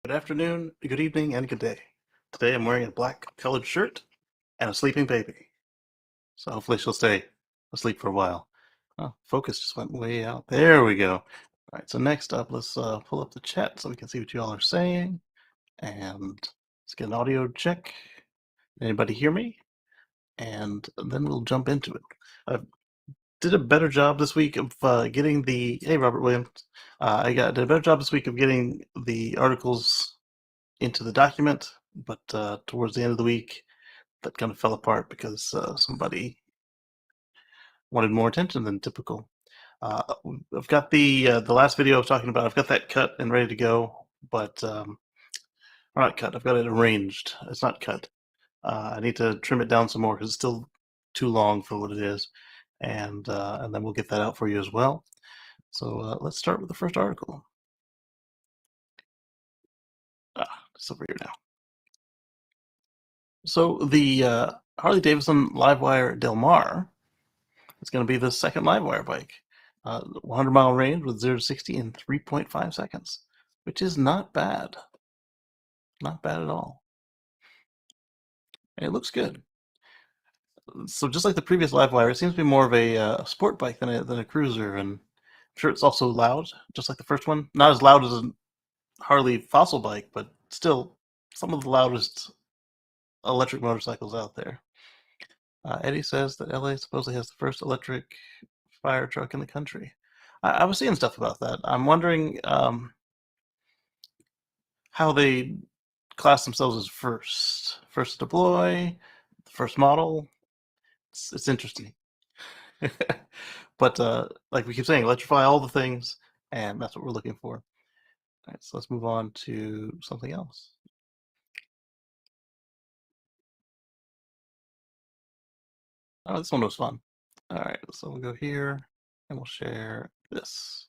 Good afternoon, good evening, and good day. Today I'm wearing a black colored shirt and a sleeping baby. So hopefully she'll stay asleep for a while. Oh, focus just went way out. There we go. All right, so next up, let's pull up the chat so we can see what you all are saying. And let's get an audio check. Anybody hear me? And then we'll jump into it. I did a better job this week of getting the. Hey, Robert Williams. Did a better job this week of getting the articles into the document, but towards the end of the week, that kind of fell apart because somebody wanted more attention than typical. I've got the last video I was talking about. I've got that cut and ready to go, but or not cut. I've got it arranged. It's not cut. I need to trim it down some more because it's still too long for what it is, and then we'll get that out for you as well. So let's start with the first article. It's over here now. So the Harley-Davidson Livewire Delmar is going to be the second Livewire bike. 100-mile range with 0 to 60 in 3.5 seconds, which is not bad. Not bad at all. And it looks good. So just like the previous Livewire, it seems to be more of a sport bike than a cruiser, and I'm sure it's also loud, just like the first one. Not as loud as a Harley fossil bike, but still some of the loudest electric motorcycles out there. Eddie says that LA supposedly has the first electric fire truck in the country. I was seeing stuff about that. I'm wondering how they class themselves as first to deploy, first model. It's interesting. But like we keep saying, electrify all the things, and that's what we're looking for. All right, so let's move on to something else. Oh, this one was fun. All right, so we'll go here and we'll share this.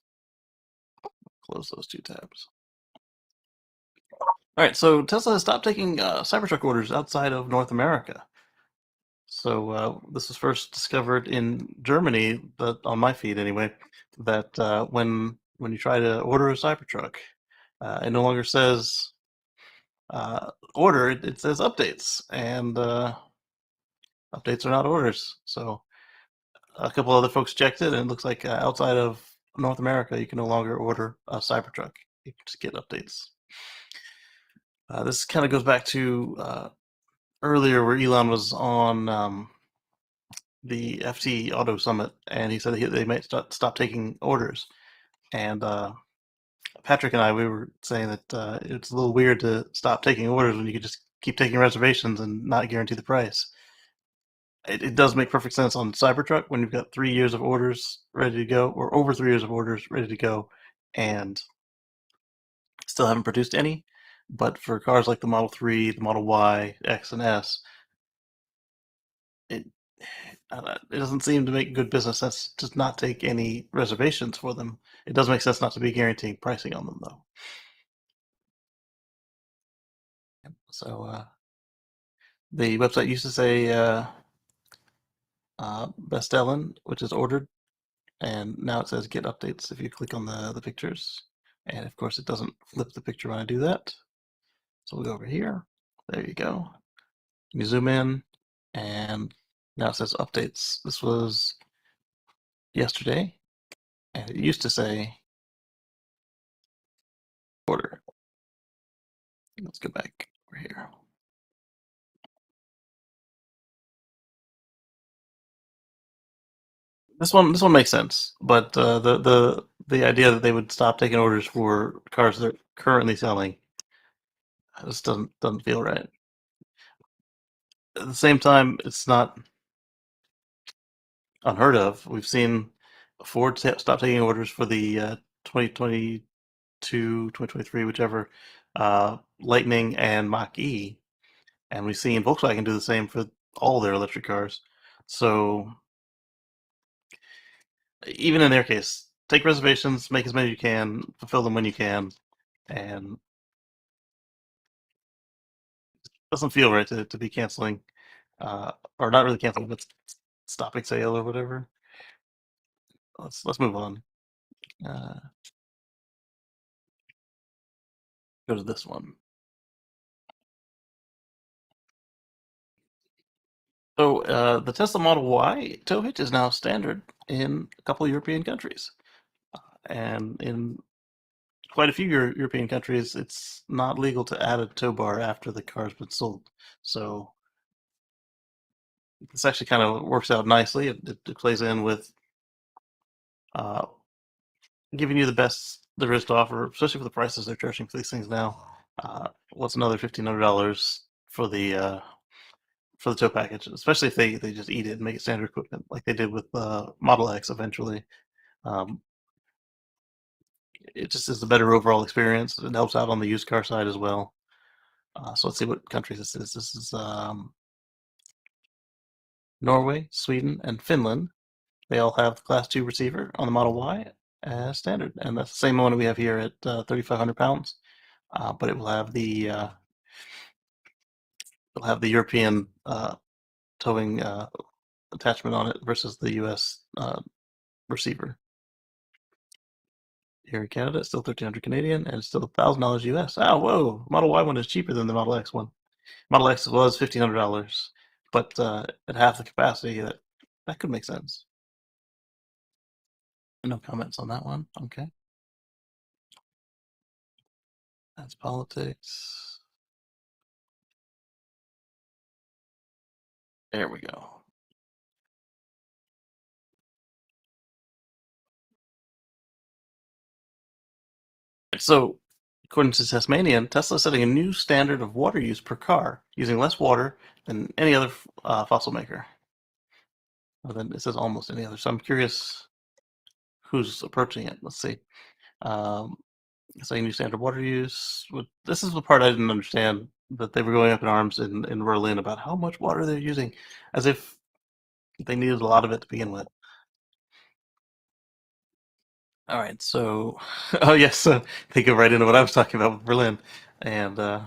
Close those two tabs. All right, so Tesla has stopped taking Cybertruck orders outside of North America. So this was first discovered in Germany, on my feed anyway, that when you try to order a Cybertruck, it no longer says order, it says updates, and updates are not orders. So a couple other folks checked it, and it looks like outside of North America, you can no longer order a Cybertruck. You can just get updates. This kind of goes back to earlier where Elon was on the FT Auto Summit, and he said they might stop taking orders. And Patrick and I, we were saying that it's a little weird to stop taking orders when you could just keep taking reservations and not guarantee the price. It does make perfect sense on Cybertruck when you've got 3 years of orders ready to go, or over 3 years of orders ready to go, and still haven't produced any. But for cars like the Model 3, the Model Y, X, and S, it it doesn't seem to make good business sense to not take any reservations for them. It does make sense not to be guaranteeing pricing on them, though. So the website used to say Best Ellen, which is ordered, and now it says get updates if you click on the pictures. And of course, it doesn't flip the picture when I do that. So we'll go over here. There you go. You zoom in, and now it says updates. This was yesterday, and it used to say order. Let's go back over here. This one makes sense, but the idea that they would stop taking orders for cars they're currently selling just doesn't feel right. At the same time, it's not unheard of. We've seen Ford stop taking orders for the 2022, 2023, whichever, Lightning and Mach-E, and we've seen Volkswagen do the same for all their electric cars. So even in their case, take reservations, make as many as you can, fulfill them when you can, and it doesn't feel right to be canceling, or not really canceling, but stopping sale or whatever. Let's move on. Uh, Go to this one. So the Tesla Model Y tow hitch is now standard in a couple of European countries, and in quite a few European countries, it's not legal to add a tow bar after the car's been sold. So this actually kind of works out nicely. It plays in with uh, giving you the best there is to offer, especially for the prices they're charging for these things now. What's another $1,500 for the tow package? Especially if they just eat it and make it standard equipment, like they did with Model X eventually. Um, it just is a better overall experience. It helps out on the used car side as well. So let's see what countries this is. This is Norway, Sweden, and Finland. They all have Class 2 receiver on the Model Y as standard, and that's the same one we have here at 3,500 pounds. But it will have the European towing attachment on it versus the U.S. Receiver. Here in Canada, it's still 1,300 Canadian, and it's still $1,000 US. Oh, whoa! Model Y one is cheaper than the Model X one. Model X was $1,500, but at half the capacity, that could make sense. No comments on that one. Okay, that's politics. There we go. So, according to Tasmanian, Tesla is setting a new standard of water use per car, using less water than any other fossil maker. Well, then it says almost any other. So I'm curious who's approaching it. Let's see. Um, Setting new standard water use. This is the part I didn't understand, that they were going up in arms in Berlin about how much water they're using, as if they needed a lot of it to begin with. All right, so oh yes, they go right into what I was talking about with Berlin, and yeah.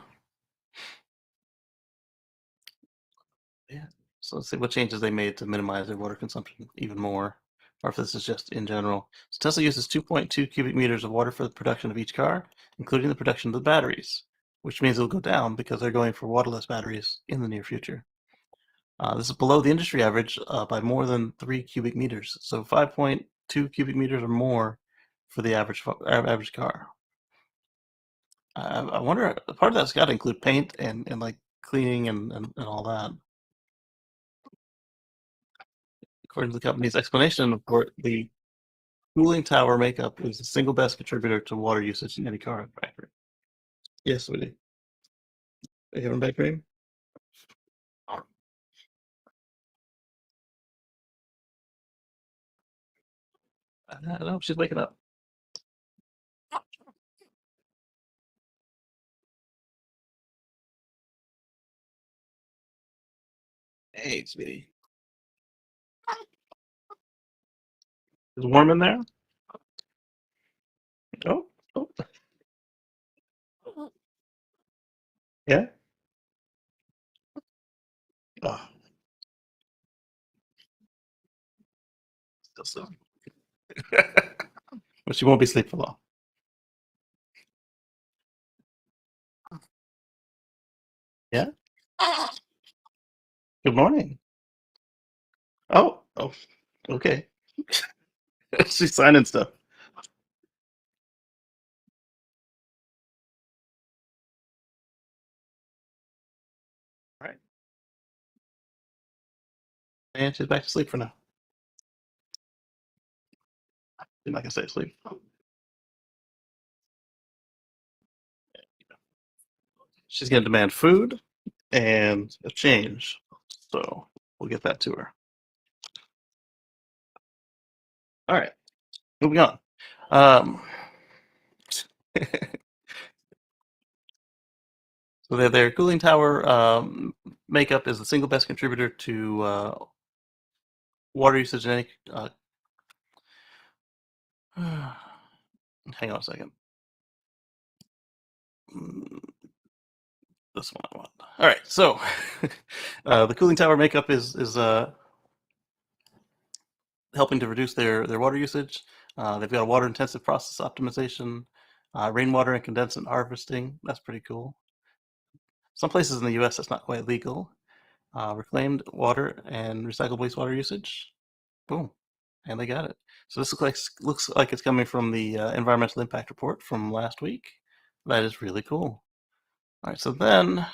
So let's see what changes they made to minimize their water consumption even more, or if this is just in general. So Tesla uses 2.2 cubic meters of water for the production of each car, including the production of the batteries, which means it'll go down because they're going for waterless batteries in the near future. This is below the industry average by more than 3 cubic meters, so 5.2 cubic meters or more for the average car. I wonder, part of that's got to include paint and like cleaning and all that. According to the company's explanation report, the cooling tower makeup is the single best contributor to water usage in any car factory. Yes, sweetie. Are you having back cream? No, she's waking up. Hey, sweetie. Is it warm in there? Oh, oh, yeah. Oh, still sleeping. But she won't be asleep for long. Yeah. Good morning. Oh, oh, okay. She's signing stuff. All right. And she's back to sleep for now. She's not gonna stay asleep. She's gonna demand food and a change. So we'll get that to her. All right. Moving on. Um, so their cooling tower makeup is the single best contributor to water usage in any. Hang on a second. Mm, This one I want. All right. So the cooling tower makeup is helping to reduce their water usage. They've got a water intensive process optimization. Rainwater and condensate harvesting, that's pretty cool. Some places in the US that's not quite legal. Reclaimed water and recycled wastewater usage. Boom. And they got it. So this looks like it's coming from the environmental impact report from last week. That is really cool. All right, so then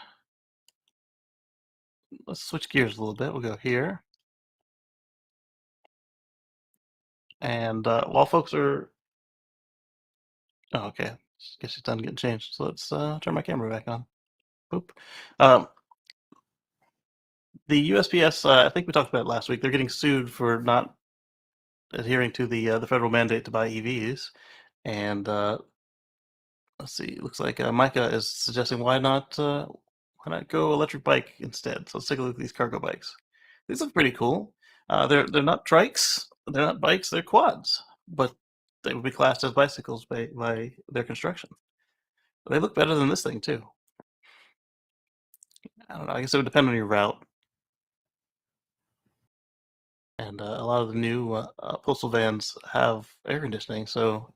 let's switch gears a little bit. We'll go here. And while folks are, oh, okay, guess it's done getting changed. So let's turn my camera back on. Boop. Um, the USPS, I think we talked about it last week. They're getting sued for not adhering to the federal mandate to buy EVs, and let's see. It looks like Micah is suggesting why not go electric bike instead? So let's take a look at these cargo bikes. These look pretty cool. They're not trikes. They're not bikes. They're quads, but they would be classed as bicycles by their construction. They look better than this thing too. I don't know. I guess it would depend on your route. And a lot of the new postal vans have air conditioning, so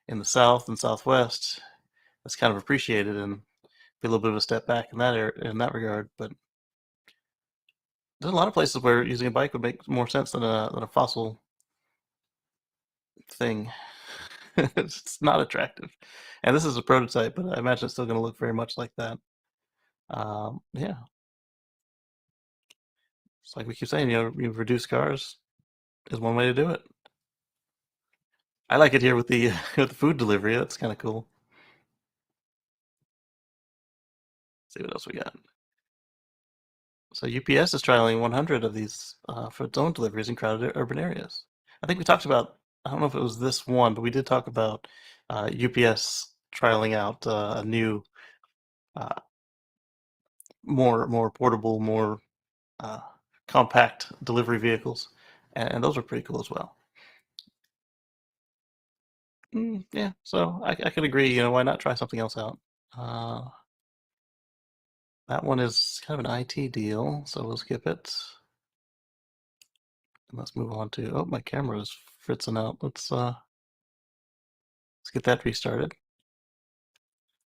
in the South and Southwest, that's kind of appreciated and be a little bit of a step back in that regard. But there's a lot of places where using a bike would make more sense than a fossil thing. It's not attractive, and this is a prototype, but I imagine it's still going to look very much like that. Yeah, it's like we keep saying, you reduce cars is one way to do it. I like it here with the with the food delivery. That's kind of cool. Let's see what else we got. So UPS is trialing 100 of these for its own deliveries in crowded urban areas. I think we talked about, I don't know if it was this one, but we did talk about UPS trialing out a new, uh, more portable, more uh, compact delivery vehicles, and those are pretty cool as well. Yeah, so I could agree. Why not try something else out? Uh, that one is kind of an IT deal, so we'll skip it. And let's move on to. Oh, my camera is fritzing out. Let's get that restarted.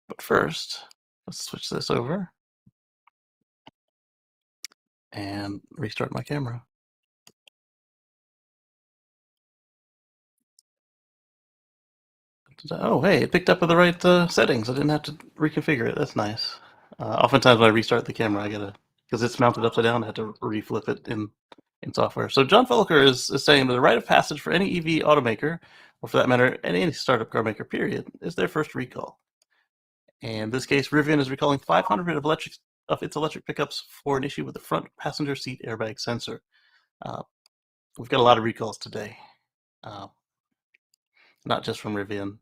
But first, let's switch this over and restart my camera. Oh, hey, it picked up with the right settings. I didn't have to reconfigure it. That's nice. Oftentimes when I restart the camera, I gotta, because it's mounted upside down, I had to reflip it in software. So John Felker is saying that the rite of passage for any EV automaker, or for that matter, any startup car maker, period, is their first recall. And in this case, Rivian is recalling 500 of its electric pickups for an issue with the front passenger seat airbag sensor. Uh, we've got a lot of recalls today, uh, not just from Rivian.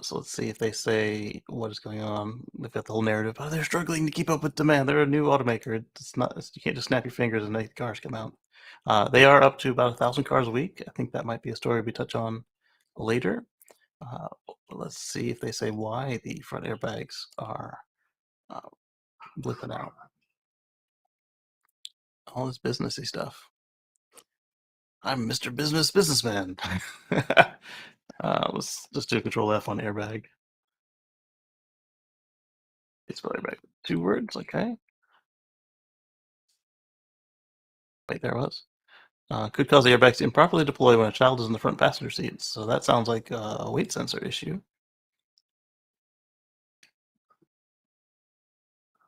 So let's see if they say what is going on. They've got the whole narrative. Oh, they're struggling to keep up with demand. They're a new automaker. You can't just snap your fingers and make the cars come out. They are up to about 1,000 cars a week. I think that might be a story we touch on later. Uh, let's see if they say why the front airbags are uh, blipping out. All this businessy stuff. I'm Mr. Businessman. Let's just do Control F on airbag. It's spell airbag. 2 words, okay. Wait, there it was. Could cause the airbags to improperly deploy when a child is in the front passenger seat. So that sounds like a weight sensor issue.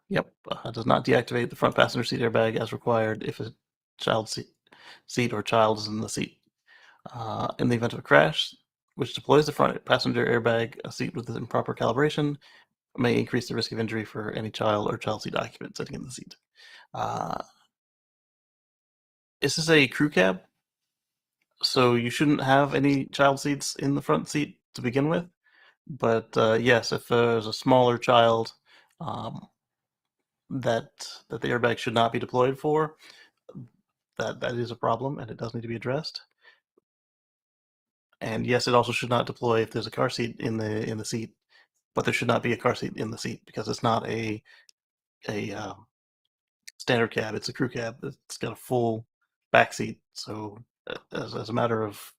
Yep, does not deactivate the front passenger seat airbag as required if a child seat or child is in the seat. In the event of a crash, which deploys the front passenger airbag, a seat with improper calibration may increase the risk of injury for any child or child seat occupant sitting in the seat. Uh, this is a crew cab, so you shouldn't have any child seats in the front seat to begin with. But yes, if there's a smaller child um, that the airbag should not be deployed for, that is a problem and it does need to be addressed. And yes, it also should not deploy if there's a car seat in the seat, but there should not be a car seat in the seat because it's not a standard cab. It's a crew cab. It's got a full back seat. So as a matter of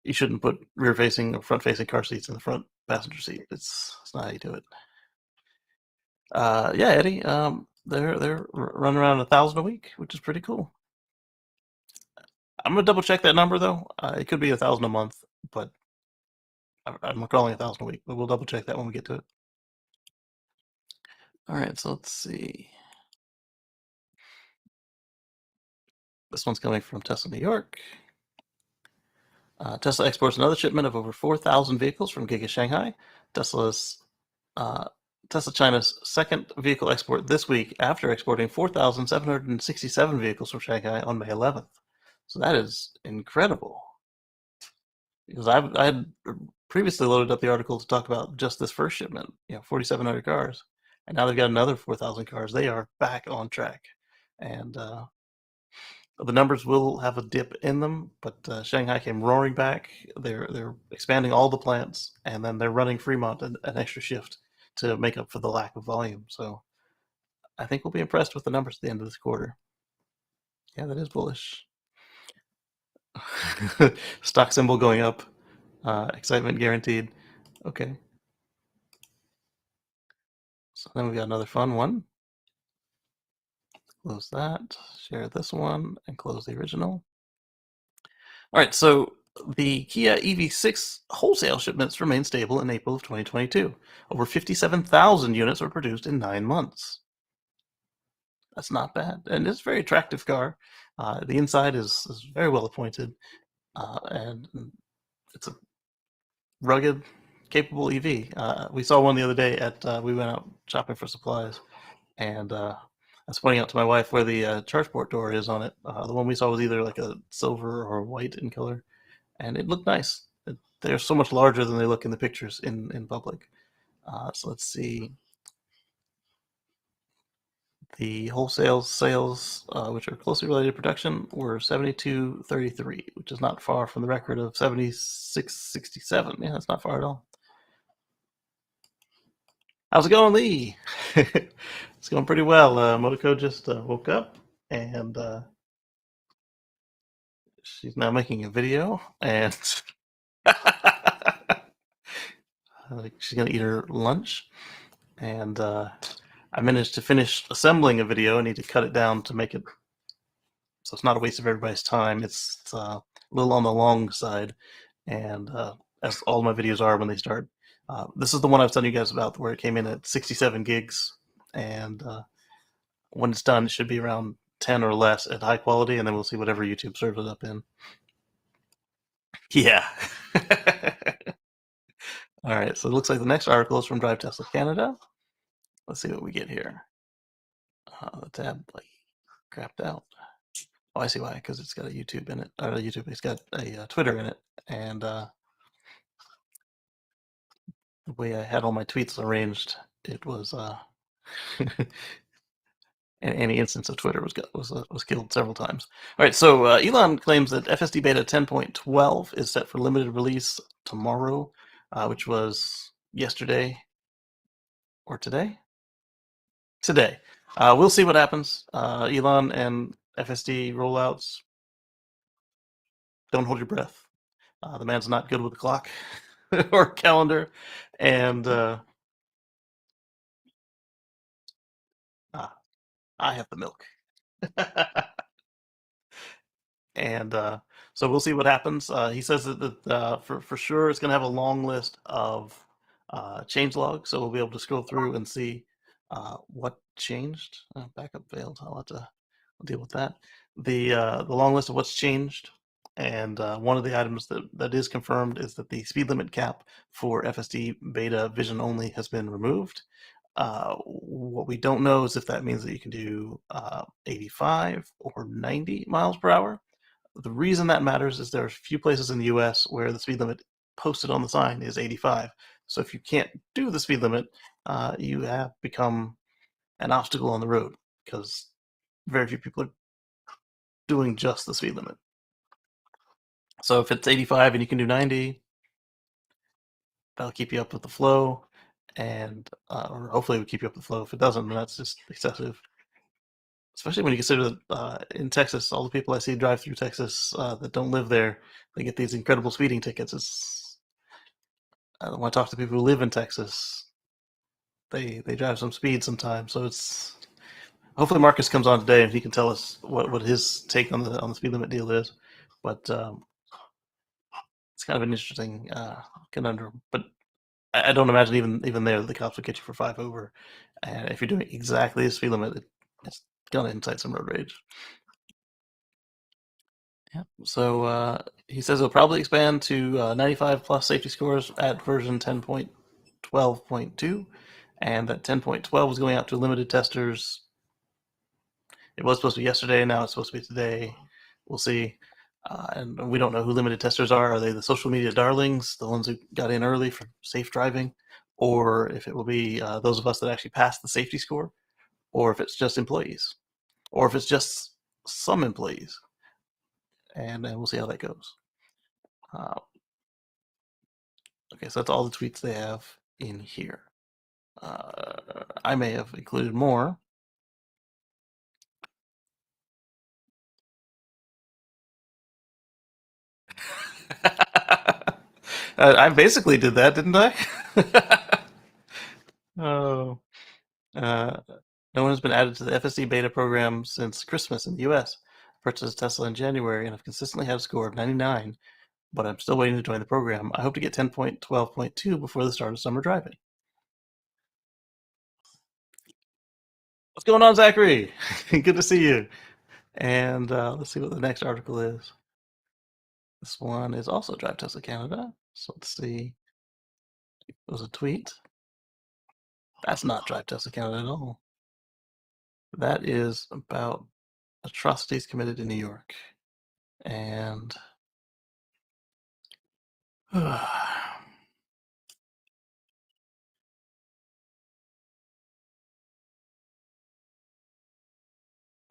you shouldn't put rear-facing or front-facing car seats in the front passenger seat. It's not how you do it. Yeah, Eddie. They're running around 1,000 a week, which is pretty cool. I'm gonna double check that number though. It could be 1,000 a month, but I'm calling 1,000 a week. But we'll double check that when we get to it. All right, so let's see. This one's coming from Tesla, New York. Tesla exports another shipment of over 4,000 vehicles from Giga Shanghai. Tesla's uh, Tesla China's second vehicle export this week after exporting 4,767 vehicles from Shanghai on May 11th. So that is incredible. Because I had previously loaded up the article to talk about just this first shipment, 4,700 cars, and now they've got another 4,000 cars. They are back on track, and the numbers will have a dip in them, but Shanghai came roaring back. They're expanding all the plants, and then they're running Fremont an extra shift to make up for the lack of volume. So I think we'll be impressed with the numbers at the end of this quarter. Yeah, that is bullish. Stock symbol going up. Excitement guaranteed. Okay. So then we got another fun one. Close that, share this one, and close the original. All right, so the Kia EV6 wholesale shipments remain stable in April of 2022. Over 57,000 units were produced in 9 months. That's not bad, and it's a very attractive car. The inside is very well appointed, and it's a rugged, capable EV. We saw one the other day at we went out shopping for supplies, and I was pointing out to my wife where the charge port door is on it. The one we saw was either like a silver or white in color, and it looked nice. They're so much larger than they look in the pictures in public. So let's see. The wholesale sales, which are closely related to production, were 72.33, which is not far from the record of 76.67. Yeah, that's not far at all. How's it going, Lee? It's going pretty well. Motoko just woke up, and she's now making a video, and she's gonna eat her lunch. And I managed to finish assembling a video. I need to cut it down to make it so it's not a waste of everybody's time. It's a little on the long side, and as all my videos are when they start. This is the one I was telling you guys about where it came in at 67 gigs, and when it's done, it should be around 10 or less at high quality, and then we'll see whatever YouTube serves it up in. Yeah. All right, so it looks like the next article is from Drive Tesla Canada. Let's see what we get here. The tab like crapped out. Oh, I see why, because it's got a YouTube in it. It's got a Twitter in it, and the way I had all my tweets arranged, it was any instance of Twitter was killed several times. All right, so Elon claims that FSD Beta 10.12 is set for limited release tomorrow, which was yesterday or today. Today, we'll see what happens. Elon and FSD rollouts. Don't hold your breath. The man's not good with the clock or calendar, and I have the milk. And so we'll see what happens. He says that for sure it's going to have a long list of change logs, so we'll be able to scroll through and see what changed. Backup failed. I'll have to deal with that. The long list of what's changed, and one of the items that is confirmed is that the speed limit cap for FSD Beta Vision only has been removed. What we don't know is if that means that you can do 85 or 90 miles per hour. The reason that matters is there are a few places in the US where the speed limit posted on the sign is 85. So if you can't do the speed limit, you have become an obstacle on the road because very few people are doing just the speed limit. So if it's 85 and you can do 90, that'll keep you up with the flow, and or hopefully it will keep you up with the flow. If it doesn't, then that's just excessive. especially when you consider that in Texas, all the people I see drive through Texas that don't live there, they get these incredible speeding tickets. When I talk to people who live in Texas, they drive some speed sometimes. So it's hopefully Marcus comes on today and he can tell us what his take on the speed limit deal is. But it's kind of an interesting conundrum. But I don't imagine even there the cops would get you for 5 over, and if you're doing exactly the speed limit, it's gonna incite some road rage. Yeah. So he says it'll probably expand to 95 plus safety scores at version 10.12.2, and that 10.12 was going out to limited testers. It was supposed to be yesterday, now it's supposed to be today. We'll see. And we don't know who limited testers are. Are they the social media darlings, the ones who got in early for safe driving? Or if it will be those of us that actually passed the safety score? Or if it's just employees? Or if it's just some employees? And we'll see how that goes. Okay, so that's all the tweets they have in here. I may have included more. I basically did that, didn't I? Oh. No one has been added to the FSD beta program since Christmas in the US. I purchased a Tesla in January and have consistently had a score of 99, but I'm still waiting to join the program. I hope to get 10.12.2 before the start of summer driving. What's going on, Zachary? Good to see you. And let's see what the next article is. This one is also Drive Tesla Canada. So let's see. It was a tweet. That's not Drive Tesla Canada at all. That is about atrocities committed in New York. And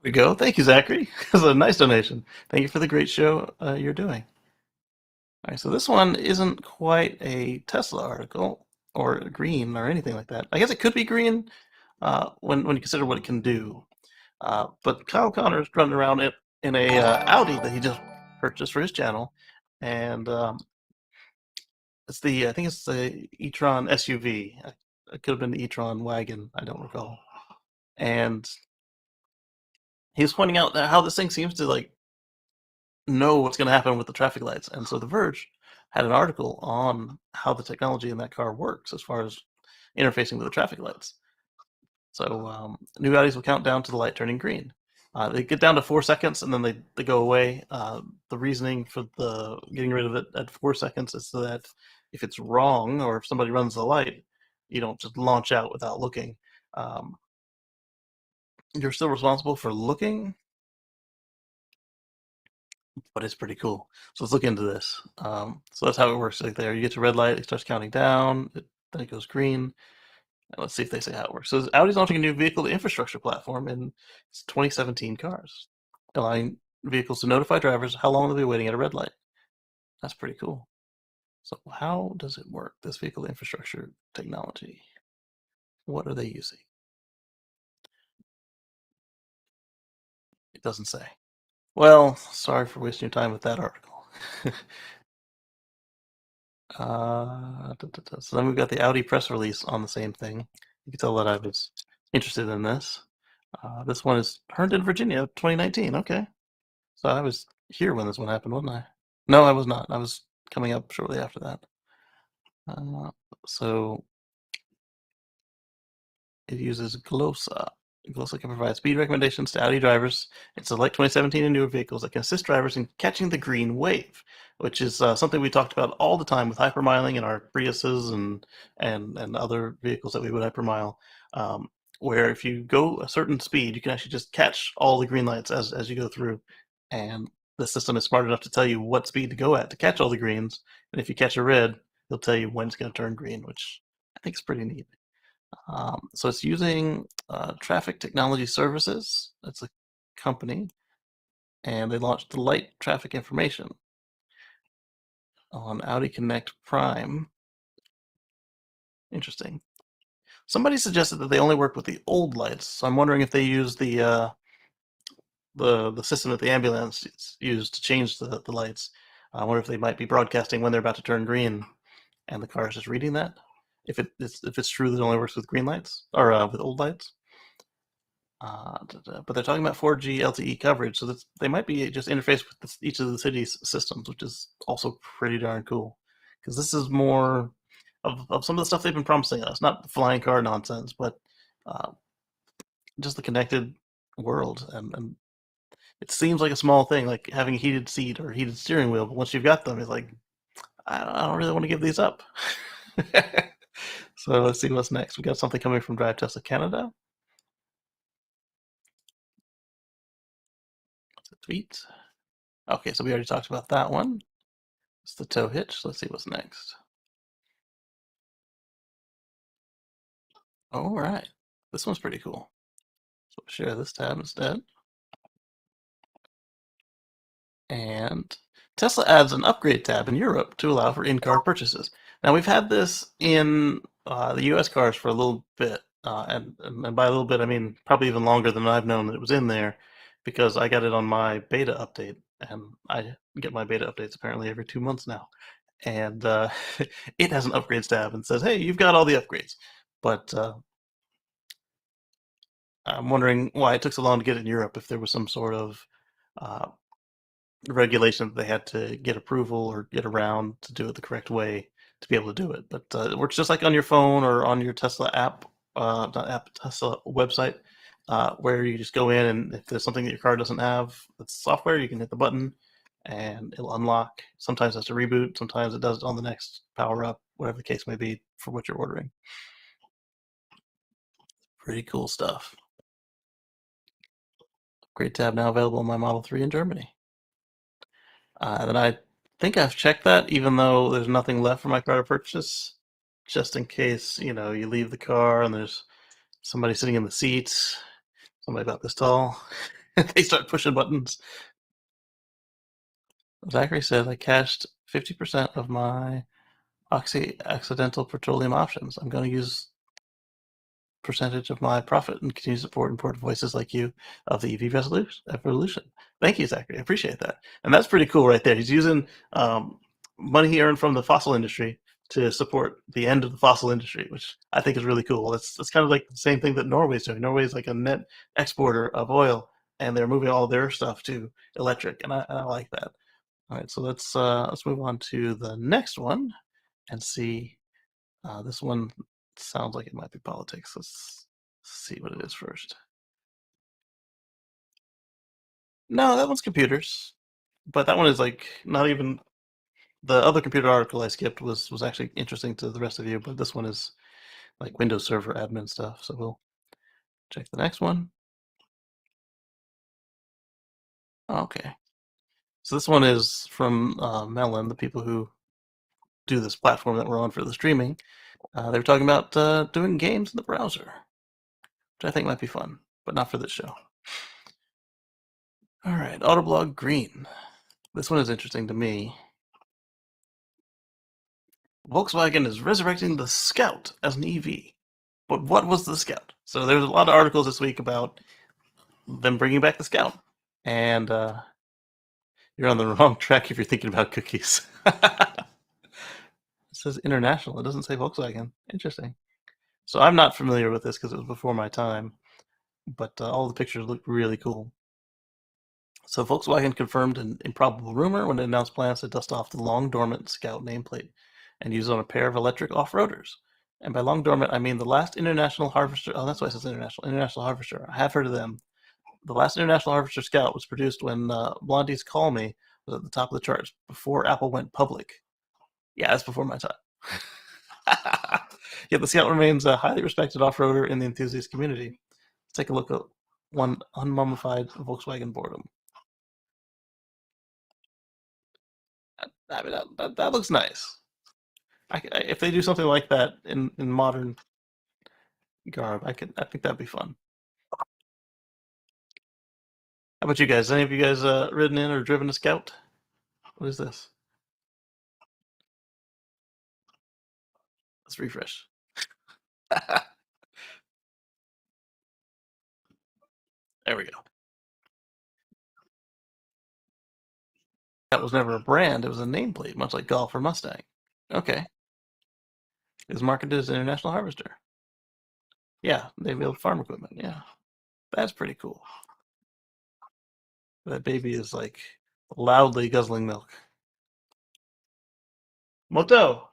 we go. Thank you, Zachary. That's a nice donation. Thank you for the great show you're doing. All right, so this one isn't quite a Tesla article or green or anything like that. I guess it could be green when you consider what it can do. But Kyle Connor's running around in a Audi that he just purchased for his channel, and I think it's the e-tron SUV. It could have been the e-tron wagon. I don't recall. And he was pointing out how this thing seems to like know what's going to happen with the traffic lights. And so The Verge had an article on how the technology in that car works as far as interfacing with the traffic lights. So new Audis will count down to the light turning green. They get down to 4 seconds and then they go away. The reasoning for the getting rid of it at 4 seconds is so that if it's wrong or if somebody runs the light, you don't just launch out without looking. You're still responsible for looking, but it's pretty cool. So let's look into this. So that's how it works. Like there, you get to red light, it starts counting down, then it goes green. And let's see if they say how it works. So Audi's launching a new vehicle to infrastructure platform in its 2017 cars, allowing vehicles to notify drivers how long they'll be waiting at a red light. That's pretty cool. So how does it work, this vehicle to infrastructure technology? What are they using? It doesn't say. Well, sorry for wasting your time with that article. So then we've got the Audi press release on the same thing. You can tell that I was interested in this. This one is Herndon, Virginia, 2019. Okay. So I was here when this one happened, wasn't I? No, I was not. I was coming up shortly after that. So it uses Glossa. Glossa can provide speed recommendations to Audi drivers in select 2017 and newer vehicles that can assist drivers in catching the green wave, which is something we talked about all the time with hypermiling in our Priuses and other vehicles that we would hypermile, where if you go a certain speed, you can actually just catch all the green lights as you go through, and the system is smart enough to tell you what speed to go at to catch all the greens, and if you catch a red, it'll tell you when it's going to turn green, which I think is pretty neat. So it's using Traffic Technology Services. That's a company, and they launched the light traffic information on Audi Connect Prime. Interesting. Somebody suggested that they only work with the old lights, so I'm wondering if they use the the system that the ambulance used to change the lights. I wonder if they might be broadcasting when they're about to turn green, and the car is just reading that. If it's true that it only works with green lights or with old lights. But they're talking about 4G LTE coverage, so they might be just interfaced with each of the city's systems, which is also pretty darn cool. Because this is more of some of the stuff they've been promising us, not the flying car nonsense, but uh, just the connected world. And it seems like a small thing, like having a heated seat or a heated steering wheel, but once you've got them, it's like, I don't really want to give these up. So let's see what's next. We got something coming from Drive Tesla Canada. What's a tweet? Okay, so we already talked about that one. It's the tow hitch. Let's see what's next. All right. This one's pretty cool. So we'll share this tab instead. And Tesla adds an upgrade tab in Europe to allow for in-car purchases. Now we've had this in the U.S. cars for a little bit, and by a little bit I mean probably even longer than I've known that it was in there, because I got it on my beta update, and I get my beta updates apparently every 2 months now, and it has an upgrades tab and says, "Hey, you've got all the upgrades," but I'm wondering why it took so long to get it in Europe. If there was some sort of uh, regulation that they had to get approval or get around to do it the correct way to be able to do it. But it works just like on your phone or on your Tesla app, not app, Tesla website, where you just go in, and if there's something that your car doesn't have that's software, you can hit the button and it'll unlock. Sometimes it has to reboot, sometimes it does it on the next power up, whatever the case may be for what you're ordering. Pretty cool stuff. Great tab now available on my Model 3 in Germany. Then I think I've checked that, even though there's nothing left for my car to purchase, just in case, you leave the car and there's somebody sitting in the seats, somebody about this tall, and they start pushing buttons. Zachary said I cashed 50% of my accidental petroleum options. I'm going to use percentage of my profit and continue to support important voices like you of the EV revolution. Thank you, Zachary. I appreciate that. And that's pretty cool right there. He's using money he earned from the fossil industry to support the end of the fossil industry, which I think is really cool. It's kind of like the same thing that Norway's doing. Norway's like a net exporter of oil, and they're moving all their stuff to electric, and I like that. All right, so let's move on to the next one and see. This one sounds like it might be politics. Let's see what it is first. No, that one's computers, but that one is like not even the other computer article I skipped was actually interesting to the rest of you, but this one is like Windows Server admin stuff. So we'll check the next one. Okay, so this one is from Melon, the people who do this platform that we're on for the streaming. They were talking about doing games in the browser, which I think might be fun, but not for this show. All right, Autoblog Green. This one is interesting to me. Volkswagen is resurrecting the Scout as an EV. But what was the Scout? So there's a lot of articles this week about them bringing back the Scout. And you're on the wrong track if you're thinking about cookies. It says international. It doesn't say Volkswagen. Interesting. So I'm not familiar with this because it was before my time. But all the pictures look really cool. So Volkswagen confirmed an improbable rumor when it announced plans to dust off the long dormant Scout nameplate and use it on a pair of electric off-roaders. And by long dormant, I mean the last International Harvester. Oh, that's why it says International Harvester. I have heard of them. The last International Harvester Scout was produced when Blondie's Call Me was at the top of the charts before Apple went public. Yeah, that's before my time. Yeah, the Scout remains a highly respected off-roader in the enthusiast community. Let's take a look at one unmummified Volkswagen boredom. I mean, that looks nice. If they do something like that in modern garb, I think that'd be fun. How about you guys? Any of you guys ridden in or driven a Scout? What is this? Let's refresh. There we go. That was never a brand, it was a nameplate, much like Golf or Mustang. Okay. It was marketed as International Harvester. Yeah, they build farm equipment, yeah. That's pretty cool. That baby is, like, loudly guzzling milk. Moto!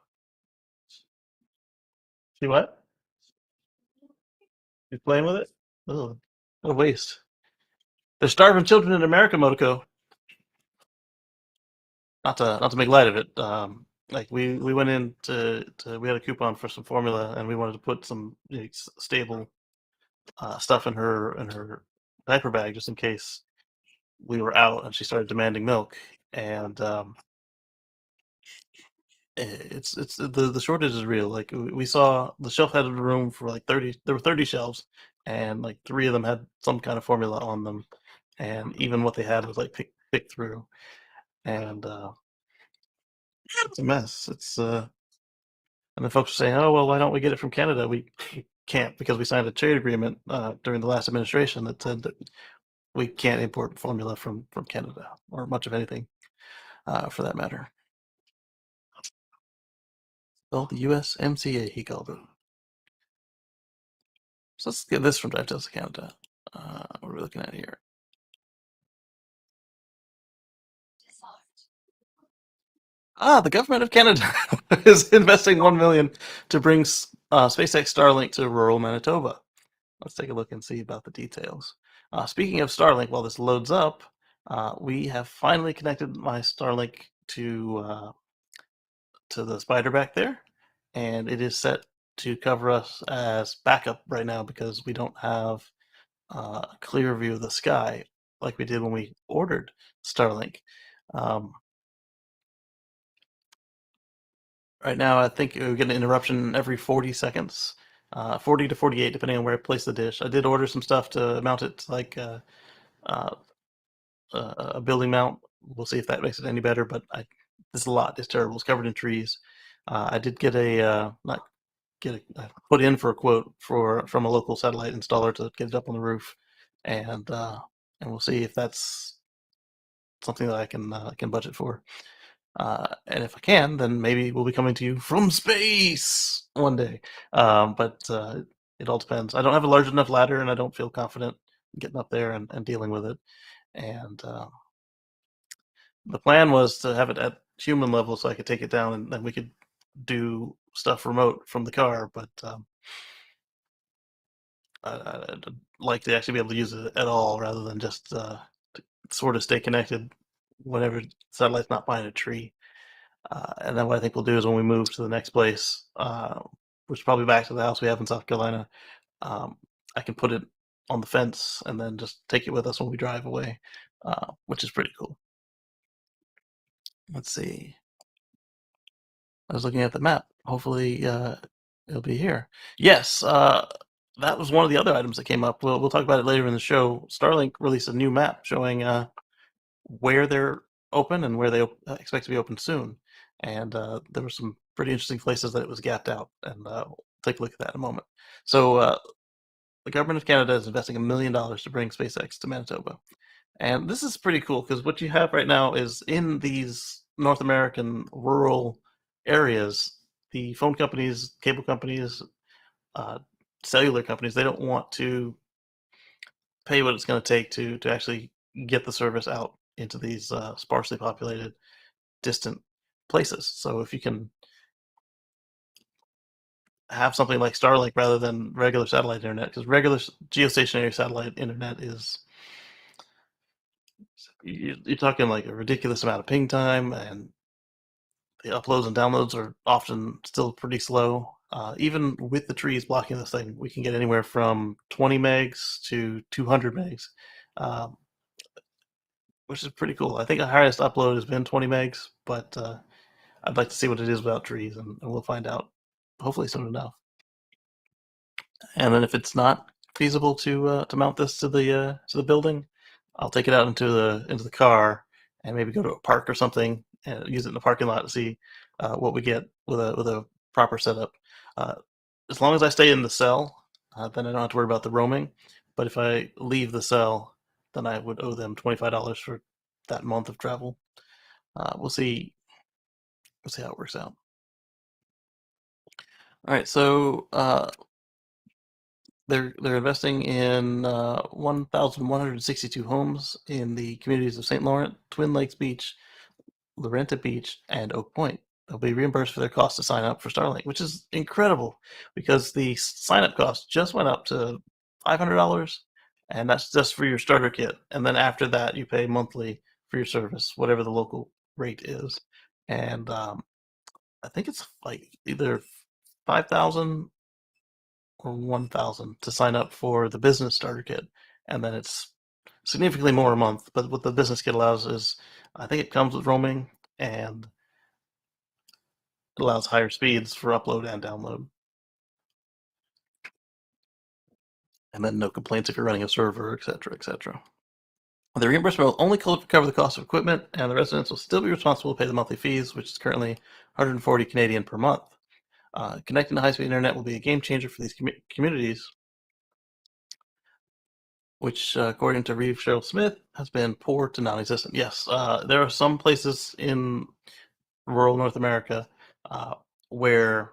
See what? You playing with it? Ugh, what a waste. There's starving children in America, Motoko. Not to make light of it. Like we went in to we had a coupon for some formula, and we wanted to put some stable stuff in her diaper bag just in case we were out and she started demanding milk. And it's the shortage is real. Like we saw the shelf had room for like 30. There were 30 shelves, and like three of them had some kind of formula on them, and even what they had was like pick through, and it's a mess. It's And then folks are saying, "Oh well, why don't we get it from Canada?" We can't because we signed a trade agreement during the last administration that said that we can't import formula from Canada or much of anything for that matter. Well, the USMCA, he called it. So let's get this from Drive Tales of Canada. What are we looking at here? The government of Canada is investing 1 million to bring SpaceX Starlink to rural Manitoba. Let's take a look and see about the details. Speaking of Starlink, while this loads up, we have finally connected my Starlink to the spider back there, and it is set to cover us as backup right now because we don't have a clear view of the sky like we did when we ordered Starlink. Um, right now, I think we get an interruption every 40 seconds, 40 to 48, depending on where I place the dish. I did order some stuff to mount it to like uh, a building mount. We'll see if that makes it any better, but this is a lot. It's terrible. It's covered in trees. I did get not get I put in for a quote from a local satellite installer to get it up on the roof, and we'll see if that's something that I can budget for. And if I can, then maybe we'll be coming to you from space one day. But it all depends. I don't have a large enough ladder, and I don't feel confident getting up there and dealing with it. And the plan was to have it at human level so I could take it down and then we could do stuff remote from the car. But I'd like to actually be able to use it at all rather than just to sort of stay connected whenever satellite's not behind a tree. And then what I think we'll do is when we move to the next place, which is probably back to the house we have in South Carolina, um, I can put it on the fence and then just take it with us when we drive away, which is pretty cool. Let's see. I was looking at the map. Hopefully, it'll be here. Yes, that was one of the other items that came up. We'll talk about it later in the show. Starlink released a new map showing where they're open and where they expect to be open soon. And there were some pretty interesting places that it was gapped out, and we'll take a look at that in a moment. So, the government of Canada is investing $1 million to bring SpaceX to Manitoba. And this is pretty cool because what you have right now is in these North American rural areas, the phone companies, cable companies, uh, cellular companies, they don't want to pay what it's going to take to actually get the service out into these sparsely populated, distant places. So if you can have something like Starlink rather than regular satellite internet, because regular geostationary satellite internet is you're talking like a ridiculous amount of ping time, and the uploads and downloads are often still pretty slow. Even with the trees blocking this thing, we can get anywhere from 20 megs to 200 megs, um, which is pretty cool. I think the highest upload has been 20 megs, but I'd like to see what it is without trees, and we'll find out hopefully soon enough. And then if it's not feasible to mount this to the building, I'll take it out into the car and maybe go to a park or something and use it in the parking lot to see what we get with a proper setup. Uh, as long as I stay in the cell, then I don't have to worry about the roaming. But if I leave the cell, then I would owe them $25 for that month of travel. We'll see. We'll see how it works out. All right, so they're investing in 1,162 homes in the communities of St. Laurent, Twin Lakes Beach, Lorenta Beach, and Oak Point. They'll be reimbursed for their cost to sign up for Starlink, which is incredible because the sign up cost just went up to $500, and that's just for your starter kit. And then after that, you pay monthly for your service, whatever the local rate is. And I think it's like either 5,000 or 1,000 to sign up for the business starter kit, and then it's significantly more a month. But what the business kit allows is, I think it comes with roaming and it allows higher speeds for upload and download, and then no complaints if you're running a server, etc., etc. The reimbursement will only cover the cost of equipment, and the residents will still be responsible to pay the monthly fees, which is currently 140 Canadian per month. Connecting to high-speed internet will be a game changer for these communities, which, according to Reeve Cheryl Smith, has been poor to non-existent. Yes, there are some places in rural North America where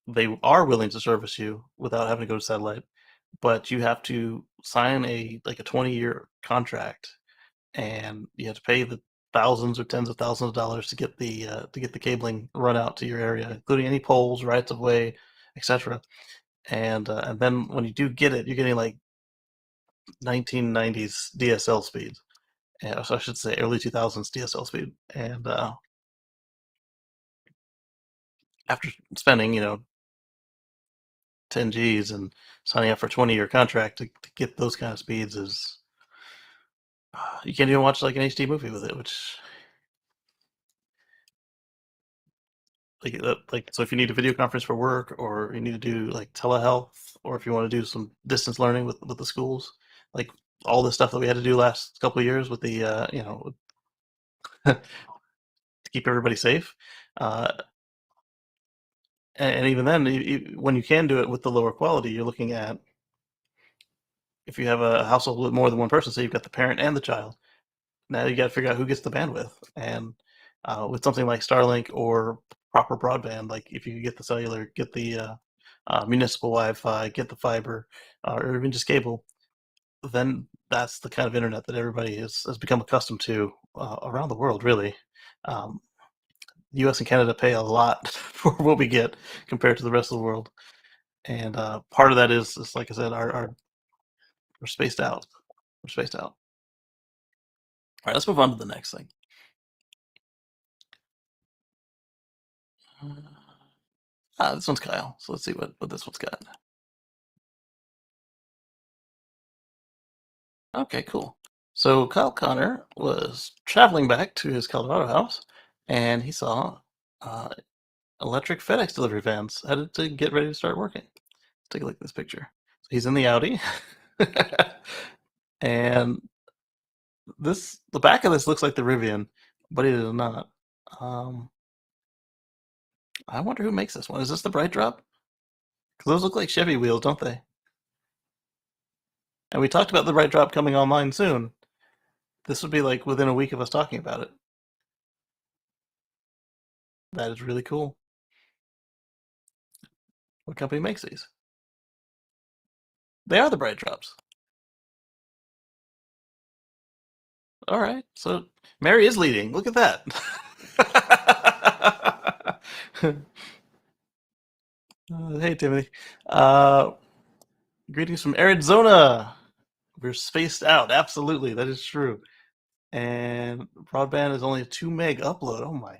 they are willing to service you without having to go to satellite, but you have to sign a 20-year contract, and you have to pay the thousands or tens of thousands of dollars to get the cabling run out to your area, including any poles, rights of way, etc. And then when you do get it, you're getting like 1990s DSL speeds. So I should say early 2000s DSL speed. And after spending, 10 G's and signing up for a 20-year contract to get those kind of speeds is, you can't even watch like an HD movie with it, which so if you need a video conference for work, or you need to do like telehealth, or if you want to do some distance learning with the schools, like all the stuff that we had to do last couple of years with the to keep everybody safe. Uh, and even then, when you can do it with the lower quality, you're looking at, if you have a household with more than one person, say you've got the parent and the child, now you got to figure out who gets the bandwidth. And with something like Starlink or proper broadband, like if you could get the cellular, get the municipal Wi-Fi, get the fiber, or even just cable, then that's the kind of internet that everybody has become accustomed to around the world, really. Um, the U.S. and Canada pay a lot for what we get compared to the rest of the world, and part of that is like I said, we're spaced out. We're spaced out. All right, let's move on to the next thing. This one's Kyle, so let's see what this one's got. Okay, cool. So Kyle Connor was traveling back to his Colorado house, and he saw uh, electric FedEx delivery vans headed to get ready to start working. Let's take a look at this picture. So he's in the Audi, and the back of this looks like the Rivian, but it is not. Um, I wonder who makes this one. Is this the Bright Drop? Because those look like Chevy wheels, don't they? And we talked about the Bright Drop coming online soon. This would be like within a week of us talking about it. That is really cool. What company makes these? They are the Bright Drops. All right. So Mary is leading. Look at that. Hey, Timothy. Uh, Greetings from Arizona. We're spaced out. Absolutely. That is true. And broadband is only a 2 meg upload. Oh my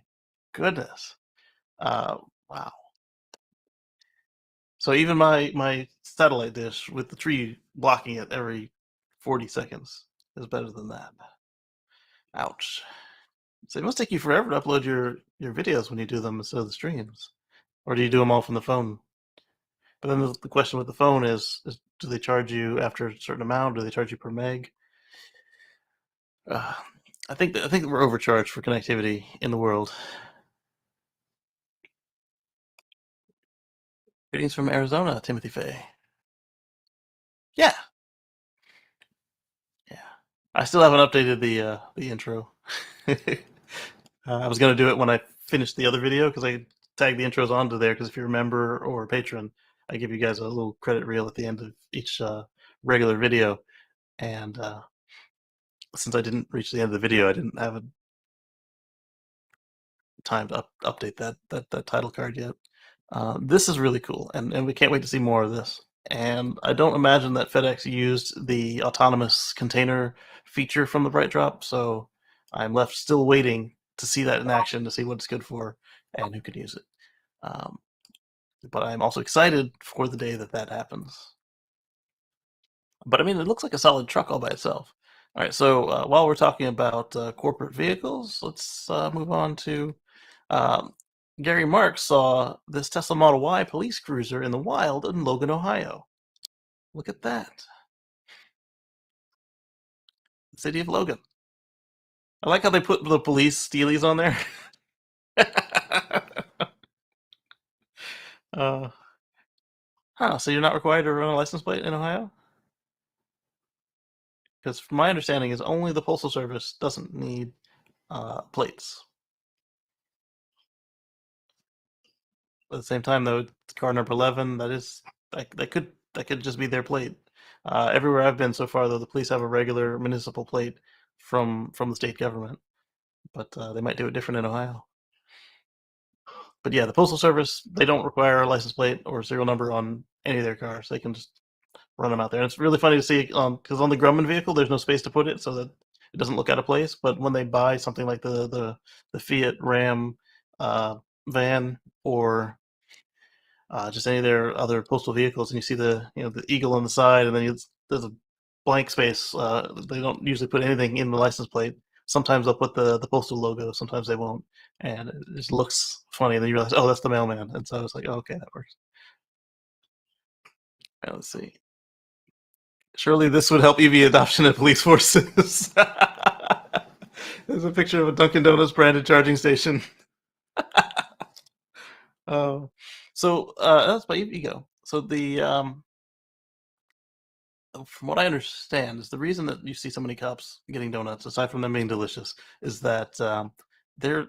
goodness. Uh, wow. So even my satellite dish with the tree blocking it every 40 seconds is better than that. Ouch. So it must take you forever to upload your videos when you do them instead of the streams. Or do you do them all from the phone? But then the question with the phone is do they charge you after a certain amount? Do they charge you per meg? Uh, I think that we're overcharged for connectivity in the world. Greetings from Arizona, Timothy Fay. Yeah, yeah. I still haven't updated the intro. I was going to do it when I finished the other video because I tagged the intros onto there. Because if you're a member or a patron, I give you guys a little credit reel at the end of each regular video. And since I didn't reach the end of the video, I didn't have a time to update that title card yet. This is really cool, and we can't wait to see more of this. And I don't imagine that FedEx used the autonomous container feature from the Bright Drop, so I'm left still waiting to see that in action to see what it's good for and who can use it. Um, but I'm also excited for the day that that happens. But I mean, it looks like a solid truck all by itself. All right, so while we're talking about corporate vehicles, let's move on to um, Gary Marks saw this Tesla Model Y police cruiser in the wild in Logan, Ohio. Look at that. The city of Logan. I like how they put the police steelies on there. uh, so you're not required to run a license plate in Ohio? Because from my understanding is only the Postal Service doesn't need plates. At the same time, though, it's car number 11. That could just be their plate. Everywhere I've been so far, though, the police have a regular municipal plate from the state government, but they might do it different in Ohio. But yeah, the Postal Service, they don't require a license plate or serial number on any of their cars. They can just run them out there. And it's really funny to see because on the Grumman vehicle, there's no space to put it, so that it doesn't look out of place. But when they buy something like the Fiat Ram van or just any of their other postal vehicles, and you see the eagle on the side, and then there's a blank space. They don't usually put anything in the license plate. Sometimes they'll put the postal logo. Sometimes they won't, and it just looks funny. And then you realize, oh, that's the mailman. And so I was like, oh, okay, that works. Right, let's see. Surely this would help EV adoption at police forces. There's a picture of a Dunkin' Donuts branded charging station. Oh, so that's my ego. So from what I understand, is the reason that you see so many cops getting donuts, aside from them being delicious, is that they're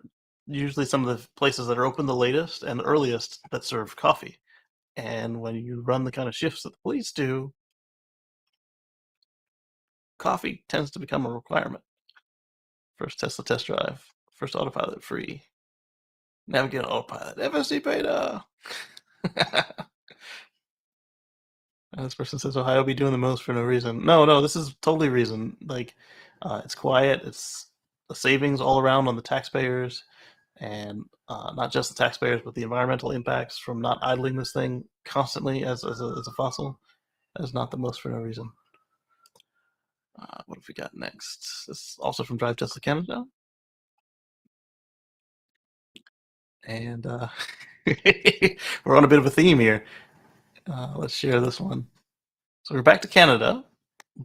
usually some of the places that are open the latest and the earliest that serve coffee. And when you run the kind of shifts that the police do, coffee tends to become a requirement. First Tesla test drive, first autopilot free, navigate on autopilot, FSD beta. And this person says Ohio be doing the most for no reason. No, this is totally reason. Like, it's quiet. It's the savings all around on the taxpayers, and not just the taxpayers, but the environmental impacts from not idling this thing constantly as a fossil. That is not the most for no reason. What have we got next? This is also from Drive Tesla Canada, and we're on a bit of a theme here. Let's share this one. So we're back to Canada,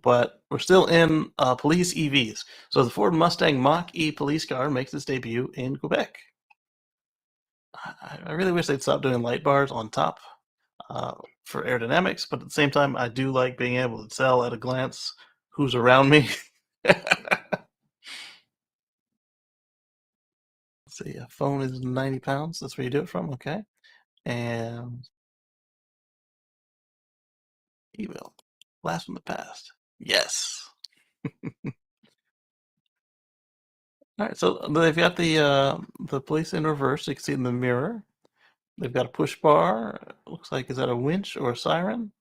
but we're still in police EVs. So the Ford Mustang Mach-E police car makes its debut in Quebec. I really wish they'd stop doing light bars on top for aerodynamics, but at the same time, I do like being able to tell at a glance who's around me. Let's see, a phone is 90 pounds. That's where you do it from, okay. And email, blast from the past. Yes. All right, so they've got the police in reverse. You can see in the mirror. They've got a push bar. Looks like, is that a winch or a siren?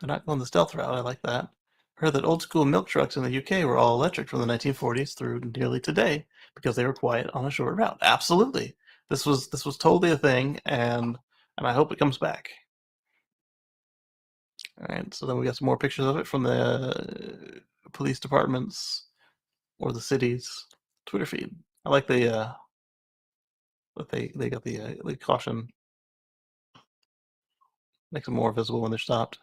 They're not going the stealth route. I like that. Heard that old school milk trucks in the UK were all electric from the 1940s through nearly today because they were quiet on a short route. Absolutely, this was totally a thing, and I hope it comes back. All right, so then we got some more pictures of it from the police departments or the city's Twitter feed. I like that they got the caution, makes them more visible when they're stopped.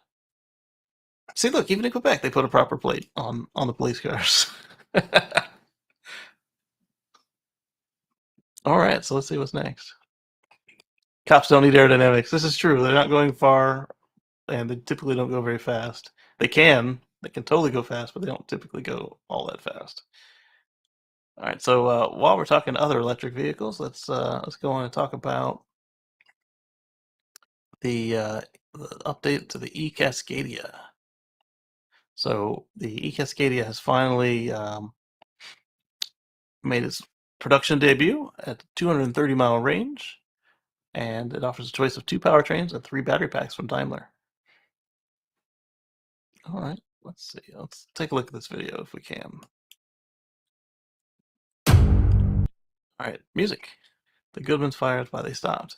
See, look, even in Quebec, they put a proper plate on the police cars. All right, so let's see what's next. Cops don't need aerodynamics. This is true. They're not going far, and they typically don't go very fast. They can totally go fast, but they don't typically go all that fast. All right, so while we're talking other electric vehicles, let's go on and talk about the update to the e-Cascadia. So the e-Cascadia has finally made its production debut at 230-mile range, and it offers a choice of 2 powertrains and 3 battery packs from Daimler. All right, let's see. Let's take a look at this video if we can. All right, music. The Goodman's Fire is why they stopped.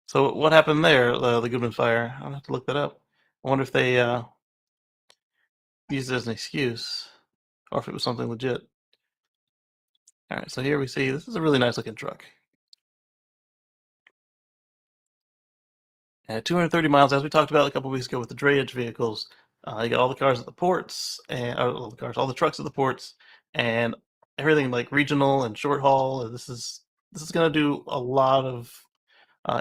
So what happened there, the Goodman's Fire? I'll have to look that up. I wonder if they used it as an excuse or if it was something legit. All right, so here we see this is a really nice looking truck. At 230 miles, as we talked about a couple weeks ago with the drayage vehicles, you got all the cars at the ports and all the trucks at the ports, and everything like regional and short haul. This is going to do a lot of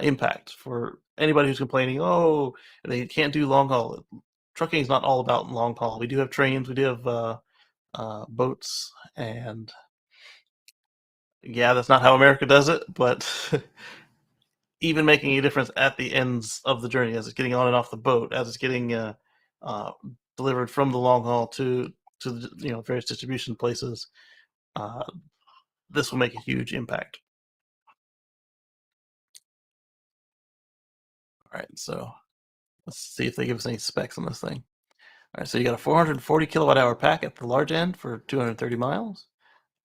impact for anybody who's complaining. Oh, they can't do long haul. Trucking is not all about long haul. We do have trains. We do have boats, and yeah, that's not how America does it, but even making a difference at the ends of the journey as it's getting on and off the boat, as it's getting uh, delivered from the long haul to the various distribution places. Uh, this will make a huge impact. All right, so let's see if they give us any specs on this thing. All right, so you got a 440 kilowatt hour pack at the large end for 230 miles,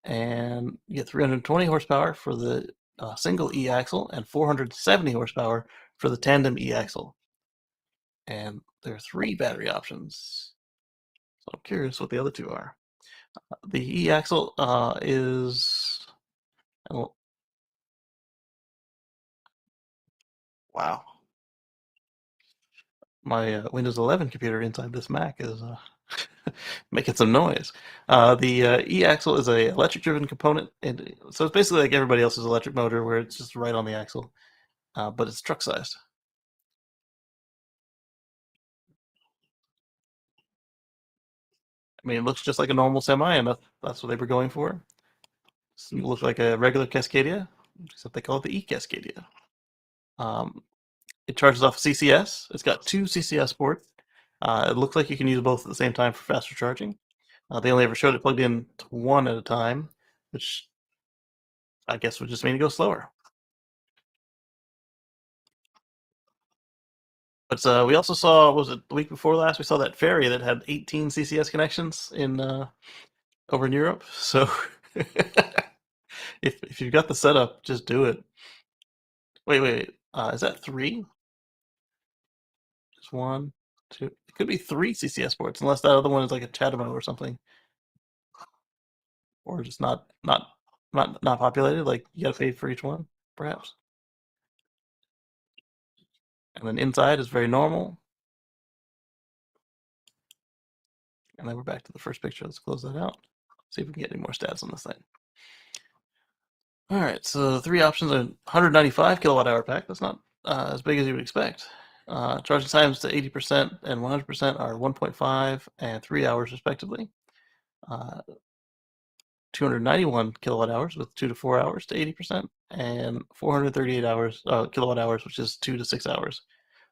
and you get 320 horsepower for the single e-axle and 470 horsepower for the tandem e-axle. And there are 3 battery options. So I'm curious what the other 2 are. The e-axle is, oh, wow. My Windows 11 computer inside this Mac is making some noise. The e-axle is a electric-driven component, and so it's basically like everybody else's electric motor, where it's just right on the axle, but it's truck-sized. I mean, it looks just like a normal semi, and that's what they were going for. So it looks like a regular Cascadia, except they call it the e-Cascadia. Um, it charges off CCS. It's got 2 CCS ports. It looks like you can use both at the same time for faster charging. They only ever showed it plugged in to one at a time, which I guess would just mean it goes slower. But we also saw, was it the week before last? We saw that ferry that had 18 CCS connections in over in Europe. So if you've got the setup, just do it. Wait. Is that 3? Just 1, 2. It could be 3 CCS ports, unless that other one is like a Chatamo or something, or just not populated. Like you got to pay for each one, perhaps. And then inside is very normal. And then we're back to the first picture. Let's close that out. See if we can get any more stats on this thing. All right, so the 3 options are 195 kilowatt hour pack. That's not as big as you would expect. Charging times to 80% and 100% are 1.5 and 3 hours respectively. 291 kilowatt hours with 2 to 4 hours to 80%, and 438 kilowatt hours, which is 2 to 6 hours.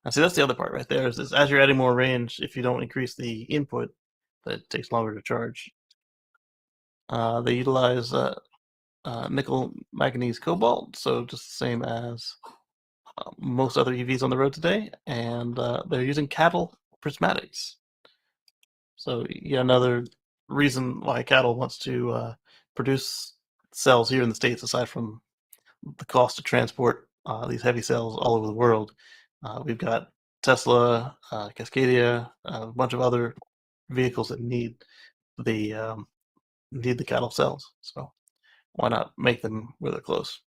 And see, that's the other part right there. Is as you're adding more range, if you don't increase the input, that takes longer to charge. They utilize nickel, manganese, cobalt, so just the same as most other EVs on the road today, and they're using cattle prismatics. So yeah, another reason why cattle wants to produce cells here in the States, aside from the cost to transport these heavy cells all over the world. We've got Tesla, Cascadia, a bunch of other vehicles that the need the cattle cells. So why not make them where they're close?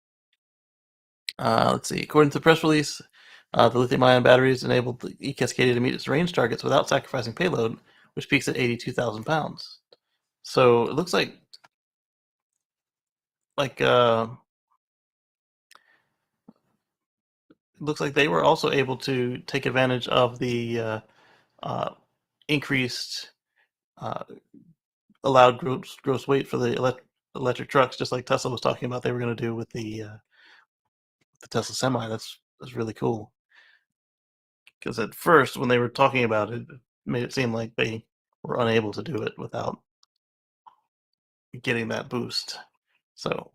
Let's see. According to the press release, the lithium-ion batteries enabled the e-Cascadia to meet its range targets without sacrificing payload, which peaks at 82,000 pounds. So it looks like they were also able to take advantage of the increased allowed gross weight for the electric trucks, just like Tesla was talking about they were going to do with the Tesla Semi. That's really cool. Because at first, when they were talking about it, it made it seem like they were unable to do it without getting that boost. So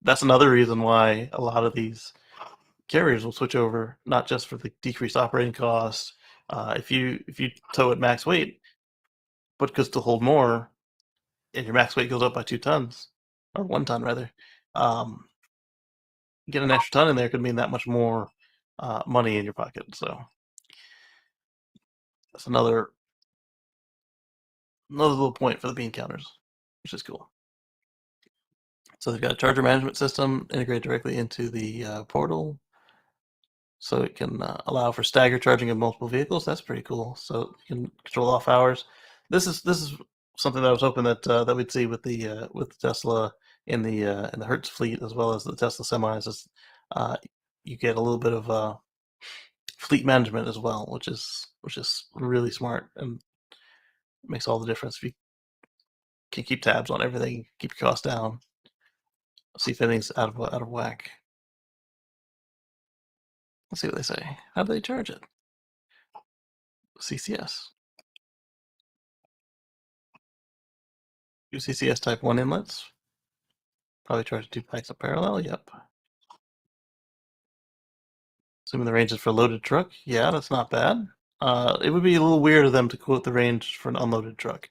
that's another reason why a lot of these carriers will switch over, not just for the decreased operating cost. If you tow at max weight, but could still hold more, and your max weight goes up by 2 tons, or 1 ton rather, um, get an extra ton in there could mean that much more money in your pocket. So that's another little point for the bean counters, which is cool. So they've got a charger management system integrated directly into the portal, so it can allow for staggered charging of multiple vehicles. That's pretty cool. So you can control off hours. This is something that I was hoping that we'd see with the Tesla in the Hertz fleet as well as the Tesla semis. Is you get a little bit of fleet management as well, which is really smart and makes all the difference. If you can keep tabs on everything, keep your costs down, see if anything's out of whack. Let's see what they say. How do they charge it? CCS. Two CCS Type 1 inlets. Probably charge 2 packs of parallel. Yep. Assuming the range is for a loaded truck. Yeah, that's not bad. It would be a little weird of them to quote the range for an unloaded truck,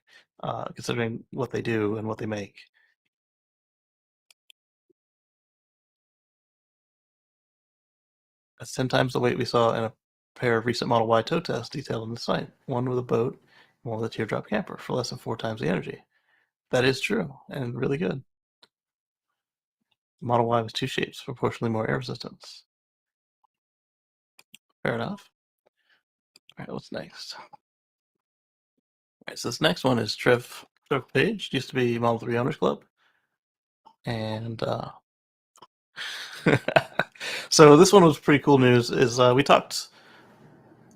considering what they do and what they make. That's 10 times the weight we saw in a pair of recent Model Y tow tests detailed on the site. One with a boat, and one with a teardrop camper for less than 4 times the energy. That is true and really good. Model Y was 2 shapes, proportionally more air resistance. Fair enough. All right, what's next? All right, so this next one is Trev Page. Used to be Model 3 Owners Club. And so this one was pretty cool news. Is we talked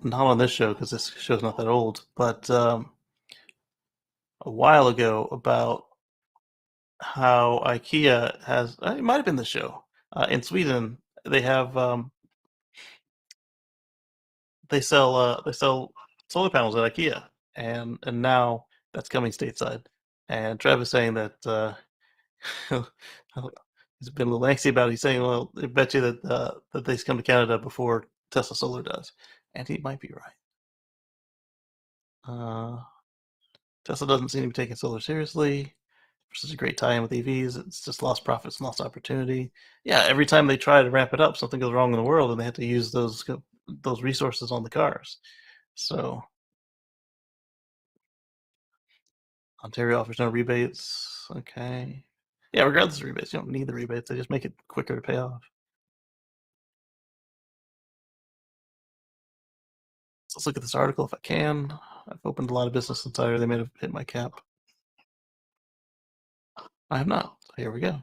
not on this show because this show's not that old, but a while ago about how IKEA has. It might have been the show in Sweden. They have they sell solar panels at IKEA, and now that's coming stateside. And Trev is saying that he's been a little angsty about it. He's saying, "Well, I bet you that they come to Canada before Tesla Solar does," and he might be right. Tesla doesn't seem to be taking solar seriously. It's such a great tie-in with EVs. It's just lost profits and lost opportunity. Yeah, every time they try to ramp it up, something goes wrong in the world, and they have to use those resources on the cars. So Ontario offers no rebates. Okay. Yeah, regardless of rebates, you don't need the rebates. They just make it quicker to pay off. So let's look at this article if I can. I've opened a lot of Business Insider. They may have hit my cap. I have not. So here we go.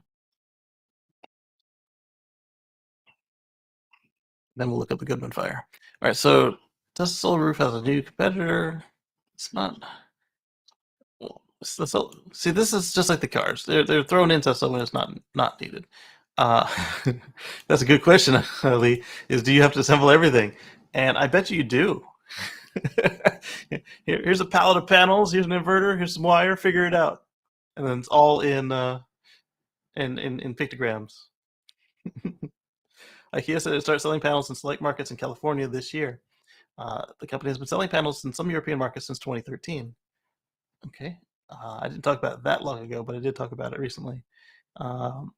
Then we'll look up the Goodman fire. All right, so Tesla Solar Roof has a new competitor. It's not. So, see, this is just like the cars. They're thrown in Tesla when it's not needed. Uh, that's a good question, Lee. Is do you have to assemble everything? And I bet you do. Here's a pallet of panels. Here's an inverter. Here's some wire. Figure it out. And then it's all in pictograms. IKEA said it starts selling panels in select markets in California this year. The company has been selling panels in some European markets since 2013. Okay. I didn't talk about it that long ago, but I did talk about it recently. Um,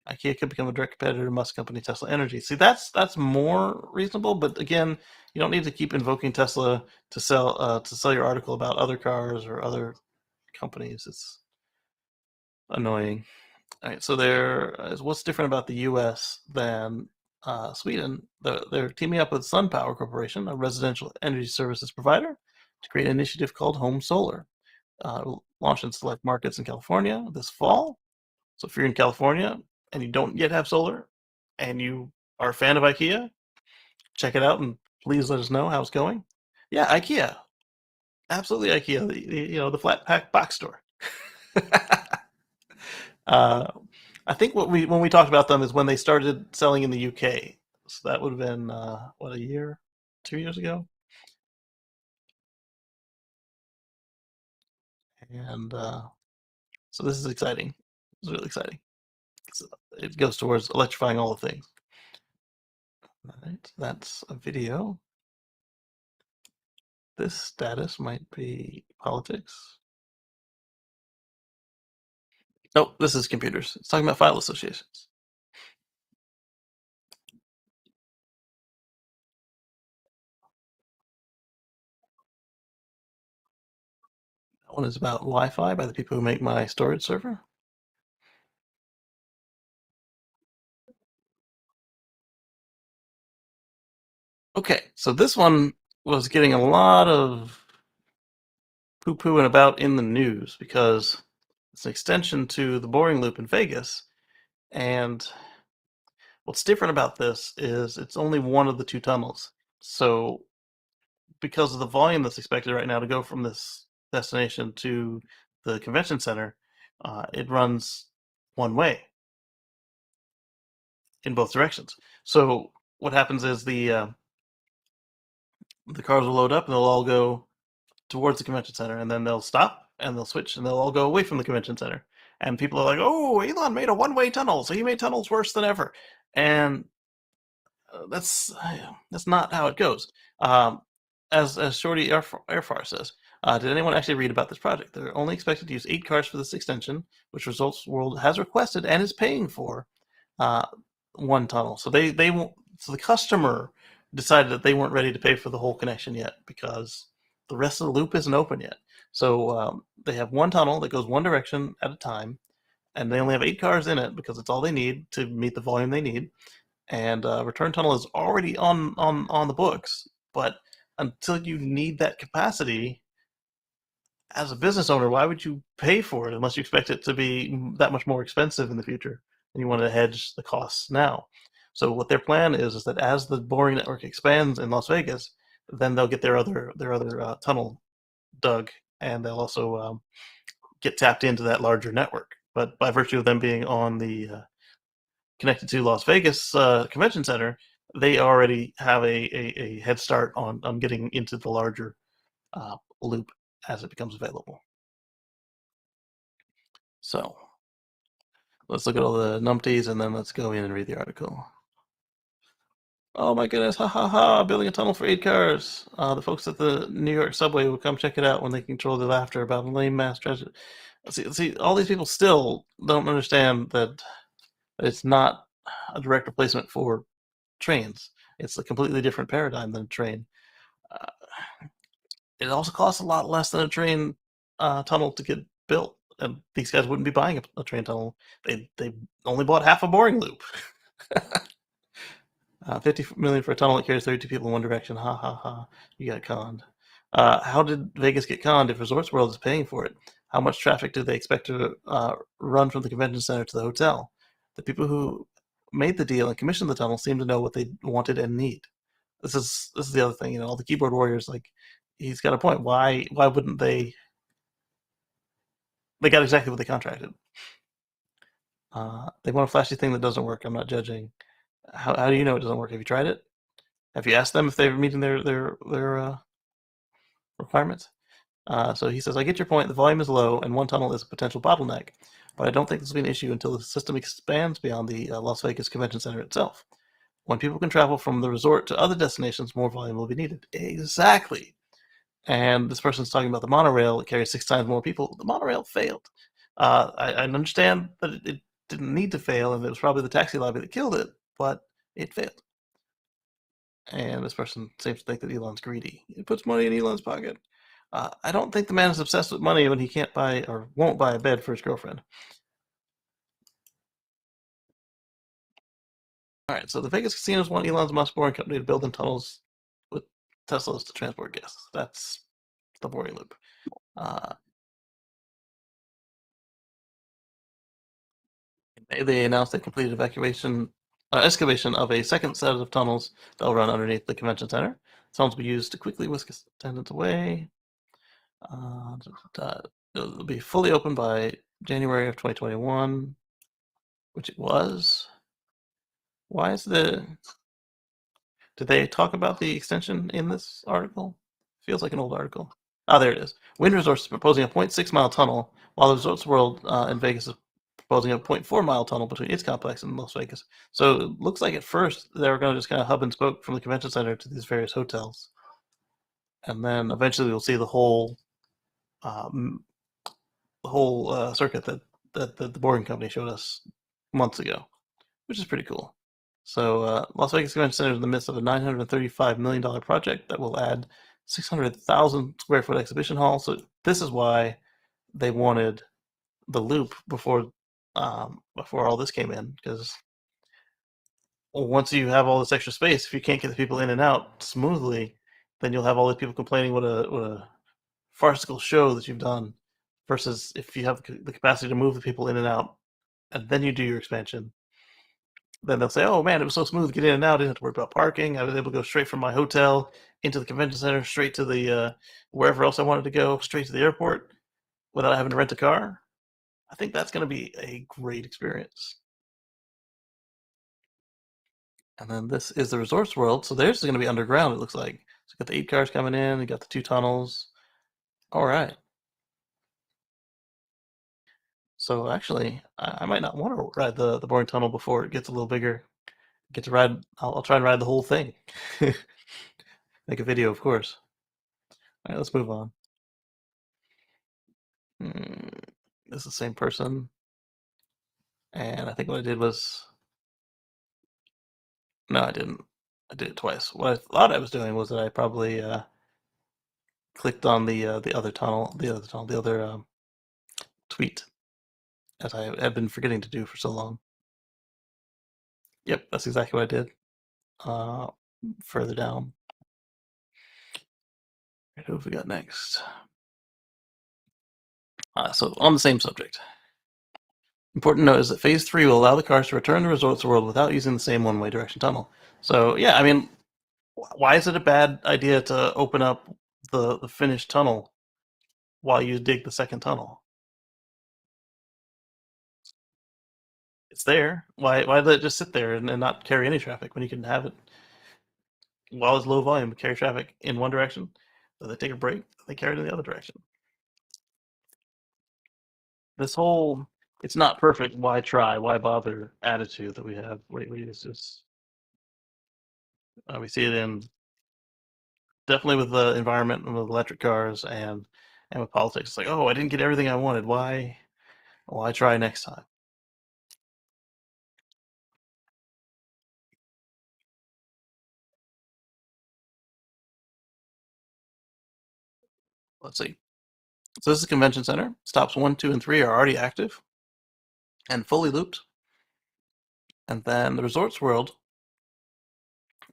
IKEA could become a direct competitor to Musk Company Tesla Energy. See, that's more reasonable, but again, you don't need to keep invoking Tesla to sell your article about other cars or other companies. It's annoying. All right, so there is what's different about the U.S. than Sweden. They're teaming up with SunPower Corporation, a residential energy services provider, to create an initiative called Home Solar. Launch in select markets in California this fall. So if you're in California and you don't yet have solar, and you are a fan of IKEA, check it out and please let us know how it's going. Yeah, IKEA, absolutely IKEA. The flat pack box store. Uh, I think when we talked about them is when they started selling in the UK. So that would have been what, a year, 2 years ago, and so this is exciting. It's really exciting. So it goes towards electrifying all the things. All right, that's a video. This status might be politics. Oh, this is computers. It's talking about file associations. That one is about Wi-Fi by the people who make my storage server. Okay, so this one was getting a lot of poo-pooing about in the news because it's an extension to the boring loop in Vegas. And what's different about this is it's only one of the two tunnels. So because of the volume that's expected right now to go from this destination to the convention center, it runs one way in both directions. So what happens is the cars will load up and they'll all go towards the convention center, and then they'll stop and they'll switch and they'll all go away from the convention center. And people are like, "Oh, Elon made a one-way tunnel, so he made tunnels worse than ever." And that's not how it goes. Um, as Shorty Airfar says, did anyone actually read about this project? They're only expected to use 8 cars for this extension, which Results World has requested and is paying for uh, one tunnel. So they won't. So the customer decided that they weren't ready to pay for the whole connection yet because the rest of the loop isn't open yet. So they have one tunnel that goes one direction at a time, and they only have 8 cars in it because it's all they need to meet the volume they need. And return tunnel is already on the books, but until you need that capacity as a business owner, why would you pay for it unless you expect it to be that much more expensive in the future and you want to hedge the costs now? So what their plan is that as the boring network expands in Las Vegas, then they'll get their other tunnel dug, and they'll also get tapped into that larger network. But by virtue of them being on the connected to Las Vegas Convention Center, they already have a head start on getting into the larger loop as it becomes available. So let's look at all the numpties and then let's go in and read the article. Oh my goodness, ha ha ha, building a tunnel for 8 cars. The folks at the New York subway will come check it out when they control their laughter about a lame mass tragedy. See, all these people still don't understand that it's not a direct replacement for trains. It's a completely different paradigm than a train. Uh, it also costs a lot less than a train tunnel to get built, and these guys wouldn't be buying a train tunnel. They only bought half a boring loop. 50 million for a tunnel that carries 32 people in one direction. Ha ha ha! You got conned. How did Vegas get conned if Resorts World is paying for it? How much traffic do they expect to run from the convention center to the hotel? The people who made the deal and commissioned the tunnel seem to know what they wanted and need. This is the other thing. All the keyboard warriors, like, he's got a point. Why wouldn't they? They got exactly what they contracted. They want a flashy thing that doesn't work. I'm not judging. How do you know it doesn't work? Have you tried it? Have you asked them if they're meeting their requirements? So he says, I get your point. The volume is low, and one tunnel is a potential bottleneck, but I don't think this will be an issue until the system expands beyond the Las Vegas Convention Center itself. When people can travel from the resort to other destinations, more volume will be needed. Exactly. And this person's talking about the monorail. It carries 6 times more people. The monorail failed. I understand that it didn't need to fail, and it was probably the taxi lobby that killed it, but it failed. And this person seems to think that Elon's greedy. It puts money in Elon's pocket. I don't think the man is obsessed with money when he can't buy or won't buy a bed for his girlfriend. All right, so the Vegas casinos want Elon Musk's boring company to build in tunnels with Teslas to transport guests. That's the boring loop. Uh, they announced they completed excavation of a second set of tunnels that will run underneath the convention center. Tunnels will be used to quickly whisk attendants away. It'll be fully open by January of 2021. which it was. Why is the? Did they talk about the extension in this article? Feels like an old article. Oh, there it is. Wind Resorts is proposing a 0.6-mile tunnel, while the Resorts World in Vegas is proposing a 0.4-mile tunnel between its complex and Las Vegas. So it looks like at first they were going to just kind of hub and spoke from the convention center to these various hotels, and then eventually we'll see um, the whole circuit that the boring company showed us months ago, which is pretty cool. So, Las Vegas Convention Center is in the midst of a $935 million project that will add 600,000 square foot exhibition hall. So, this is why they wanted the loop before all this came in, because once you have all this extra space, if you can't get the people in and out smoothly, then you'll have all these people complaining what a farcical show that you've done. Versus if you have the capacity to move the people in and out, and then you do your expansion, then they'll say, "Oh man, it was so smooth to get in and out. I didn't have to worry about parking. I was able to go straight from my hotel into the convention center, straight to the wherever else I wanted to go, straight to the airport without having to rent a car." I think that's going to be a great experience. And then this is the Resorts World. So theirs is going to be underground, it looks like. So you got the 8 cars coming in, you got the 2 tunnels. All right. So actually, I might not want to ride the boring tunnel before it gets a little bigger. Get to ride. I'll try and ride the whole thing. Make a video, of course. All right, let's move on. This is the same person, and I think what I did was no, I didn't. I did it twice. What I thought I was doing was that I probably clicked on the other tunnel, the other tweet, as I had been forgetting to do for so long. Yep, that's exactly what I did. Uh, Further down. Who have we got next? So on the same subject. Important note is that Phase 3 will allow the cars to return to Resorts World without using the same one-way direction tunnel. So yeah, I mean, why is it a bad idea to open up the finished tunnel while you dig the second tunnel? It's there. Why let it just sit there and not carry any traffic when you can have it while it's low volume carry traffic in one direction? Then they take a break, they carry it in the other direction. This whole "it's not perfect, why try, why bother" attitude that we have lately is just we see it in definitely with the environment and with electric cars and with politics. It's like, oh, I didn't get everything I wanted. Why try next time? Let's see. So this is a convention center. Stops 1, 2, and 3 are already active and fully looped. And then the Resorts World,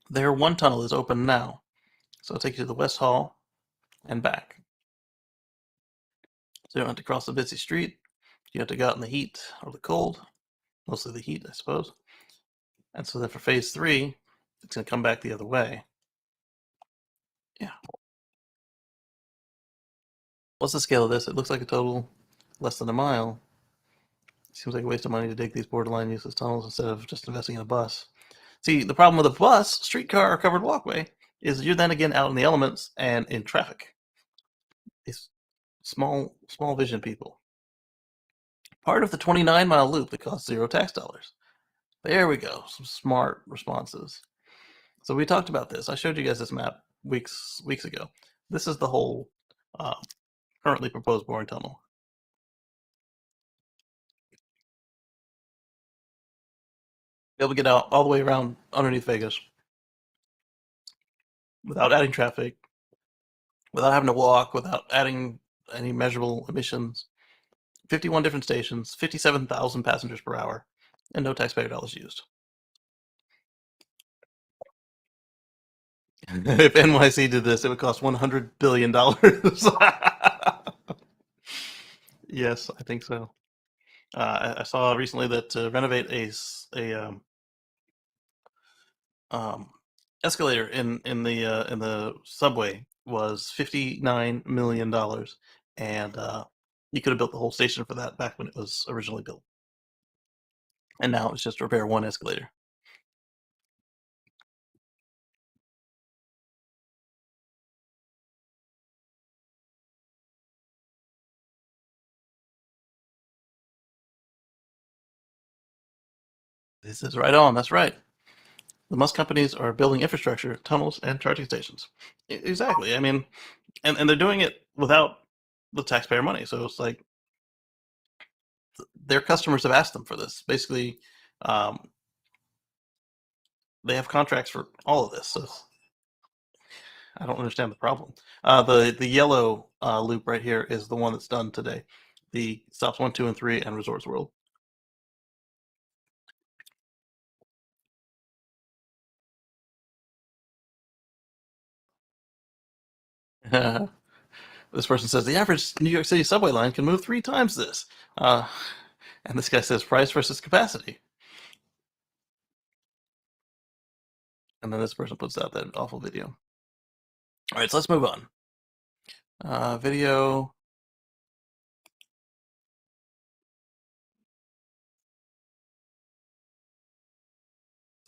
their one tunnel is open now. So it'll take you to the West Hall and back. So you don't have to cross the busy street. You have to go out in the heat or the cold. Mostly the heat, I suppose. And so then for Phase 3, it's going to come back the other way. Yeah. What's the scale of this? It looks like a total less than a mile. Seems like a waste of money to dig these borderline useless tunnels instead of just investing in a bus. See, the problem with a bus, streetcar, or covered walkway is you're then again out in the elements and in traffic. These small vision people. Part of the 29-mile loop that costs 0 tax dollars. There we go. Some smart responses. So we talked about this. I showed you guys this map weeks ago. This is the whole uh, currently proposed boring tunnel. Be able to get out all the way around underneath Vegas without adding traffic, without having to walk, without adding any measurable emissions. 51 different stations, 57,000 passengers per hour, and no taxpayer dollars used. If NYC did this, it would cost $100 billion. Yes, I think so. I saw recently that to renovate um, escalator in the subway was $59 million, and you could have built the whole station for that back when it was originally built. and now it's just repair one escalator. This is right on. That's right. The Musk companies are building infrastructure, tunnels, and charging stations. Exactly. I mean, and they're doing it without the taxpayer money. So it's like their customers have asked them for this. Basically, um, they have contracts for all of this. So I don't understand the problem. The yellow loop right here is the one that's done today. The stops 1, 2, and 3, and Resorts World. This person says the average New York City subway line can move 3 times this. And this guy says price versus capacity. And then this person puts out that awful video. All right, so let's move on. Video.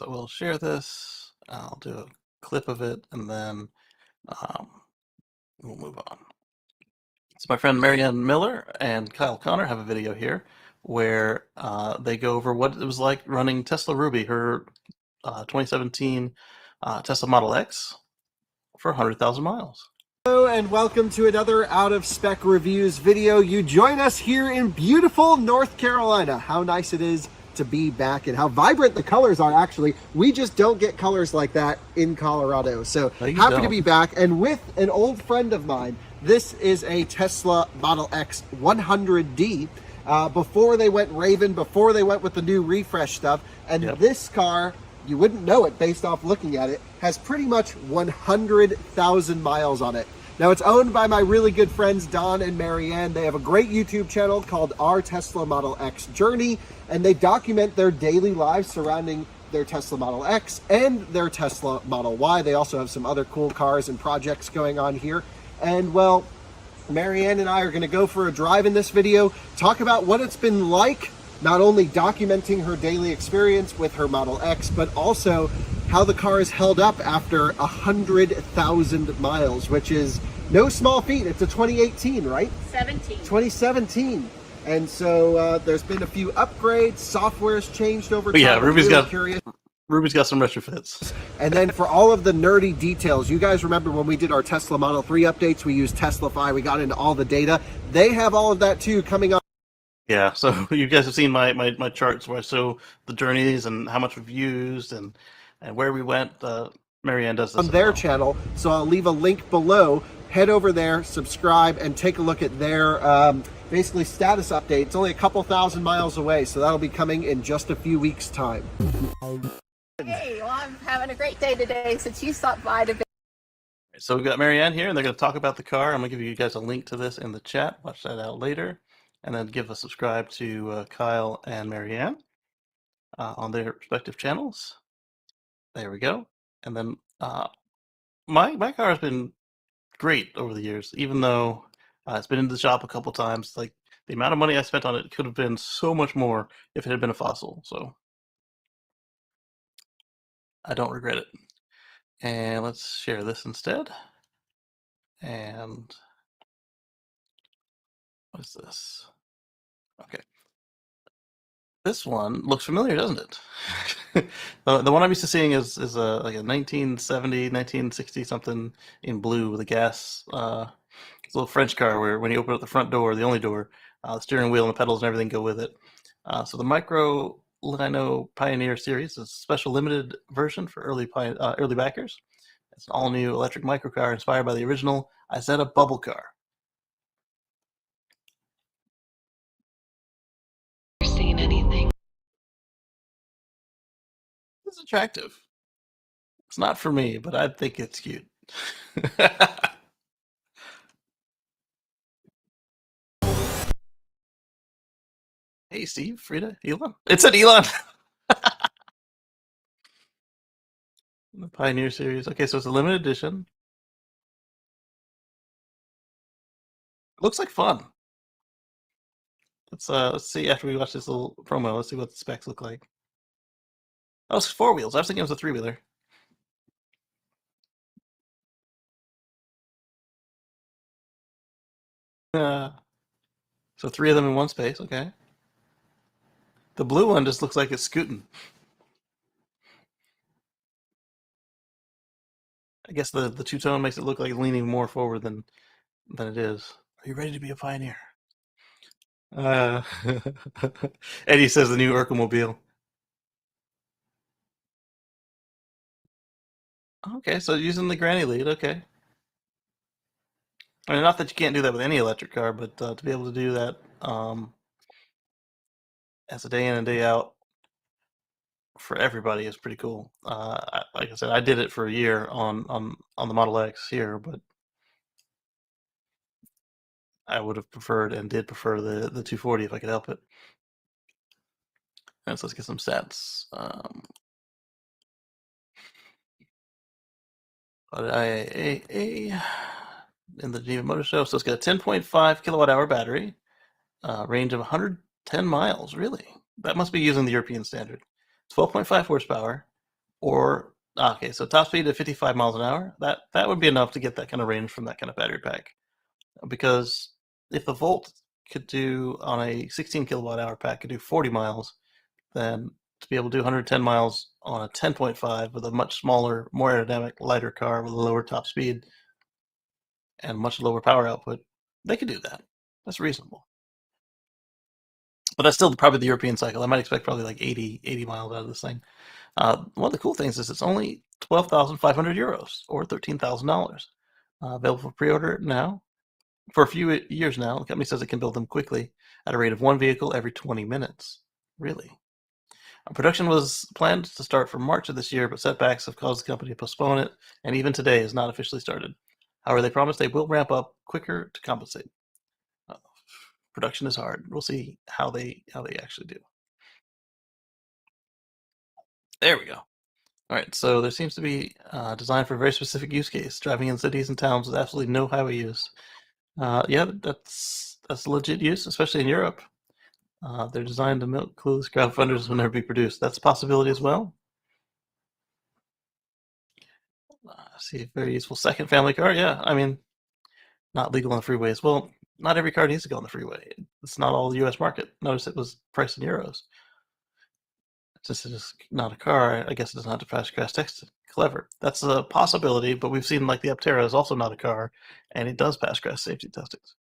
So we'll share this. I'll do a clip of it, and then we'll move on. So my friend Marianne Miller and Kyle Connor have a video here where they go over what it was like running Tesla Ruby, her 2017 Tesla Model X, for 100,000 miles. Hello and welcome to another Out of Spec Reviews video. You join us here in beautiful North Carolina. How nice it is to be back and how vibrant the colors are. Actually, we just don't get colors like that in Colorado. So happy to be back and with an old friend of mine. This is a Tesla Model X 100D. Before they went Raven, before they went with the new refresh stuff. And this car, you wouldn't know it based off looking at it, has pretty much 100,000 miles on it. Now it's owned by my really good friends Don and Marianne. They have a great YouTube channel called Our Tesla Model X Journey, and they document their daily lives surrounding their Tesla Model X and their Tesla Model Y. They also have some other cool cars and projects going on here. And well, Marianne and I are gonna go for a drive in this video, talk about what it's been like, not only documenting her daily experience with her Model X, but also how the car is held up after 100,000 miles, which is no small feat. It's a 2018, right? 2017. And so there's been a few upgrades, software's changed over time. Yeah, Ruby's got some retrofits. And then for all of the nerdy details, you guys remember when we did our Tesla Model 3 updates, we used Teslafy, we got into all the data. They have all of that too coming up. Yeah, so you guys have seen my charts where I show the journeys and how much we've used and where we went. Marianne does this on their channel, so I'll leave a link below. Head over there, subscribe, and take a look at their basically status update. It's only a couple thousand miles away, so that'll be coming in just a few weeks' time. Hey, well, I'm having a great day today since you stopped by to. So we've got Marianne here, and they're going to talk about the car. I'm going to give you guys a link to this in the chat. Watch that out later. And then give a subscribe to Kyle and Marianne on their respective channels. There we go. And then my car has been great over the years, even though it's been into the shop a couple times. Like the amount of money I spent on it could have been so much more if it had been a fossil. So I don't regret it. And let's share this instead. And what's this? Okay. This one looks familiar, doesn't it? The one I'm used to seeing is like a 1970, 1960 something in blue with a gas, little French car where when you open up the front door, the only door, the steering wheel and the pedals and everything go with it. So the Micro Lino Pioneer Series is a special limited version for early backers. It's an all-new electric microcar inspired by the original Isetta bubble car. Seen anything? It's attractive. It's not for me, but I think it's cute. Hey, Steve, Frida, Elon. It said Elon. The Pioneer Series. Okay, so it's a limited edition. It looks like fun. Let's see after we watch this little promo. Let's see what the specs look like. Oh, it's 4 wheels. I was thinking it was a 3-wheeler. So 3 of them in one space. Okay. The blue one just looks like it's scooting. I guess the two-tone makes it look like leaning more forward than it is. Are you ready to be a pioneer? Uh, Eddie says the new Urkamobile. Okay, so using the granny lead. Okay. I mean, not that you can't do that with any electric car, but to be able to do that as a day in and day out for everybody is pretty cool. Like I said, I did it for a year on the Model X here, but I would have preferred and did prefer the 240 if I could help it. And so let's get some stats. IAA in the Geneva Motor Show. So it's got a 10.5 kilowatt hour battery, range of 110 miles. Really, that must be using the European standard. 12.5 horsepower, or okay, so top speed of 55 miles an hour. That would be enough to get that kind of range from that kind of battery pack. Because if the Volt could do on a 16 kilowatt hour pack could do 40 miles, then to be able to do 110 miles on a 10.5 with a much smaller, more aerodynamic, lighter car with a lower top speed and much lower power output, they could do that. That's reasonable. But that's still probably the European cycle. I might expect probably like 80 miles out of this thing. One of the cool things is it's only 12,500 euros or $13,000. Available for pre-order now. For a few years now, the company says it can build them quickly at a rate of 1 vehicle every 20 minutes. Really? Production was planned to start for March of this year, but setbacks have caused the company to postpone it, and even today has not officially started. However, they promise they will ramp up quicker to compensate. Production is hard. We'll see how they actually do. There we go. All right, so there seems to be designed for a very specific use case, driving in cities and towns with absolutely no highway use. Yeah, that's legit use, especially in Europe. They're designed to milk clueless crowdfunders will never be produced. That's a possibility as well. See, a very useful second family car. Yeah, I mean, not legal on the freeways. Well, not every car needs to go on the freeway. It's not all the U.S. market. Notice it was priced in euros. Since it is not a car, I guess it doesn't have to pass crash testing. Clever. That's a possibility, but we've seen like the Aptera is also not a car, and it does pass crash safety testings.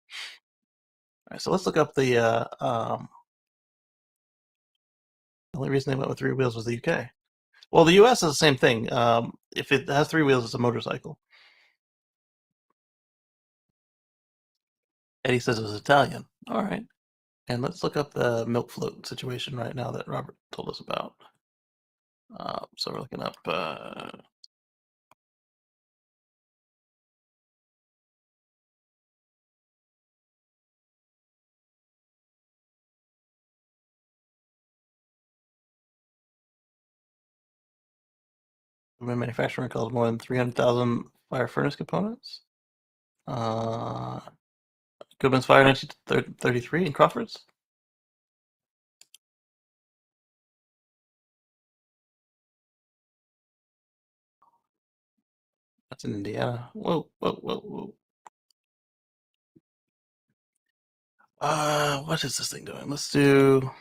All right, so let's look up the only reason they went with 3 wheels was the UK. Well, the US is the same thing. If it has 3 wheels, it's a motorcycle. Eddie says it was Italian. All right. And let's look up the milk float situation right now that Robert told us about. So we're looking up manufacturer calls more than 300,000 fire furnace components. Goodman's Fire 1933 in Crawford's. That's in Indiana. Whoa, whoa, whoa, whoa. What is this thing doing? Let's do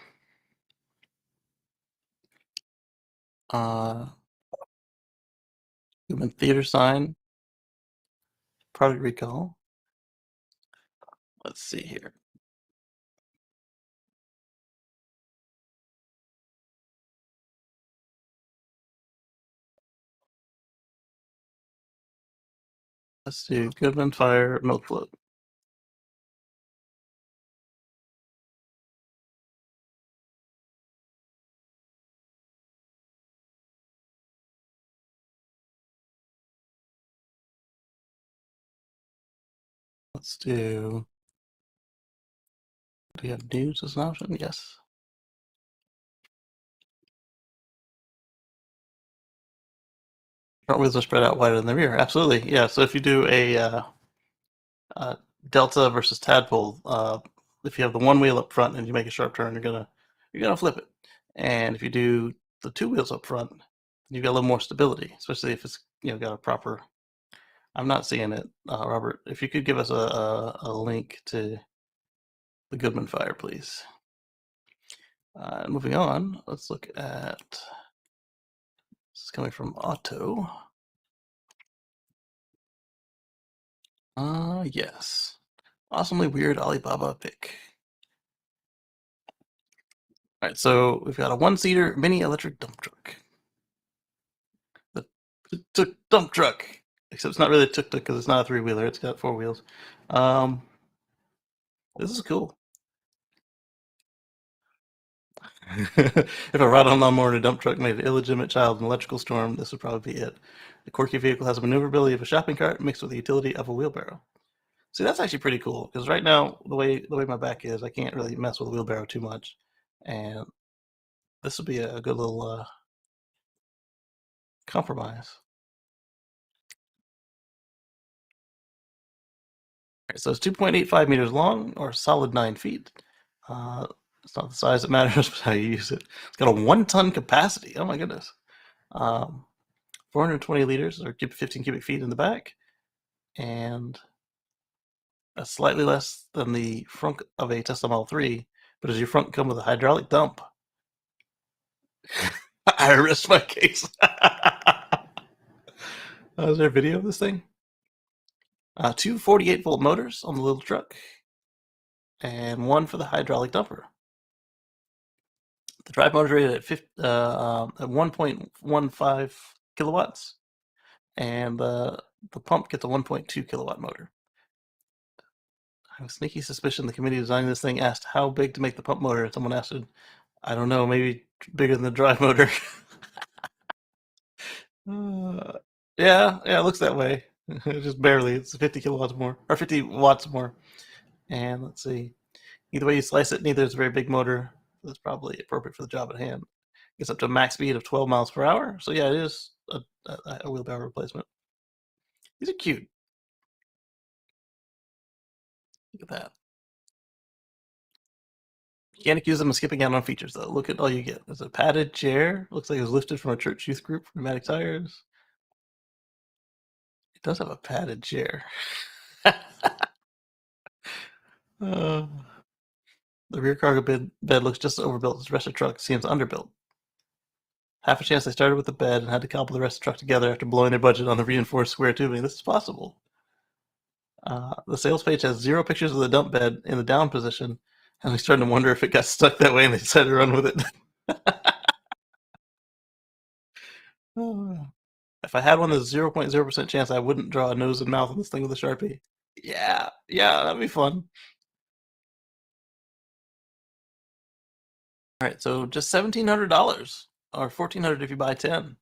Goodman Theater sign. Product recall. Let's see here. Let's do Goodman Fire milk float. Let's do we have news as an option? Yes. Front wheels are spread out wider than the rear. Absolutely. Yeah. So if you do a Delta versus Tadpole, if you have the one wheel up front and you make a sharp turn, you're gonna flip it. And if you do the two wheels up front, you've got a little more stability, especially if it's got a proper. I'm not seeing it, Robert. If you could give us a link to the Goodman Fire, please. Moving on, let's look at. This is coming from Otto. Yes. Awesomely weird Alibaba pick. All right, so we've got a one-seater mini electric dump truck. The tuk dump truck, except it's not really a tuk-tuk because it's not a three-wheeler. It's got four wheels. This is cool. If a ride-on lawnmower and a dump truck made an illegitimate child in an electrical storm, this would probably be it. The quirky vehicle has the maneuverability of a shopping cart mixed with the utility of a wheelbarrow. See, that's actually pretty cool because right now the way my back is, I can't really mess with a wheelbarrow too much, and this would be a good little compromise. All right, so it's 2.85 meters long, or a solid 9 feet. It's not the size that matters, but how you use it. It's got a 1-ton capacity. Oh my goodness. 420 liters, or 15 cubic feet in the back, and that's slightly less than the front of a Tesla Model 3. But does your front come with a hydraulic dump? I rest my case. Is there a video of this thing? Two 48-volt motors on the little truck, and one for the hydraulic dumper. The drive motor is rated at 1.15 kilowatts, and the pump gets a 1.2 kilowatt motor. I have a sneaky suspicion the committee designing this thing asked how big to make the pump motor, and someone answered, I don't know, maybe bigger than the drive motor. Yeah, it looks that way. Just barely. It's 50 kilowatts more, or 50 watts more. And let's see. Either way you slice it, neither is a very big motor. That's probably appropriate for the job at hand. Gets up to a max speed of 12 miles per hour. So yeah, it is a wheelbarrow replacement. These are cute. Look at that. You can't accuse them of skipping out on features, though. Look at all you get. There's a padded chair. Looks like it was lifted from a church youth group for pneumatic tires. It does have a padded chair. The rear cargo bed looks just as overbuilt as the rest of the truck. Seems underbuilt. Half a chance they started with the bed and had to cobble the rest of the truck together after blowing their budget on the reinforced square tubing. This is possible. The sales page has 0 pictures of the dump bed in the down position, and I'm starting to wonder if it got stuck that way and they decided to run with it. If I had one, there's a 0.0% chance I wouldn't draw a nose and mouth on this thing with a Sharpie. Yeah, that'd be fun. All right, so just $1,700, or $1,400 if you buy 10.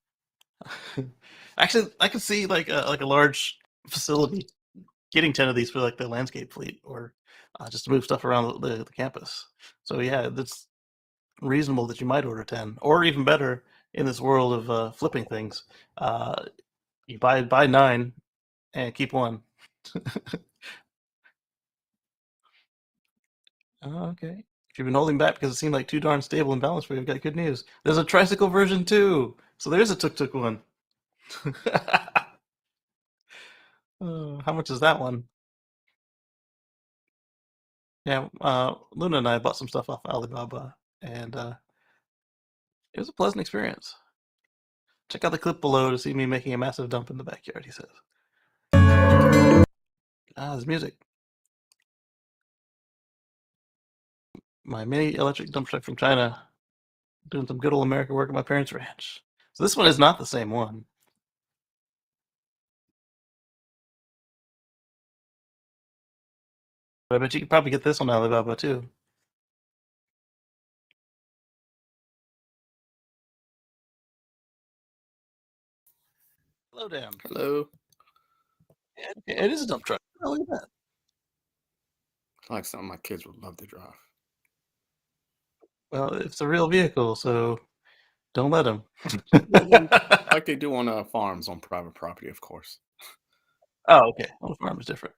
Actually, I could see like a large facility getting 10 of these for like the landscape fleet, or just to move stuff around the campus. So yeah, that's reasonable that you might order 10, or even better in this world of flipping things, you buy 9 and keep 1. Oh, okay. If you've been holding back because it seemed like too darn stable and balanced for you, I've got good news. There's a tricycle version too. So there's a tuk-tuk one. How much is that one? Yeah, Luna and I bought some stuff off Alibaba, and it was a pleasant experience. Check out the clip below to see me making a massive dump in the backyard, he says. There's music. My mini electric dump truck from China, doing some good old American work at my parents' ranch. So this one is not the same one. But I bet you could probably get this on Alibaba too. Hello, Dan. Hello. It is a dump truck. Oh, look at that. Like something my kids would love to drive. Well, it's a real vehicle, so don't let them. Like they do on farms on private property, of course. Oh, okay. On a farm is different.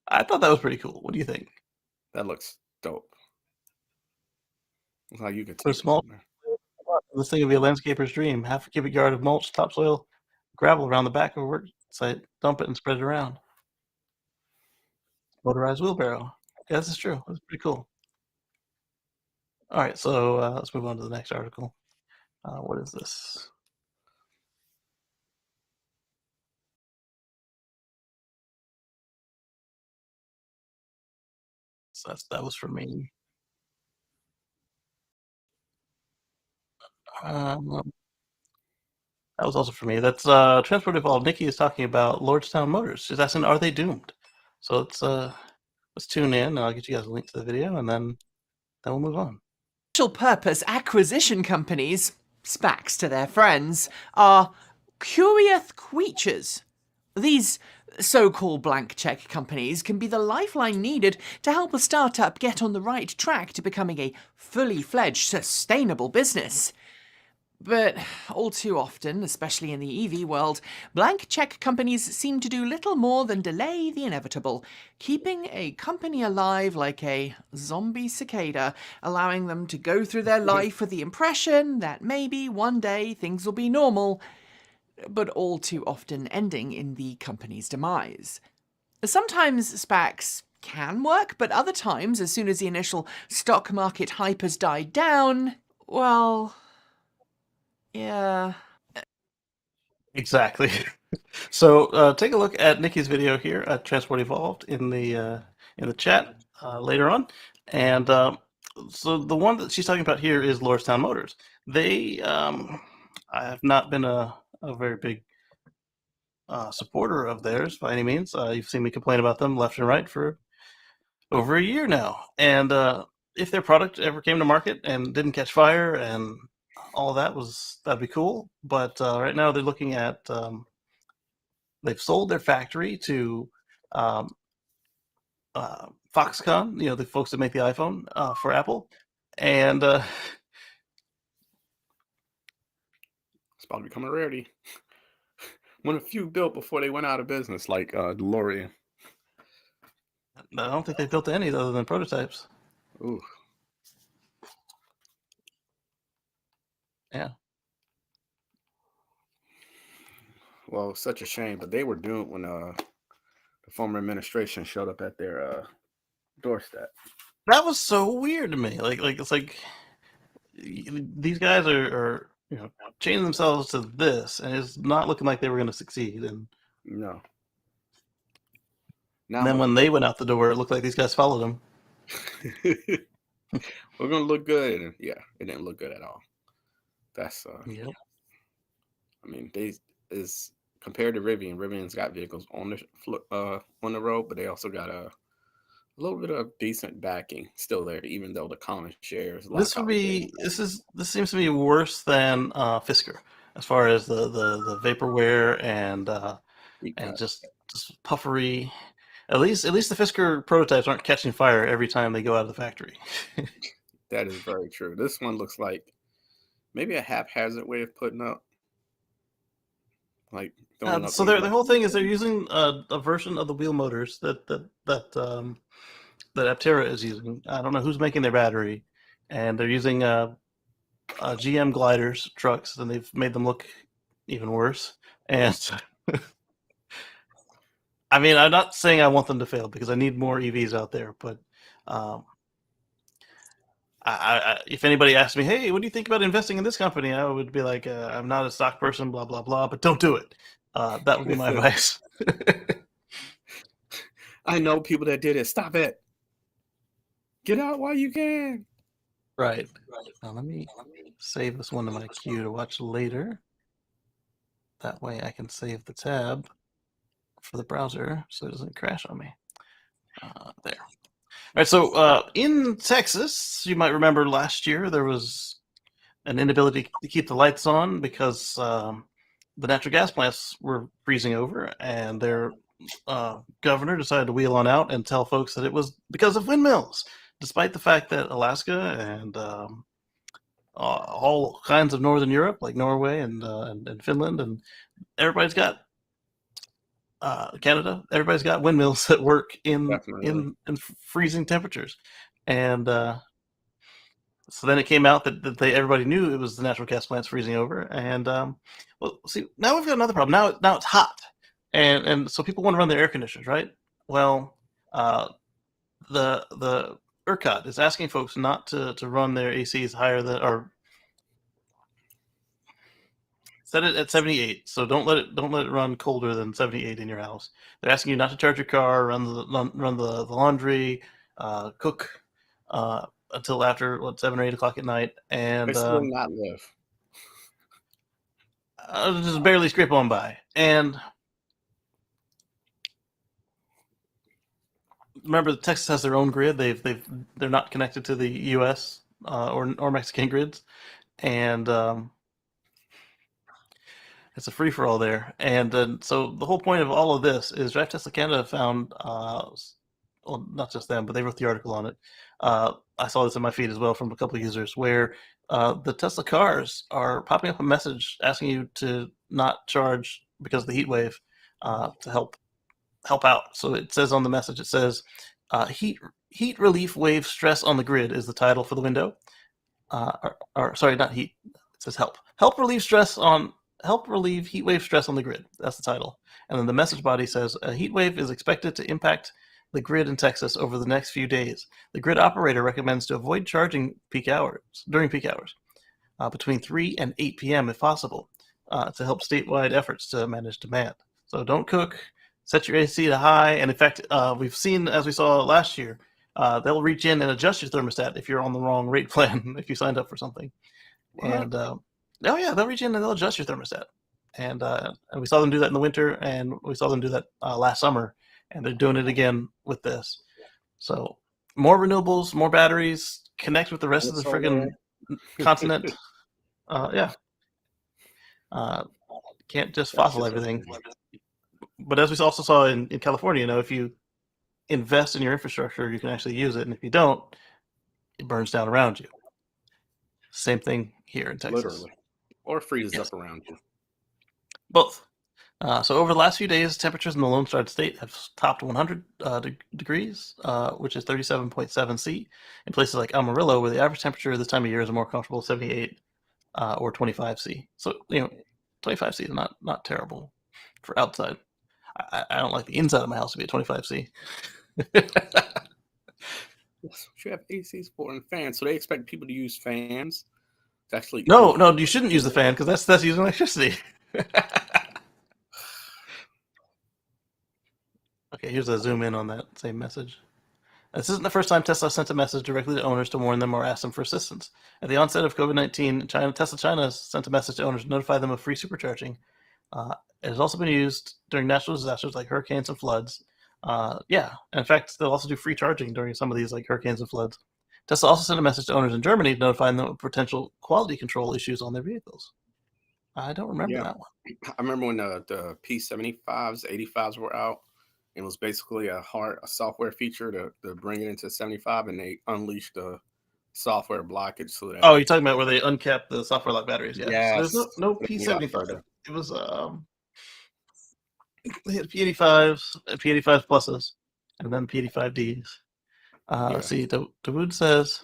I thought that was pretty cool. What do you think? That looks dope. Looks like you could For take it small, somewhere. this thing would be a landscaper's dream. Half a cubic yard of mulch, topsoil, gravel around the back of a work site. Dump it and spread it around. Motorized wheelbarrow. Yeah, this is true. That's pretty cool. All right, so let's move on to the next article. What is this? So that was for me. Um, that was also for me. That's Transport Evolved. Nikki is talking about Lordstown Motors. She's asking, are they doomed? So let's tune in, and I'll get you guys a link to the video, and then we'll move on. Special purpose acquisition companies, SPACs to their friends, are curious creatures. These so-called blank check companies can be the lifeline needed to help a startup get on the right track to becoming a fully fledged, sustainable business. But all too often, especially in the EV world, blank check companies seem to do little more than delay the inevitable, keeping a company alive like a zombie cicada, allowing them to go through their life with the impression that maybe one day things will be normal, but all too often ending in the company's demise. Sometimes SPACs can work, but other times, as soon as the initial stock market hype has died down, well, yeah. Exactly. So take a look at Nikki's video here at Transport Evolved in the chat later on, and so the one that she's talking about here is Lordstown Motors. They I have not been a very big supporter of theirs by any means. You've seen me complain about them left and right for over a year now, and if their product ever came to market and didn't catch fire and all that that'd be cool. But right now they're looking at they've sold their factory to um, Foxconn, the folks that make the iPhone for Apple, and It's about to become a rarity. One of few built before they went out of business, like DeLorean. I don't think they've built any other than prototypes. Ooh. Yeah. Well, such a shame, but they were doomed when the former administration showed up at their doorstep. That was so weird to me. Like it's like these guys are chaining themselves to this, and it's not looking like they were going to succeed. And No. And then when they went out the door, it looked like these guys followed them. We're gonna look good, and yeah, it didn't look good at all. That's Yep. I mean, they is compared to Rivian. Rivian's got vehicles on the road, but they also got a little bit of decent backing still there, even though the common shares. This seems to be worse than Fisker as far as the vaporware and just puffery. At least the Fisker prototypes aren't catching fire every time they go out of the factory. That is very true. This one looks like maybe a haphazard way of putting up. Like so their whole thing is they're using a version of the wheel motors that Aptera is using. I don't know who's making their battery, and they're using GM gliders trucks, and they've made them look even worse. And I mean, I'm not saying I want them to fail because I need more EVs out there, but if anybody asked me, hey, what do you think about investing in this company? I would be like, I'm not a stock person, blah, blah, blah, but don't do it. That would be my advice. I know people that did it. Stop it. Get out while you can. Right. Now let me save this one to my queue to watch later. That way I can save the tab for the browser so it doesn't crash on me. There. All right, so in Texas, you might remember last year there was an inability to keep the lights on because the natural gas plants were freezing over, and their governor decided to wheel on out and tell folks that it was because of windmills, despite the fact that Alaska and all kinds of northern Europe, like Norway and Finland, and everybody's got Canada, everybody's got windmills that work in Definitely. freezing temperatures, and so then it came out that everybody knew it was the natural gas plants freezing over, and well, see, now we've got another problem. Now it's hot, and so people want to run their air conditioners, right? Well, the ERCOT is asking folks not to run their ACs higher than, or set it at 78. So don't let it run colder than 78 in your house. They're asking you not to charge your car, run the laundry, cook until after 7 or 8 o'clock at night, and Basically, not live. just barely scrape on by. And remember, Texas has their own grid. They're not connected to the U.S. Or Mexican grids, and it's a free for all there. And so the whole point of all of this is Drive Tesla Canada found, well, not just them, but they wrote the article on it. I saw this in my feed as well from a couple of users where the Tesla cars are popping up a message asking you to not charge because of the heat wave to help out. So it says on the message, it says, heat relief wave stress on the grid is the title for the window. Or sorry, not heat. It says help relieve heat wave stress on the grid. That's the title. And then the message body says a heat wave is expected to impact the grid in Texas over the next few days. The grid operator recommends to avoid charging during peak hours, between 3 and 8 p.m. if possible, to help statewide efforts to manage demand. So don't cook. Set your AC to high. And in fact, we've seen, as we saw last year, they'll reach in and adjust your thermostat if you're on the wrong rate plan, if you signed up for something. What? And oh yeah, they'll reach in and they'll adjust your thermostat. And we saw them do that in the winter, and we saw them do that last summer, and they're doing it again with this. So more renewables, more batteries, connect with the rest of the friggin' continent. Yeah. Can't just fossil everything. But as we also saw in California, if you invest in your infrastructure, you can actually use it. And if you don't, it burns down around you. Same thing here in Texas. Literally. Or freezes Yes. up around you. Both. So over the last few days, temperatures in the Lone Star State have topped 100 degrees, which is 37.7 C. In places like Amarillo, where the average temperature this time of year is a more comfortable 78 or 25 C. So, 25 C is not terrible for outside. I don't like the inside of my house to be at 25 C. You have ACs for and fans, so they expect people to use fans. It's actually No, you shouldn't use the fan because that's using electricity. Okay, here's a zoom in on that same message. This isn't the first time Tesla sent a message directly to owners to warn them or ask them for assistance. At the onset of COVID-19, Tesla China sent a message to owners to notify them of free supercharging. It has also been used during natural disasters like hurricanes and floods. Yeah, in fact, they'll also do free charging during some of these like hurricanes and floods. Tesla also sent a message to owners in Germany to notify them of potential quality control issues on their vehicles. I don't remember that one. I remember when the P75s, 85s were out. It was basically a software feature to bring it into 75, and they unleashed the software blockage so that. Oh, you're talking about where they uncap the software lock batteries? Yeah. Yes. So there's no P75. It was they had P85s, P85 pluses, and then P85Ds. See, Dawood says,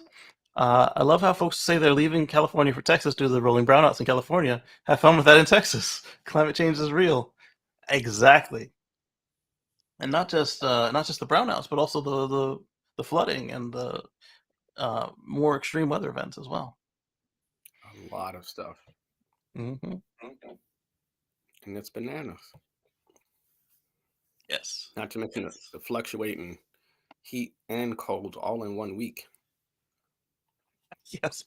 I love how folks say they're leaving California for Texas due to the rolling brownouts in California. Have fun with that in Texas. Climate change is real. Exactly. And not just the brownouts, but also the flooding and the more extreme weather events as well. A lot of stuff. Mm-hmm. And it's bananas. Yes. Not to mention the fluctuating heat and cold all in 1 week. Yes.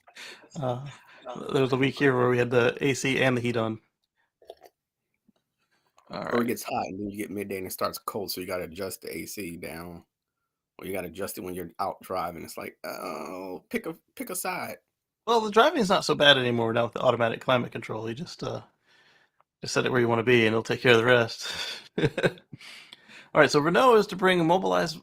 There was a week here where we had the AC and the heat on. Or it gets hot and then you get midday and it starts cold, so you got to adjust the AC down, or you got to adjust it when you're out driving. It's like, oh, pick a side. Well, the driving is not so bad anymore now with the automatic climate control. You just set it where you want to be, and it'll take care of the rest. All right, so Renault is to bring a Mobilize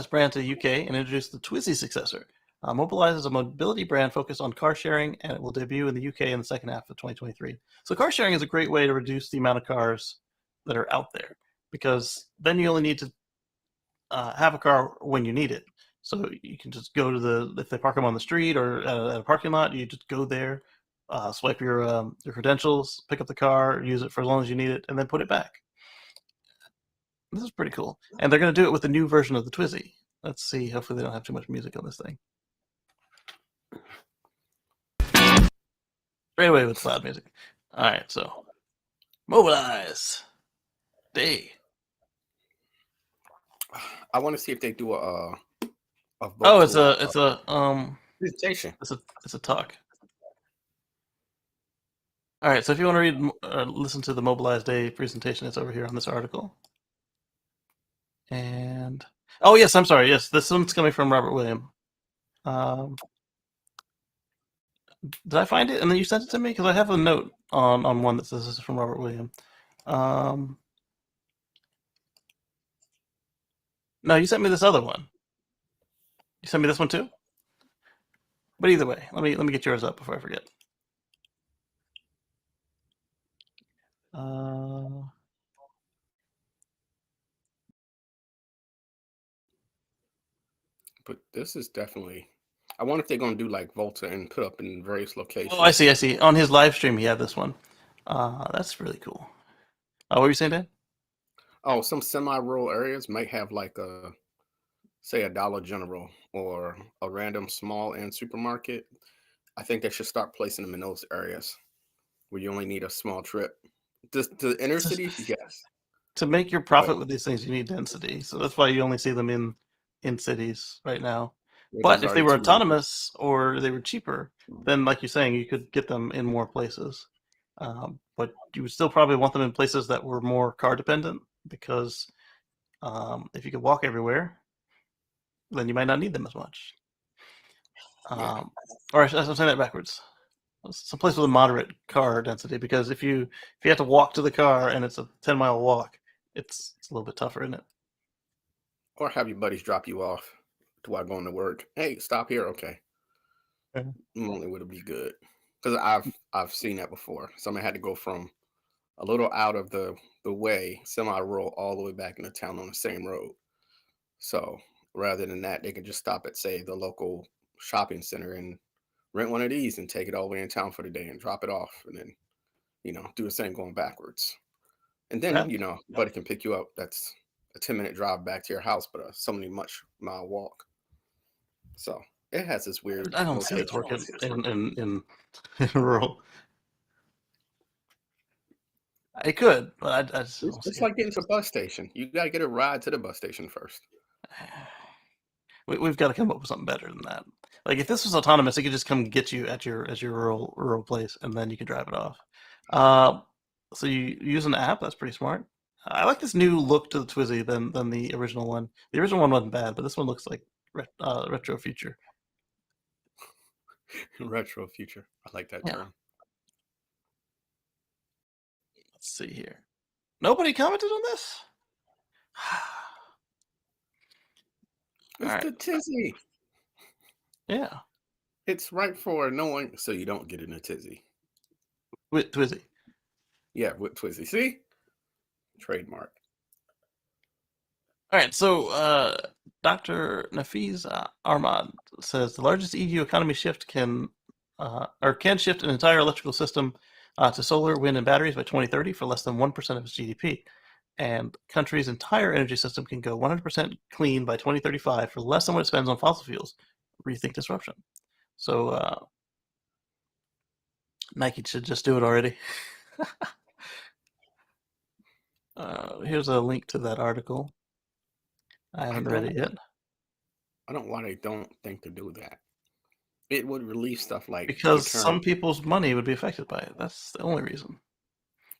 brand to the UK and introduce the Twizy successor. Mobilize is a mobility brand focused on car sharing, and it will debut in the UK in the second half of 2023. So car sharing is a great way to reduce the amount of cars that are out there, because then you only need to have a car when you need it. So you can just go to if they park them on the street or at a parking lot, you just go there, swipe your credentials, pick up the car, use it for as long as you need it, and then put it back. This is pretty cool. And they're going to do it with a new version of the Twizy. Let's see. Hopefully they don't have too much music on this thing. Straight away with loud music. All right, so mobilize day. I want to see if they do a Oh, it's presentation. It's a talk. All right, so if you want to read, listen to the Mobilize Day presentation, it's over here on this article. And oh yes, I'm sorry. Yes, this one's coming from Robert William. Did I find it and then you sent it to me? Because I have a note on one that says this is from Robert William. No, you sent me this other one. You sent me this one too? But either way, let me get yours up before I forget. But this is definitely. I wonder if they're going to do like Volta and put up in various locations. Oh, I see. On his live stream, he had this one. That's really cool. What were you saying, Dan? Oh, some semi-rural areas might have like say a Dollar General or a random small end supermarket. I think they should start placing them in those areas where you only need a small trip. The inner cities, yes. To make your profit with these things, you need density. So that's why you only see them in cities right now. But if they were autonomous or they were cheaper, then like you're saying, you could get them in more places. But you would still probably want them in places that were more car dependent, because if you could walk everywhere, then you might not need them as much. Or I'm saying that backwards. Some place with a moderate car density, because if you have to walk to the car and it's a 10-mile walk, it's a little bit tougher, isn't it? Or have your buddies drop you off while going to work. Hey, stop here, okay? Only would it be good, because I've seen that before. Somebody had to go from a little out of the way, semi-rural, all the way back into town on the same road. So rather than that, they could just stop at, say, the local shopping center and rent one of these and take it all the way in town for the day and drop it off, and then do the same going backwards. And then buddy can pick you up. That's a 10-minute drive back to your house, but so many much mile walk. So it has this weird. I don't see it working in rural. It could, but I just it's like getting to a bus station. You got to get a ride to the bus station first. We've got to come up with something better than that. Like if this was autonomous, it could just come get you at your rural place, and then you can drive it off. So you use an app. That's pretty smart. I like this new look to the Twizy than the original one. The original one wasn't bad, but this one looks like retro future. Retro future. I like that term. Let's see here. Nobody commented on this? It's the tizzy. Yeah. It's right for no one, so you don't get in a tizzy. With Twizy. Yeah, with Twizy. See? Trademark. All right, so Dr. Nafiz Ahmad says the largest EU economy shift can shift an entire electrical system to solar, wind, and batteries by 2030 for less than 1% of its GDP. And country's entire energy system can go 100% clean by 2035 for less than what it spends on fossil fuels. Rethink disruption. So Nike should just do it already. Here's a link to that article. I haven't read it yet. I don't know why they don't think to do that. It would relieve stuff like because some people's money would be affected by it. That's the only reason.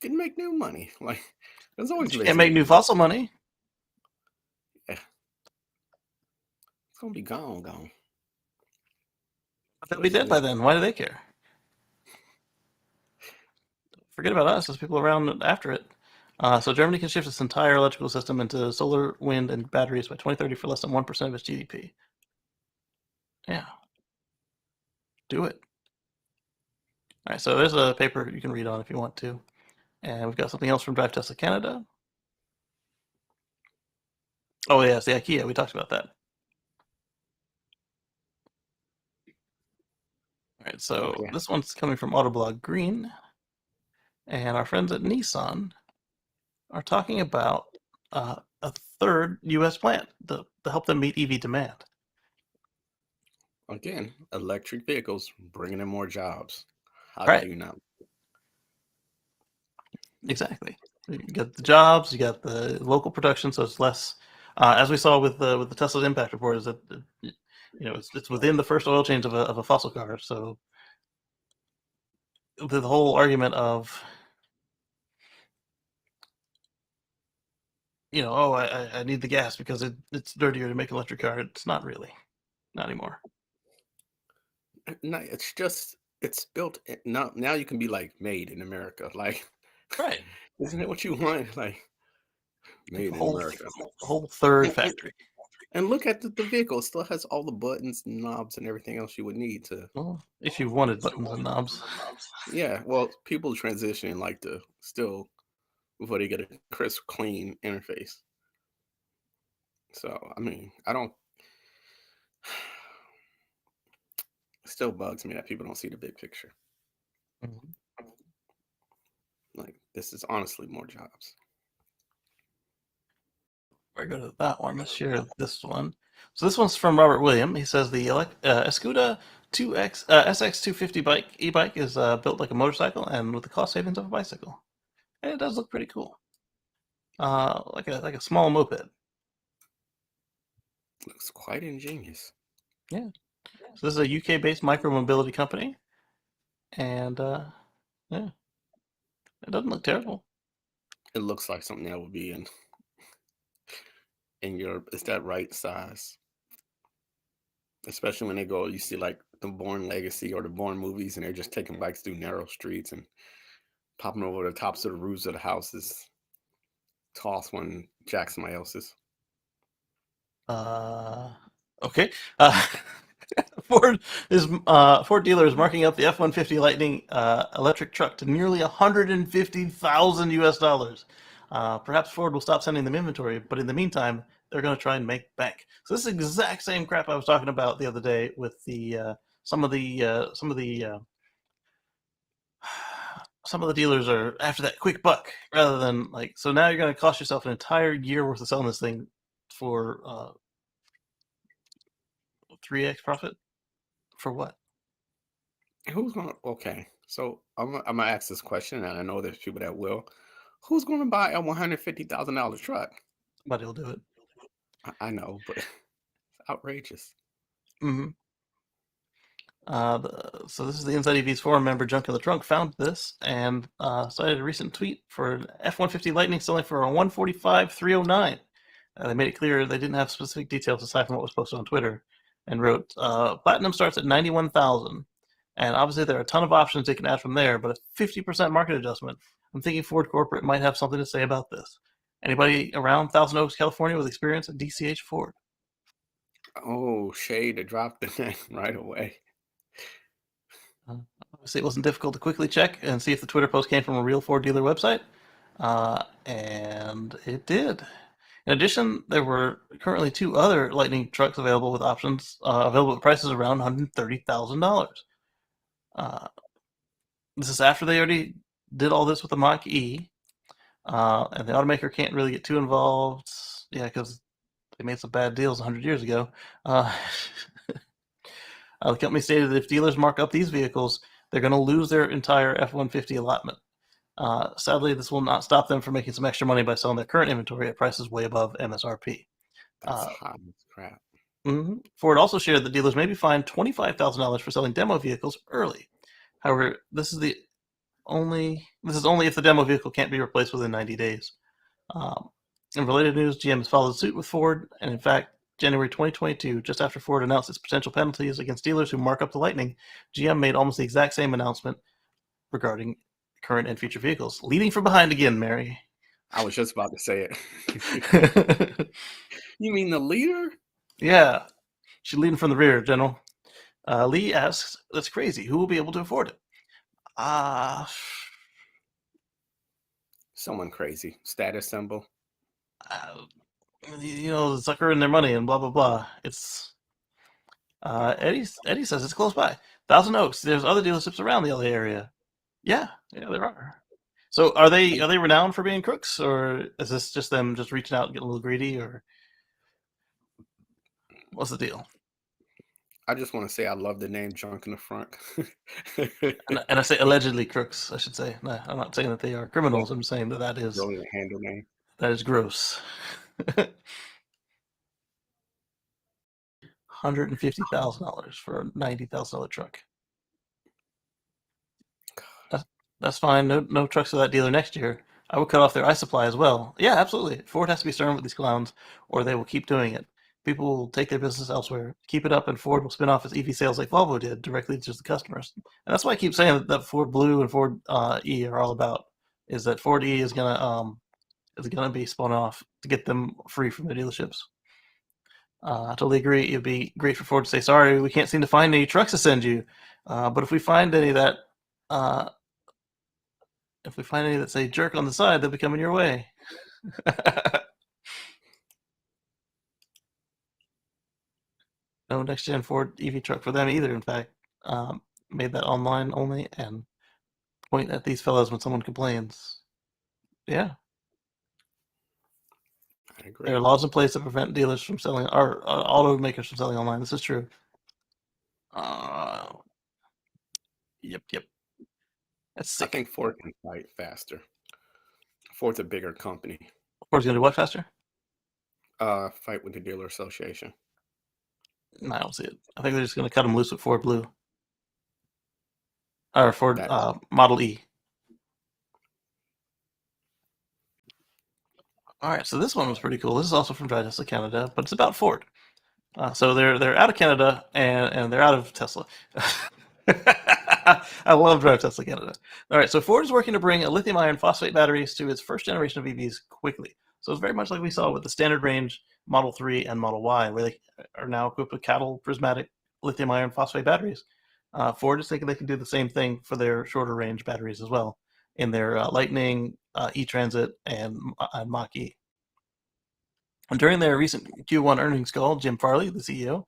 You can make new money. Like there's always you can't make new fossil money. Yeah. It's gonna be gone. But they'll be dead by then. Why do they care? Forget about us. There's people around after it. So Germany can shift its entire electrical system into solar, wind, and batteries by 2030 for less than 1% of its GDP. Yeah. Do it. All right, so there's a paper you can read on if you want to. And we've got something else from Drive Tesla Canada. Oh yeah, it's the Ikea. We talked about that. All right, so Yeah. this one's coming from Autoblog Green, and our friends at Nissan are talking about a third U.S. plant to help them meet EV demand. Again, electric vehicles bringing in more jobs. How Right. do you not? Exactly. You got the jobs, you got the local production, so it's less. As we saw with the Tesla's impact report, is that it's within the first oil change of a fossil car. So the whole argument of oh, I need the gas because it's dirtier to make an electric car. It's not really, not anymore. No, it's just it's built now. You can be like made in America. Like, Right. isn't it what you want? Like Like made a in America. whole third factory. And look at the vehicle. It still has all the buttons, knobs, and everything else you would need to. Well, if you wanted buttons and knobs. Yeah, well, people transition like to still before they get a crisp, clean interface. So I mean, I don't. It still bugs me that people don't see the big picture. Mhm. Like this is honestly more jobs. I go to that one. Let's share this one. So this one's from Robert William. He says the Escuda 2X SX250 e-bike is built like a motorcycle and with the cost savings of a bicycle. And it does look pretty cool. Like a small moped. Looks quite ingenious. Yeah. So this is a UK-based micro-mobility company, and yeah, it doesn't look terrible. It looks like something that would be in Europe. Is that right size? Especially when they go, you see like the Bourne Legacy or the Bourne movies, and they're just taking bikes through narrow streets and popping over the tops of the roofs of the houses. Toss one, jack somebody else's. Okay. Ford dealer is marking up the F-150 Lightning electric truck to nearly $150,000 US. Perhaps Ford will stop sending them inventory, but in the meantime, they're going to try and make bank. So this is the exact same crap I was talking about the other day with the some of the dealers are after that quick buck rather than like. So now you're going to cost yourself an entire year worth of selling this thing for 3x profit for what? Who's gonna? Okay, so I'm gonna ask this question, and I know there's people that will. Who's gonna buy a $150,000 truck? Somebody will do it. I know, but it's outrageous. Mm-hmm. So this is the Inside EV's forum member Junk in the Trunk found this and cited a recent tweet for an F-150 Lightning selling for a $145,309. They made it clear they didn't have specific details aside from what was posted on Twitter, and wrote, "Platinum starts at $91,000, and obviously there are a ton of options they can add from there, but a 50% market adjustment. I'm thinking Ford Corporate might have something to say about this. Anybody around Thousand Oaks, California, with experience at DCH Ford?" Oh, shade to drop the name right away. Obviously, it wasn't difficult to quickly check and see if the Twitter post came from a real Ford dealer website, and it did. In addition, there were currently 2 other Lightning trucks available with options available at prices around $130,000. This is after they already did all this with the Mach E, and the automaker can't really get too involved. Yeah, because they made some bad deals 100 years ago. The company stated that if dealers mark up these vehicles, they're going to lose their entire F-150 allotment. Sadly, this will not stop them from making some extra money by selling their current inventory at prices way above MSRP. That's hot as crap. Ford also shared that dealers may be fined $25,000 for selling demo vehicles early. However, this is only if the demo vehicle can't be replaced within 90 days. In related news, GM has followed suit with Ford, and in fact, January 2022, just after Ford announced its potential penalties against dealers who mark up the Lightning, GM made almost the exact same announcement regarding current and future vehicles. Leading from behind again, Mary. I was just about to say it. You mean the leader? Yeah, she's leading from the rear, General. Lee asks, "That's crazy. Who will be able to afford it?" Someone crazy. Status symbol. suckering their money and blah blah blah. It's Eddie says it's close by. Thousand Oaks. There's other dealerships around the LA area. Yeah, there are. So are they renowned for being crooks, or is this just them just reaching out and getting a little greedy, or what's the deal? I just want to say I love the name Junk in the Front. And I say allegedly crooks, I should say. No, I'm not saying that they are criminals. I'm saying that is Brilliant handle name. gross. $150,000 for a $90,000 truck. That's fine. No trucks to that dealer next year. I would cut off their eye supply as well. Yeah, absolutely. Ford has to be stern with these clowns, or they will keep doing it. People will take their business elsewhere. Keep it up, and Ford will spin off its EV sales like Volvo did, directly to the customers. And that's why I keep saying that Ford Blue and Ford E are all about, is that Ford E is gonna be spun off to get them free from the dealerships. I totally agree. It'd be great for Ford to say, "Sorry, we can't seem to find any trucks to send you, but if we find any that say jerk on the side, they'll be coming your way." No next gen Ford EV truck for them either. In fact, made that online only and point at these fellows when someone complains. Yeah, I agree. there are laws in place to prevent dealers from selling, or automakers from selling online. This is true. Yep. That's I sick. think Ford can fight faster. Ford's a bigger company. Ford's gonna do what faster? Fight with the dealer association. No, I don't see it. I think they're just gonna cut them loose with Ford Blue or Ford Model E. All right, so this one was pretty cool. This is also from Dry Tesla Canada, but it's about Ford. So they're out of Canada and they're out of Tesla. I love Drive Tesla Canada. All right, so Ford is working to bring a lithium iron phosphate batteries to its first generation of EVs quickly. So it's very much like we saw with the standard range Model 3 and Model Y, where they are now equipped with cattle prismatic lithium iron phosphate batteries. Ford is thinking they can do the same thing for their shorter range batteries as well in their Lightning, E-Transit, and Mach-E. And during their recent Q1 earnings call, Jim Farley, the CEO,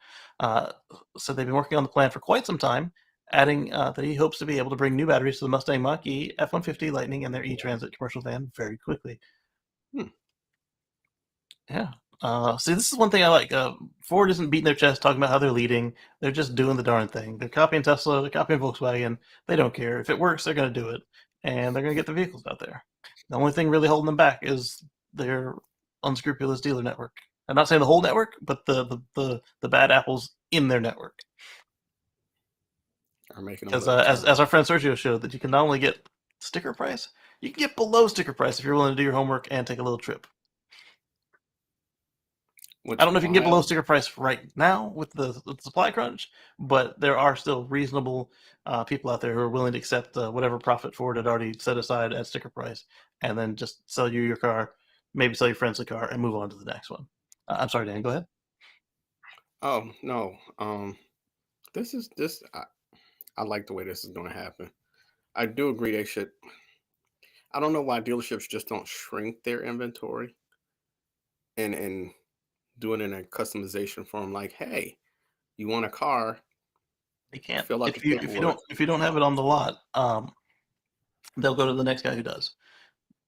said they've been working on the plan for quite some time, adding that he hopes to be able to bring new batteries to the Mustang Mach-E, F-150 Lightning, and their E-Transit commercial van very quickly. Yeah. See, this is one thing I like. Ford isn't beating their chest talking about how they're leading. They're just doing the darn thing. They're copying Tesla. They're copying Volkswagen. They don't care. If it works, they're going to do it. And they're going to get the vehicles out there. The only thing really holding them back is their unscrupulous dealer network. I'm not saying the whole network, but the bad apples in their network. Are making Because as our friend Sergio showed, that you can not only get sticker price, you can get below sticker price if you're willing to do your homework and take a little trip. I don't know if you can get below sticker price right now with the supply crunch, but there are still reasonable people out there who are willing to accept whatever profit Ford had already set aside at sticker price, and then just sell you your car, maybe sell your friends a car, and move on to the next one. I'm sorry, Dan. Go ahead. Oh no. This. I like the way this is going to happen. I do agree they should. I don't know why dealerships just don't shrink their inventory and do it in a customization form. Like, hey, you want a car? They can't. Fill out If you don't have it on the lot, they'll go to the next guy who does.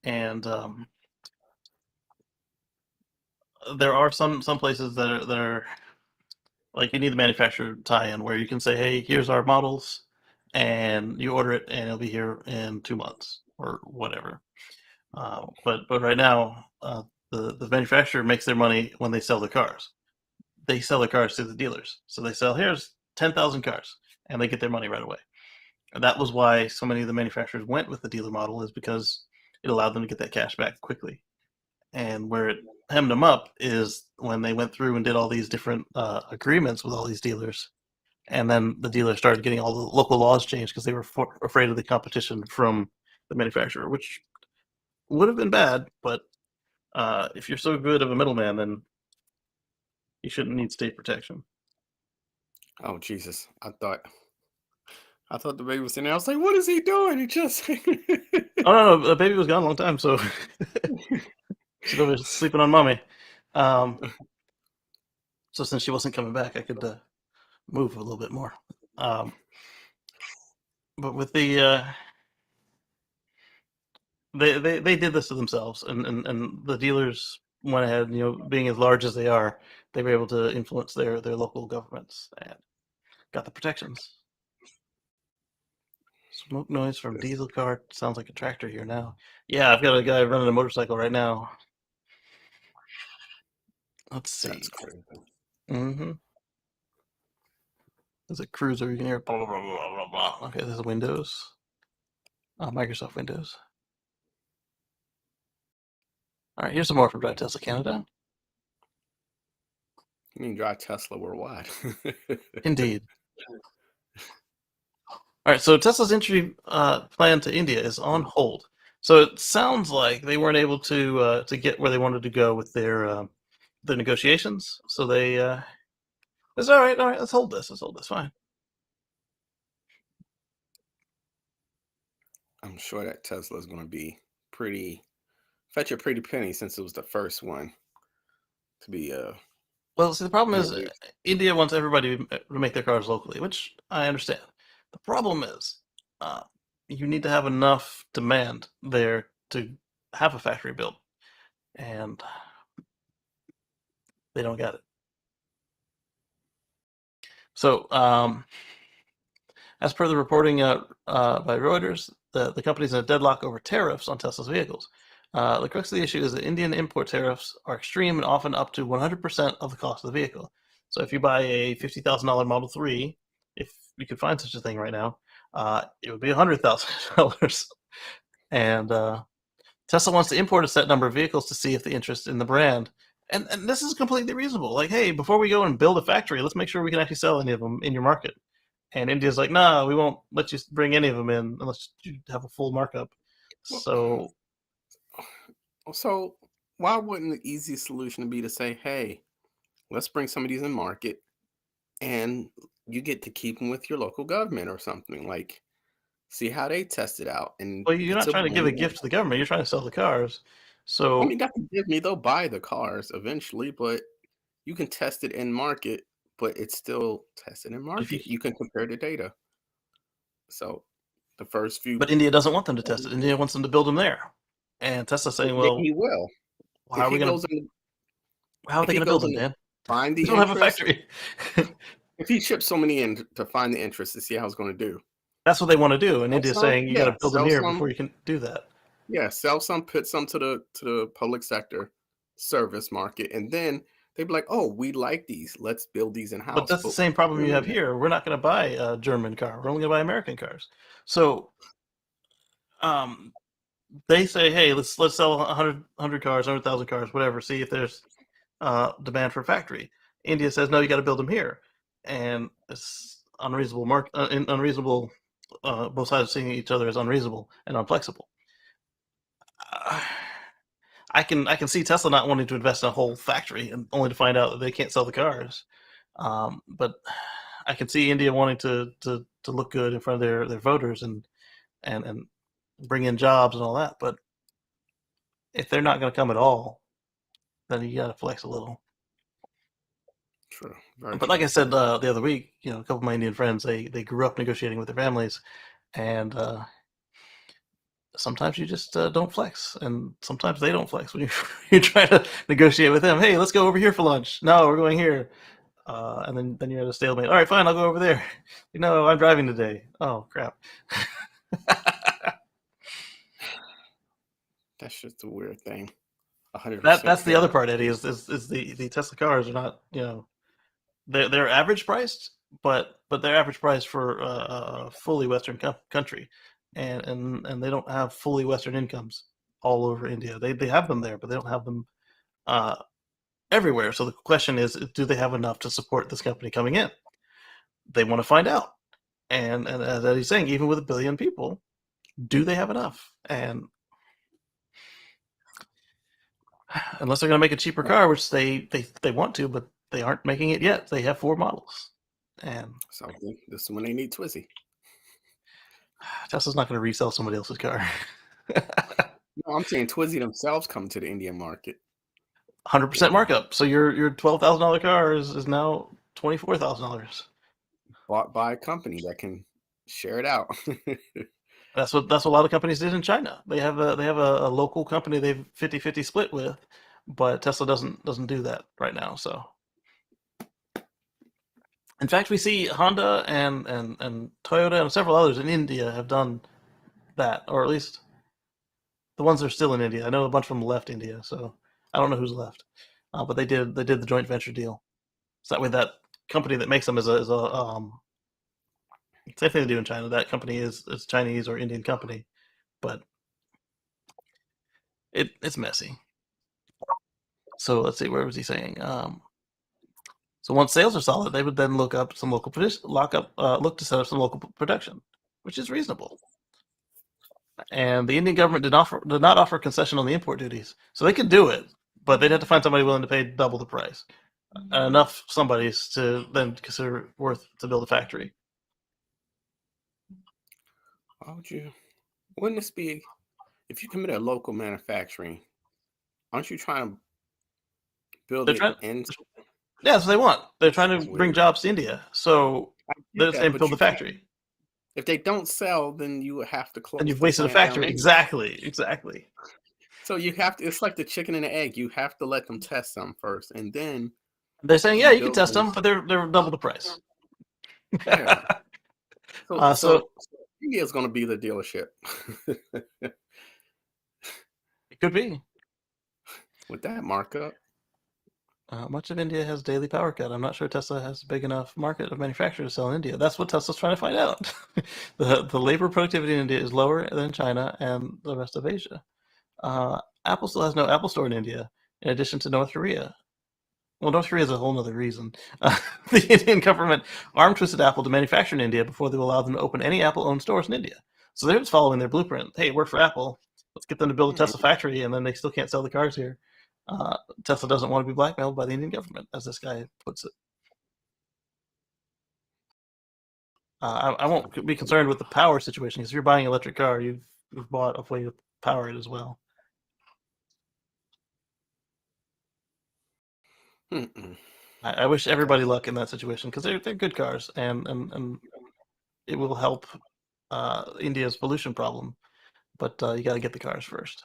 And there are some places that are like, you need the manufacturer tie-in where you can say, hey, here's our models, and you order it, and it'll be here in 2 months or whatever. But right now, the manufacturer makes their money when they sell the cars. They sell the cars to the dealers. So they sell, here's 10,000 cars, and they get their money right away. And that was why so many of the manufacturers went with the dealer model, is because it allowed them to get that cash back quickly. And where it hemmed them up is when they went through and did all these different agreements with all these dealers. And then the dealers started getting all the local laws changed because they were afraid of the competition from the manufacturer, which would have been bad. But if you're so good of a middleman, then you shouldn't need state protection. Oh Jesus! I thought the baby was in there. I was like, what is he doing? He just. Oh no, the baby was gone a long time, so she's over sleeping on mommy. So since she wasn't coming back, I could move a little bit more. But with the they did this to themselves, and the dealers went ahead. Being as large as they are, they were able to influence their local governments and got the protections. Smoke noise from diesel car sounds like a tractor here now. Yeah, I've got a guy running a motorcycle right now. Let's see. That's crazy. Mm-hmm. There's a cruiser. You can hear blah, blah, blah, blah, blah. Okay, there's Windows. Microsoft Windows. All right, here's some more from Drive Tesla Canada. You mean drive Tesla worldwide? Indeed. All right, so Tesla's entry plan to India is on hold. So it sounds like they weren't able to get where they wanted to go with their negotiations. So they it's all right. Let's hold this. Fine. I'm sure that Tesla is going to be fetch a pretty penny since it was the first one to be Well, see, the problem is introduced. India wants everybody to make their cars locally, which I understand. The problem is you need to have enough demand there to have a factory built, and they don't get it. So, as per the reporting by Reuters, the company's in a deadlock over tariffs on Tesla's vehicles. The crux of the issue is that Indian import tariffs are extreme and often up to 100% of the cost of the vehicle. So if you buy a $50,000 Model 3, if you could find such a thing right now, it would be $100,000. And Tesla wants to import a set number of vehicles to see if the interest in the brand. And this is completely reasonable. Like, hey, before we go and build a factory, let's make sure we can actually sell any of them in your market. And India's like, no, we won't let you bring any of them in unless you have a full markup. So why wouldn't the easiest solution be to say, hey, let's bring some of these in market and you get to keep them with your local government or something, like see how they test it out. And well, you're not trying to give a gift to the government. You're trying to sell the cars. So I mean, that can give me, they'll buy the cars eventually, but you can test it in market, but it's still tested in market. You can compare the data. So the first few. But India doesn't want them to test it. India wants them to build them there. And Tesla's saying, well, he will. How are they going to build them, Dan? Find the we don't have a factory. If he ships so many in to find the interest to see how it's going to do. That's what they want to do. And India's saying you got to build them here before you can do that. Yeah, sell some, put some to the public sector service market, and then they'd be like, "Oh, we like these. Let's build these in house." But that's the same problem you have here. We're not going to buy a German car. We're only going to buy American cars. So, they say, "Hey, let's sell 100 cars, 100,000 cars, whatever. See if there's demand for a factory." India says, "No, you got to build them here," and it's unreasonable. Unreasonable. Both sides seeing each other as unreasonable and unflexible. I can see Tesla not wanting to invest in a whole factory and only to find out that they can't sell the cars. But I can see India wanting to look good in front of their voters and bring in jobs and all that. But if they're not going to come at all, then you got to flex a little. True. But like I said the other week, a couple of my Indian friends, they grew up negotiating with their families, and sometimes you just don't flex, and sometimes they don't flex when you try to negotiate with them. Hey, let's go over here for lunch. No, we're going here, and then you're at a stalemate. All right, fine, I'll go over there. I'm driving today. Oh crap. That's just a weird thing. 100%. That's the other part, Eddie. Is the Tesla cars are not they're average priced, but they're average priced for a fully Western country. And they don't have fully Western incomes all over India. They have them there, but they don't have them everywhere. So the question is, do they have enough to support this company coming in? They want to find out. And as Eddie's saying, even with 1 billion people, do they have enough? And unless they're going to make a cheaper car, which they want to, but they aren't making it yet. They have 4 models. And so this is when they need Twizy. Tesla's not going to resell somebody else's car. No, I'm saying Twizy themselves come to the Indian market. 100% markup. So your $12,000 car is now $24,000. Bought by a company that can share it out. That's what a lot of companies did in China. They have a local company they've 50-50 split with, but Tesla doesn't do that right now. So in fact, we see Honda and Toyota and several others in India have done that, or at least the ones that are still in India. I know a bunch of them left India, so I don't know who's left. But they did the joint venture deal. So that way, that company that makes them is a same thing they do in China. That company is Chinese or Indian company, but it's messy. So let's see, where was he saying? So once sales are solid, they would then look to set up some local production, which is reasonable. And the Indian government did not offer concession on the import duties, so they could do it, but they'd have to find somebody willing to pay double the price, enough somebody's to then consider it worth to build a factory. Why would you? Wouldn't this be if you commit a local manufacturing? Aren't you trying to build They're it trying, in? yeah, that's what they want. They're trying to That's bring weird. jobs to India, so I they're get that, saying but build the you can't. factory, If they don't sell, then you would have to close and you've the wasted a plant down factory. anyway. Exactly. So you have to. It's like the chicken and the egg. You have to let them test them first, and then They're saying, yeah, you can build test them. them, but they're double the price. Yeah. So So India is going to be the dealership it could be. with that markup. Much of India has daily power cut. I'm not sure Tesla has a big enough market of manufacturers to sell in India. That's what Tesla's trying to find out. The labor productivity in India is lower than China and the rest of Asia. Apple still has no Apple Store in India, in addition to North Korea. Well, North Korea is a whole other reason. The Indian government arm-twisted Apple to manufacture in India before they will allow them to open any Apple-owned stores in India. So they're just following their blueprint. Hey, it worked for Apple. Let's get them to build a Tesla factory, and then they still can't sell the cars here. Tesla doesn't want to be blackmailed by the Indian government, as this guy puts it. I won't be concerned with the power situation, because if you're buying an electric car, you've bought a way to power it as well. I wish everybody luck in that situation, because they're good cars, and it will help India's pollution problem. But you got to get the cars first.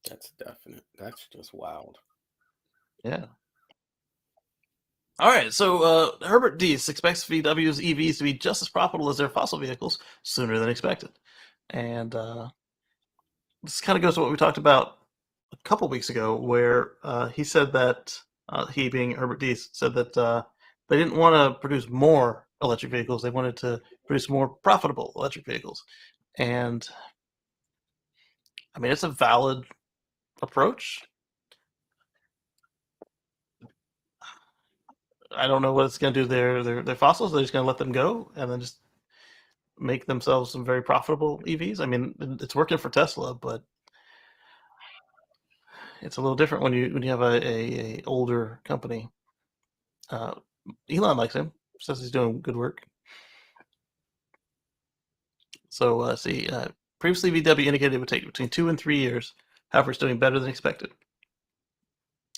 That's definite. That's just wild. Yeah. All right, so Herbert Diess expects VW's EVs to be just as profitable as their fossil vehicles sooner than expected. And this kind of goes to what we talked about a couple weeks ago, where he said that, he being Herbert Diess, said that they didn't want to produce more electric vehicles. They wanted to produce more profitable electric vehicles. And, I mean, it's a valid approach. I don't know what it's going to do to their fossils. They're just going to let them go and then just make themselves some very profitable EVs. I mean, it's working for Tesla, but it's a little different when you have a older company. Elon likes him, says he's doing good work. So previously VW indicated it would take between 2 and 3 years. However, it's doing better than expected.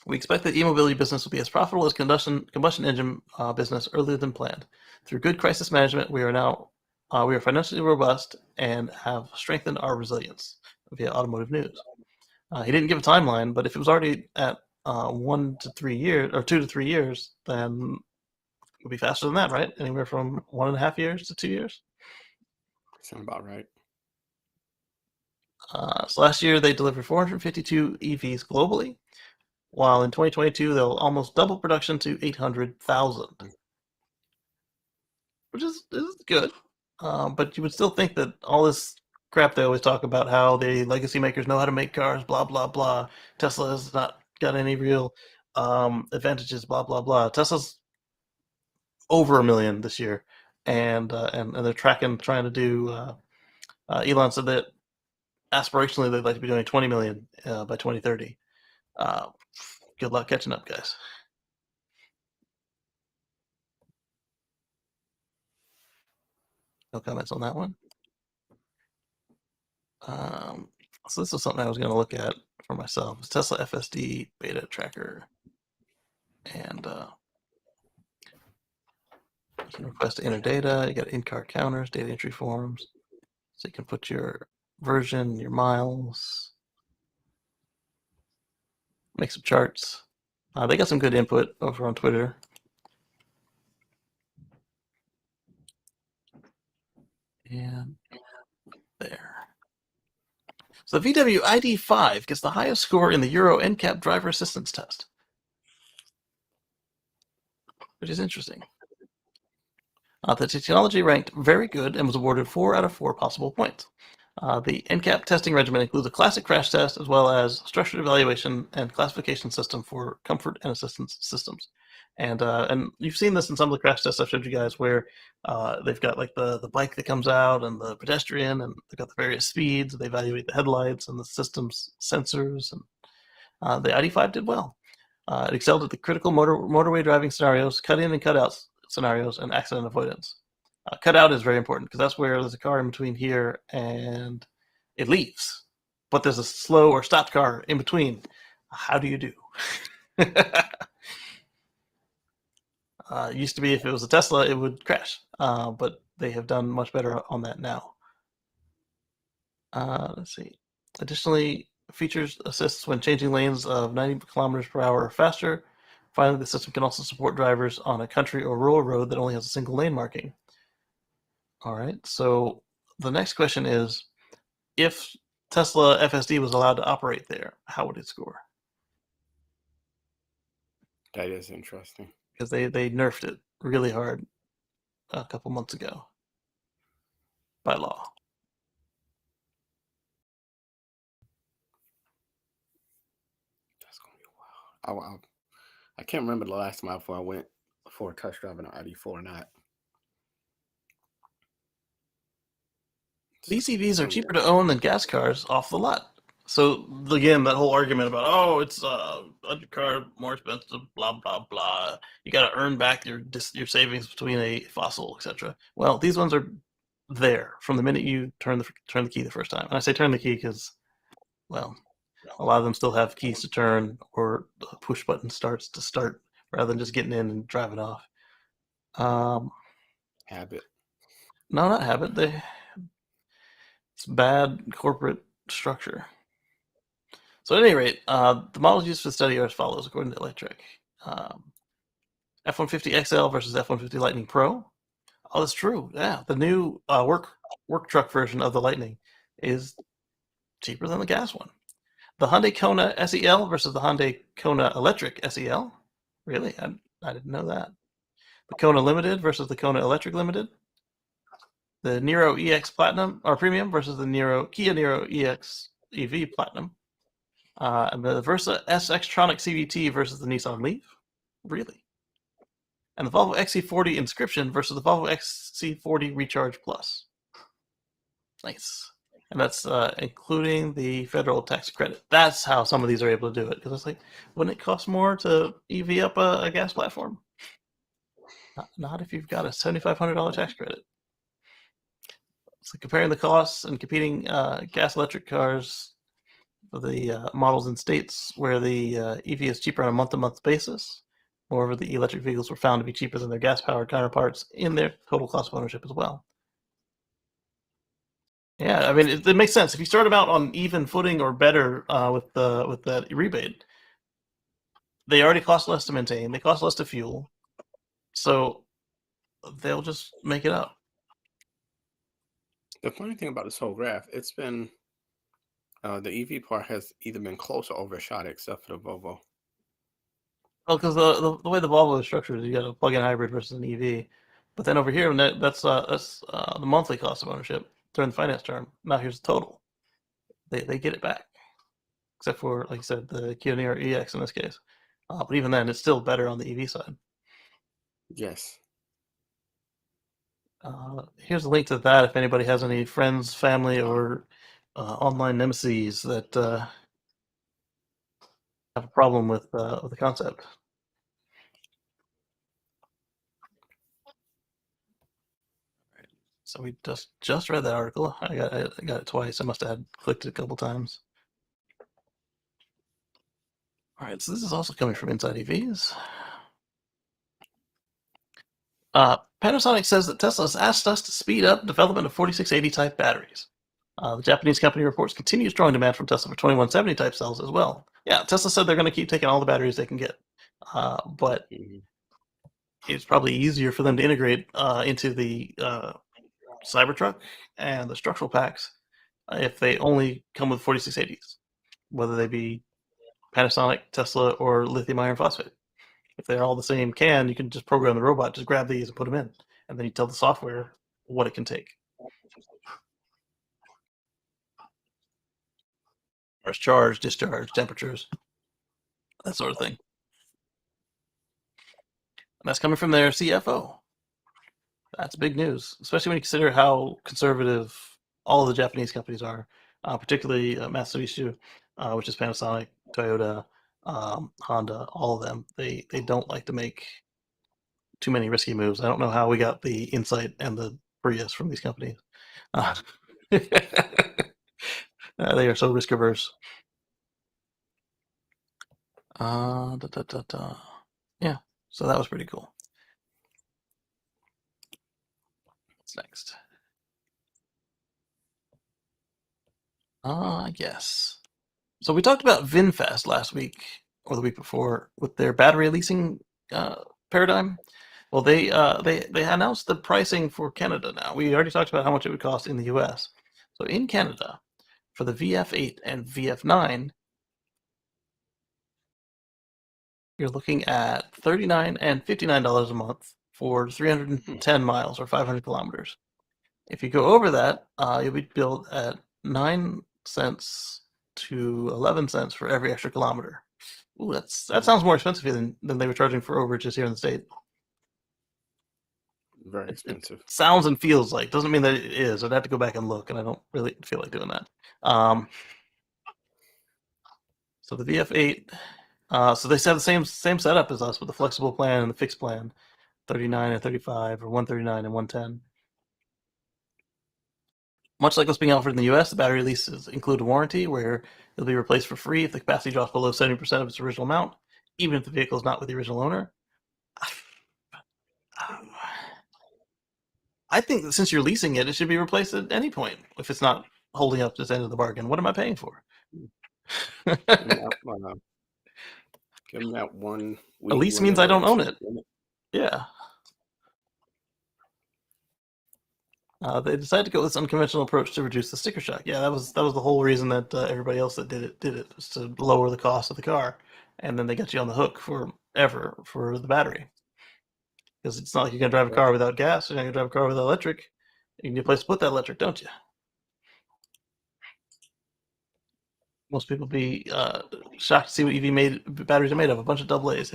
We expect that e-mobility business will be as profitable as combustion engine business earlier than planned. Through good crisis management, we are financially robust and have strengthened our resilience, via Automotive News. He didn't give a timeline, but if it was already at 1 to 3 years or 2 to 3 years, then it would be faster than that, right? Anywhere from 1.5 years to 2 years. Sound about right. So last year they delivered 452 EVs globally, while in 2022 they'll almost double production to 800,000, which is good. But you would still think that all this crap they always talk about, how the legacy makers know how to make cars, blah blah blah. Tesla has not got any real advantages, blah blah blah. Tesla's over 1 million this year, and they're trying to do. Elon said that aspirationally they'd like to be doing 20 million by 2030. Good luck catching up, guys. No comments on that one. So this is something I was going to look at. for myself. It's Tesla FSD beta tracker. And you can request to enter data. You got in-car counters, data entry forms. So you can put your version, your miles, make some charts. They got some good input over on Twitter. And there. So the VW ID.5 gets the highest score in the Euro NCAP driver assistance test, which is interesting. The technology ranked very good and was awarded 4 out of 4 possible points. The NCAP testing regimen includes a classic crash test as well as structured evaluation and classification system for comfort and assistance systems. And you've seen this in some of the crash tests I've showed you guys where they've got like the bike that comes out and the pedestrian, and they've got the various speeds. They evaluate the headlights and the system's sensors. And the ID.5 did well. It excelled at the critical motorway driving scenarios, cut-in and cut-out scenarios, and accident avoidance. Cut-out is very important because that's where there's a car in between here and it leaves, but there's a slow or stopped car in between. How do you do? Used to be if it was a Tesla, it would crash, but they have done much better on that now. Let's see. Additionally, features assists when changing lanes of 90 kilometers per hour or faster. Finally, the system can also support drivers on a country or rural road that only has a single lane marking. All right, so the next question is, if Tesla FSD was allowed to operate there, how would it score? That is interesting. Because they nerfed it really hard a couple months ago by law. That's gonna be wild. I can't remember the last time I went for a test drive in an ID.4 or not. These EVs are cheaper to own than gas cars off the lot. So again, that whole argument about, oh, it's electric car more expensive, blah blah blah. You got to earn back your savings between a fossil, etc. Well, these ones are there from the minute you turn the key the first time. And I say turn the key because, well, a lot of them still have keys to turn or push button starts to start rather than just getting in and driving off. Habit. No, not habit. It's bad corporate structure. So at any rate, the models used for the study are as follows, according to Electric. F-150 XL versus F-150 Lightning Pro. Oh, that's true. Yeah, the new work truck version of the Lightning is cheaper than the gas one. The Hyundai Kona SEL versus the Hyundai Kona Electric SEL. Really? I didn't know that. The Kona Limited versus the Kona Electric Limited. The Niro EX Platinum or Premium versus the Kia Niro EX EV Platinum. And the Versa S Xtronic CVT versus the Nissan Leaf. Really? And the Volvo XC40 Inscription versus the Volvo XC40 Recharge Plus. Nice. And that's including the federal tax credit. That's how some of these are able to do it. Because it's like, wouldn't it cost more to EV up a gas platform? Not if you've got a $7,500 tax credit. So comparing the costs and competing gas electric cars for the models in states where the EV is cheaper on a month-to-month basis. Moreover, the electric vehicles were found to be cheaper than their gas-powered counterparts in their total cost of ownership as well. Yeah, I mean, it makes sense. If you start them out on even footing or better with that rebate, they already cost less to maintain. They cost less to fuel. So they'll just make it up. The funny thing about this whole graph, it's been the EV part has either been close or overshot, except for the Volvo. Well, because the way the Volvo is structured, you got a plug-in hybrid versus an EV. But then over here, that's the monthly cost of ownership during the finance term. Now here's the total. They get it back, except for, like you said, the Kia Niro EX in this case. But even then, it's still better on the EV side. Yes. Here's a link to that if anybody has any friends, family, or online nemesis that have a problem with the concept. So we just read that article. I got it twice. I must have clicked it a couple times. All right, so this is also coming from Inside EVs. Panasonic says that Tesla has asked us to speed up development of 4680 type batteries. The Japanese company reports continued strong demand from Tesla for 2170 type cells as well. Yeah, Tesla said they're going to keep taking all the batteries they can get, but it's probably easier for them to integrate into the Cybertruck and the structural packs if they only come with 4680s, whether they be Panasonic, Tesla, or lithium iron phosphate. If they're all the same can, you can just program the robot, just grab these and put them in, and then you tell the software what it can take. As charge, discharge, temperatures, that sort of thing. And that's coming from their CFO. That's big news, especially when you consider how conservative all of the Japanese companies are, particularly Mitsubishi, which is Panasonic, Toyota, Honda, all of them. They don't like to make too many risky moves. I don't know how we got the Insight and the Prius from these companies. They are so risk averse. Yeah, so that was pretty cool. What's next? I guess. So we talked about VinFast last week or the week before with their battery leasing paradigm. Well, they announced the pricing for Canada now. We already talked about how much it would cost in the U.S. So in Canada, for the VF8 and VF9, you're looking at $39 and $59 a month for 310 miles or 500 kilometers. If you go over that, you'll be billed at 9 cents to 11 cents for every extra kilometer. Ooh, that sounds more expensive than they were charging for overages here in the state. Very expensive. It sounds and feels like. Doesn't mean that it is. I'd have to go back and look, and I don't really feel like doing that. So the VF8, so they have the same setup as us with the flexible plan and the fixed plan, 39 and 35, or 139 and 110. Much like what's being offered in the U.S., the battery leases include a warranty where it'll be replaced for free if the capacity drops below 70% of its original amount, even if the vehicle is not with the original owner. I think that since you're leasing it, it should be replaced at any point if it's not holding up to the end of the bargain. What am I paying for? Give them that 1 week. A lease means I don't own it. Yeah. They decided to go with this unconventional approach to reduce the sticker shock. Yeah, that was the whole reason that everybody else that did it was to lower the cost of the car, and then they got you on the hook forever for the battery. Because it's not like you're gonna drive a car without gas. You're not gonna drive a car without electric. You need a place to put that electric, don't you? Most people be shocked to see what EV batteries are made of. A bunch of double A's.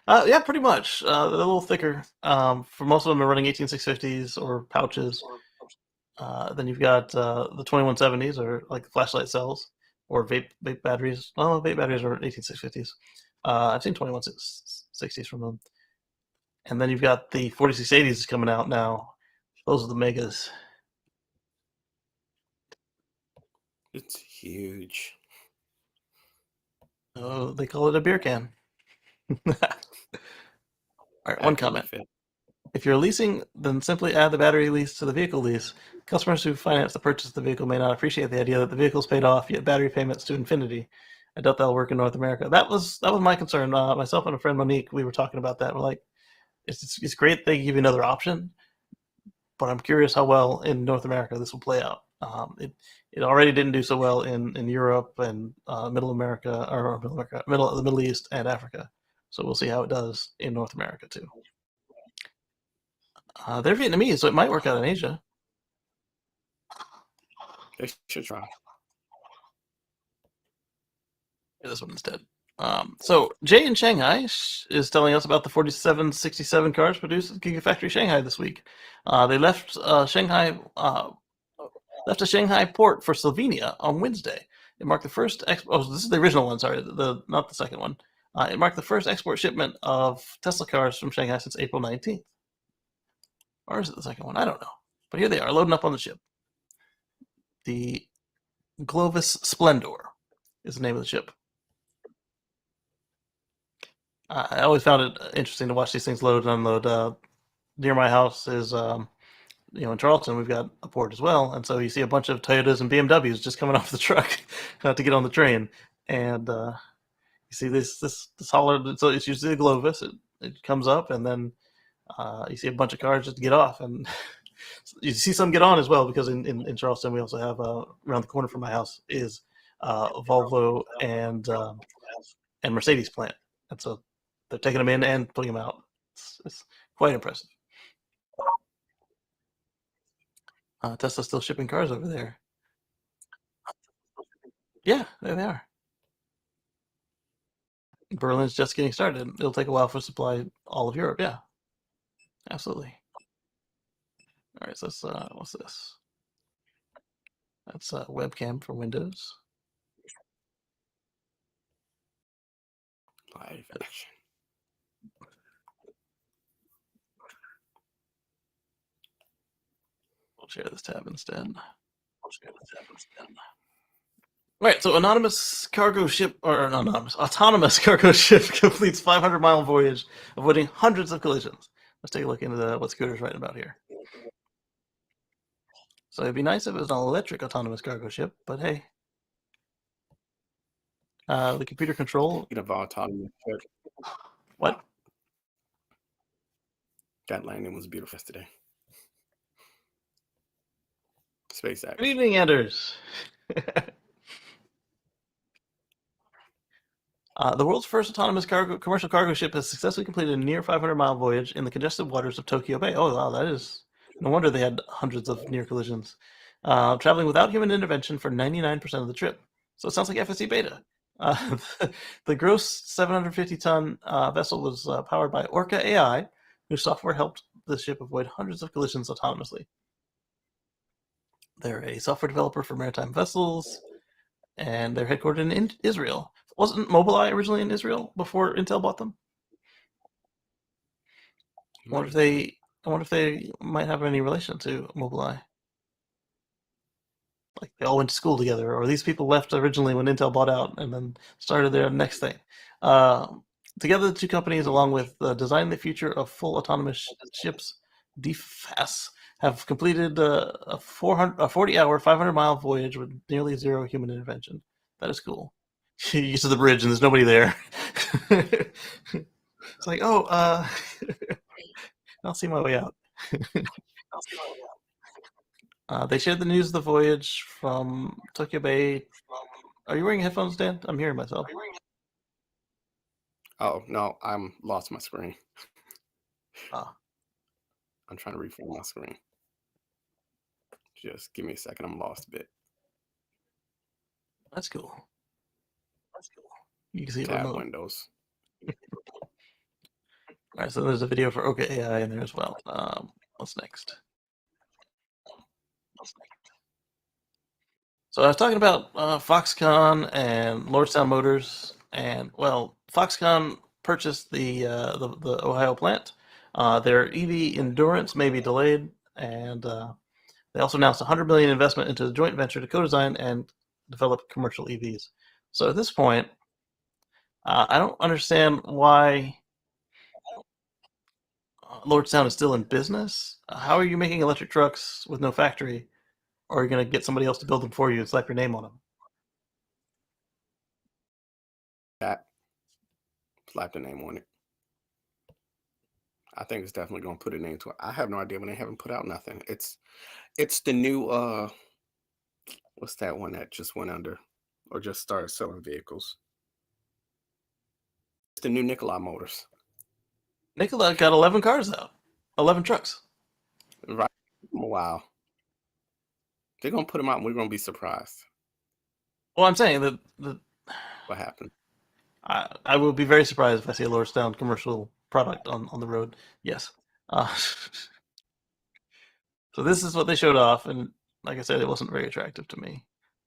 Yeah, pretty much. They're a little thicker. For most of them, they're running 18650s or pouches. Then you've got the 2170s, or like flashlight cells, or vape batteries. Well, vape batteries are 18650s. I've seen 2160s from them. And then you've got the 4680s coming out now. Those are the megas. It's huge. Oh, they call it a beer can. All right, one comment. If you're leasing, then simply add the battery lease to the vehicle lease. Customers who finance the purchase of the vehicle may not appreciate the idea that the vehicle's paid off, yet battery payments to infinity. I doubt that'll work in North America. That was my concern. Myself and a friend Monique, we were talking about that. We're like, it's great they give you another option, but I'm curious how well in North America this will play out. It already didn't do so well in Europe and Middle of the Middle East and Africa. So we'll see how it does in North America too. They're Vietnamese, so it might work out in Asia. They should try. This one instead. So Jay in Shanghai is telling us about the 4767 cars produced at Gigafactory Shanghai this week. They left Shanghai. Left a Shanghai port for Slovenia on Wednesday. It marked the first this is the original one, sorry, not the second one. It marked the first export shipment of Tesla cars from Shanghai since April 19th. Or is it the second one? I don't know. But here they are, loading up on the ship. The Glovis Splendor is the name of the ship. I always found it interesting to watch these things load and unload. Near my house is, in Charleston, we've got a port as well, and so you see a bunch of Toyotas and BMWs just coming off the truck to get on the train, and you see this holler. So it's usually a Glovis. It comes up, and then you see a bunch of cars just get off, and you see some get on as well, because in Charleston we also have around the corner from my house is Volvo and Mercedes plant, and so they're taking them in and putting them out. It's quite impressive. Tesla's still shipping cars over there. Yeah, there they are. Berlin's just getting started. It'll take a while for supply all of Europe. Yeah, absolutely. All right, so that's what's this? That's a webcam for Windows. Live action. We'll share this tab instead. Right, so autonomous cargo ship completes 500-mile voyage, avoiding hundreds of collisions. Let's take a look into what Scooter's writing about here. So it'd be nice if it was an electric autonomous cargo ship, but hey. The computer control. Speaking of autonomous ship, What? that landing was beautiful yesterday. Spacex. Good evening, Anders. The world's first autonomous commercial cargo ship has successfully completed a near 500-mile voyage in the congested waters of Tokyo Bay. Oh, wow, that is... No wonder they had hundreds of near collisions. Traveling without human intervention for 99% of the trip. So it sounds like FSC beta. The gross 750-ton vessel was powered by Orca AI, whose software helped the ship avoid hundreds of collisions autonomously. They're a software developer for maritime vessels, and they're headquartered in Israel. Wasn't Mobileye originally in Israel before Intel bought them? I wonder if they might have any relation to Mobileye. Like they all went to school together, or these people left originally when Intel bought out and then started their next thing. Together, the two companies, along with designing the future of full autonomous ships, DFAS, have completed a 40-hour, 500-mile voyage with nearly zero human intervention. That is cool. You get to the bridge and there's nobody there. It's like, I'll see my way out. They shared the news of the voyage from Tokyo Bay. Are you wearing headphones, Dan? I'm hearing myself. Oh, no, I'm lost my screen. Ah. I'm trying to reform my screen. Just give me a second. I'm lost a bit. That's cool. You can see it Tab remote. windows. All right, so there's a video for Orca AI in there as well. What's next? So I was talking about Foxconn and Lordstown Motors, and well, Foxconn purchased the Ohio plant. Their EV endurance may be delayed, and they also announced a $100 million investment into the joint venture to co-design and develop commercial EVs. So at this point, I don't understand why Lordstown is still in business. How are you making electric trucks with no factory? Or are you going to get somebody else to build them for you and slap your name on them? That slap the name on it. I think it's definitely going to put a name to it. I have no idea when they haven't put out nothing. It's the new what's that one that just went under or just started selling vehicles? It's the new Nikola Motors. Nikola got 11 cars out, 11 trucks. Right? Wow. They're going to put them out and we're going to be surprised. Well, I'm saying that What happened? I will be very surprised if I see a Lordstown commercial product on the road. Yes. So this is what they showed off, and like I said, it wasn't very attractive to me.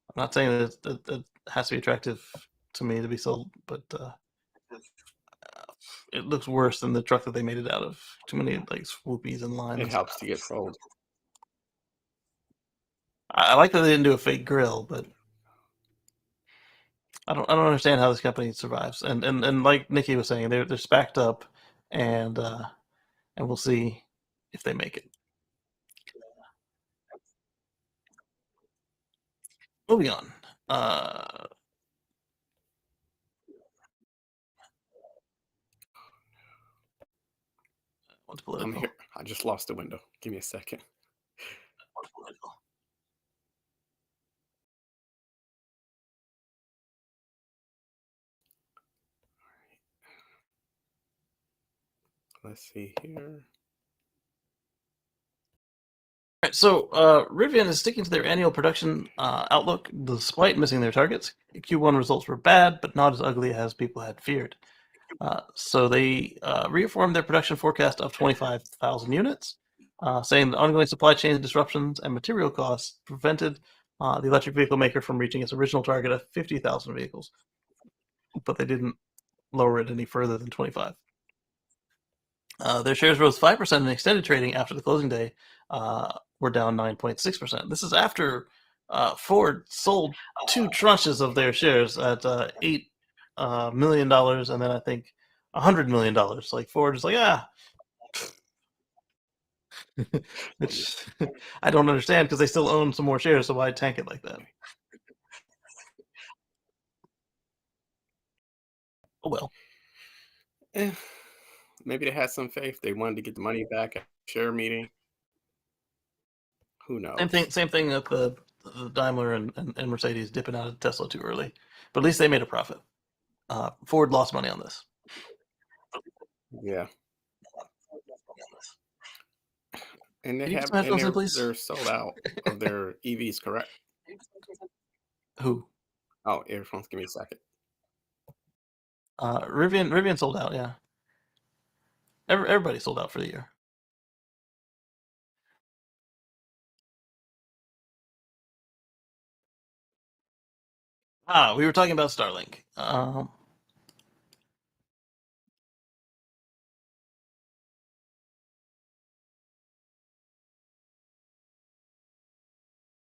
I'm not saying that it has to be attractive to me to be sold, but it looks worse than the truck that they made it out of. Too many like swoopies and lines. It helps to get sold. I like that they didn't do a fake grill, but I don't understand how this company survives. And like Nikki was saying, they're spacked up, and we'll see if they make it. Moving on. What's I'm political? here. I just lost the window. Give me a second. What's political? Let's see here. All right, so Rivian is sticking to their annual production outlook despite missing their targets. Q1 results were bad, but not as ugly as people had feared. So they reaffirmed their production forecast of 25,000 units, saying that ongoing supply chain disruptions and material costs prevented the electric vehicle maker from reaching its original target of 50,000 vehicles. But they didn't lower it any further than 25. Their shares rose 5% in extended trading after the closing day, were down 9.6%. This is after Ford sold 2 tranches of their shares at $8 million, and then I think $100 million. Like Ford is like, which I don't understand because they still own some more shares, so why tank it like that? Oh well. Maybe they had some faith. They wanted to get the money back at the share meeting. Who knows? Same thing with the Daimler and Mercedes dipping out of Tesla too early, but at least they made a profit. Ford lost money on this. Yeah. And they Can you get have, some headphones in, please? they're sold out of their EVs, correct? Who? Oh, earphones. Give me a second. Rivian sold out. Yeah, everybody sold out for the year. We were talking about Starlink.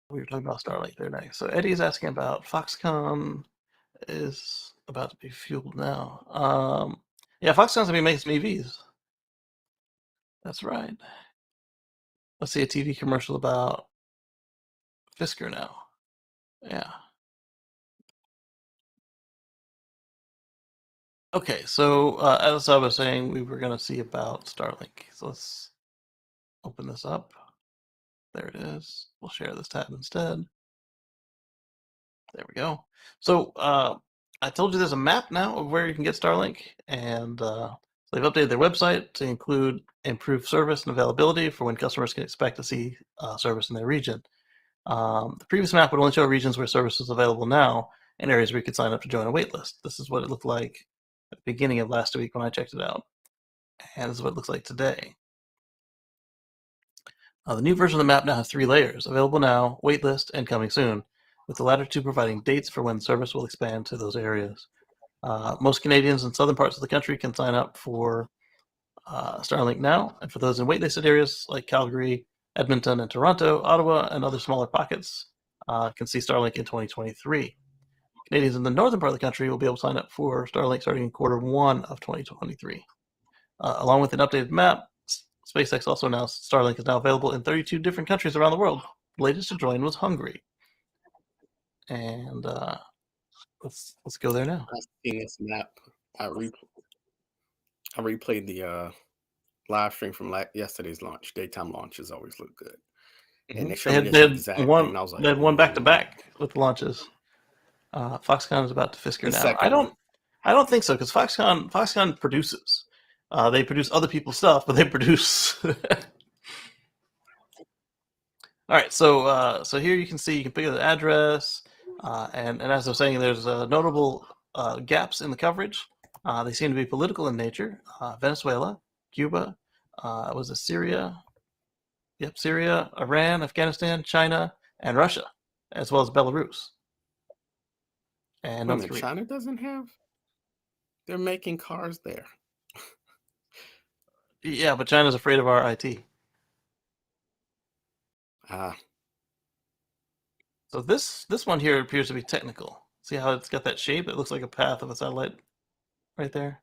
We were talking about Starlink there next. So Eddie is asking about Foxconn is about to be fueled now. Yeah, Foxconn's gonna be making some EVs. That's right. Let's see a TV commercial about Fisker now. Yeah. Okay, so as I was saying, we were going to see about Starlink. So let's open this up. There it is. We'll share this tab instead. There we go. So I told you there's a map now of where you can get Starlink, and they've updated their website to include improved service and availability for when customers can expect to see service in their region. The previous map would only show regions where service is available now and areas where you could sign up to join a waitlist. This is what it looked like at the beginning of last week when I checked it out, and this is what it looks like today. The new version of the map now has 3 layers: available now, waitlist, and coming soon, with the latter 2 providing dates for when service will expand to those areas. Most Canadians in southern parts of the country can sign up for Starlink now, and for those in waitlisted areas like Calgary, Edmonton, and Toronto, Ottawa, and other smaller pockets can see Starlink in 2023. Canadians in the northern part of the country will be able to sign up for Starlink starting in Q1 of 2023. Along with an updated map, SpaceX also announced Starlink is now available in 32 different countries around the world. The latest to join was Hungary. And let's go there now. I've seen this map. I replayed the live stream from yesterday's launch. Daytime launches always look good. And they showed me this exact thing, and I was like, they had one back to back with the launches. Foxconn is about to Fisker now. I don't think so, because Foxconn produces. They produce other people's stuff, but they produce. All right, so here you can see you can pick up the address, and as I was saying, there's notable gaps in the coverage. They seem to be political in nature. Venezuela, Cuba, was it Syria? Yep, Syria, Iran, Afghanistan, China, and Russia, as well as Belarus. And wait a minute, China doesn't have? They're making cars there. Yeah, but China's afraid of our IT. So this one here appears to be technical. See how it's got that shape? It looks like a path of a satellite right there.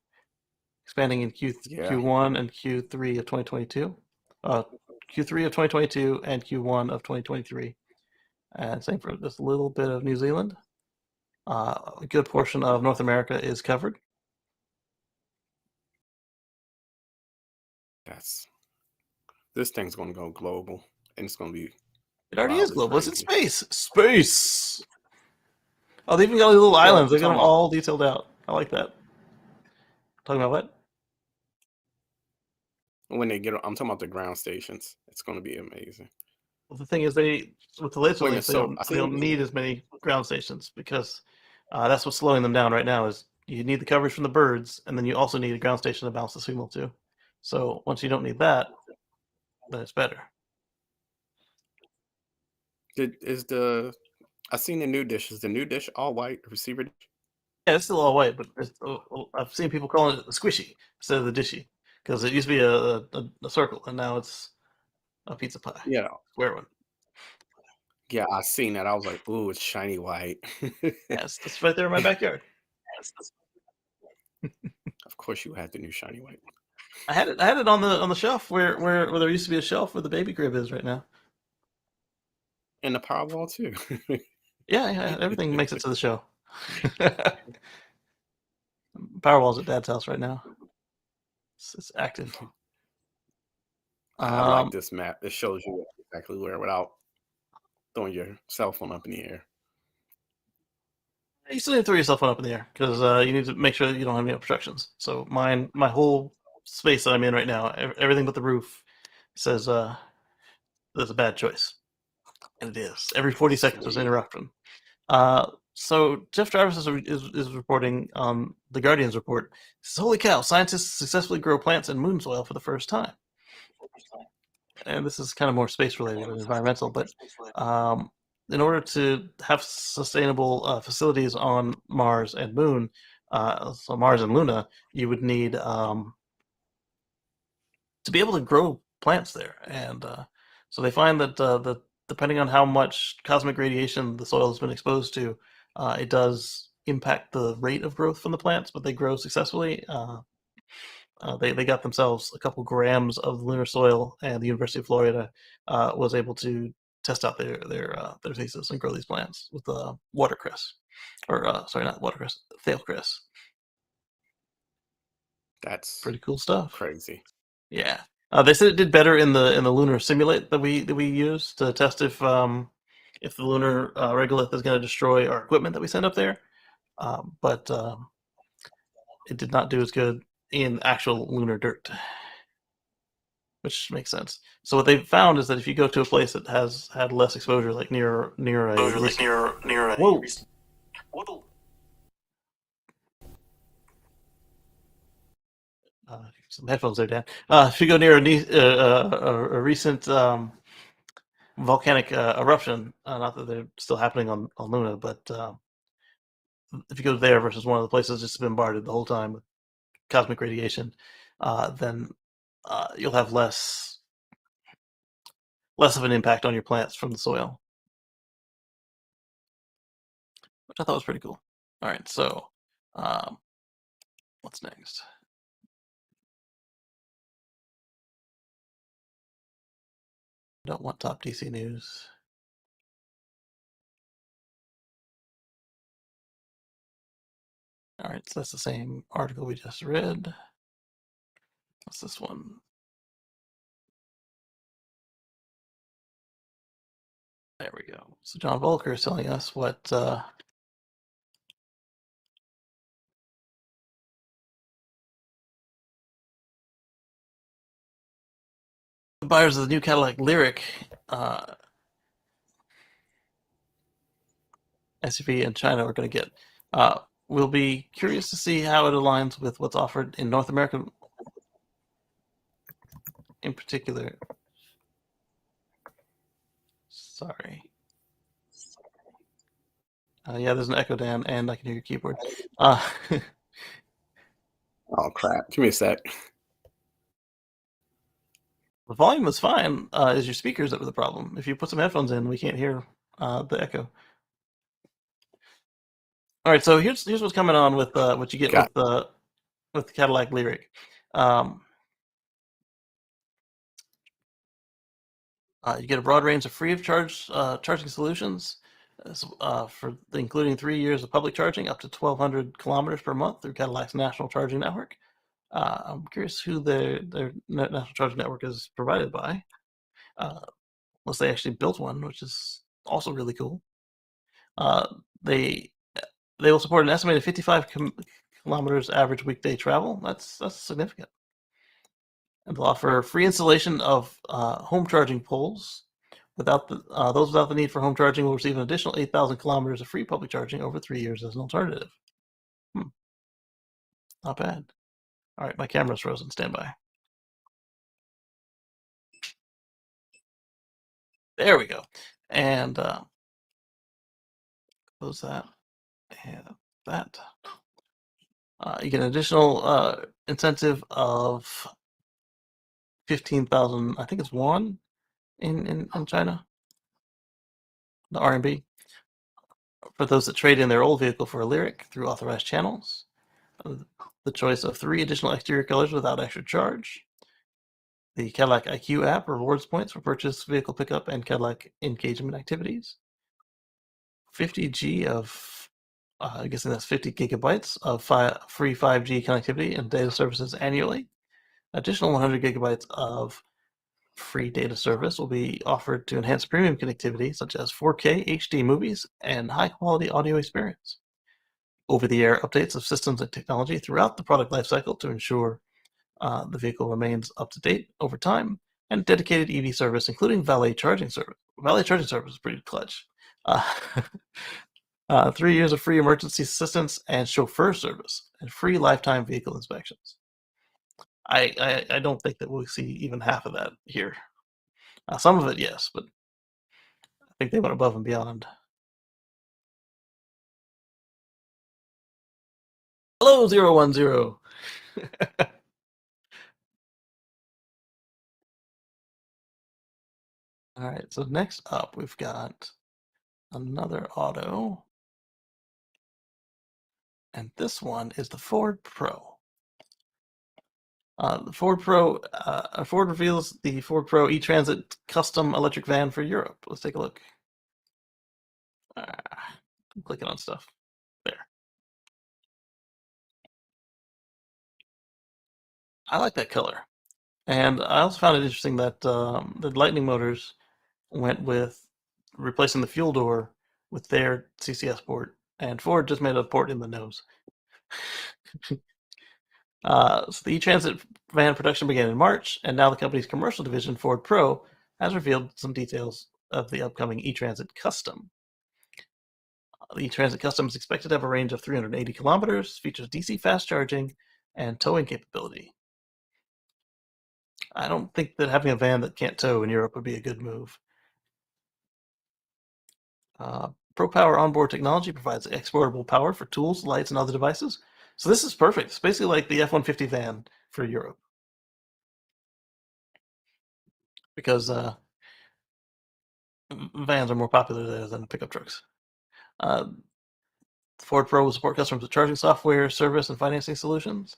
Expanding in Q1 and Q3 of 2022. Q3 of 2022 and Q1 of 2023. And same for this little bit of New Zealand. A good portion of North America is covered. This thing's going to go global, and it's going to be. It already is wildly global. It's in crazy. space. Space. Oh, they even got little islands. They got them all detailed out. I like that. Talking about what? When they get, I'm talking about the ground stations. It's going to be amazing. Well, the thing is, with the laser links, they so don't need as many ground stations because that's what's slowing them down right now. Is you need the coverage from the birds, and then you also need a ground station to bounce the signal to. So once you don't need that, then it's better. I've seen the new dish. Is the new dish all white receiver dish? Yeah, it's still all white, but I've seen people calling it the squishy instead of the dishy because it used to be a circle, and now it's a pizza pie. Yeah, square one. Yeah, I seen that. I was like, "Ooh, it's shiny white." Yes, it's right there in my backyard. Of course, you had the new shiny white. I had it on the shelf where there used to be a shelf where the baby crib is right now. And the Powerball too. Yeah, everything makes it to the show. Powerball's at Dad's house right now. It's active. I like this map. It shows you exactly where without throwing your cell phone up in the air. You still need to throw your cell phone up in the air because you need to make sure that you don't have any obstructions. So my whole space that I'm in right now, everything but the roof, says there's a bad choice, and it is. Every 40 seconds there's an interruption. So Jeff Jarvis is reporting on the Guardian's report. Says, holy cow! Scientists successfully grow plants in moon soil for the first time. And this is kind of more space related than environmental, but in order to have sustainable facilities on Mars and Moon, so Mars and Luna, you would need to be able to grow plants there. And so they find that depending on how much cosmic radiation the soil has been exposed to, it does impact the rate of growth from the plants, but they grow successfully. They got themselves a couple grams of lunar soil, and the University of Florida was able to test out their thesis and grow these plants with watercress, or sorry, not watercress, thailcress. That's pretty cool stuff. Crazy. Yeah, they said it did better in the lunar simulate that we used to test if the lunar regolith is going to destroy our equipment that we send up there, but it did not do as good in actual lunar dirt, which makes sense. So what they found is that if you go to a place that has had less exposure, like near a whoa. Some headphones there, Dan. If you go near a recent volcanic eruption, not that they're still happening on Luna, but if you go there versus one of the places just bombarded the whole time with cosmic radiation, then you'll have less of an impact on your plants from the soil, which I thought was pretty cool. All right, so what's next? I don't want top DC news. All right, so that's the same article we just read. What's this one? There we go. So John Volker is telling us what the buyers of the new Cadillac Lyriq SUV in China are going to get. We'll be curious to see how it aligns with what's offered in North America in particular. Sorry. Yeah, there's an echo, Dan, and I can hear your keyboard. Oh, crap. Give me a sec. The volume was fine. It's your speakers that were the problem. If you put some headphones in, we can't hear the echo. All right, so here's what's coming on with what you get Got with the Cadillac Lyric. Um, you get a broad range of free of charge charging solutions, including 3 years of public charging, up to 1,200 kilometers per month through Cadillac's national charging network. I'm curious who their national charging network is provided by, unless they actually built one, which is also really cool. Uh, they they will support an estimated 55 kilometers average weekday travel. That's significant. And they'll offer free installation of home charging poles. Those without the need for home charging will receive an additional 8,000 kilometers of free public charging over 3 years as an alternative. Not bad. All right, my camera's frozen. Stand by. There we go. And close that and that. You get an additional incentive of 15,000. I think it's won in China. The RMB for those that trade in their old vehicle for a Lyric through authorized channels. The choice of 3 additional exterior colors without extra charge. The Cadillac IQ app rewards points for purchase, vehicle pickup, and Cadillac engagement activities. 50G of, I'm guessing that's 50 gigabytes of free 5G connectivity and data services annually. Additional 100 gigabytes of free data service will be offered to enhance premium connectivity, such as 4K HD movies and high-quality audio experience. Over-the-air updates of systems and technology throughout the product lifecycle to ensure the vehicle remains up to date over time, and dedicated EV service, including valet charging service. Valet charging service is pretty clutch. 3 years of free emergency assistance and chauffeur service, and free lifetime vehicle inspections. I don't think that we'll see even half of that here. Some of it, yes, but I think they went above and beyond. Hello, 010. All right, so next up we've got another auto, and this one is the Ford Pro. Ford reveals the Ford Pro E-Transit custom electric van for Europe. Let's take a look. I'm clicking on stuff. There. I like that color. And I also found it interesting that the Lightning motors went with replacing the fuel door with their CCS port, and Ford just made a port in the nose. So the E-Transit van production began in March, and now the company's commercial division, Ford Pro, has revealed some details of the upcoming E-Transit Custom. The E-Transit Custom is expected to have a range of 380 kilometers, features DC fast charging, and towing capability. I don't think that having a van that can't tow in Europe would be a good move. ProPower onboard technology provides exportable power for tools, lights, and other devices. So this is perfect. It's basically like the F-150 van for Europe. Because vans are more popular there than pickup trucks. Ford Pro will support customers with charging software, service, and financing solutions.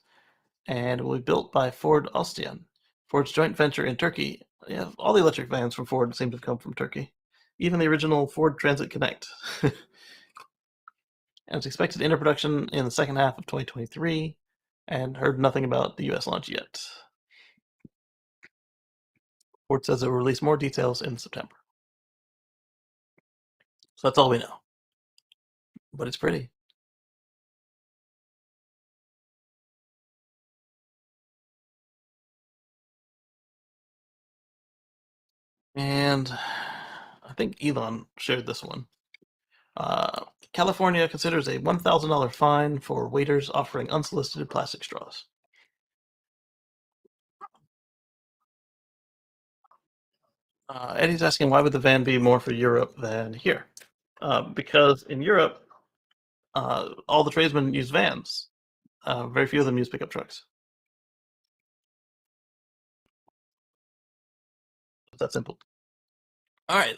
And it will be built by Ford Ostian, Ford's joint venture in Turkey. Yeah, all the electric vans from Ford seem to have come from Turkey. Even the original Ford Transit Connect. And it's expected to enter production in the second half of 2023, and heard nothing about the US launch yet. Ford says it will release more details in September. So that's all we know. But it's pretty. And I think Elon shared this one. California considers a $1,000 fine for waiters offering unsolicited plastic straws. Eddie's asking, why would the van be more for Europe than here? Because in Europe, all the tradesmen use vans. Very few of them use pickup trucks. It's that simple. All right.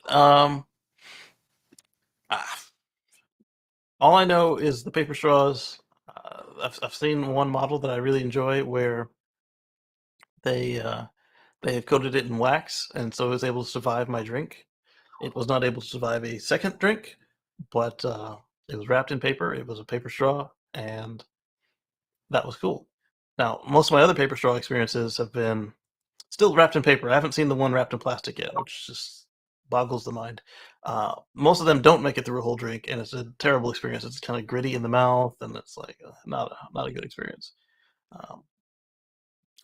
All I know is the paper straws. I've seen one model that I really enjoy where they they had coated it in wax, and so it was able to survive my drink. It was not able to survive a second drink, but it was wrapped in paper. It was a paper straw, and that was cool. Now, most of my other paper straw experiences have been still wrapped in paper. I haven't seen the one wrapped in plastic yet, which just boggles the mind. Most of them don't make it through a whole drink, and it's a terrible experience. It's kind of gritty in the mouth, and it's like not a good experience. Um,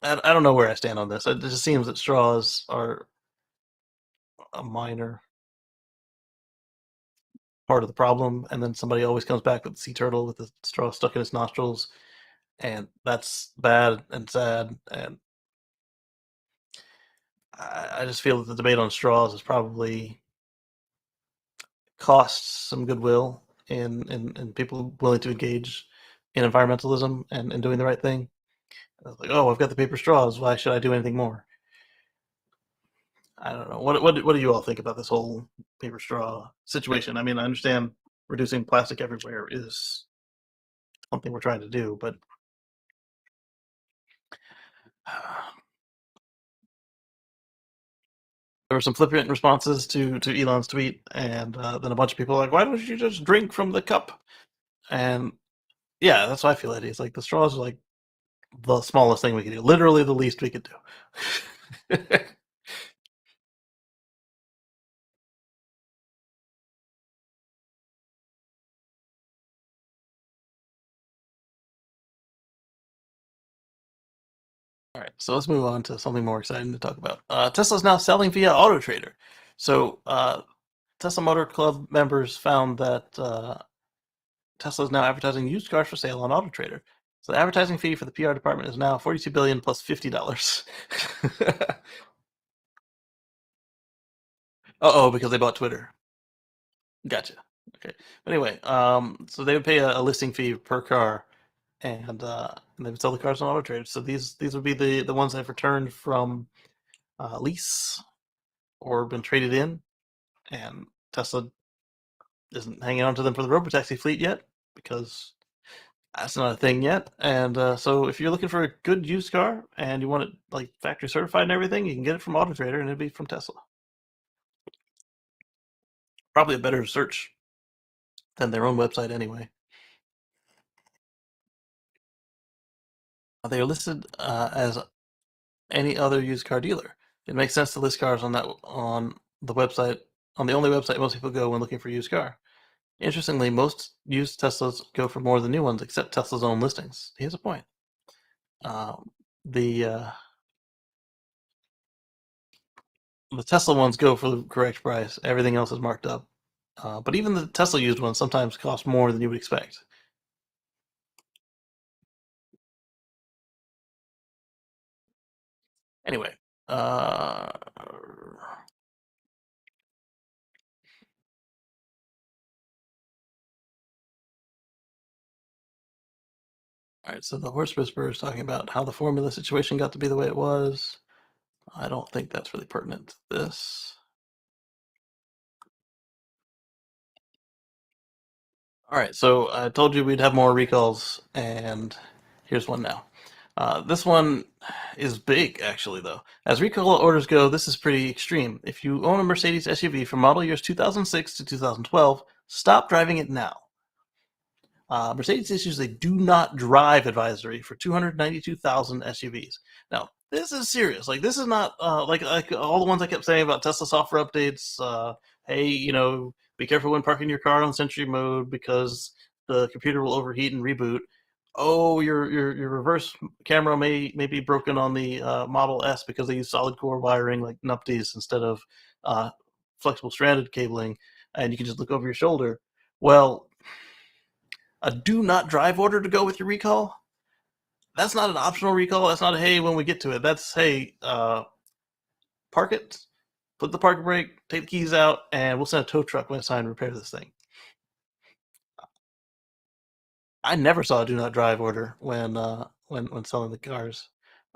I don't know where I stand on this. It just seems that straws are a minor part of the problem, and then somebody always comes back with the sea turtle with the straw stuck in its nostrils, and that's bad and sad. And I just feel that the debate on straws is probably costs some goodwill in people willing to engage in environmentalism and doing the right thing. Like, oh, I've got the paper straws. Why should I do anything more? I don't know. What do you all think about this whole paper straw situation? I mean, I understand reducing plastic everywhere is something we're trying to do, but there were some flippant responses to Elon's tweet, and then a bunch of people were like, "Why don't you just drink from the cup?" And yeah, that's what I feel. It's like the straws are like the smallest thing we could do, literally the least we could do. All right, so let's move on to something more exciting to talk about. Tesla's now selling via AutoTrader. So Tesla Motor Club members found that Tesla is now advertising used cars for sale on AutoTrader. So the advertising fee for the PR department is now $42 billion plus $50. Uh-oh, because they bought Twitter. Gotcha. Okay. But anyway, so they would pay a listing fee per car, and they would sell the cars on AutoTrader. So these would be the ones that have returned from lease or been traded in, and Tesla isn't hanging on to them for the robotaxi fleet yet because that's not a thing yet. And so if you're looking for a good used car and you want it like factory certified and everything, you can get it from AutoTrader, and it'd be from Tesla. Probably a better search than their own website anyway. They are listed as any other used car dealer. It makes sense to list cars on the website, on the only website most people go when looking for a used car. Interestingly, most used Teslas go for more than new ones, except Tesla's own listings. He has a point. The Tesla ones go for the correct price. Everything else is marked up. But even the Tesla used ones sometimes cost more than you would expect. Anyway, all right, so the horse whisperer is talking about how the formula situation got to be the way it was. I don't think that's really pertinent to this. All right, so I told you we'd have more recalls, and here's one now. This one is big, actually, though. As recall orders go, this is pretty extreme. If you own a Mercedes SUV from model years 2006 to 2012, stop driving it now. Mercedes issues a do not drive advisory for 292,000 SUVs. Now, this is serious. Like, this is not like all the ones I kept saying about Tesla software updates. Hey, be careful when parking your car on Sentry mode because the computer will overheat and reboot. Oh, your reverse camera may be broken on the Model S because they use solid core wiring like nupties instead of flexible stranded cabling, and you can just look over your shoulder. Well, a do not drive order to go with your recall? That's not an optional recall. That's not a hey when we get to it. That's hey, park it, put the parking brake, take the keys out, and we'll send a tow truck when it's time to repair this thing. I never saw a do not drive order when selling the cars.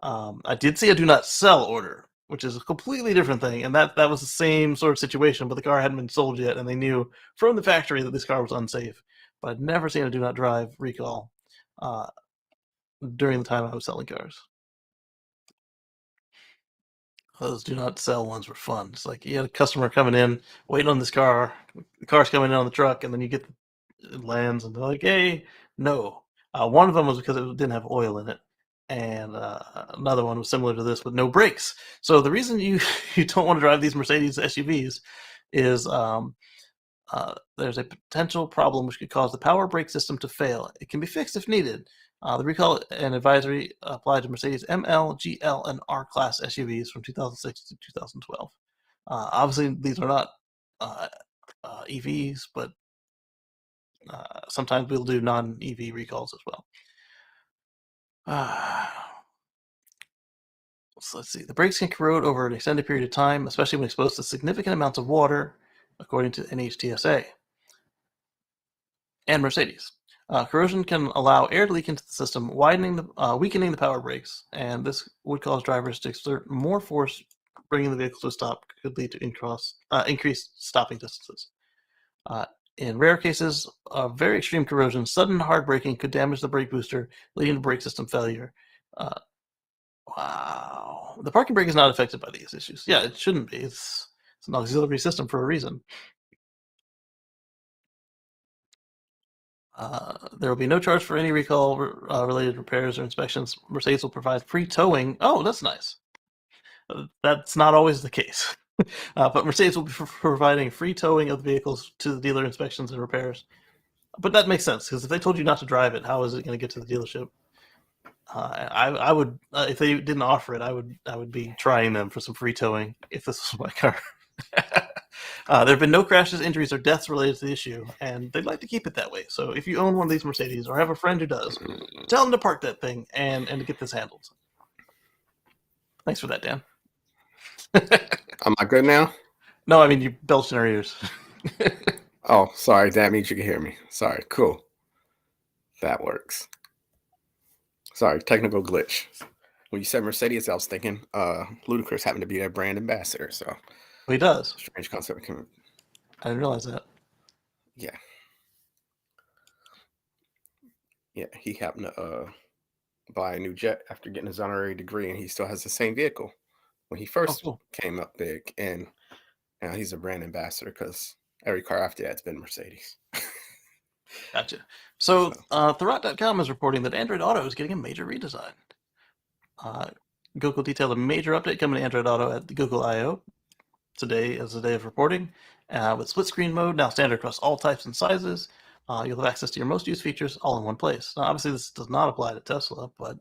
I did see a do not sell order, which is a completely different thing, and that was the same sort of situation, but the car hadn't been sold yet, and they knew from the factory that this car was unsafe. but I'd never seen a do not drive recall during the time I was selling cars. Those do not sell ones were fun. It's like you had a customer coming in, waiting on this car. The car's coming in on the truck, and then it lands, and they're like, "Hey, no." One of them was because it didn't have oil in it, and another one was similar to this with no brakes. So the reason you you don't want to drive these Mercedes SUVs is there's a potential problem which could cause the power brake system to fail. It can be fixed if needed. The recall and advisory applied to Mercedes ML, GL, and R class SUVs from 2006 to 2012. Obviously, these are not EVs, but sometimes we'll do non-EV recalls as well. So let's see. The brakes can corrode over an extended period of time, especially when exposed to significant amounts of water, according to NHTSA and Mercedes. Corrosion can allow air to leak into the system, weakening the power brakes, and this would cause drivers to exert more force, bringing the vehicle to a stop, could lead to increased stopping distances. In rare cases of very extreme corrosion, sudden hard braking could damage the brake booster, leading to brake system failure. Wow. The parking brake is not affected by these issues. Yeah, it shouldn't be. It's an auxiliary system for a reason. There will be no charge for any recall related repairs or inspections. Mercedes will provide free towing. Oh, that's nice. That's not always the case. But Mercedes will be providing free towing of the vehicles to the dealer inspections and repairs. But that makes sense, because if they told you not to drive it, how is it going to get to the dealership? I would, if they didn't offer it, I would be trying them for some free towing if this was my car. There have been no crashes, injuries, or deaths related to the issue, and they'd like to keep it that way. So if you own one of these Mercedes or have a friend who does, tell them to park that thing and to get this handled. Thanks for that, Dan. Am I good now? No, I mean, you belched in our ears. Oh, sorry. That means you can hear me. Sorry. Cool. That works. Sorry, technical glitch. When you said Mercedes, I was thinking Ludacris happened to be their brand ambassador. So Well, he does. strange concept. I didn't realize that. Yeah. Yeah, he happened to buy a new jet after getting his honorary degree, and he still has the same vehicle when he first cool. came up big. And now he's a brand ambassador because every car after that's been Mercedes. Gotcha. So, Thurrott.com is reporting that Android Auto is getting a major redesign. Google detailed a major update coming to Android Auto at the Google I/O. Today is the day of reporting. With split screen mode now standard across all types and sizes, you'll have access to your most used features all in one place. Now, obviously, this does not apply to Tesla, but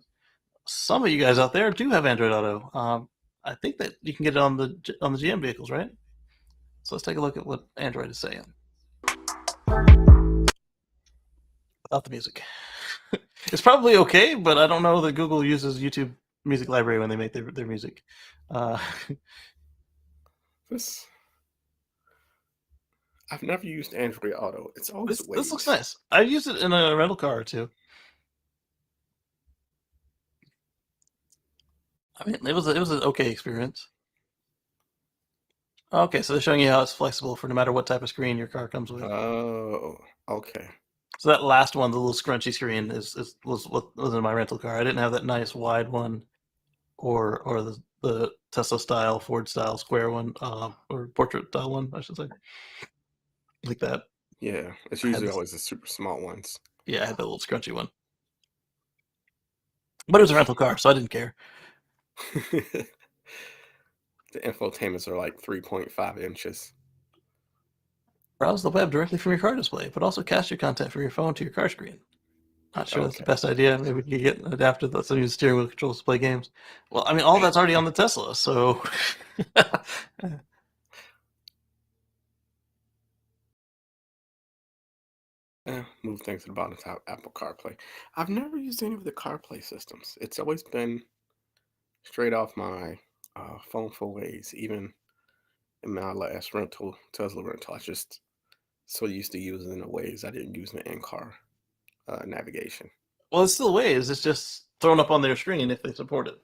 some of you guys out there do have Android Auto. I think that you can get it on the GM vehicles, right? So let's take a look at what Android is saying. Without the music. It's probably okay, but I don't know that Google uses YouTube Music Library when they make their music. This I've never used Android Auto. It's always this looks nice. I've used it in a rental car or two. I mean, it was an okay experience. Okay, so they're showing you how it's flexible for no matter what type of screen your car comes with. Oh, okay. So that last one, the little scrunchy screen, was what was in my rental car. I didn't have that nice wide one, or the Tesla style, Ford style square one, or portrait style one, I should say, like that. Yeah, it's usually always the super small ones. Yeah, I had that little scrunchy one, but it was a rental car, so I didn't care. The infotainments are like 3.5 inches. Browse the web directly from your car display, but also cast your content from your phone to your car screen. Not sure that's the best idea. Maybe we can get an adapter that's using steering wheel controls to play games. Well, I mean, all that's already on the Tesla, so. Move things to the bottom top. Apple CarPlay. I've never used any of the CarPlay systems. It's always been straight off my phone for Waze. Even in my last Tesla rental, I just so used to using the Waze. I didn't use the in-car navigation. Well, it's still Waze. It's just thrown up on their screen if they support it.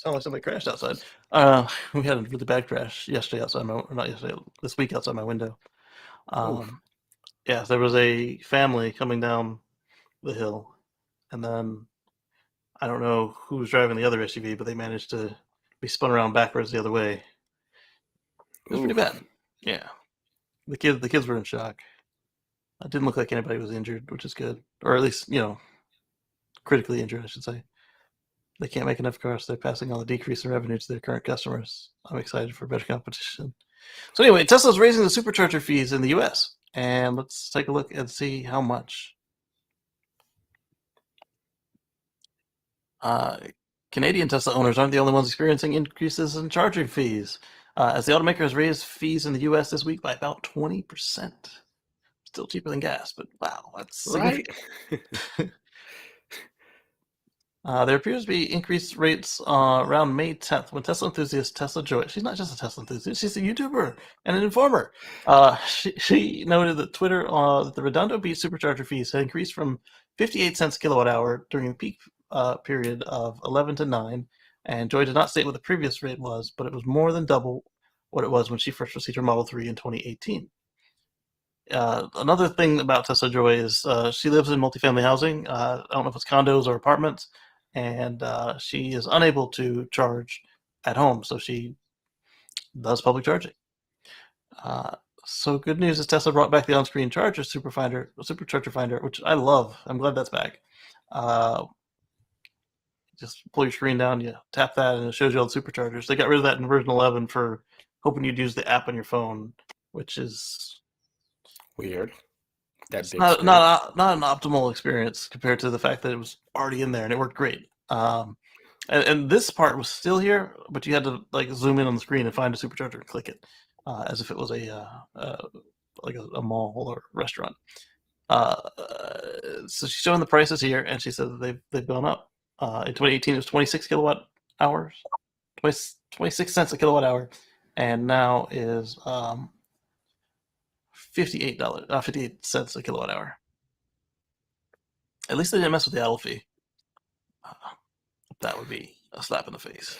Sound like somebody crashed outside. We had a really bad crash yesterday outside my, or not yesterday, this week outside my window. Yeah, there was a family coming down the hill, and then I don't know who was driving the other SUV, but they managed to be spun around backwards the other way. It was pretty Oof. bad. Yeah, the kids were in shock. It didn't look like anybody was injured, which is good, or at least critically injured, I should say. They can't make enough cars. They're passing on the decrease in revenue to their current customers. I'm excited for better competition. So anyway, Tesla's raising the supercharger fees in the U.S. And let's take a look and see how much. Canadian Tesla owners aren't the only ones experiencing increases in charging fees, as the automaker has raised fees in the U.S. this week by about 20%. Still cheaper than gas, but wow, that's Right? significant. There appears to be increased rates around May 10th when Tesla enthusiast Tesla Joy, she's not just a Tesla enthusiast, she's a YouTuber and an informer. She noted that Twitter that the Redondo Beach supercharger fees had increased from 58 cents a kilowatt hour during the peak period of 11 to 9, and Joy did not state what the previous rate was, but it was more than double what it was when she first received her Model 3 in 2018. Another thing about Tesla Joy is she lives in multifamily housing. I don't know if it's condos or apartments, and she is unable to charge at home, so she does public charging. So good news is Tesla brought back the on-screen charger supercharger finder, which I love. I'm glad that's back. Just pull your screen down, you tap that, and it shows you all the superchargers. They got rid of that in version 11 for hoping you'd use the app on your phone, which is Weird. That big not screen. not an optimal experience compared to the fact that it was already in there and it worked great. And this part was still here, but you had to like zoom in on the screen and find a supercharger and click it, as if it was like a mall or restaurant. So she's showing the prices here, and she said that they've gone up. In 2018, it was 26 kilowatt hours, 26 cents a kilowatt hour, and now is $58 cents a kilowatt hour. At least they didn't mess with the idle fee. That would be a slap in the face.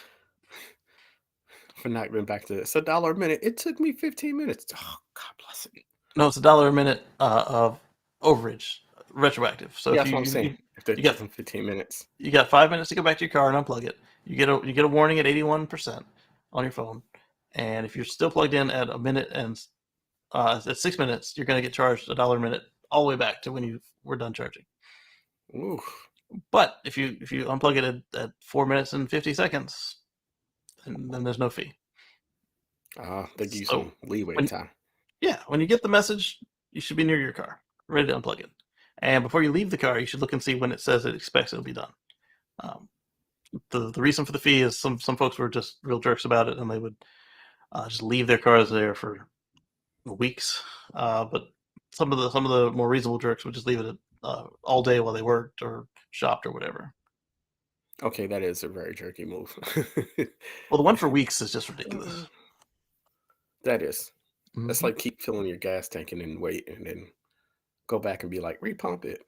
For not going back to it's $1 a minute. It took me 15 minutes. Oh, God bless it. No, it's $1 a minute of overage, retroactive. So Yeah, if that's what I'm saying. If they you got took them 15 minutes. you got 5 minutes to go back to your car and unplug it. You get a warning at 81% on your phone, and if you're still plugged in at a minute and at 6 minutes, you're going to get charged $1 a minute all the way back to when you were done charging. Ooh. But if you unplug it at 4 minutes and 50 seconds, then there's no fee. They give you So, some leeway when- time. Yeah, when you get the message, you should be near your car, ready to unplug it. And before you leave the car, you should look and see when it says it expects it'll be done. The reason for the fee is some folks were just real jerks about it, and they would just leave their cars there for weeks. But some of the more reasonable jerks would just leave it all day while they worked or shopped or whatever. Okay, that is a very jerky move. Well, the one for weeks is just ridiculous. That is. That's Mhm. like keep filling your gas tank and then wait and then go back and be like, repump it.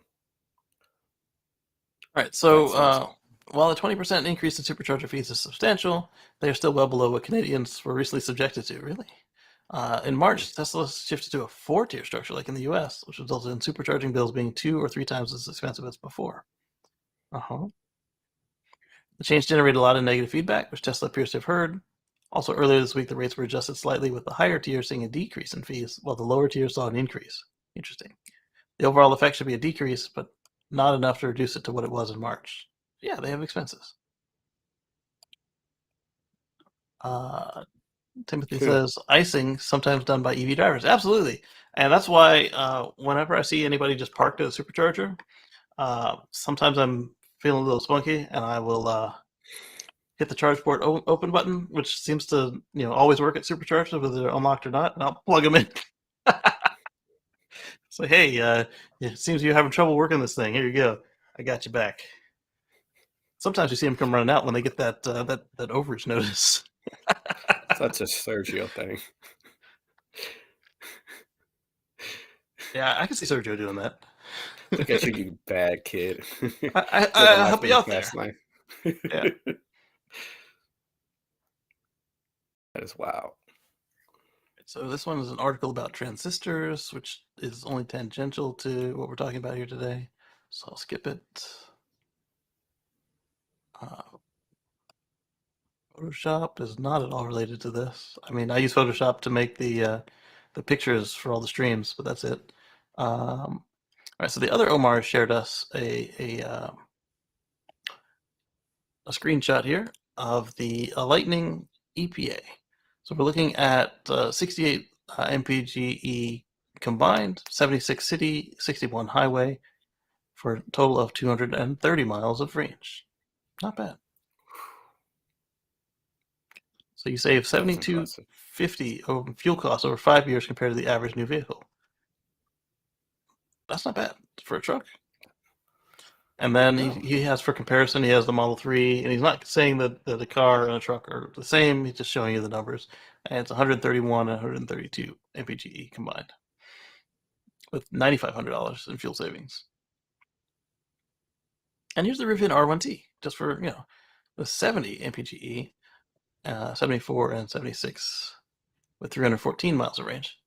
All right, so That sounds- while a 20% increase in supercharger fees is substantial, they are still well below what Canadians were recently subjected to. Really, in March, Tesla shifted to a 4-tier structure, like in the U.S., which resulted in supercharging bills being 2 or 3 times as expensive as before. The change generated a lot of negative feedback, which Tesla appears to have heard. Also, earlier this week, the rates were adjusted slightly, with the higher tier seeing a decrease in fees, while the lower tier saw an increase. Interesting. The overall effect should be a decrease, but not enough to reduce it to what it was in March. Yeah, they have expenses. Timothy says, icing sometimes done by EV drivers. Absolutely. And that's why whenever I see anybody just parked at a supercharger, sometimes I'm feeling a little spunky, and I will hit the charge port open button, which seems to always work at superchargers, whether they're unlocked or not, and I'll plug them in. So, hey, it seems you're having trouble working this thing. Here you go. I got you back. Sometimes you see them come running out when they get that overage notice. Such a Sergio thing. Yeah, I can see Sergio doing that. Look at you, you bad kid. I help you out there. Life. Yeah. That is wild. So this one is an article about transistors, which is only tangential to what we're talking about here today. So I'll skip it. Photoshop is not at all related to this. I mean, I use Photoshop to make the pictures for all the streams, but that's it. All right, so the other Omar shared us a screenshot here of the Lightning EPA. So we're looking at 68 mpge combined, 76 city, 61 highway, for a total of 230 miles of range. Not bad. So you save That's impressive. $72.50 over fuel costs over 5 years compared to the average new vehicle. That's not bad for a truck. And then No. he has, for comparison, he has the Model 3, and he's not saying that the car and a truck are the same. He's just showing you the numbers. And it's 131 and 132 mpge combined, with $9,500 in fuel savings. And here's the Rivian R1T, just for, with 70 mpge, 74 and 76, with 314 miles of range.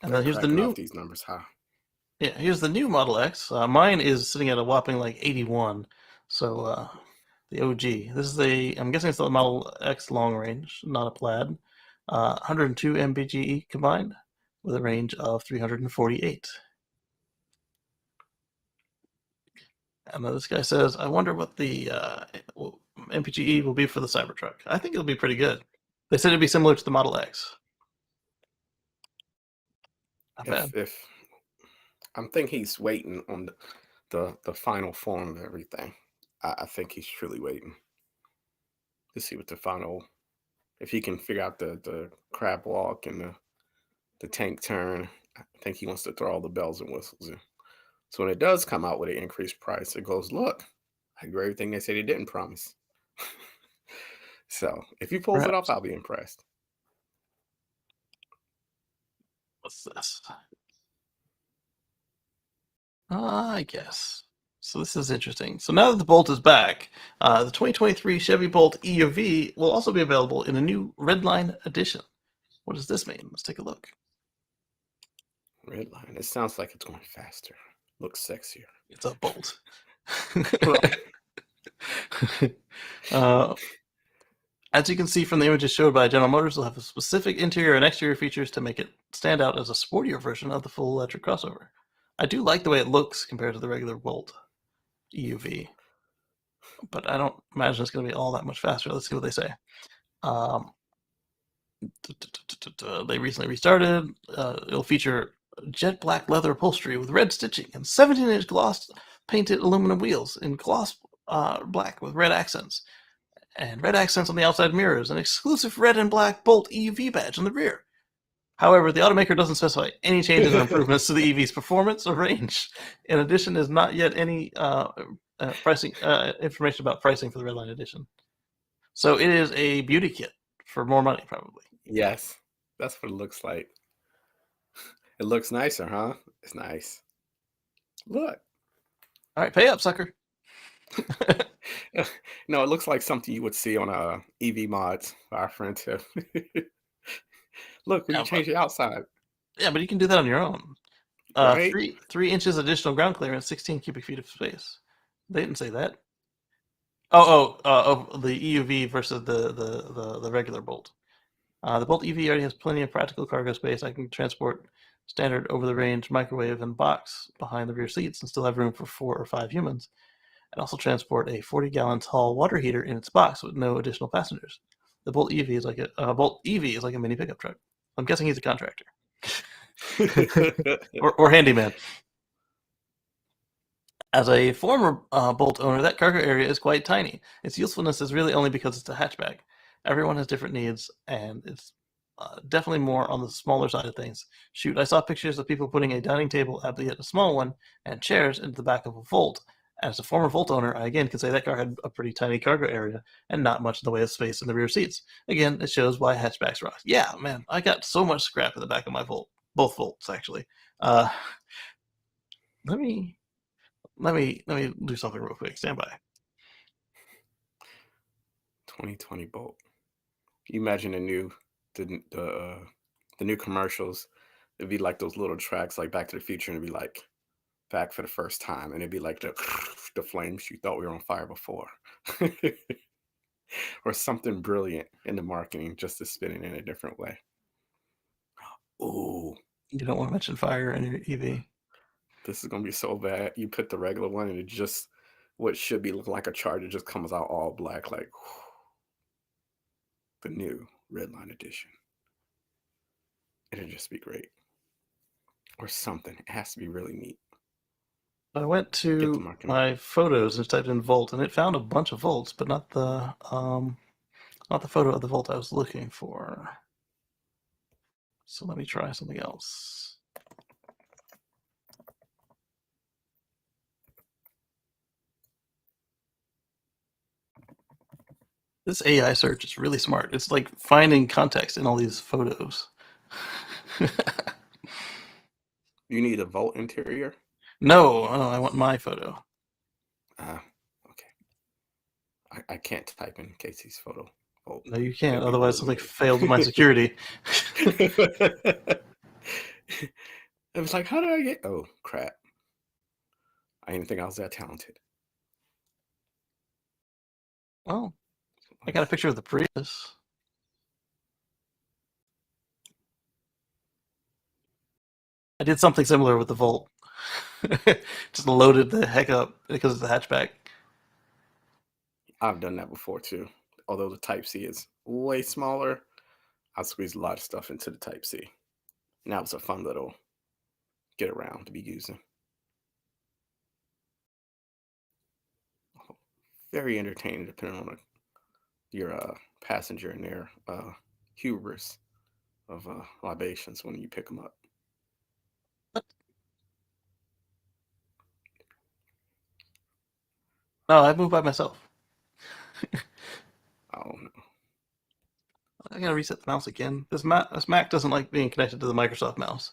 And then here's the Cracking new. off these numbers, huh? Yeah, here's the new Model X. Mine is sitting at a whopping like 81. So the OG. This is I'm guessing it's the Model X long range, not a plaid. 102 mpge combined, with a range of 348. And then this guy says, I wonder what the mpge will be for the Cybertruck. I think it'll be pretty good. They said it'd be similar to the Model X. Not bad. If I'm thinking he's waiting on the final form of everything. I think he's truly waiting to see what the final, if he can figure out the crab walk and the tank turn. I think he wants to throw all the bells and whistles in. So when it does come out with an increased price, it goes, look, I do everything they said he didn't promise. So if he pulls it off, I'll be impressed. What's this? I guess. So this is interesting. So now that the Bolt is back, the 2023 Chevy Bolt EUV will also be available in a new Redline edition. What does this mean? Let's take a look. Redline. It sounds like it's going faster. Looks sexier. It's a Bolt. Right. As you can see from the images showed by General Motors, they'll have a specific interior and exterior features to make it stand out as a sportier version of the full electric crossover. I do like the way it looks compared to the regular Bolt EUV, but I don't imagine it's going to be all that much faster. Let's see what they say. They recently restarted. It'll feature jet black leather upholstery with red stitching and 17-inch gloss painted aluminum wheels in gloss black with red accents. And red accents on the outside mirrors, an exclusive red and black Bolt EUV badge on the rear. However, the automaker doesn't specify any changes or improvements to the EV's performance or range. In addition, there's not yet any pricing information about pricing for the Redline edition. So it is a beauty kit for more money, probably. Yes, that's what it looks like. It looks nicer, huh? It's nice. Look. All right, pay up, sucker. No, it looks like something you would see on EV mods by our friend Tiff. Look, when you change the outside. Yeah, but you can do that on your own. Right? 3 inches additional ground clearance, 16 cubic feet of space. They didn't say that. Of the EUV versus the regular Bolt. The Bolt EV already has plenty of practical cargo space. I can transport standard over-the-range microwave and box behind the rear seats and still have room for 4 or 5 humans. And also transport a 40-gallon tall water heater in its box with no additional passengers. The Bolt EV is like a mini pickup truck. I'm guessing he's a contractor or handyman. As a former Bolt owner, that cargo area is quite tiny. Its usefulness is really only because it's a hatchback. Everyone has different needs, and it's definitely more on the smaller side of things. Shoot, I saw pictures of people putting a dining table, albeit a small one, and chairs into the back of a Volt. As a former Volt owner, I again can say that car had a pretty tiny cargo area and not much in the way of space in the rear seats. Again, it shows why hatchbacks rock. Yeah, man, I got so much scrap in the back of my Volt. Both Volts, actually. Let me do something real quick. Stand by. 2020 Bolt. You imagine the new commercials. It'd be like those little tracks like Back to the Future, and it'd be like back for the first time, and it'd be like the the flames you thought we were on fire before, or something brilliant in the marketing just to spin it in a different way. Oh, You don't want to mention fire in your EV. this is gonna be so bad. You put the regular one, and it just what should be looking like a Charger just comes out all black, like the new Redline edition. It'll just be great, or something. It has to be really neat. I went Get the to marketing. my photos and typed in Volt, and it found a bunch of Volts, but not the photo of the Volt I was looking for. So let me try something else. This AI search is really smart. It's like finding context in all these photos. You need a Volt interior. No, I want my photo. Okay. I can't type in Casey's photo. Volt. No, you can't. It'll be Otherwise, really something failed my security. It was like, how did I get? Oh crap! I didn't think I was that talented. Oh, I got a picture of the Prius. I did something similar with the Volt. Just loaded the heck up because it's a hatchback. I've done that before too. Although the Type C is way smaller, I squeezed a lot of stuff into the Type C. And that was a fun little get around to be using. Very entertaining, depending on your passenger and their hubris of libations when you pick them up. No, I moved by myself. Oh no. I gotta reset the mouse again. This Mac doesn't like being connected to the Microsoft mouse.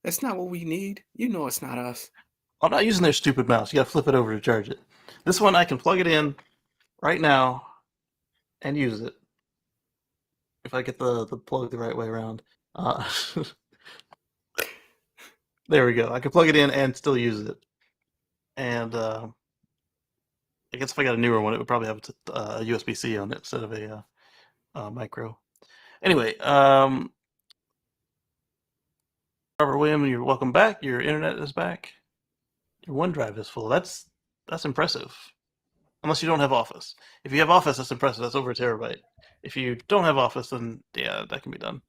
That's not what we need. You know it's not us. I'm not using their stupid mouse. You gotta flip it over to charge it. This one I can plug it in right now and use it. If I get the plug the right way around. There we go. I can plug it in and still use it. And I guess if I got a newer one, it would probably have a USB-C on it instead of a micro. Anyway, Robert William, you're welcome back. Your internet is back. Your OneDrive is full. That's impressive. Unless you don't have Office. If you have Office, that's impressive. That's over a terabyte. If you don't have Office, then yeah, that can be done.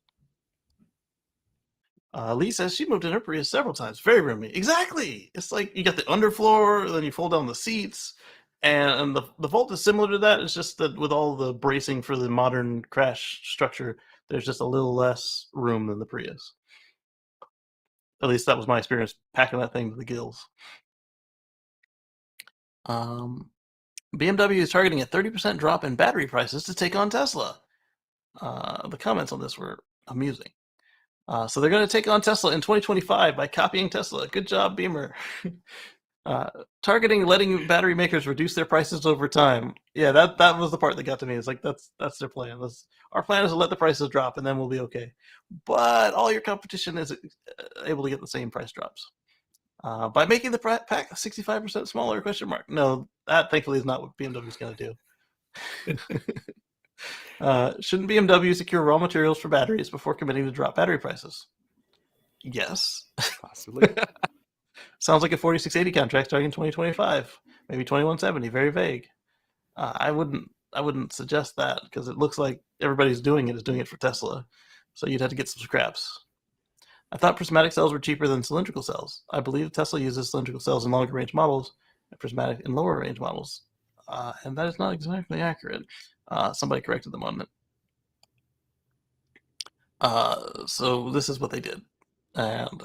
Lee says she moved in her Prius several times. Very roomy. Exactly. It's like you got the underfloor, then you fold down the seats, and the Volt is similar to that. It's just that with all the bracing for the modern crash structure, there's just a little less room than the Prius. At least that was my experience packing that thing to the gills. BMW is targeting a 30% drop in battery prices to take on Tesla. The comments on this were amusing. So they're going to take on Tesla in 2025 by copying Tesla. Good job, Beamer. Targeting letting battery makers reduce their prices over time. Yeah, that was the part that got to me. It's like that's their plan. Our plan is to let the prices drop and then we'll be okay. But all your competition is able to get the same price drops. By making the pack 65% smaller, question mark. No, that thankfully is not what BMW is going to do. Shouldn't BMW secure raw materials for batteries before committing to drop battery prices? Yes. Possibly. Sounds like a 4680 contract starting in 2025, maybe 2170. Very vague. I wouldn't suggest that because it looks like everybody's doing it for Tesla. So you'd have to get some scraps. I thought prismatic cells were cheaper than cylindrical cells. I believe Tesla uses cylindrical cells in longer range models and prismatic in lower range models. And that is not exactly accurate. Somebody corrected them on it. So this is what they did. And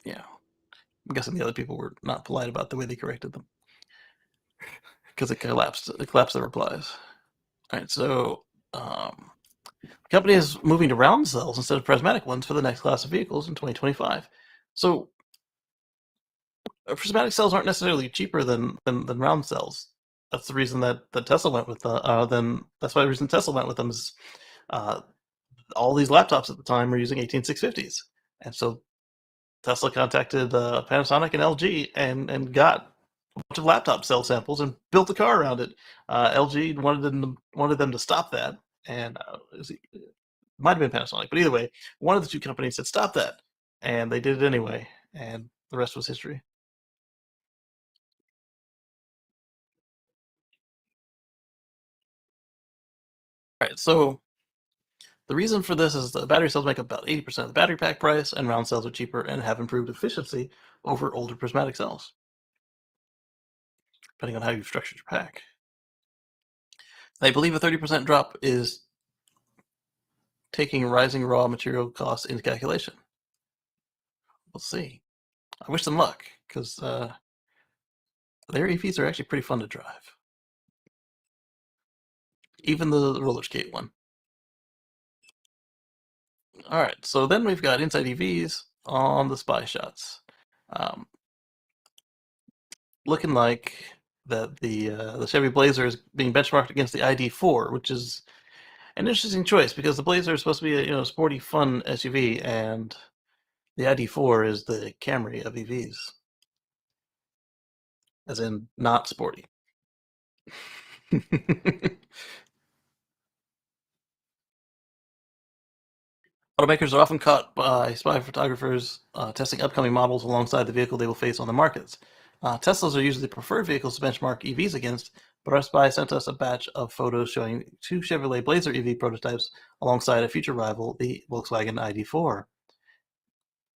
yeah. I'm guessing the other people were not polite about the way they corrected them. Because it collapsed the replies. Alright, so the company is moving to round cells instead of prismatic ones for the next class of vehicles in 2025. So prismatic cells aren't necessarily cheaper than round cells. that's the reason that Tesla went with then that's why the reason Tesla went with them is uh, all these laptops at the time were using 18650s, and so Tesla contacted Panasonic and LG and got a bunch of laptop cell samples and built a car around it. LG wanted them to stop that, and it might have been Panasonic, but either way, one of the two companies said stop that, and they did it anyway, and the rest was history. All right, so the reason for this is the battery cells make up about 80% of the battery pack price, and round cells are cheaper and have improved efficiency over older prismatic cells, depending on how you've structured your pack. I believe a 30% drop is taking rising raw material costs into calculation. We'll see. I wish them luck, because their EVs are actually pretty fun to drive. Even the roller skate one. Alright, so then we've got inside EVs on the spy shots. Looking like that the Chevy Blazer is being benchmarked against the ID4, which is an interesting choice because the Blazer is supposed to be a sporty, fun SUV, and the ID4 is the Camry of EVs, as in not sporty. Automakers are often caught by spy photographers testing upcoming models alongside the vehicle they will face on the markets. Teslas are usually the preferred vehicles to benchmark EVs against, but our spy sent us a batch of photos showing two Chevrolet Blazer EV prototypes alongside a future rival, the Volkswagen ID4.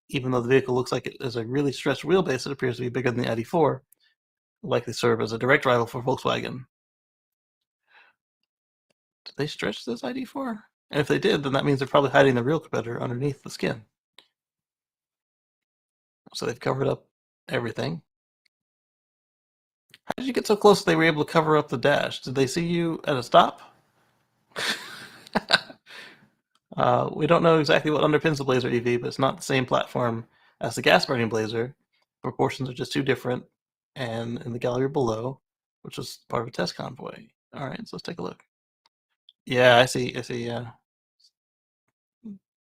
Even though the vehicle looks like it has a really stretched wheelbase, it appears to be bigger than the ID4, likely serve as a direct rival for Volkswagen. Did they stretch this ID4? And if they did, then that means they're probably hiding the real competitor underneath the skin. So they've covered up everything. How did you get so close that they were able to cover up the dash? Did they see you at a stop? We don't know exactly what underpins the Blazer EV, but it's not the same platform as the gas-burning Blazer. Proportions are just too different. And in the gallery below, which was part of a test convoy. All right, so let's take a look. Yeah, I see. Yeah,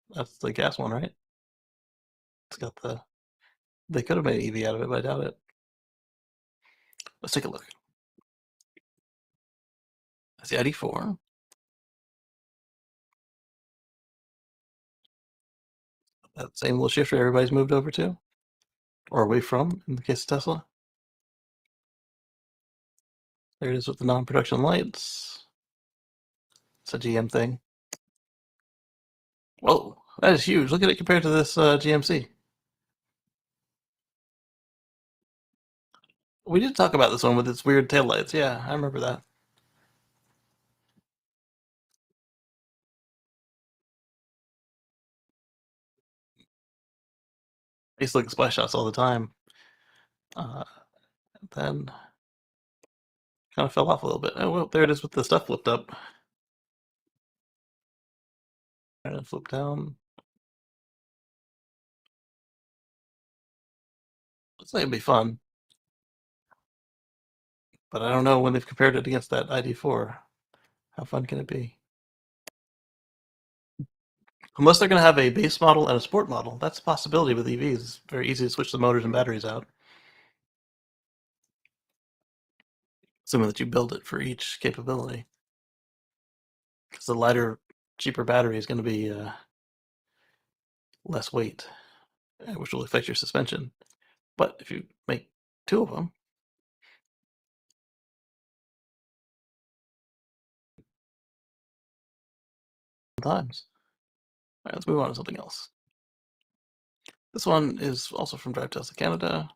that's the gas one, right? It's got the. They could have made an EV out of it, but I doubt it. Let's take a look. That's the ID4. That same little shifter everybody's moved over to, or away from, in the case of Tesla. There it is with the non-production lights. It's a GM thing. Whoa, that is huge. Look at it compared to this GMC. We did talk about this one with its weird taillights. Yeah, I remember that. I used to look at splash shots all the time. Then kind of fell off a little bit. Oh, well, there it is with the stuff flipped up. And flip down. Looks like it'd be fun. But I don't know when they've compared it against that ID4. How fun can it be? Unless they're going to have a base model and a sport model. That's a possibility with EVs. It's very easy to switch the motors and batteries out. Assuming that you build it for each capability. Because the lighter, cheaper battery is going to be less weight, which will affect your suspension. But if you make two of them, sometimes. All right, let's move on to something else. This one is also from Drive Tesla Canada.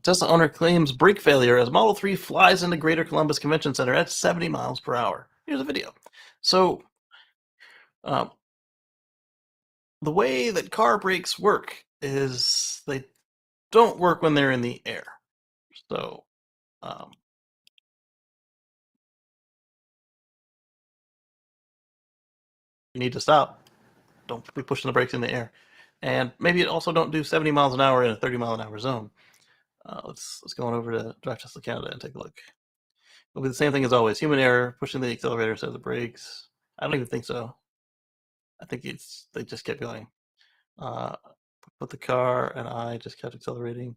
Tesla owner claims brake failure as Model 3 flies into Greater Columbus Convention Center at 70 miles per hour. Here's a video. So, the way that car brakes work is they don't work when they're in the air. So, you need to stop. Don't be pushing the brakes in the air. And maybe it also don't do 70 miles an hour in a 30 mile an hour zone. Let's go on over to Drive Tesla Canada and take a look. It'll be the same thing as always. Human error, pushing the accelerator instead of the brakes. I don't even think so. I think they just kept going. Put the car and I just kept accelerating.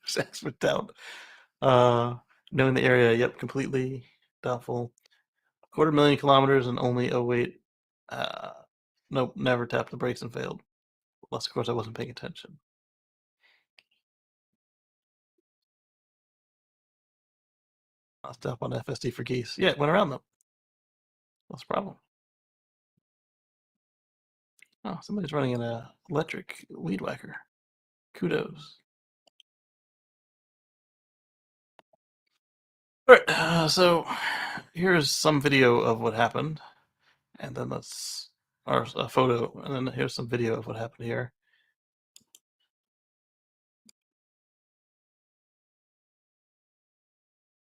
Just went down. Knowing the area, yep, completely doubtful. 250,000 kilometers and only 08. Nope, never tapped the brakes and failed. Unless, of course, I wasn't paying attention. I'll stop on FSD for geese. Yeah, it went around them. What's the problem? Oh, somebody's running an electric weed whacker. Kudos. All right, so here's some video of what happened, and then or a photo, and then here's some video of what happened here.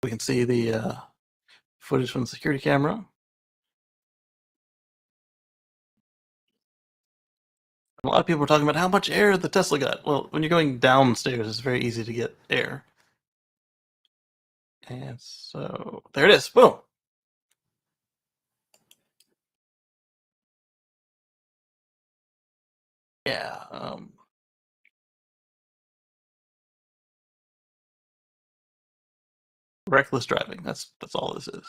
We can see the footage from the security camera. A lot of people are talking about how much air the Tesla got. Well, when you're going downstairs, it's very easy to get air. And so there it is. Boom. Yeah. Reckless driving. That's all this is.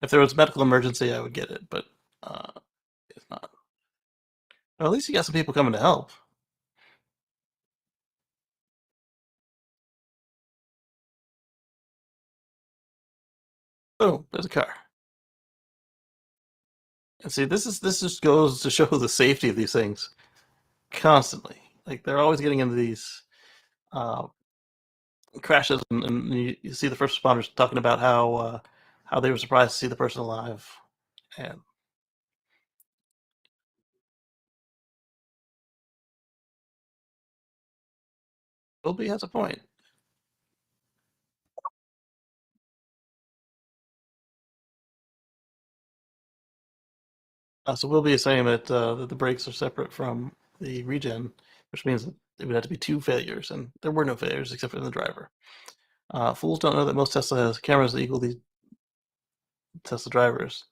If there was a medical emergency, I would get it, but it's not. Well, at least you got some people coming to help. Boom, there's a car. And see, this just goes to show the safety of these things constantly. Like they're always getting into these crashes, and you see the first responders talking about how they were surprised to see the person alive, and Wilby has a point. So Wilby is saying that the brakes are separate from the regen, which means that it would have to be 2 failures, and there were no failures except for the driver. Fools don't know that most Tesla has cameras that equal these Tesla drivers.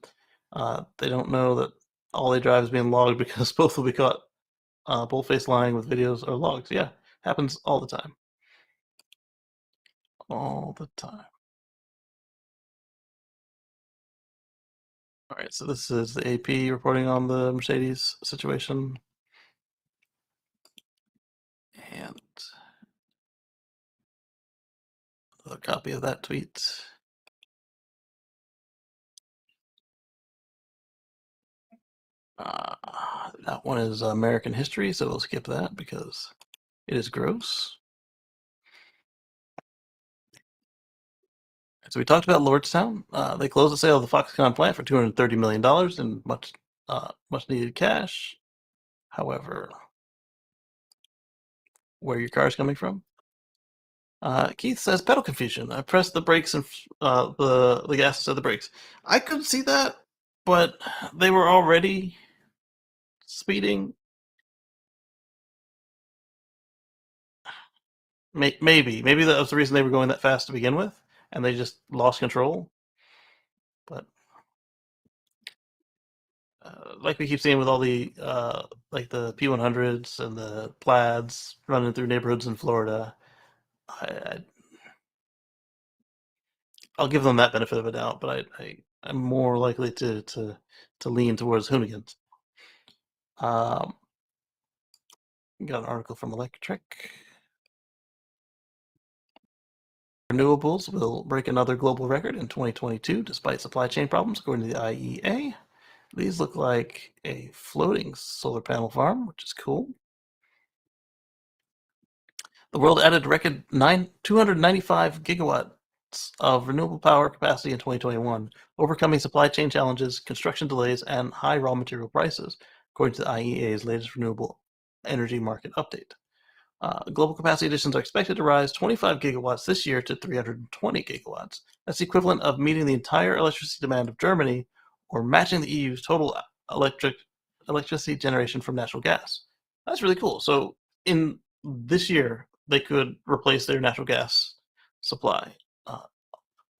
They don't know that all they drive is being logged because both will be caught bold-faced lying with videos or logs. Yeah, happens all the time. All the time. All right, so this is the AP reporting on the Mercedes situation. And a copy of that tweet. That one is American history, so we'll skip that because it is gross. So we talked about Lordstown. They closed the sale of the Foxconn plant for $230 million in much needed cash. However, where are your cars coming from? Keith says pedal confusion. I pressed the brakes and the gas instead of the brakes. I could see that, but they were already speeding. Maybe that was the reason they were going that fast to begin with, and they just lost control. But like we keep seeing with all the like the P100s and the Plaids running through neighborhoods in Florida, I'll give them that benefit of a doubt, but I'm more likely to lean towards Hoonigans. Got an article from Electric. Renewables will break another global record in 2022 despite supply chain problems, according to the IEA. These look like a floating solar panel farm, which is cool. The world added a record 295 gigawatts of renewable power capacity in 2021, overcoming supply chain challenges, construction delays, and high raw material prices, according to the IEA's latest renewable energy market update. Global capacity additions are expected to rise 25 gigawatts this year to 320 gigawatts. That's the equivalent of meeting the entire electricity demand of Germany or matching the EU's total electricity generation from natural gas. That's really cool. So in this year, they could replace their natural gas supply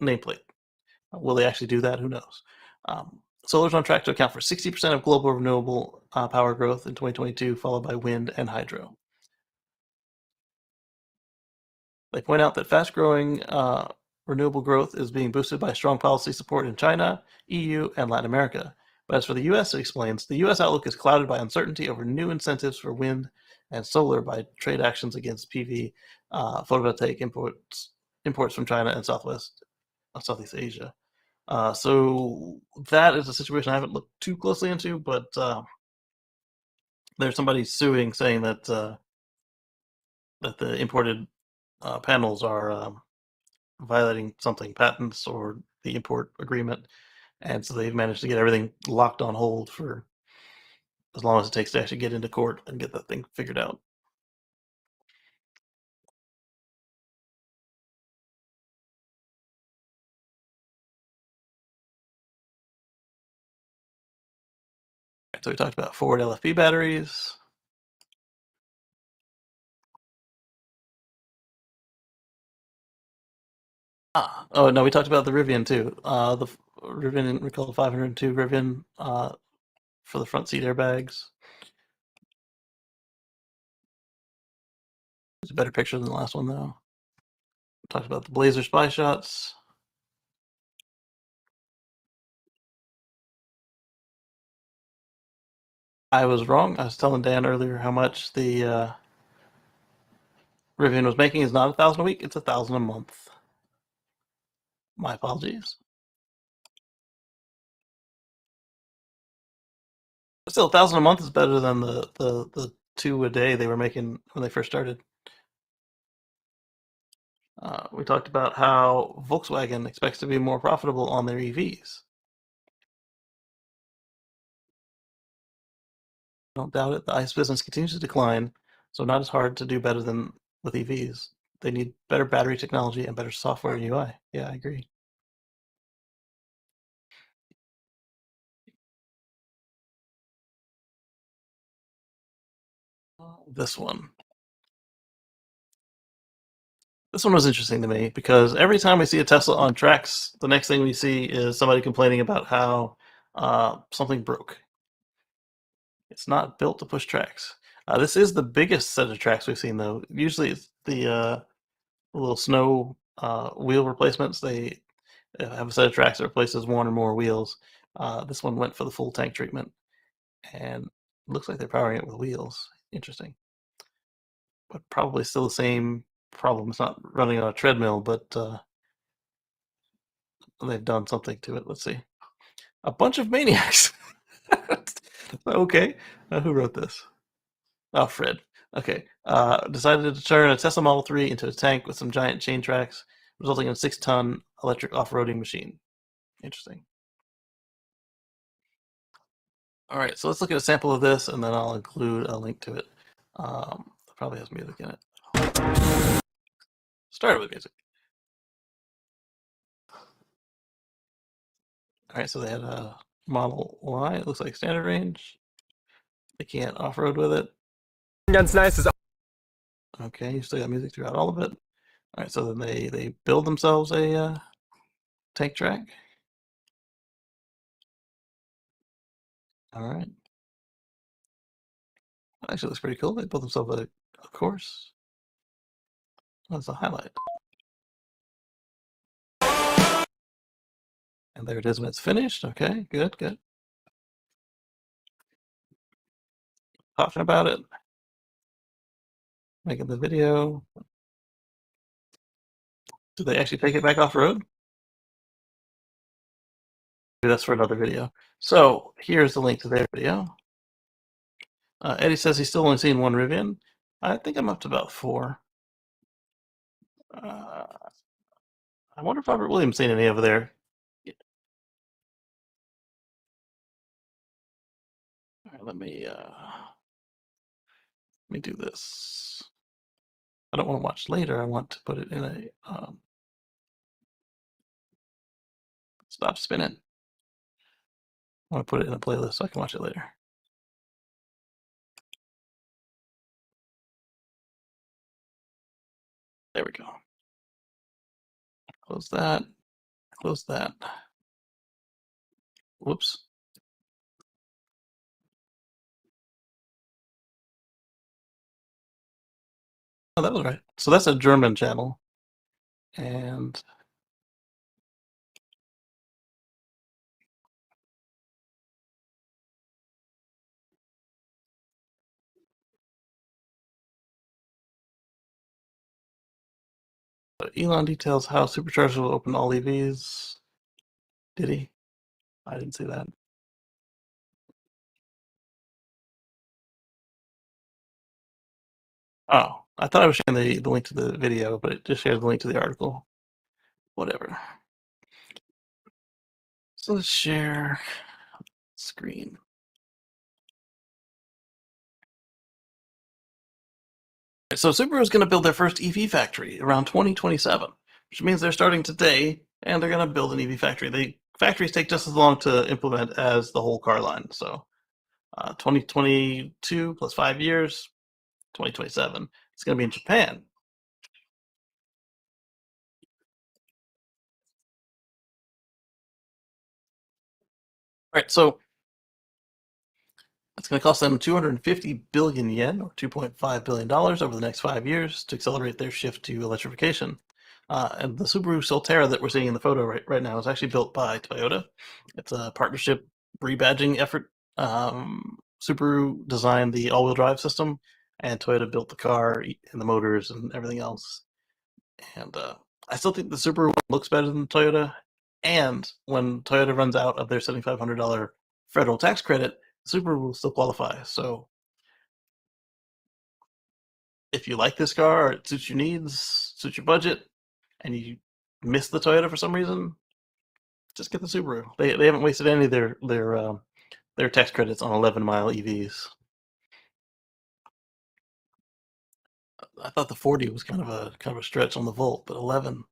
nameplate. Will they actually do that? Who knows? Solar's on track to account for 60% of global renewable power growth in 2022, followed by wind and hydro. They point out that fast-growing renewable growth is being boosted by strong policy support in China, EU, and Latin America. But as for the U.S., it explains, the U.S. outlook is clouded by uncertainty over new incentives for wind and solar by trade actions against PV photovoltaic imports from China and Southeast Asia. So that is a situation I haven't looked too closely into, but there's somebody suing saying that that the imported panels are violating something, patents or the import agreement, and so they've managed to get everything locked on hold for as long as it takes to actually get into court and get that thing figured out. So we talked about Ford LFP batteries. Oh no, we talked about the Rivian too. The Rivian, recall the 502 Rivian for the front seat airbags. It's a better picture than the last one though. We talked about the Blazer spy shots. I was wrong. I was telling Dan earlier how much the Rivian was making is not 1,000 a week; it's 1,000 a month. My apologies. Still, 1,000 a month is better than the 2 a day they were making when they first started. We talked about how Volkswagen expects to be more profitable on their EVs. Don't doubt it. The ICE business continues to decline, so not as hard to do better than with EVs. They need better battery technology and better software and UI. Yeah, I agree. This one. This one was interesting to me because every time we see a Tesla on tracks, the next thing we see is somebody complaining about how something broke. It's not built to push tracks. This is the biggest set of tracks we've seen, though. Usually, it's the little snow wheel replacements. They have a set of tracks that replaces one or more wheels. This one went for the full tank treatment, and looks like they're powering it with wheels. Interesting, but probably still the same problem. It's not running on a treadmill, but they've done something to it. Let's see. A bunch of maniacs. Okay, who wrote this? Oh, Fred. Okay. Decided to turn a Tesla Model 3 into a tank with some giant chain tracks, resulting in a 6-ton electric off-roading machine. Interesting. All right, so let's look at a sample of this, and then I'll include a link to it. It probably has music in it. Started with music. All right, so they had a Model Y. It looks like standard range. They can't off-road with it. Ganz nice is Okay, you still got music throughout all of it. All right, so then they build themselves a tank track. All right. Actually, looks pretty cool. They built themselves a course. That's a highlight. And there it is when it's finished. Okay, good, good. Talking about it. Making the video. Do they actually take it back off road? Maybe that's for another video. So here's the link to their video. Eddie says he's still only seen one Rivian. I think I'm up to about 4. I wonder if Robert Williams seen any over there. All right, let me do this. I don't want to watch later. I want to put it in a stop spinning. I want to put it in a playlist so I can watch it later. There we go. Close that. Close that. Whoops. Oh, that was right. So that's a German channel. And Elon details how superchargers will open all EVs. Did he? I didn't see that. Oh, I thought I was sharing the link to the video, but it just shared the link to the article. Whatever. So let's share screen. So Subaru is going to build their first EV factory around 2027, which means they're starting today, and they're going to build an EV factory. The factories take just as long to implement as the whole car line. So 2022 plus 5 years, 2027. It's going to be in Japan. All right, so it's going to cost them 250 billion yen, or $2.5 billion, over the next 5 years to accelerate their shift to electrification. And the Subaru Solterra that we're seeing in the photo right now is actually built by Toyota. It's a partnership rebadging effort. Subaru designed the all-wheel drive system, and Toyota built the car and the motors and everything else. And I still think the Subaru looks better than Toyota. And when Toyota runs out of their $7,500 federal tax credit, Subaru will still qualify. So if you like this car, or it suits your needs, suits your budget, and you miss the Toyota for some reason, just get the Subaru. They haven't wasted any of their tax credits on 11-mile EVs. I thought the 40 was kind of a stretch on the Volt, but 11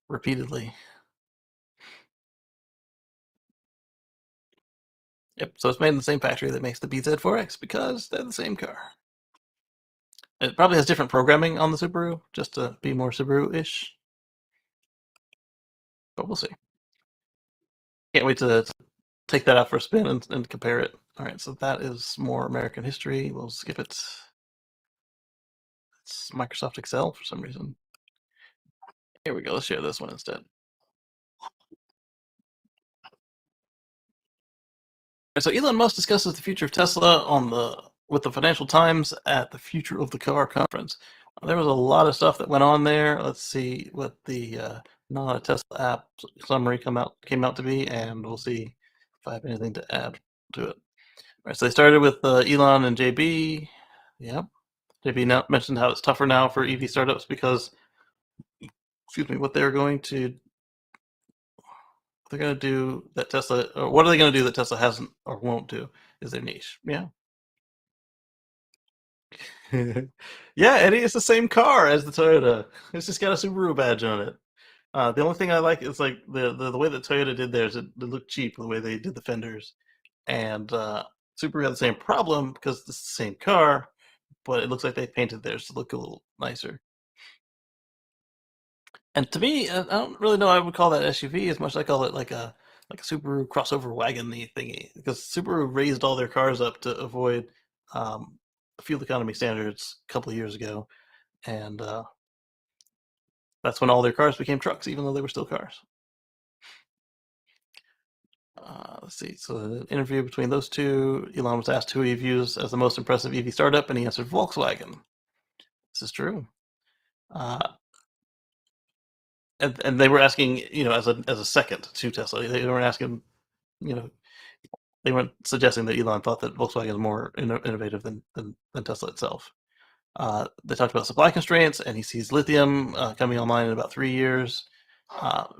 repeatedly. Yep. So it's made in the same factory that makes the BZ4X because they're the same car. It probably has different programming on the Subaru just to be more Subaru-ish, but we'll see. Can't wait to take that out for a spin and compare it. All right, so that is more American history. We'll skip it. It's Microsoft Excel for some reason. Here we go. Let's share this one instead. So Elon Musk discusses the future of Tesla with the Financial Times at the Future of the Car conference. There was a lot of stuff that went on there. Let's see what the not a Tesla app summary came out to be, and we'll see if I have anything to add to it. All right, so they started with Elon and JB. Yep. JB now mentioned how it's tougher now for EV startups because, what they're going to do that Tesla, or what are they going to do that Tesla hasn't or won't do, is their niche. Yeah. Yeah, Eddie, it's the same car as the Toyota. It's just got a Subaru badge on it. The only thing I like is like the way that Toyota did theirs. It looked cheap the way they did the fenders, and Subaru had the same problem because it's the same car, but it looks like they painted theirs to look a little nicer. And to me, I don't really know. I would call that SUV as much as I call it like a Subaru crossover wagon-y thingy, because Subaru raised all their cars up to avoid fuel economy standards a couple of years ago, and that's when all their cars became trucks, even though they were still cars. Let's see. So the interview between those two, Elon was asked who he views as the most impressive EV startup, and he answered Volkswagen. This is true. And they were asking, as a second to Tesla. They weren't asking, they weren't suggesting that Elon thought that Volkswagen is more innovative than Tesla itself. They talked about supply constraints, and he sees lithium coming online in about 3 years.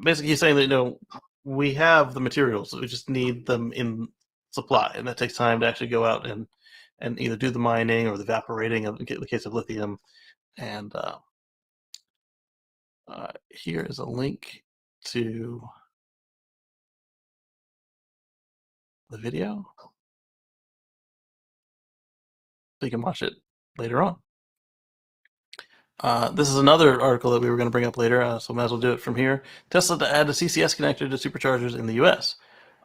Basically, he's saying that we have the materials, we just need them in supply, and that takes time to actually go out and either do the mining or the evaporating of the case of lithium. And here is a link to the video so you can watch it later on. This is another article that we were going to bring up later, so might as well do it from here. Tesla to add a CCS connector to superchargers in the US.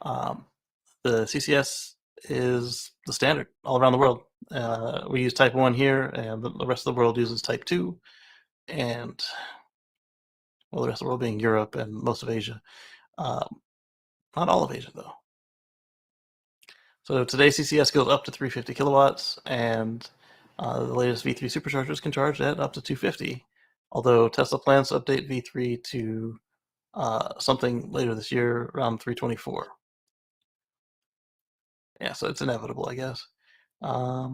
The CCS is the standard all around the world. We use Type 1 here, and the rest of the world uses Type 2. And, well, the rest of the world being Europe and most of Asia. Not all of Asia, though. So today, CCS goes up to 350 kilowatts, and the latest V3 superchargers can charge at up to 250. Although Tesla plans to update V3 to something later this year, around 324. Yeah, so it's inevitable, I guess. I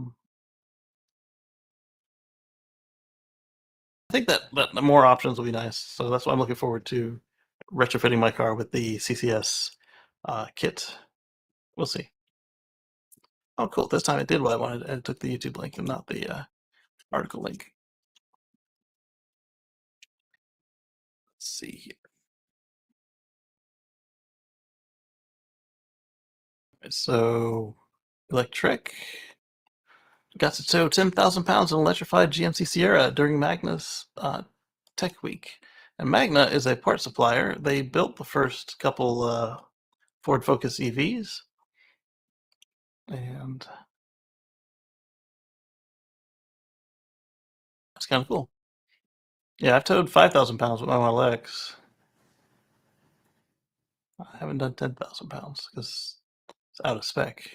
think that more options will be nice, so that's why I'm looking forward to retrofitting my car with the CCS kit. We'll see. Oh, cool. This time it did what I wanted, and it took the YouTube link and not the article link. Let's see here. So, electric got to tow 10,000 pounds in electrified GMC Sierra during Magna's Tech Week. And Magna is a part supplier. They built the first couple Ford Focus EVs. And that's kind of cool. Yeah, I've towed 5,000 pounds with my Model X. I haven't done 10,000 pounds because it's out of spec.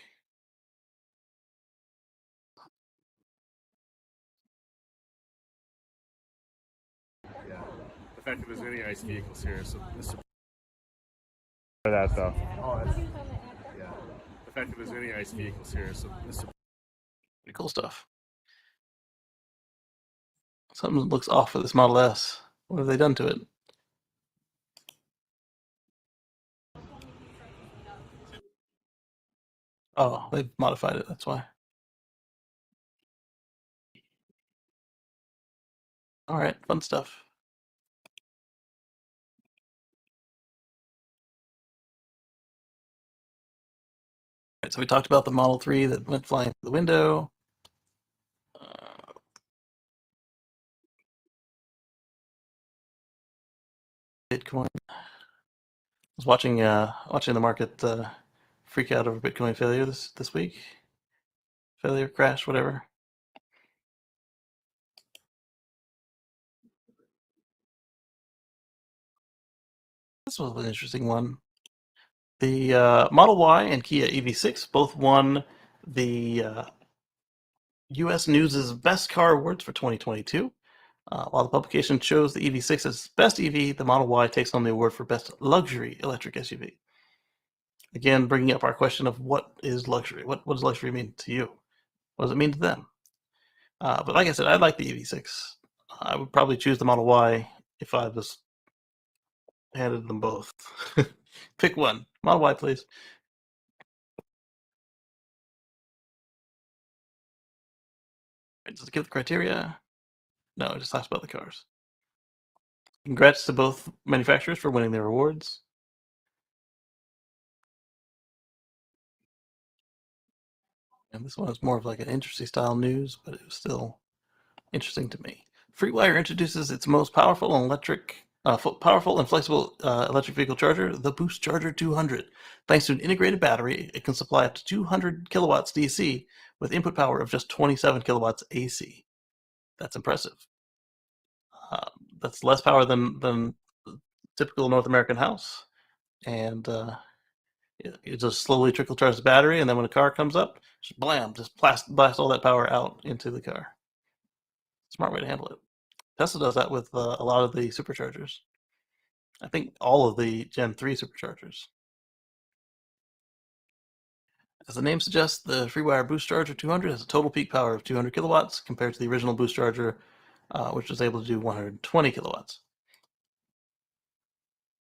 Yeah, effective as any ICE vehicles here. So for that though. Oh, that's, yeah, effective as any ICE vehicles here. So pretty cool stuff. Something looks off with this Model S. What have they done to it? Oh, they've modified it, that's why. Alright, fun stuff. Alright, so we talked about the Model 3 that went flying through the window. Bitcoin. I was watching the market freak out over Bitcoin failure this week. Failure, crash, whatever. This was an interesting one. The Model Y and Kia EV6 both won the U.S. News' Best Car Awards for 2022. While the publication chose the EV6 as best EV, the Model Y takes home the award for best luxury electric SUV. Again, bringing up our question of what is luxury? What does luxury mean to you? What does it mean to them? But like I said, I like the EV6. I would probably choose the Model Y if I was handed them both. Pick one. Model Y, please. Does it give the criteria? No, it just talks about the cars. Congrats to both manufacturers for winning their awards. And this one is more of like an industry style news, but it was still interesting to me. FreeWire introduces its most powerful and flexible electric vehicle charger, the Boost Charger 200. Thanks to an integrated battery, it can supply up to 200 kilowatts DC with input power of just 27 kilowatts AC. That's impressive. That's less power than typical North American house, and you just slowly trickle charge the battery, and then when a car comes up, just blam, just blast all that power out into the car. Smart way to handle it. Tesla does that with a lot of the superchargers. I think all of the Gen 3 superchargers. As the name suggests, the FreeWire Boost Charger 200 has a total peak power of 200 kilowatts compared to the original Boost Charger, which was able to do 120 kilowatts,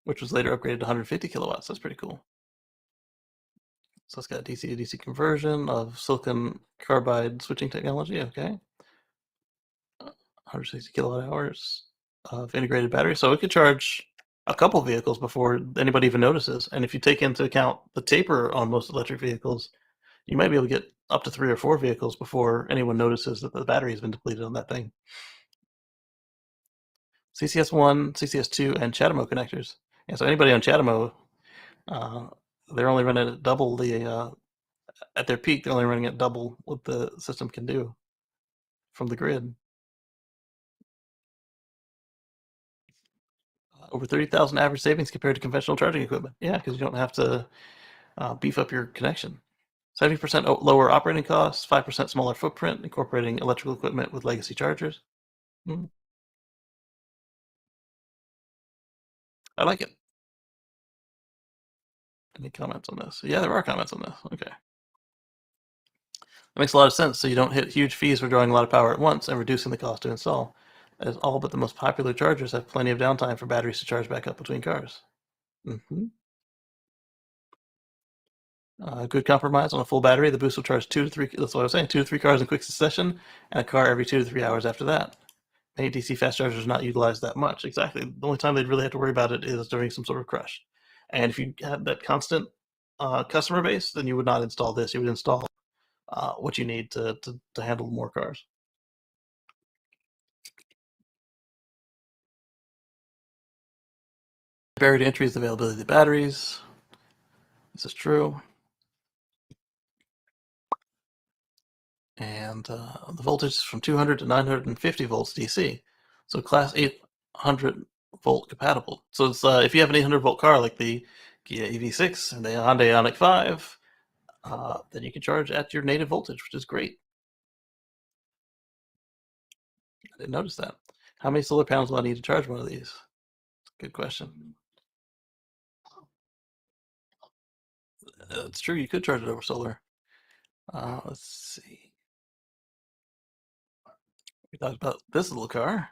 which was later upgraded to 150 kilowatts. That's pretty cool. So it's got DC to DC conversion of silicon carbide switching technology. Okay. 160 kilowatt hours of integrated battery. So it could charge a couple vehicles before anybody even notices. And if you take into account the taper on most electric vehicles, you might be able to get up to 3 or 4 vehicles before anyone notices that the battery has been depleted on that thing. CCS1, CCS2, and CHAdeMO connectors. And so anybody on CHAdeMO, they're only running at double the, at their peak, they're only running at double what the system can do from the grid. Over 30,000 average savings compared to conventional charging equipment. Yeah, because you don't have to beef up your connection. 70% lower operating costs, 5% smaller footprint, incorporating electrical equipment with legacy chargers. I like it. Any comments on this? Yeah, there are comments on this. Okay. That makes a lot of sense. So you don't hit huge fees for drawing a lot of power at once and reducing the cost to install, as all but the most popular chargers have plenty of downtime for batteries to charge back up between cars. Good compromise on a full battery. The boost will charge 2 to 3. That's what I was saying. 2 to 3 cars in quick succession, and a car every 2 to 3 hours after that. Many DC fast chargers are not utilized that much. Exactly. The only time they'd really have to worry about it is during some sort of crush. And if you had that constant customer base, then you would not install this. You would install what you need to handle more cars. Barrier to entry is the availability of the batteries. This is true. And the voltage is from 200 to 950 volts DC. So class 800 volt compatible. So it's if you have an 800 volt car like the Kia EV6 and the Hyundai Ioniq 5, then you can charge at your native voltage, which is great. I didn't notice that. How many solar panels will I need to charge one of these? Good question. It's true, you could charge it over solar. Let's see. We talked about this little car.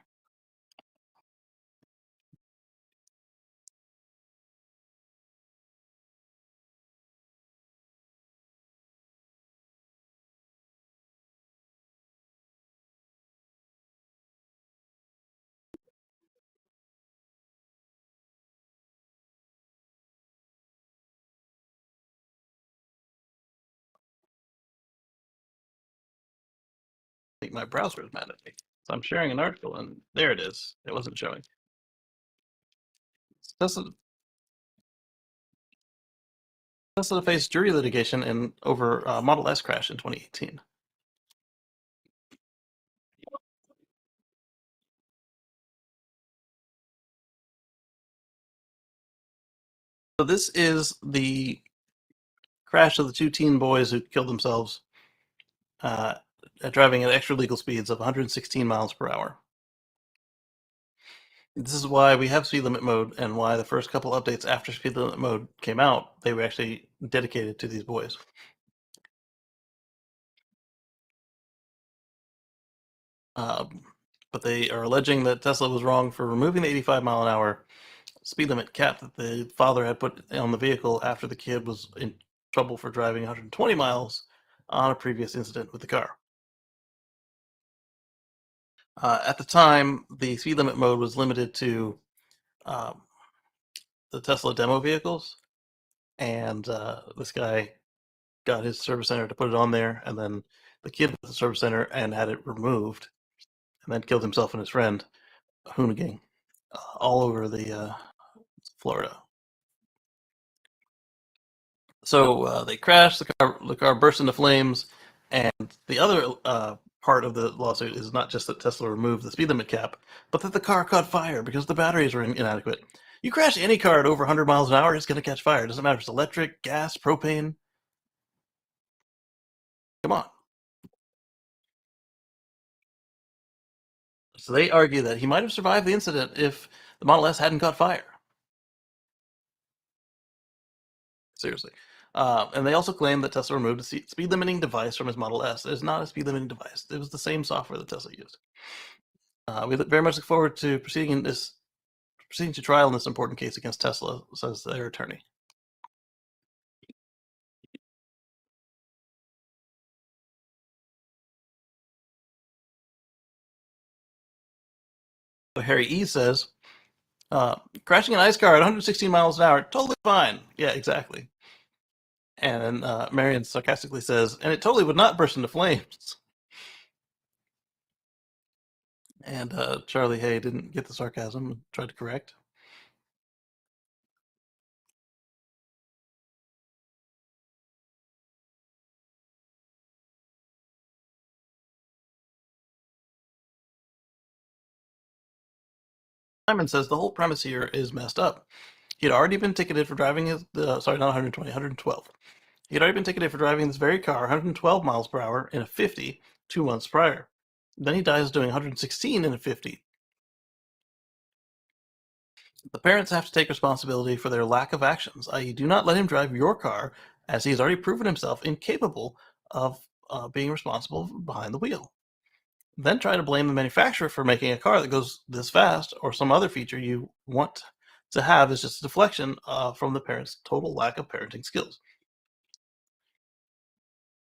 I think my browser is mad at me. So I'm sharing an article, and there it is. It wasn't showing. Tesla faced jury litigation over Model S crash in 2018. So this is the crash of the 2 teen boys who killed themselves driving at extra legal speeds of 116 miles per hour. This is why we have speed limit mode, and why the first couple updates after speed limit mode came out, they were actually dedicated to these boys. But they are alleging that Tesla was wrong for removing the 85 mile an hour speed limit cap that the father had put on the vehicle after the kid was in trouble for driving 120 miles on a previous incident with the car. At the time, the speed limit mode was limited to the Tesla demo vehicles, and this guy got his service center to put it on there, and then the kid went to the service center and had it removed, and then killed himself and his friend, Hoonigan, all over the Florida. So they crashed. The car burst into flames, and the other part of the lawsuit is not just that Tesla removed the speed limit cap, but that the car caught fire because the batteries were inadequate. You crash any car at over 100 miles an hour, it's going to catch fire. It doesn't matter if it's electric, gas, propane. Come on. So they argue that he might have survived the incident if the Model S hadn't caught fire. Seriously. And they also claim that Tesla removed a speed limiting device from his Model S. It is not a speed limiting device. It was the same software that Tesla used. We very much look forward to proceeding to trial in this important case against Tesla, says their attorney. So Harry E says, Crashing an ice car at 116 miles an hour, totally fine. Yeah, exactly. And then Marion sarcastically says, and it totally would not burst into flames. And Charlie Hay didn't get the sarcasm and tried to correct. Simon says the whole premise here is messed up. He had already been ticketed for driving his, sorry, not 120, 112. He had already been ticketed for driving this very car 112 miles per hour in a 50 2 months prior. Then he dies doing 116 in a 50. The parents have to take responsibility for their lack of actions, i.e., do not let him drive your car, as he has already proven himself incapable of being responsible behind the wheel. Then try to blame the manufacturer for making a car that goes this fast, or some other feature you want to have is just a deflection from the parents' total lack of parenting skills.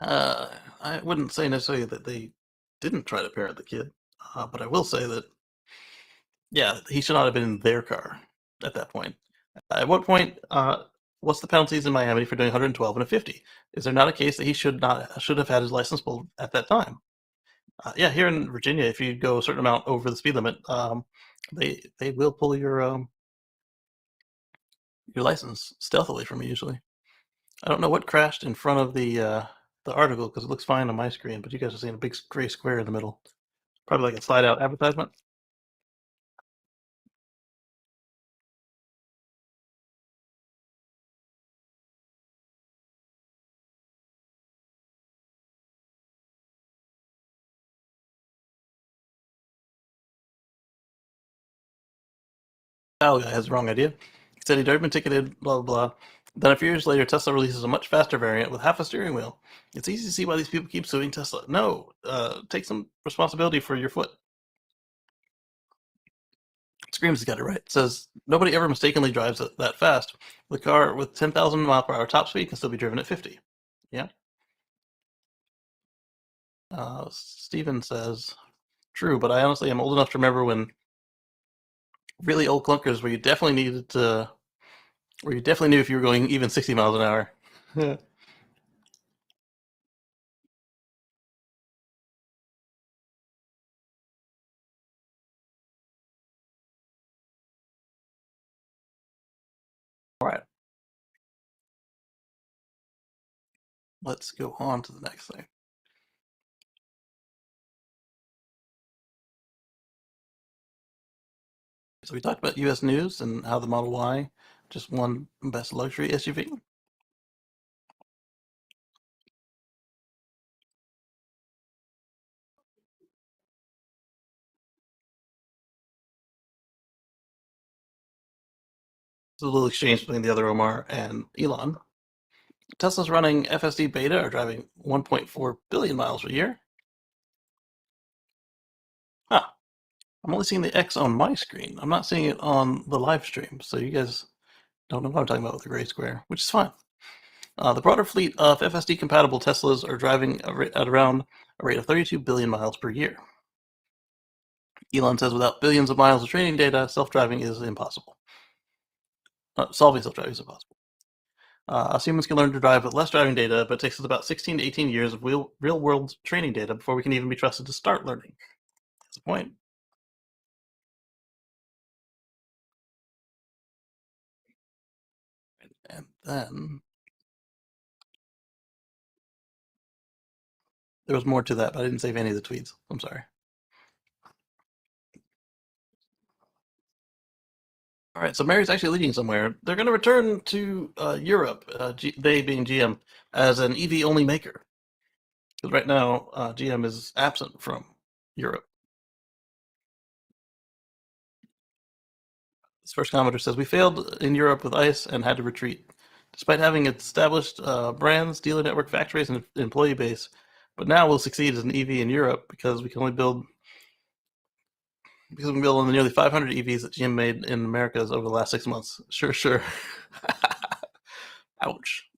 I wouldn't say necessarily that they didn't try to parent the kid, but I will say that, yeah, he should not have been in their car at that point. At what point, what's the penalties in Miami for doing 112 and a 50? Is there not a case that he should have had his license pulled at that time? Yeah, here in Virginia, if you go a certain amount over the speed limit, they will pull your license stealthily from you usually. I don't know what crashed in front of the article because it looks fine on my screen, but you guys are seeing a big gray square in the middle. Probably like a slide out advertisement. Guy has the wrong idea. He said he'd already been ticketed, blah, blah, blah. Then a few years later, Tesla releases a much faster variant with half a steering wheel. It's easy to see why these people keep suing Tesla. No, take some responsibility for your foot. Screams has got it right. It says, nobody ever mistakenly drives it that fast. The car with 10,000 mile per hour top speed can still be driven at 50. Yeah. Steven says, true, but I honestly am old enough to remember when really old clunkers where you definitely needed to, where you definitely knew if you were going even 60 miles an hour. All right. Let's go on to the next thing. So we talked about U.S. news and how the Model Y just won Best Luxury SUV. It's a little exchange between the other Omar and Elon. Tesla's running FSD beta are driving 1.4 billion miles a year. Huh. I'm only seeing the X on my screen. I'm not seeing it on the live stream, so you guys don't know what I'm talking about with the gray square, which is fine. The broader fleet of FSD-compatible Teslas are driving at around a rate of 32 billion miles per year. Elon says without billions of miles of training data, self-driving is impossible. Solving self-driving is impossible. Us humans can learn to drive with less driving data, but it takes us about 16 to 18 years of real-world training data before we can even be trusted to start learning. That's the point. And then there was more to that, but I didn't save any of the tweets. I'm sorry. All right, so Mary's actually leading somewhere. They're going to return to Europe, they being GM, as an EV-only maker. Because right now, GM is absent from Europe. This first commenter says, we failed in Europe with ICE and had to retreat. Despite having established brands, dealer network, factories, and employee base, but now we'll succeed as an EV in Europe because we can only build on the nearly 500 EVs that GM made in Americas over the last 6 months. Sure. Ouch.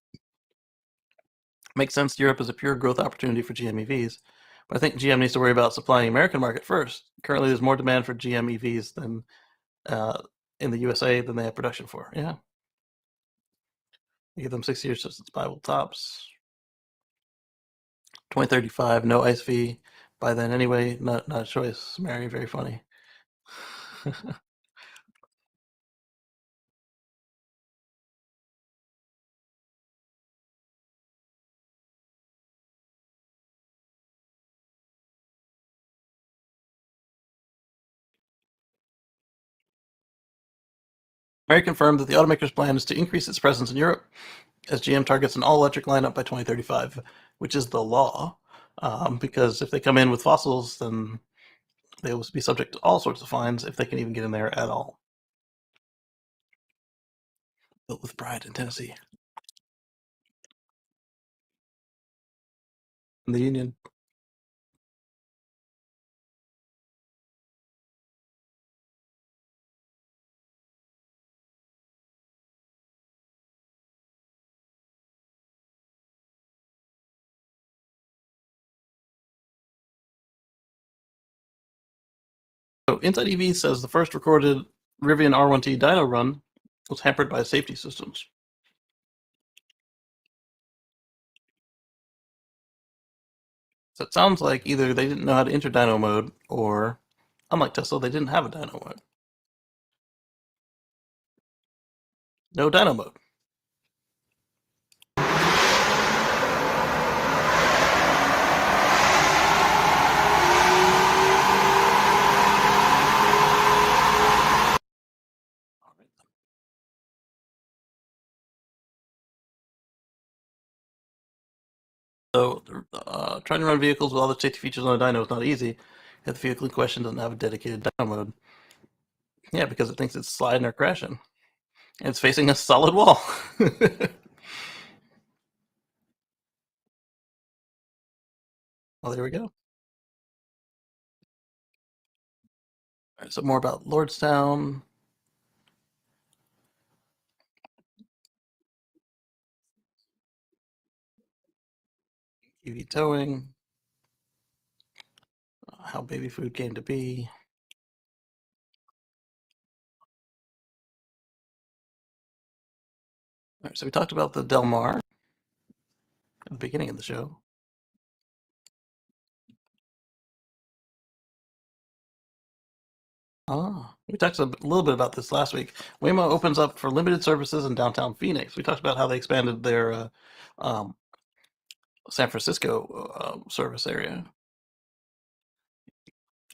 Makes sense. Europe is a pure growth opportunity for GM EVs, but I think GM needs to worry about supplying the American market first. Currently, there's more demand for GM EVs than in the USA than they have production for. Yeah. You give them 6 years since it's buyable tops. 2035, no ice fee by then anyway. Not a choice. Mary, very funny. Mary confirmed that the automaker's plan is to increase its presence in Europe as GM targets an all-electric lineup by 2035, which is the law. Because if they come in with fossils, then they will be subject to all sorts of fines if they can even get in there at all. Built with pride in Tennessee. In the Union. So Inside EV says the first recorded Rivian R1T dyno run was hampered by safety systems. So it sounds like either they didn't know how to enter dyno mode, or, unlike Tesla, they didn't have a dyno mode. No dyno mode. So, trying to run vehicles with all the safety features on a dyno is not easy if the vehicle in question doesn't have a dedicated dyno mode. Yeah, because it thinks it's sliding or crashing. And it's facing a solid wall. Well, there we go. All right, so more about Lordstown. EV towing. How baby food came to be. All right, so we talked about the Delmar at the beginning of the show. We talked a little bit about this last week. Waymo opens up for limited services in downtown Phoenix. We talked about how they expanded their San Francisco service area.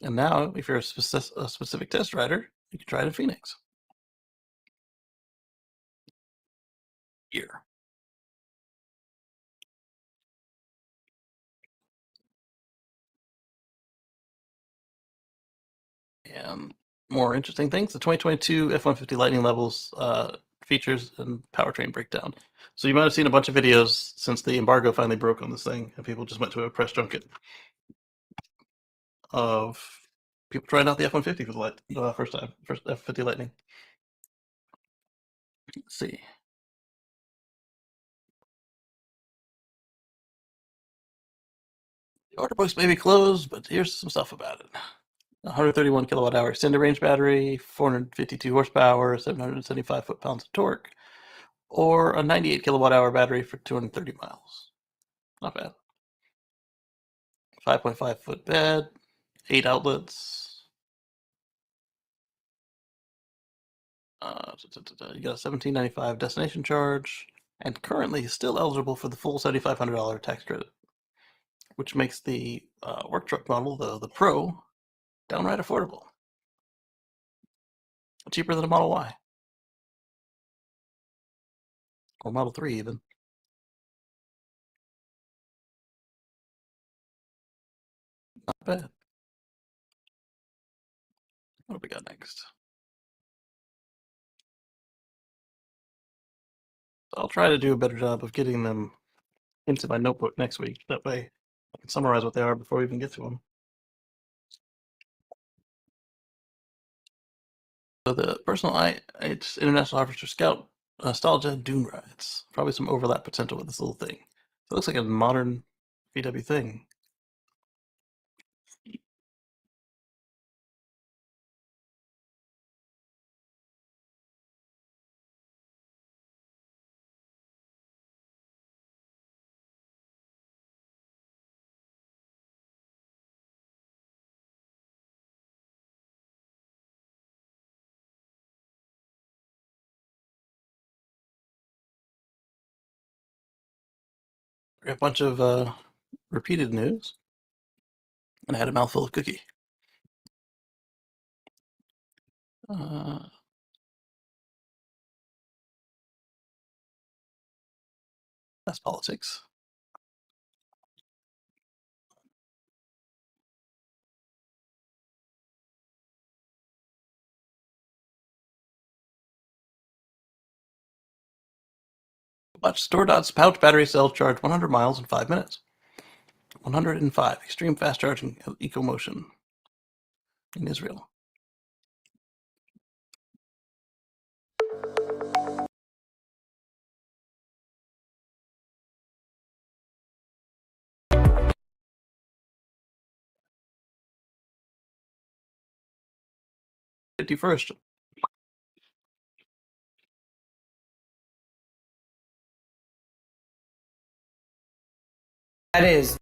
And now, if you're a specific test rider, you can try it in Phoenix. Here. And more interesting things, the 2022 F-150 Lightning levels features and powertrain breakdown. So you might have seen a bunch of videos since the embargo finally broke on this thing, and people just went to a press junket of people trying out the F-150 for the first time, first F-150 Lightning. Let's see. The order books may be closed, but here's some stuff about it. 131 kilowatt hour extended range battery, 452 horsepower, 775 foot-pounds of torque, or a 98 kilowatt hour battery for 230 miles. Not bad. 5.5 foot bed, 8 outlets. You got a $17.95 destination charge, and currently still eligible for the full $7,500 tax credit, which makes the work truck model, the Pro, downright affordable. Cheaper than a Model Y. Or Model 3 even. Not bad. What do we got next? I'll try to do a better job of getting them into my notebook next week. That way I can summarize what they are before we even get to them. So the personal it's International Harvester Scout Nostalgia Dune Rides. Probably some overlap potential with this little thing. So it looks like a modern VW thing. A bunch of repeated news, and I had a mouthful of cookie. That's politics. Watch StoreDot's pouch battery cell charge 100 miles in 5 minutes. 105. Extreme fast charging EcoMotion in Israel. '51st. That is.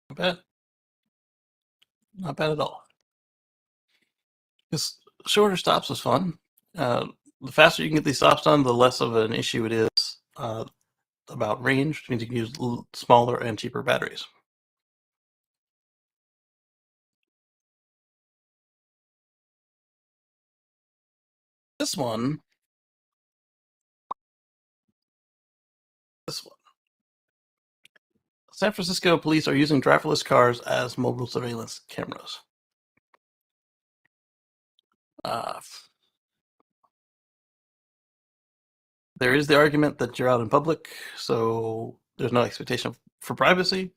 Not bad. Not bad at all. Because shorter stops is fun. The faster you can get these stops done, the less of an issue it is about range, which means you can use smaller and cheaper batteries. This one. San Francisco police are using driverless cars as mobile surveillance cameras. There is the argument that you're out in public, so there's no expectation for privacy.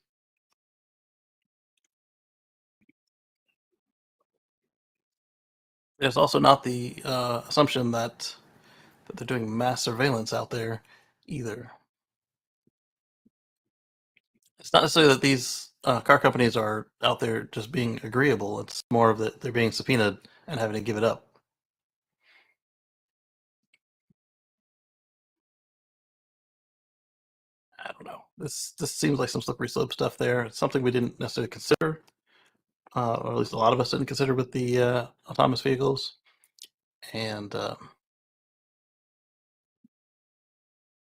There's also not the assumption that they're doing mass surveillance out there either. It's not necessarily that these car companies are out there just being agreeable. It's more of that they're being subpoenaed and having to give it up. I don't know. This seems like some slippery slope stuff there. It's something we didn't necessarily consider, or at least a lot of us didn't consider with the autonomous vehicles. And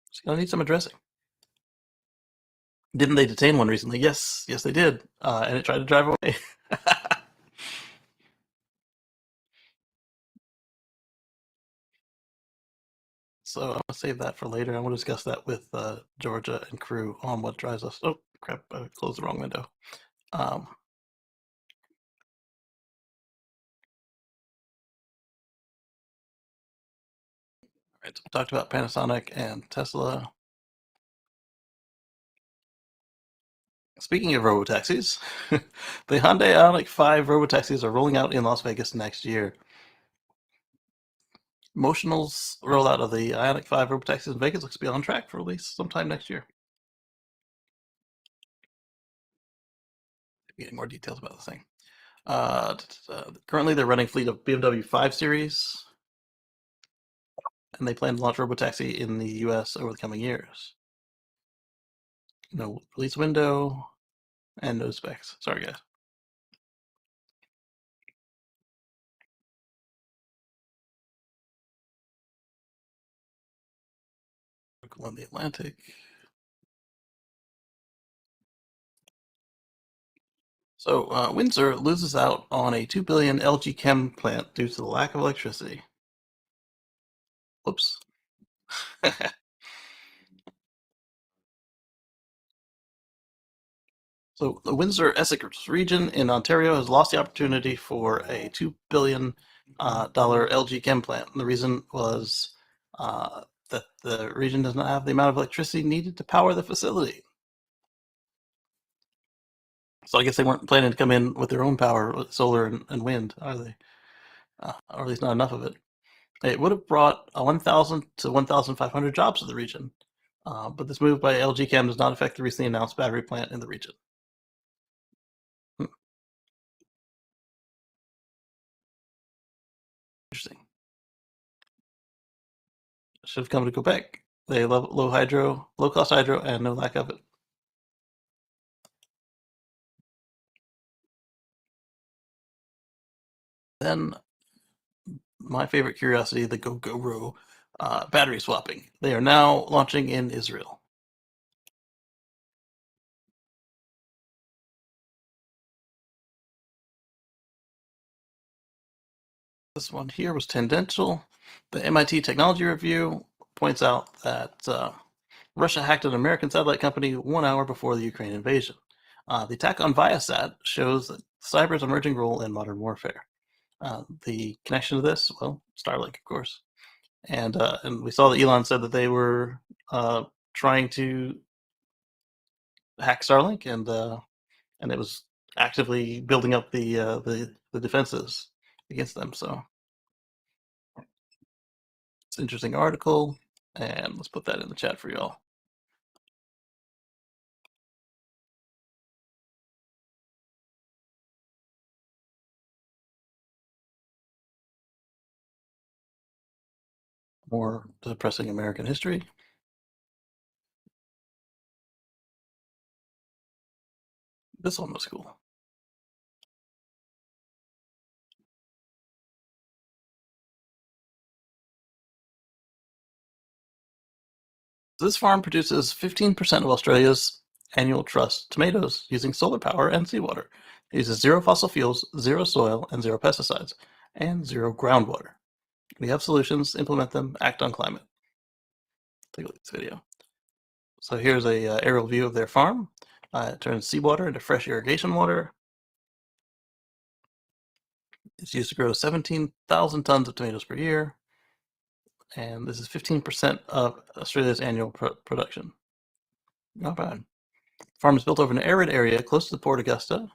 it's going to need some addressing. Didn't they detain one recently? Yes, they did. And it tried to drive away. So I'm going to save that for later. I want to discuss that with Georgia and crew on what drives us. Oh, crap. I closed the wrong window. All right, so we talked about Panasonic and Tesla. Speaking of robotaxis, the Hyundai Ioniq 5 robotaxis are rolling out in Las Vegas next year. Motional's rollout of the Ioniq 5 robotaxis in Vegas looks to be on track for release sometime next year. Getting more details about the thing. Currently, they're running a fleet of BMW 5 Series, and they plan to launch robotaxi in the U.S. over the coming years. No release window and no specs. Sorry, guys. On the Atlantic. So Windsor loses out on a $2 billion LG Chem plant due to the lack of electricity. Whoops. So the Windsor-Essex region in Ontario has lost the opportunity for a $2 billion LG Chem plant. And the reason was that the region does not have the amount of electricity needed to power the facility. So I guess they weren't planning to come in with their own power, solar and wind, are they? Or at least not enough of it. It would have brought 1,000 to 1,500 jobs to the region. But this move by LG Chem does not affect the recently announced battery plant in the region. Interesting. Should have come to Quebec They love low cost hydro, and no lack of it. Then, my favorite curiosity, the GoGoRo battery swapping. They are now launching in Israel. This one here was tangential. The MIT Technology Review points out that Russia hacked an American satellite company 1 hour before the Ukraine invasion. The attack on Viasat shows that cyber's emerging role in modern warfare. The connection to this, well, Starlink, of course. And we saw that Elon said that they were trying to hack Starlink, and it was actively building up the defenses against them. So it's an interesting article, and let's put that in the chat for y'all. More depressing American history. This one was cool. This farm produces 15% of Australia's annual trust tomatoes using solar power and seawater. It uses 0 fossil fuels, 0 soil, and 0 pesticides, and 0 groundwater. We have solutions, implement them, act on climate. Take a look at this video. So here's a aerial view of their farm. It turns seawater into fresh irrigation water. It's used to grow 17,000 tons of tomatoes per year. And this is 15% of Australia's annual production. Not bad. The farm is built over an arid area close to the Port Augusta,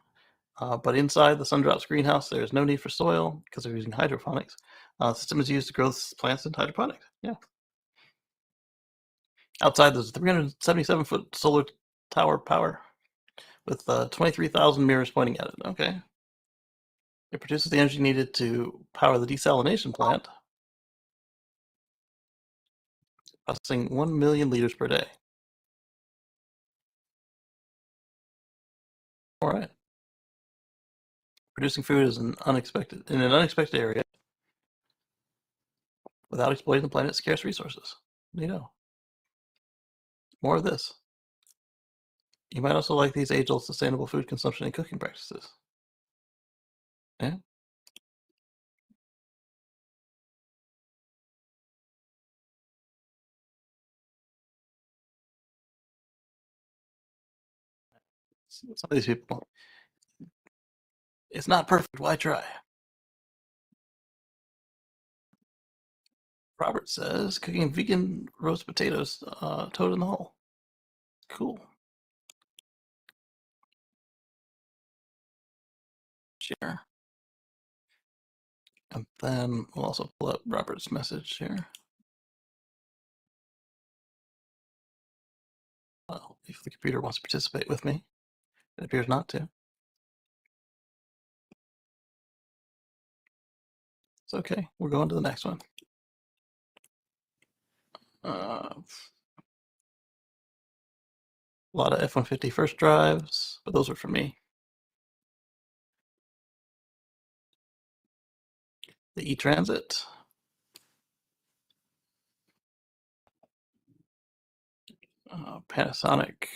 but inside the Sundrops greenhouse, there is no need for soil because they're using hydroponics. The system is used to grow plants in hydroponics. Yeah. Outside, there's a 377-foot solar tower power with 23,000 mirrors pointing at it. Okay. It produces the energy needed to power the desalination plant, processing 1 million liters per day. All right. Producing food is in an unexpected area without exploiting the planet's scarce resources. You know. More of this. You might also like these age-old sustainable food consumption and cooking practices. Yeah. Some of these people. It's not perfect. Why try? Robert says cooking vegan roast potatoes, toad in the hole. Cool. Share. And then we'll also pull up Robert's message here. Well, if the computer wants to participate with me, it appears not to. It's okay. We're going to the next one. A lot of F-150 first drives, but those are for me. The E-Transit. Panasonic.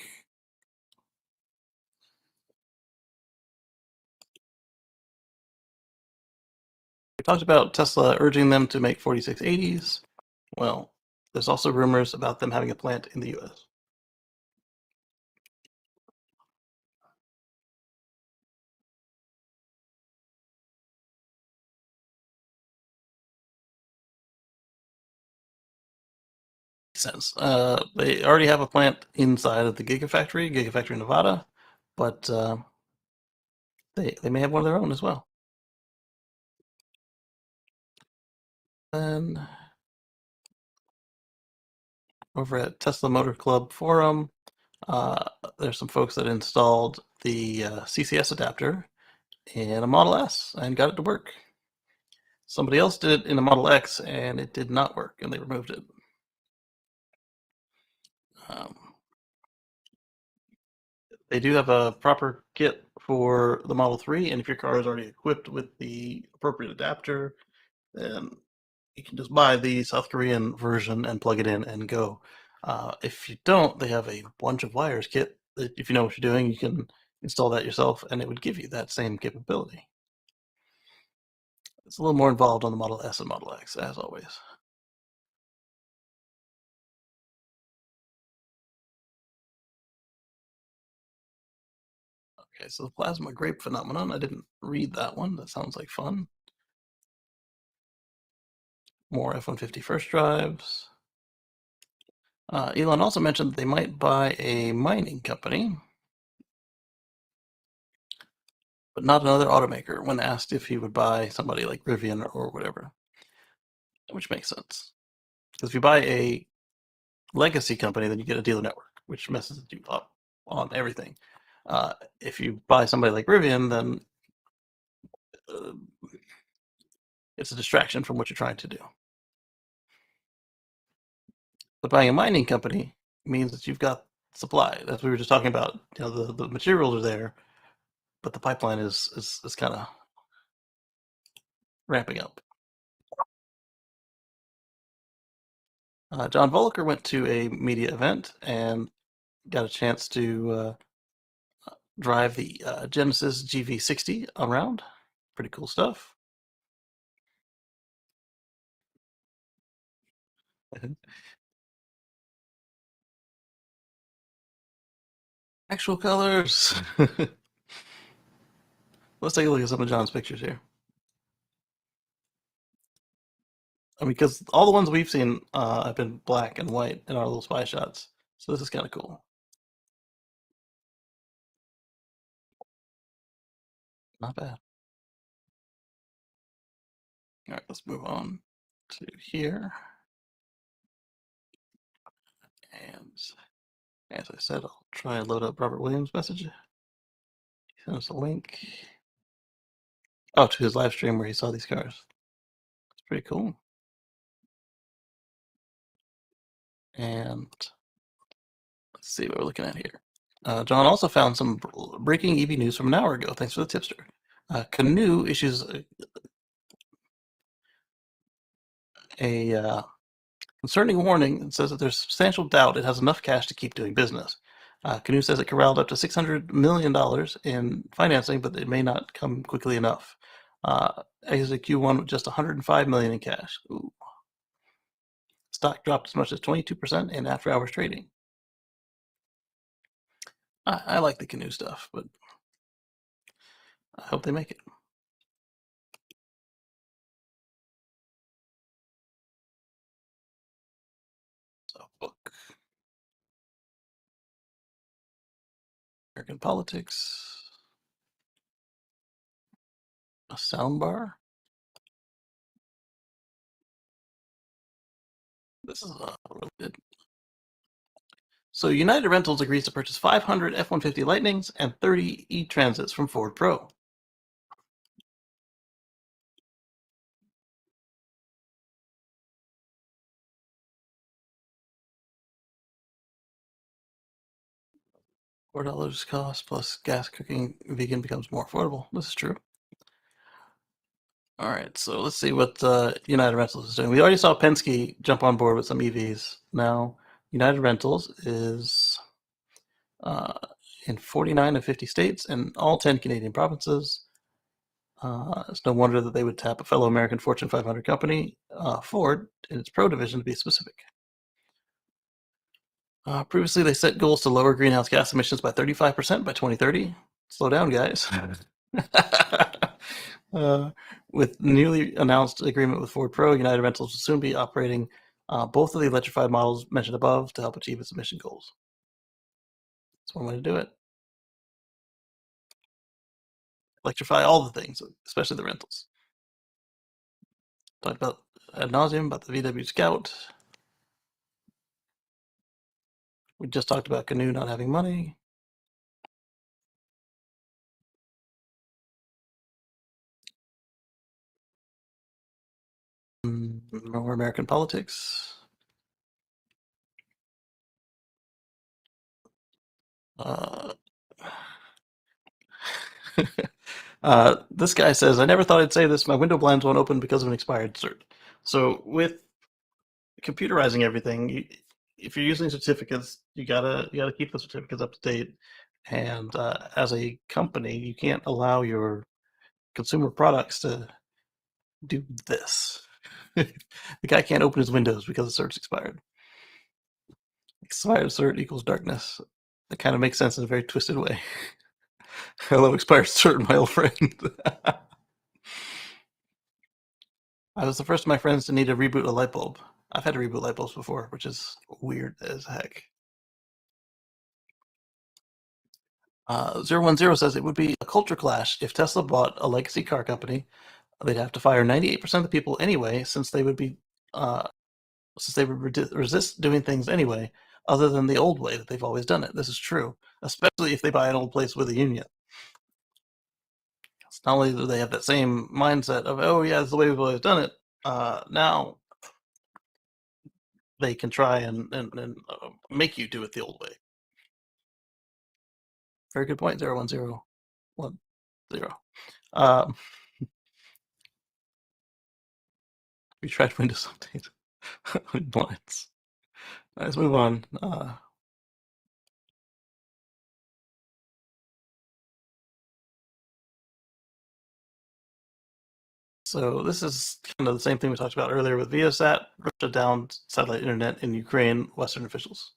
We talked about Tesla urging them to make 4680s. Well, there's also rumors about them having a plant in the US. Sense. They already have a plant inside of the Gigafactory Nevada, but they may have one of their own as well. Then over at Tesla Motor Club forum, there's some folks that installed the CCS adapter in a Model S and got it to work. Somebody else did it in a Model X and it did not work, and they removed it. Um, they do have a proper kit for the Model 3, and if your car is already equipped with the appropriate adapter, then you can just buy the South Korean version and plug it in and go. If you don't, they have a bunch of wires kit that if you know what you're doing, you can install that yourself, and it would give you that same capability. It's a little more involved on the Model S and Model X, as always. Okay, so the plasma grape phenomenon, I didn't read that one. That sounds like fun. More F-150 first drives. Elon also mentioned that they might buy a mining company, but not another automaker when asked if he would buy somebody like Rivian or whatever, which makes sense. Because if you buy a legacy company, then you get a dealer network, which messes you up on everything. If you buy somebody like Rivian, then it's a distraction from what you're trying to do. But buying a mining company means that you've got supply. That's what we were just talking about. You know, the materials are there, but the pipeline is kind of ramping up. John Volker went to a media event and got a chance to drive the Genesis GV60 around. Pretty cool stuff. Actual colors. Let's take a look at some of John's pictures here. I mean, because all the ones we've seen have been black and white in our little spy shots. So this is kind of cool. Not bad. All right, let's move on to here. And as I said, I'll try and load up Robert Williams' message. He sent us a link. Oh, to his live stream where he saw these cars. It's pretty cool. And let's see what we're looking at here. John also found some breaking EV news from an hour ago. Thanks for the tipster. Canoe issues a concerning warning that says that there's substantial doubt it has enough cash to keep doing business. Canoe says it corralled up to $600 million in financing, but it may not come quickly enough. Exit Q1 with just $105 million in cash. Ooh. Stock dropped as much as 22% in after-hours trading. I like the Canoe stuff, but I hope they make it. So, book. American politics. A soundbar. This is really good. So United Rentals agrees to purchase 500 F-150 Lightnings and 30 E-Transits from Ford Pro. $4 cost plus gas cooking vegan becomes more affordable. This is true. All right, so let's see what United Rentals is doing. We already saw Penske jump on board with some EVs. Now, United Rentals is in 49 of 50 states and all 10 Canadian provinces. It's no wonder that they would tap a fellow American Fortune 500 company, Ford, in its Pro division to be specific. Previously, they set goals to lower greenhouse gas emissions by 35% by 2030. Slow down, guys. With newly announced agreement with Ford Pro, United Rentals will soon be operating both of the electrified models mentioned above to help achieve its emission goals. That's one way to do it. Electrify all the things, especially the rentals. Talked about ad nauseum about the VW Scout. We just talked about Canoe not having money. More American politics. Uh, this guy says, I never thought I'd say this. My window blinds won't open because of an expired cert. So with computerizing everything, if you're using certificates, you gotta keep the certificates up to date. And as a company, you can't allow your consumer products to do this. The guy can't open his windows because the cert's expired. Expired cert equals darkness. That kind of makes sense in a very twisted way. Hello, expired cert, my old friend. I was the first of my friends to need to reboot a light bulb. I've had to reboot light bulbs before, which is weird as heck. 010 says it would be a culture clash if Tesla bought a legacy car company. They'd have to fire 98% of the people anyway, since they would resist doing things anyway, other than the old way that they've always done it. This is true, especially if they buy an old place with a union. It's not only do they have that same mindset of, oh yeah, it's the way we've always done it, now they can try and make you do it the old way. Very good point, 01010. We tried Windows Update blinds. All right, let's move on. So this is kind of the same thing we talked about earlier with Viasat. Russia down satellite internet in Ukraine, Western officials.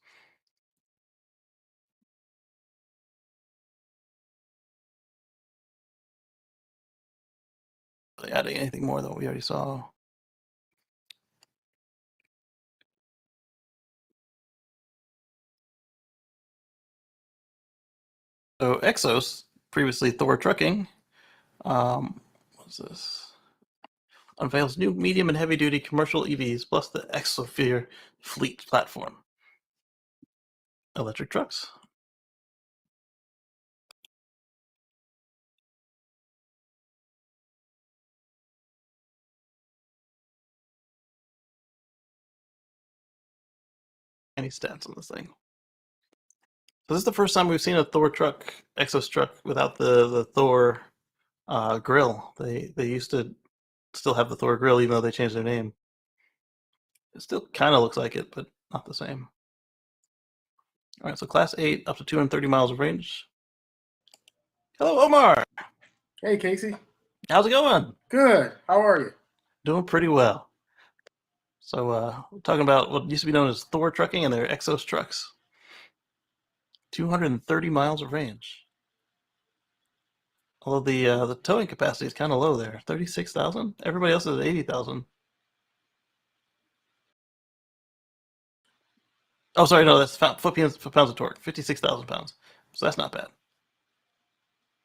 Are they adding anything more than what we already saw? So Exos, previously Thor Trucking, what's this? Unveils new medium and heavy duty commercial EVs plus the Exosphere fleet platform. Electric trucks. Any stats on this thing? So this is the first time we've seen a Thor truck, Exos truck, without the Thor grill. They used to still have the Thor grill, even though they changed their name. It still kind of looks like it, but not the same. All right, so Class 8, up to 230 miles of range. Hello, Omar. Hey, Casey. How's it going? Good. How are you? Doing pretty well. So we're talking about what used to be known as Thor trucking and their Exos trucks. 230 miles of range. Although the towing capacity is kind of low there, 36,000. Everybody else is at 80,000. Oh, sorry, no, that's foot-pounds of torque, 56,000 pounds. So that's not bad.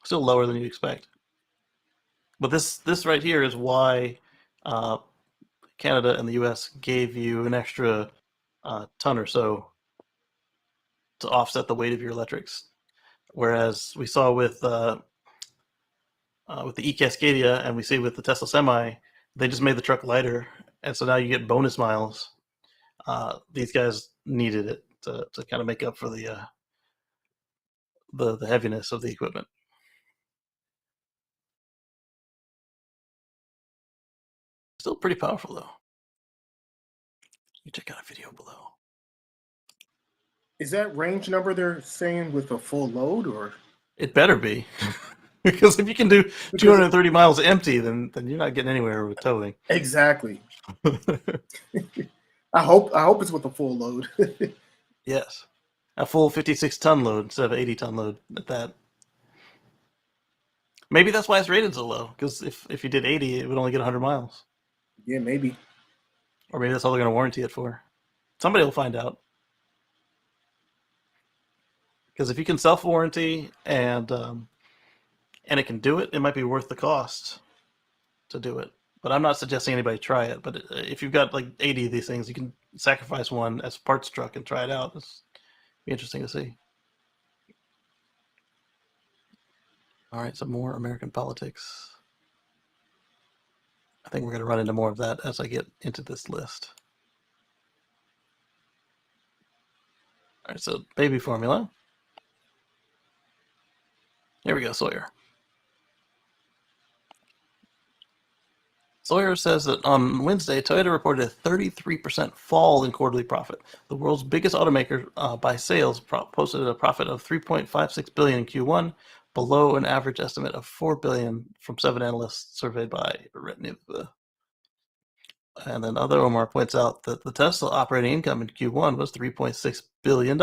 Still lower than you'd expect. But this right here is why Canada and the U.S. gave you an extra ton or so to offset the weight of your electrics. Whereas we saw with the e-Cascadia and we see with the Tesla Semi, they just made the truck lighter, and so now you get bonus miles. These guys needed it to kind of make up for the heaviness of the equipment. Still pretty powerful though. You check out a video below. Is that range number they're saying with a full load, or? It better be. Because if you can do 230 miles empty, then you're not getting anywhere with towing. Exactly. I hope it's with a full load. Yes. A full 56-ton load instead of 80-ton load at that. Maybe that's why it's rated so low, because if you did 80, it would only get 100 miles. Yeah, maybe. Or maybe that's all they're going to warranty it for. Somebody will find out. Because if you can self-warranty and it can do it, it might be worth the cost to do it. But I'm not suggesting anybody try it. But if you've got like 80 of these things, you can sacrifice one as a parts truck and try it out. It's be interesting to see. All right, some more American politics. I think we're going to run into more of that as I get into this list. All right, so baby formula. Here we go, Sawyer. Sawyer says that on Wednesday, Toyota reported a 33% fall in quarterly profit. The world's biggest automaker by sales posted a profit of $3.56 billion in Q1, below an average estimate of $4 billion from 7 analysts surveyed by Retniva. And then other Omar points out that the Tesla operating income in Q1 was $3.6 billion.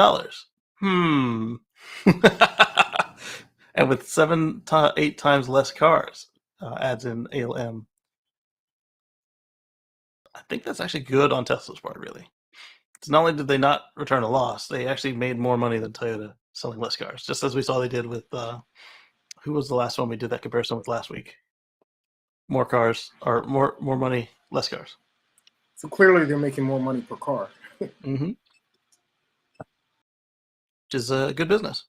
And with 7 to 8 times less cars, adds in ALM. I think that's actually good on Tesla's part, really. It's not only did they not return a loss, they actually made more money than Toyota selling less cars, just as we saw they did with, who was the last one we did that comparison with last week? More cars, or more money, less cars. So clearly they're making more money per car. Mm-hmm. Which is a good business.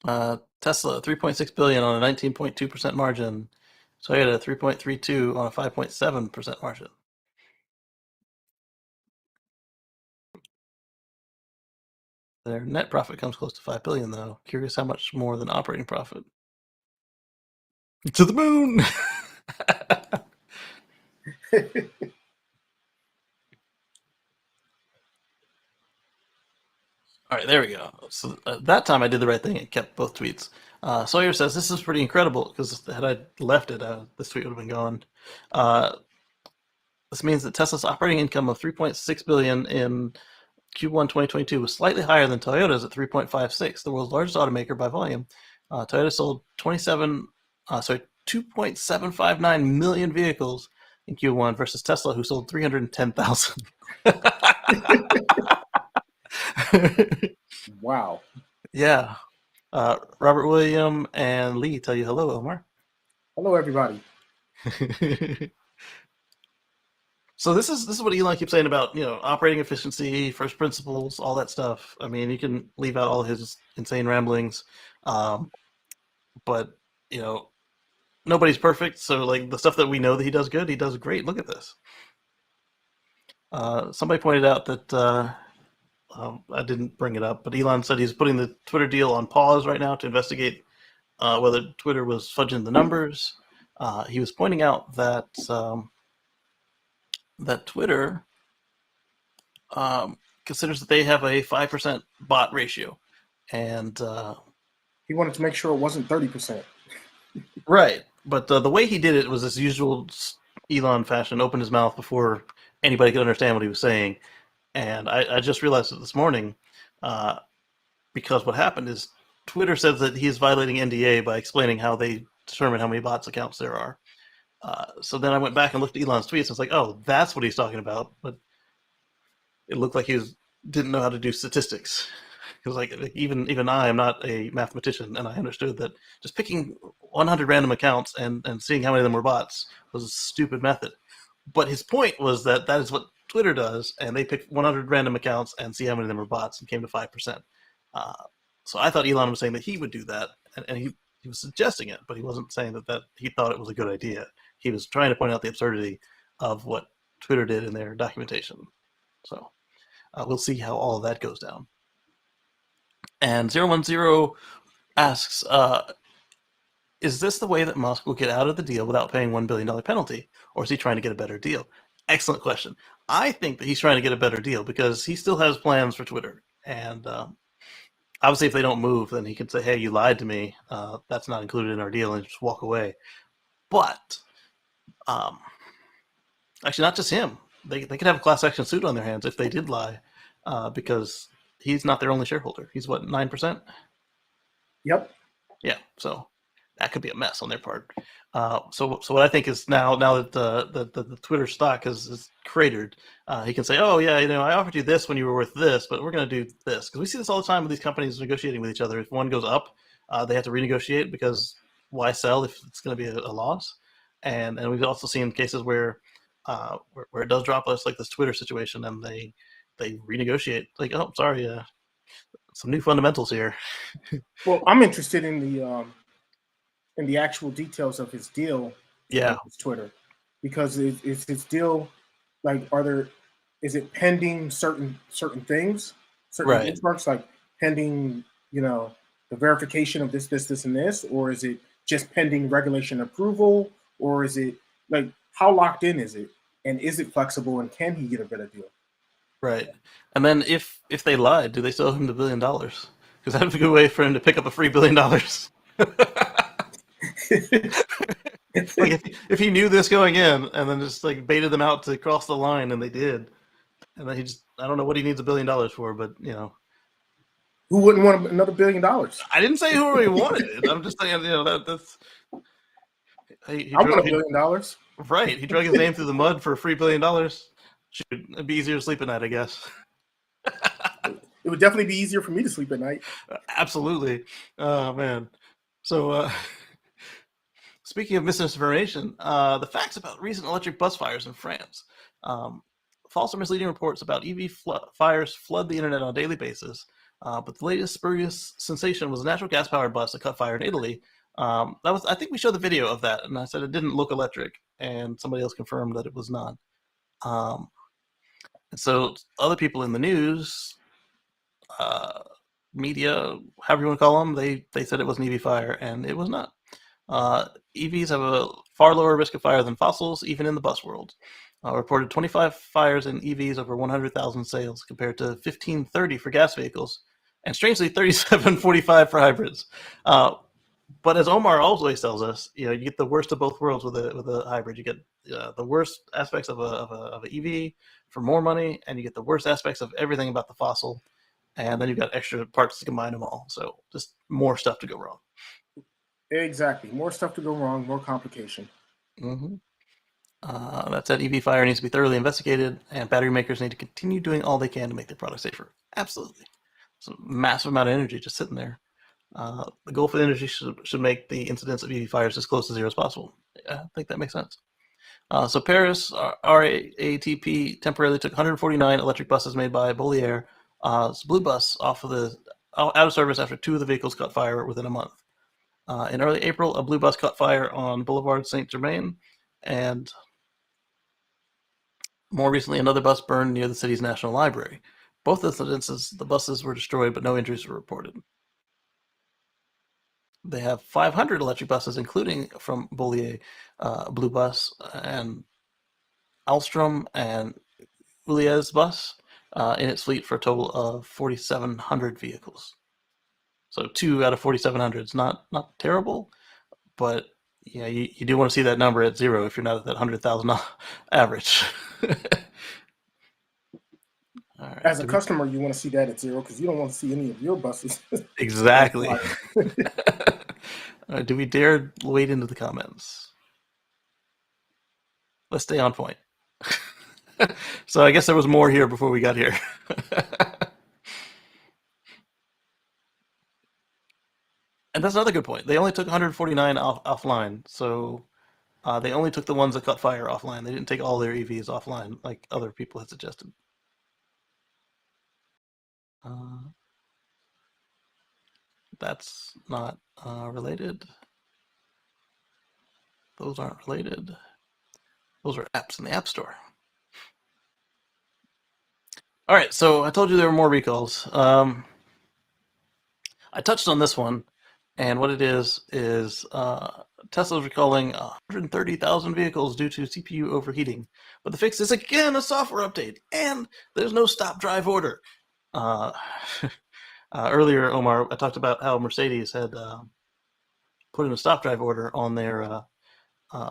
Tesla, $3.6 billion on a 19.2% margin. Toyota, $3.32 on a 5.7% margin. Their net profit comes close to $5 billion, though. Curious how much more than operating profit. To the moon! All right, there we go. So that time I did the right thing and kept both tweets. Sawyer says, this is pretty incredible, because had I left it, this tweet would have been gone. This means that Tesla's operating income of $3.6 billion in Q1 2022 was slightly higher than Toyota's at 3.56, the world's largest automaker by volume. Toyota sold 2.759 million vehicles in Q1 versus Tesla, who sold 310,000. Wow. Yeah. Robert William and Lee tell you hello, Omar. Hello, everybody. So this is what Elon keeps saying about, operating efficiency, first principles, all that stuff. I mean, you can leave out all his insane ramblings, but nobody's perfect. So like the stuff that we know that he does good, he does great. Look at this. Somebody pointed out that I didn't bring it up, but Elon said he's putting the Twitter deal on pause right now to investigate whether Twitter was fudging the numbers. He was pointing out that that Twitter considers that they have a 5% bot ratio, and He wanted to make sure it wasn't 30%. right. But the way he did it was this usual Elon fashion: opened his mouth before anybody could understand what he was saying. And I just realized it this morning, because what happened is Twitter says that he's violating NDA by explaining how they determine how many bots accounts there are. So then I went back and looked at Elon's tweets and was like, oh, that's what he's talking about. But it looked like he didn't know how to do statistics. Because like even I am not a mathematician, and I understood that just picking 100 random accounts and seeing how many of them were bots was a stupid method. But his point was that is what Twitter does, and they pick 100 random accounts and see how many of them are bots and came to 5%. So I thought Elon was saying that he would do that, and he was suggesting it, but he wasn't saying that he thought it was a good idea. He was trying to point out the absurdity of what Twitter did in their documentation. So we'll see how all of that goes down. And 010 asks, is this the way that Musk will get out of the deal without paying $1 billion penalty, or is he trying to get a better deal? Excellent question. I think that he's trying to get a better deal because he still has plans for Twitter. And obviously, if they don't move, then he can say, hey, you lied to me. That's not included in our deal, and just walk away. But actually, not just him. They could have a class action suit on their hands if they did lie, because he's not their only shareholder. He's what, 9%? Yep. Yeah, so that could be a mess on their part. So what I think is now that the Twitter stock is cratered, he can say, oh yeah, I offered you this when you were worth this, but we're going to do this, because we see this all the time with these companies negotiating with each other. If one goes up, they have to renegotiate, because why sell if it's going to be a loss? And we've also seen cases where it does drop us, like this Twitter situation, and they renegotiate. Like, oh, sorry, some new fundamentals here. Well, I'm interested in the actual details of his deal. Yeah. With Twitter, because is his deal like, is it pending certain things, certain Right. benchmarks, like pending, the verification of this, and this, or is it just pending regulation approval, or is it like how locked in is it, and is it flexible, and can he get a better deal? Right. And then if they lied, do they still owe him the $1 billion? Because that'd be a good way for him to pick up a free $1 billion. Like if he knew this going in and then just like baited them out to cross the line, and they did, and then I don't know what he needs $1 billion for, but Who wouldn't want another $1 billion? I didn't say who he wanted. I'm just saying, that's. I want $1 billion. Right. He drug his name through the mud for a free $1 billion. Should be easier to sleep at night, I guess. It would definitely be easier for me to sleep at night. Absolutely. Oh, man. So, speaking of misinformation, the facts about recent electric bus fires in France. False or misleading reports about EV fires flood the internet on a daily basis. But the latest spurious sensation was a natural gas-powered bus that caught fire in Italy. I think we showed the video of that, and I said it didn't look electric, and somebody else confirmed that it was not. And so other people in the news, media, however you want to call them, they said it was an EV fire, and it was not. EVs have a far lower risk of fire than fossils, even in the bus world. Reported 25 fires in EVs over 100,000 sales, compared to 1,530 for gas vehicles, and strangely 3,745 for hybrids. But as Omar always tells us, you get the worst of both worlds with a hybrid. You get the worst aspects of a EV for more money, and you get the worst aspects of everything about the fossil, and then you've got extra parts to combine them all. So just more stuff to go wrong. Exactly, more stuff to go wrong, more complication. Mm-hmm. That said, EV fire needs to be thoroughly investigated, and battery makers need to continue doing all they can to make their products safer. Absolutely, it's a massive amount of energy just sitting there. The goal for the industry should make the incidence of EV fires as close to zero as possible. I think that makes sense. So Paris, RATP temporarily took 149 electric buses made by Bollier, Blue Bus, out of service after 2 of the vehicles caught fire within a month. In early April, a blue bus caught fire on Boulevard Saint-Germain, and more recently, another bus burned near the city's National Library. Both incidences, the buses were destroyed, but no injuries were reported. They have 500 electric buses, including from Bollier, Blue Bus, and Alstrom and Uliez Bus in its fleet for a total of 4,700 vehicles. So 2 out of 4,700 is not terrible, but you do want to see that number at 0 if you're not at that 100,000 average. Right. As a customer, you want to see that at 0 because you don't want to see any of your buses. Exactly. Do we dare wade into the comments? Let's stay on point. So I guess there was more here before we got here. And that's another good point. They only took 149 offline, so they only took the ones that caught fire offline. They didn't take all their EVs offline like other people had suggested. That's not related. Those aren't related. Those are apps in the App Store. All right, so I told you there were more recalls. I touched on this one, and what it is Tesla's recalling 130,000 vehicles due to CPU overheating. But the fix is, again, a software update, and there's no stop drive order. Earlier, Omar, I talked about how Mercedes had put in a stop drive order on their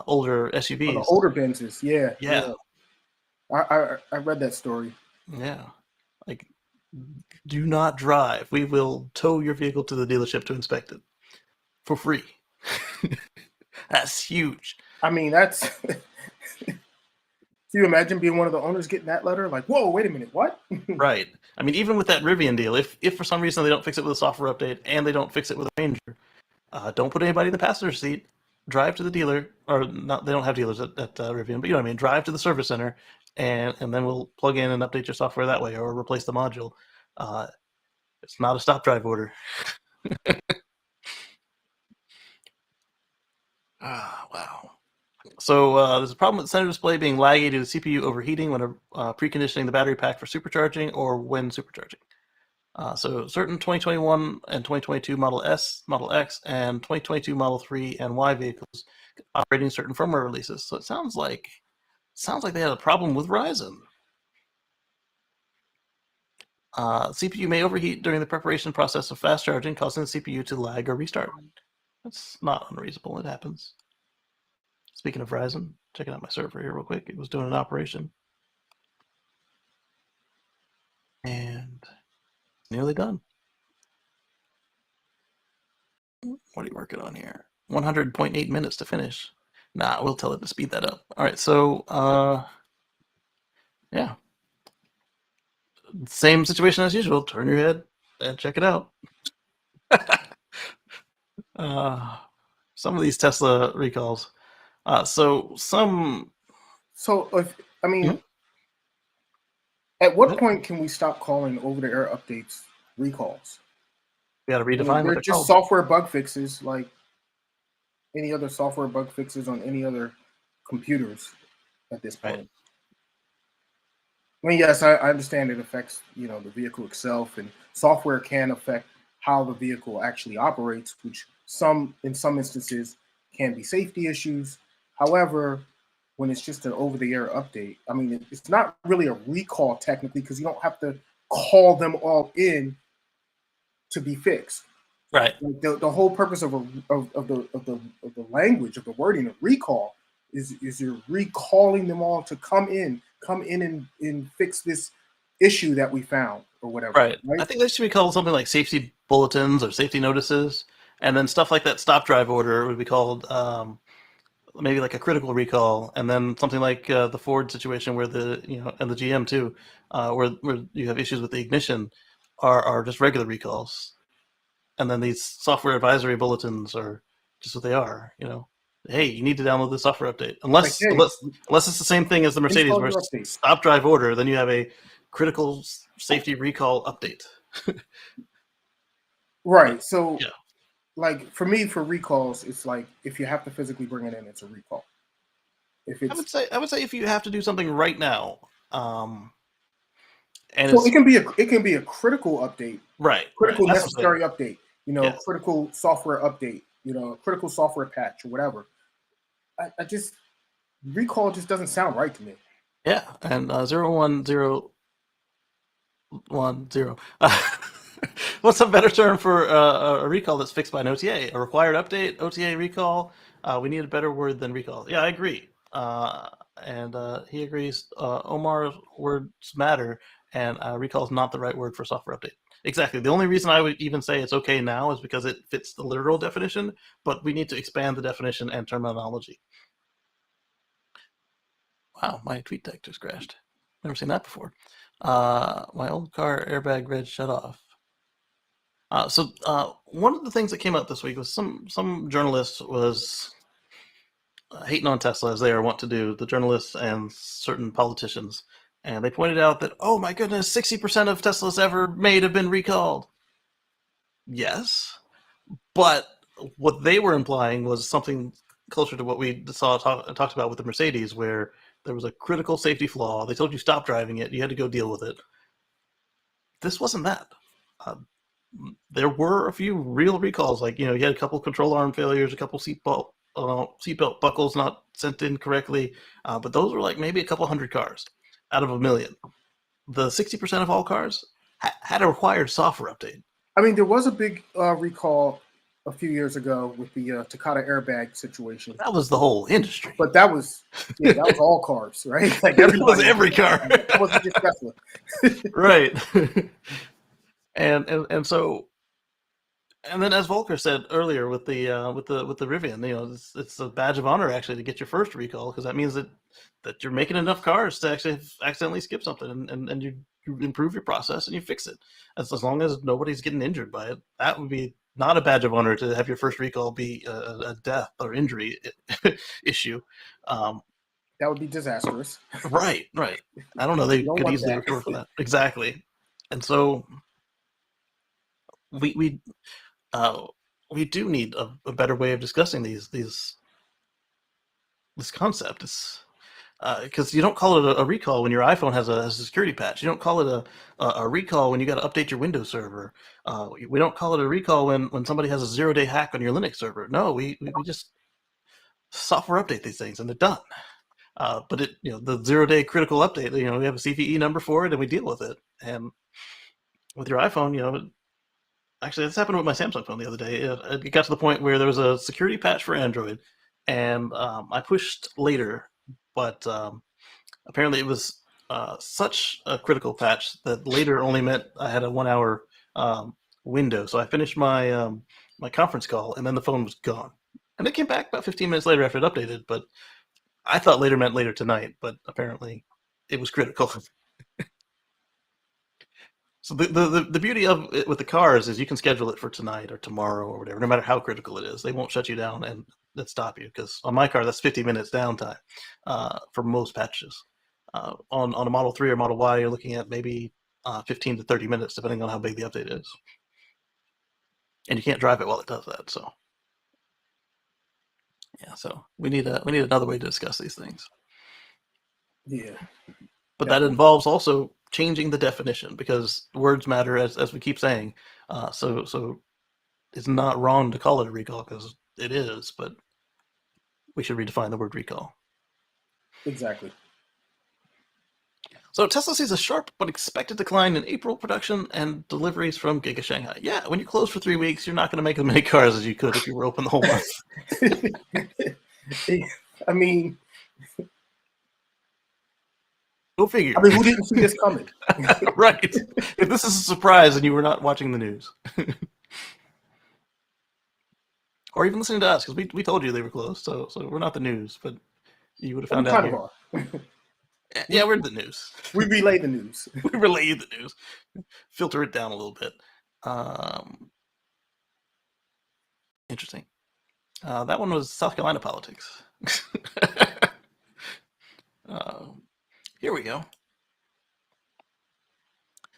older SUVs. On the older Benzes, yeah. I read that story. Yeah. Like, do not drive. We will tow your vehicle to the dealership to inspect it for free. That's huge. I mean, that's... Can you imagine being one of the owners getting that letter? Like, whoa, wait a minute, what? Right. I mean, even with that Rivian deal, if for some reason they don't fix it with a software update and they don't fix it with a Ranger, don't put anybody in the passenger seat. Drive to the dealer, or not. They don't have dealers at Rivian, but you know what I mean. Drive to the service center, and then we'll plug in and update your software that way, or replace the module. It's not a stop drive order. Wow. So there's a problem with the center display being laggy due to CPU overheating when preconditioning the battery pack for supercharging or when supercharging. So certain 2021 and 2022 Model S, Model X, and 2022 Model 3 and Y vehicles operating certain firmware releases. So it sounds like they had a problem with Ryzen. CPU may overheat during the preparation process of fast charging, causing the CPU to lag or restart. That's not unreasonable. It happens. Speaking of Ryzen, checking out my server here real quick. It was doing an operation. And nearly done. What are you working on here? 100.8 minutes to finish. Nah, we'll tell it to speed that up. All right, so yeah, same situation as usual. Turn your head and check it out. Some of these Tesla recalls. So some. So, if I mean, Mhm. at what Yep. point can we stop calling over-the-air updates recalls? We got to I mean, redefine what they're they're just called. software bug fixes, like any other software bug fixes on any other computers at this point. Right. I mean, yes, I understand it affects the vehicle itself, and software can affect how the vehicle actually operates, which in some instances can be safety issues. However, when it's just an over-the-air update, I mean, it's not really a recall technically because you don't have to call them all in to be fixed. Right. Like the whole purpose of the language of the wording of recall is you're recalling them all to come in and fix this issue that we found or whatever. Right. I think they should be called something like safety bulletins or safety notices, and then stuff like that stop drive order would be called maybe like a critical recall, and then something like the Ford situation where and the GM too, where you have issues with the ignition, are just regular recalls, and then these software advisory bulletins are just what they are. Hey, you need to download this software update. Unless Like, hey, unless it's the same thing as the Mercedes, install where your update. stop drive order, then you have a critical safety recall update. Right. So, Yeah. like for me, for recalls, it's like if you have to physically bring it in, it's a recall. If I it's would say if you have to do something right now, and so, it's it can be a critical update, right, critical that's what I'm saying. necessary update. Yeah. Critical software update. A critical software patch or whatever. I just recall just doesn't sound right to me. Yeah, and 01010. What's a better term for a recall that's fixed by an OTA? A required update, OTA recall. We need a better word than recall. Yeah, I agree. And he agrees. Omar's words matter, and recall is not the right word for software update. Exactly. The only reason I would even say it's okay now is because it fits the literal definition, but we need to expand the definition and terminology. Wow, my tweet deck just crashed. Never seen that before. My old car airbag red shut off. So one of the things that came out this week was some journalist was hating on Tesla, as they are wont to do, the journalists and certain politicians. And they pointed out that, oh my goodness, 60% of Teslas ever made have been recalled. Yes, but what they were implying was something closer to what we talked about with the Mercedes, where there was a critical safety flaw. They told you stop driving it. You had to go deal with it. This wasn't that. There were a few real recalls, like you had a couple control arm failures, a couple seatbelt buckles not sent in correctly, but those were like maybe a couple hundred cars out of a million. The 60% of all cars had a required software update. I mean, there was a big recall a few years ago with the Takata airbag situation. That was the whole industry. But that was all cars, right? Like that was every car. That wasn't just Tesla. Right. And so, and then as Volker said earlier with the Rivian, it's a badge of honor actually to get your first recall, because that means that you're making enough cars to actually accidentally skip something, and you improve your process and you fix it. As long as nobody's getting injured by it, that would be not a badge of honor to have your first recall be a death or injury issue. That would be disastrous. Right. I don't know. They could easily recover for that. Exactly. And so we do need a better way of discussing this concept. because you don't call it a recall when your iPhone has a security patch. You don't call it a recall when you got to update your Windows server. We don't call it a recall when somebody has a 0-day hack on your Linux server. No, we just software update these things and they're done. But the 0-day critical update, we have a CVE number for it and we deal with it. And with your iPhone, actually, this happened with my Samsung phone the other day. It got to the point where there was a security patch for Android, and I pushed later, but apparently it was such a critical patch that later only meant I had a 1-hour window. So I finished my my conference call, and then the phone was gone. And it came back about 15 minutes later after it updated, but I thought later meant later tonight, but apparently it was critical. So the beauty of it with the cars is you can schedule it for tonight or tomorrow or whatever, no matter how critical it is. They won't shut you down and stop you, because on my car that's 50 minutes downtime for most patches. On a Model 3 or Model Y, you're looking at maybe 15 to 30 minutes, depending on how big the update is. And you can't drive it while it does that. So yeah, so we need another way to discuss these things. Yeah. But that involves also changing the definition, because words matter, as we keep saying. So it's not wrong to call it a recall, because it is, but we should redefine the word recall. Exactly. So Tesla sees a sharp but expected decline in April production and deliveries from Giga Shanghai. Yeah, when you're closed for 3 weeks, you're not going to make as many cars as you could if you were open the whole month. I mean, Go figure. who didn't see this coming? Right. If this is a surprise and you were not watching the news. Or even listening to us, because we told you they were closed, so we're not the news, but you would have found out here. Yeah, we're the news. We relay the news. We relay you the news. Filter it down a little bit. Interesting. That one was South Carolina politics. Here we go.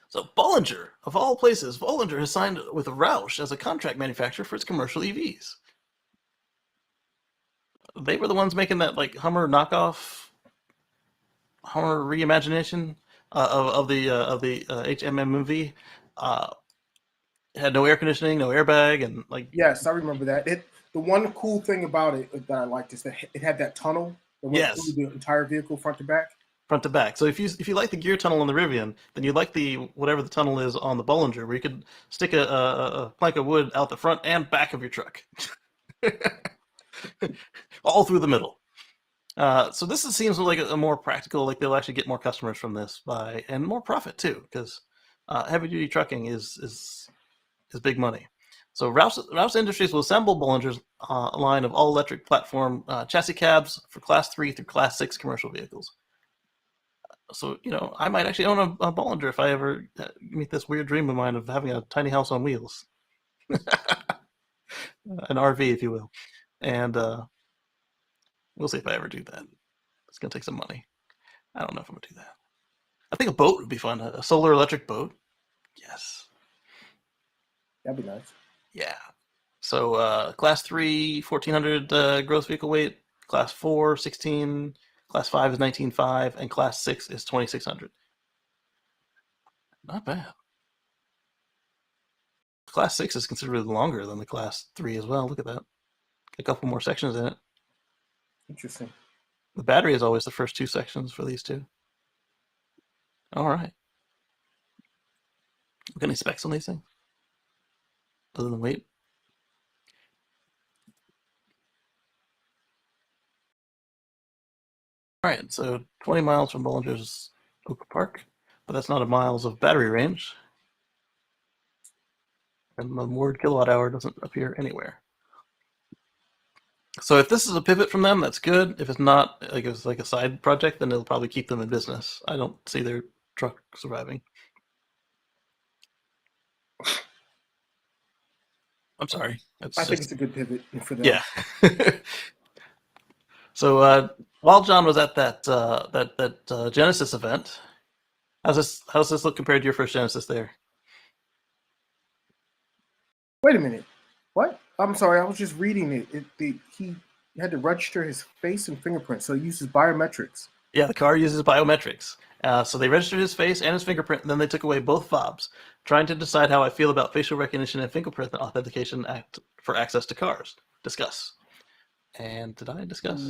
So Bollinger, of all places, Bollinger has signed with Roush as a contract manufacturer for its commercial EVs. They were the ones making that Hummer knockoff, Hummer reimagination of the HMMV. It had no air conditioning, no airbag, and Yes, I remember that. The one cool thing about it that I liked is that it had that tunnel that went through the entire vehicle, front to back. Front to back. So if you like the gear tunnel on the Rivian, then you like the whatever the tunnel is on the Bollinger, where you could stick a plank of wood out the front and back of your truck, all through the middle. So this seems like a more practical. They'll actually get more customers from this and more profit too, because heavy duty trucking is big money. So Rouse Industries will assemble Bollinger's line of all electric platform chassis cabs for Class 3 through Class 6 commercial vehicles. So, I might actually own a Bollinger if I ever meet this weird dream of mine of having a tiny house on wheels. An RV, if you will. And we'll see if I ever do that. It's going to take some money. I don't know if I'm going to do that. I think a boat would be fun. A solar electric boat. Yes. That'd be nice. Yeah. So Class 3, 1,400 gross vehicle weight. Class 4, 16. Class 5 is 19.5, and Class 6 is 2,600. Not bad. Class 6 is considerably longer than the Class 3 as well. Look at that. A couple more sections in it. Interesting. The battery is always the first 2 sections for these two. All right. Got any specs on these things? Other than weight? All right, so 20 miles from Bollinger's Oak Park, but that's not a miles of battery range. And the word kilowatt hour doesn't appear anywhere. So if this is a pivot from them, that's good. If it's not, it's like a side project, then it'll probably keep them in business. I don't see their truck surviving. I'm sorry. I think it's a good pivot for them. Yeah. So while John was at that Genesis event, how's this look compared to your first Genesis there? Wait a minute. What? I'm sorry. I was just reading it. He had to register his face and fingerprints, so he uses biometrics. Yeah, the car uses biometrics. So they registered his face and his fingerprint, and then they took away both fobs, trying to decide how I feel about facial recognition and fingerprint authentication for access to cars. Discuss. And did I discuss?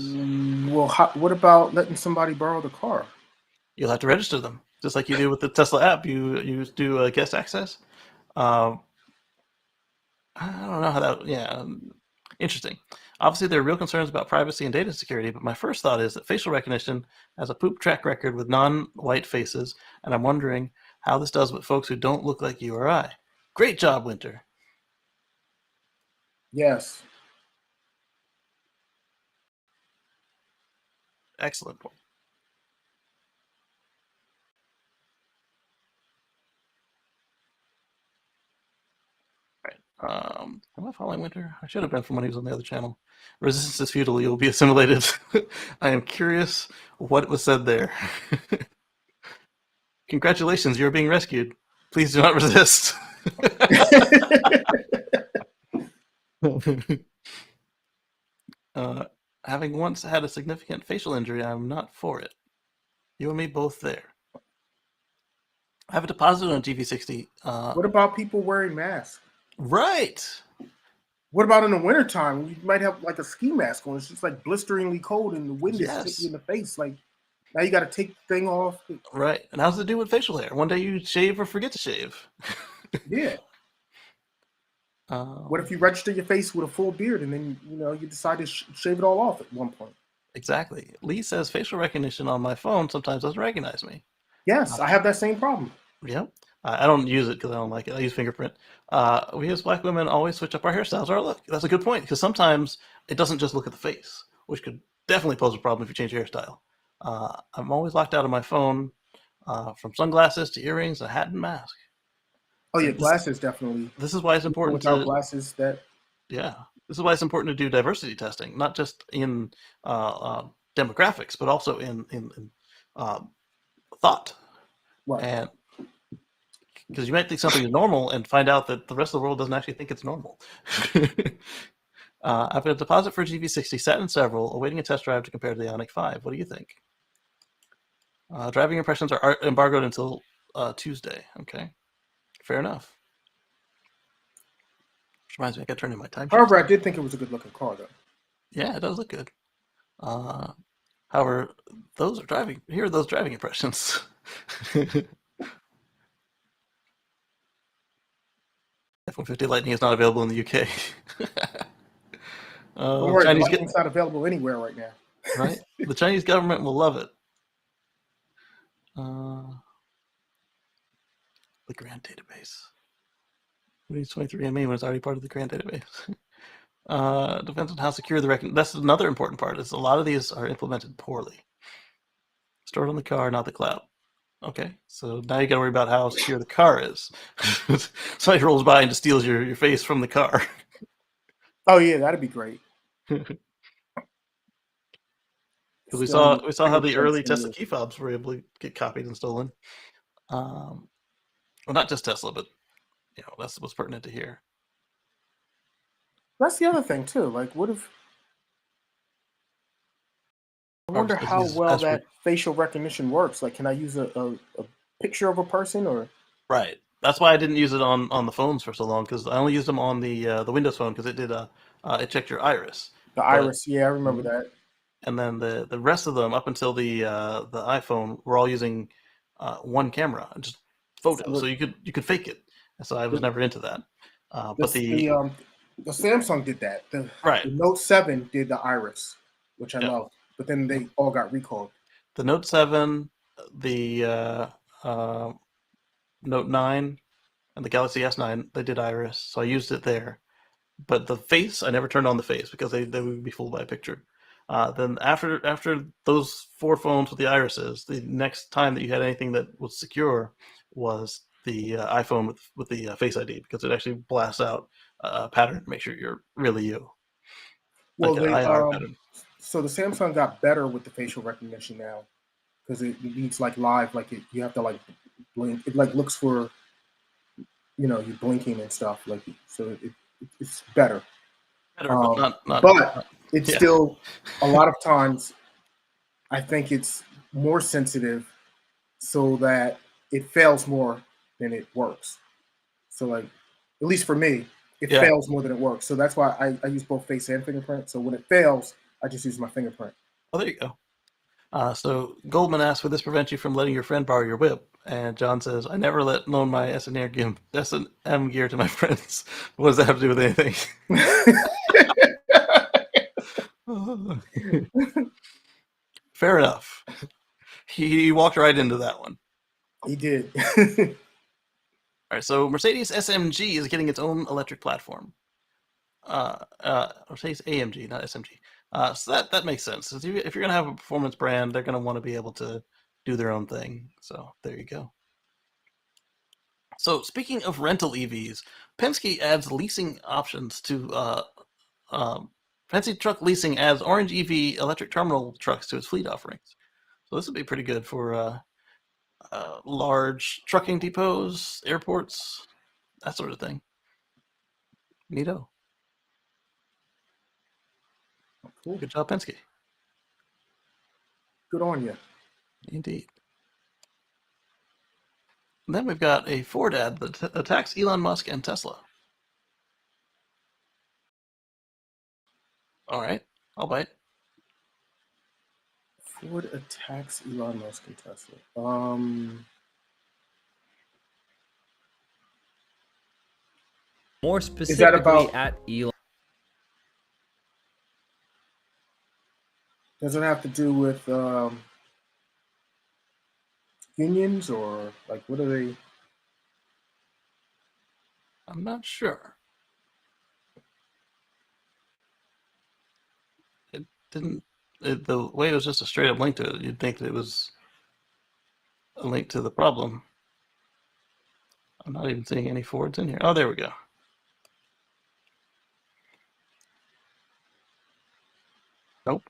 Well, what about letting somebody borrow the car? You'll have to register them, just like you do with the Tesla app. You do guest access. I don't know how that. Yeah, interesting. Obviously, there are real concerns about privacy and data security, but my first thought is that facial recognition has a poop track record with non-white faces, and I'm wondering how this does with folks who don't look like you or I. Great job, Winter. Yes. Excellent point. Am I following Winter? I should have been from when he was on the other channel. Resistance is futile. You will be assimilated. I am curious what was said there. Congratulations, you're being rescued. Please do not resist. Having once had a significant facial injury, I'm not for it. You and me both there. I have a deposit on a GV60. What about people wearing masks? Right. What about in the wintertime? You might have like a ski mask on. It's just like blisteringly cold and the wind is hitting you in the face. Like now you got to take the thing off. Right. And how's it do with facial hair? One day you shave or forget to shave. Yeah. What if you register your face with a full beard and then you decide to shave it all off at one point? Exactly. Lee says facial recognition on my phone sometimes doesn't recognize me. Yes, I have that same problem. Yep. I don't use it because I don't like it. I use fingerprint. We as Black women always switch up our hairstyles or our look. That's a good point because sometimes it doesn't just look at the face, which could definitely pose a problem if you change your hairstyle. I'm always locked out of my phone from sunglasses to earrings, a hat, and mask. Oh yeah, glasses definitely. This is why it's important without glasses. Yeah, this is why it's important to do diversity testing, not just in demographics, but also in thought. Right. And because you might think something is normal and find out that the rest of the world doesn't actually think it's normal. I've got a deposit for a GV60, sat in several, awaiting a test drive to compare to the Ioniq 5. What do you think? Driving impressions are embargoed until Tuesday. Okay, fair enough. Which reminds me, I got to turn in my time. However, I did think it was a good-looking car, though. Yeah, it does look good. However, those are driving. Here are those driving impressions. F-150 Lightning is not available in the UK. Don't worry, Lightning's not available anywhere right now. Right? The Chinese government will love it. The Grand Database. Who needs 23andMe when it's already part of the Grand Database? Depends on how secure the record. That's another important part. Is a lot of these are implemented poorly. Stored on the car, not the cloud. Okay, so now you got to worry about how secure the car is. Somebody rolls by and just steals your face from the car. Oh yeah, that'd be great. Because we saw how the early Tesla key fobs were able to get copied and stolen. Well, not just Tesla, but that's what's pertinent to here. That's the other thing too. Like, what if? I wonder how well that facial recognition works. Like, can I use a picture of a person or? Right. That's why I didn't use it on the phones for so long, because I only used them on the Windows Phone because it did it checked your iris. The iris, yeah, I remember that. And then the rest of them, up until the iPhone, were all using one camera, just photos. So you could fake it. And so I was never into that. But the Samsung did that. The Note 7 did the iris, which I love. But then they all got recalled. The Note 7, the Note 9, and the Galaxy S9, they did iris, so I used it there. But the face, I never turned on the face because they would be fooled by a picture. Then after those 4 phones with the irises, the next time that you had anything that was secure was the iPhone with the Face ID, because it actually blasts out a pattern to make sure you're really you. Well, like an IR pattern. So the Samsung got better with the facial recognition now, because it needs like live, like you have to like blink. It like looks for, you're blinking and stuff. Like so, it's better. But it's still a lot of times. I think it's more sensitive so that it fails more than it works. So like, at least for me, it Yeah. fails more than it works. So that's why I use both face and fingerprint. So when it fails, I just use my fingerprint. Oh, there you go. So Goldman asks, would this prevent you from letting your friend borrow your whip? And John says, I never loan my S&M gear to my friends. What does that have to do with anything? Fair enough. He walked right into that one. He did. All right, so Mercedes SMG is getting its own electric platform. Mercedes AMG, not SMG. So that makes sense. If you're going to have a performance brand, they're going to want to be able to do their own thing. So there you go. So speaking of rental EVs, Penske adds leasing options to Penske Truck Leasing adds orange EV electric terminal trucks to its fleet offerings. So this would be pretty good for large trucking depots, airports, that sort of thing. Neato. Cool. Good job, Penske. Good on you. Indeed. And then we've got a Ford ad that attacks Elon Musk and Tesla. All right, I'll bite. Ford attacks Elon Musk and Tesla. More Is that specifically about at Elon. Does it have to do with unions or like what are they? I'm not sure. It didn't. The way it was just a straight up link to it, you'd think that it was a link to the problem. I'm not even seeing any Fords in here. Oh, there we go. Nope.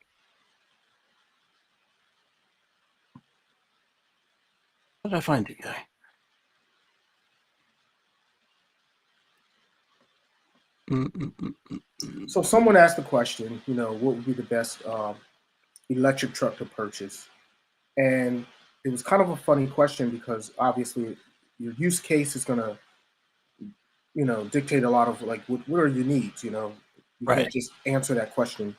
How did I find you, guy? So someone asked the question, what would be the best electric truck to purchase? And it was kind of a funny question because obviously your use case is going to, dictate a lot of like, what are your needs? You Right. can't just answer that question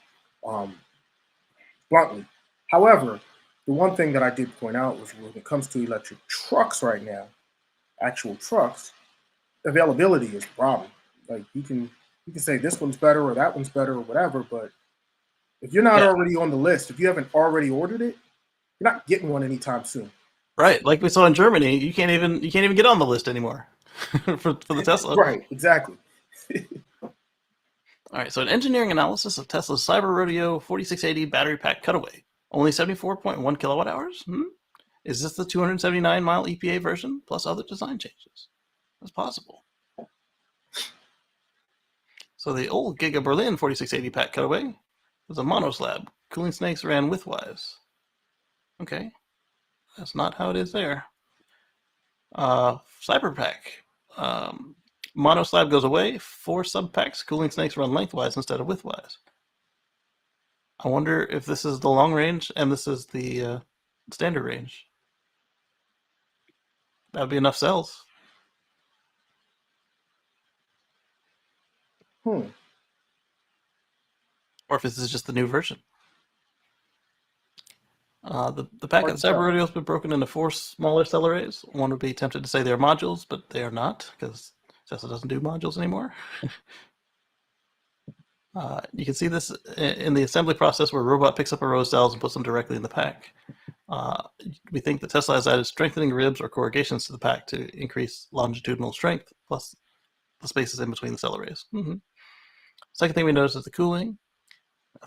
bluntly. However, the one thing that I did point out was when it comes to electric trucks right now, actual trucks, availability is a problem. Like you can say this one's better or that one's better or whatever, but if you're not already on the list, if you haven't already ordered it, you're not getting one anytime soon. Right, like we saw in Germany, you can't even get on the list anymore for the Tesla. Right, exactly. All right, so an engineering analysis of Tesla's Cyber Rodeo 4680 battery pack cutaway, only 74.1 kilowatt hours. Is this the 279-mile EPA version plus other design changes? That's possible. So the old Giga Berlin 4680 pack cutaway was a monoslab. Cooling snakes ran widthwise. Okay, that's not how it is there. Cyberpack. Monoslab goes away. 4 subpacks. Cooling snakes run lengthwise instead of widthwise. I wonder if this is the long range and this is the standard range. That would be enough cells. Or if this is just the new version. The pack of Cyber Rodeo has been broken into 4 smaller cell arrays. One would be tempted to say they're modules, but they are not because Tesla doesn't do modules anymore. You can see this in the assembly process where a robot picks up a row of cells and puts them directly in the pack. We think that Tesla has added strengthening ribs or corrugations to the pack to increase longitudinal strength, plus the spaces in between the cell arrays. Second thing we notice is the cooling.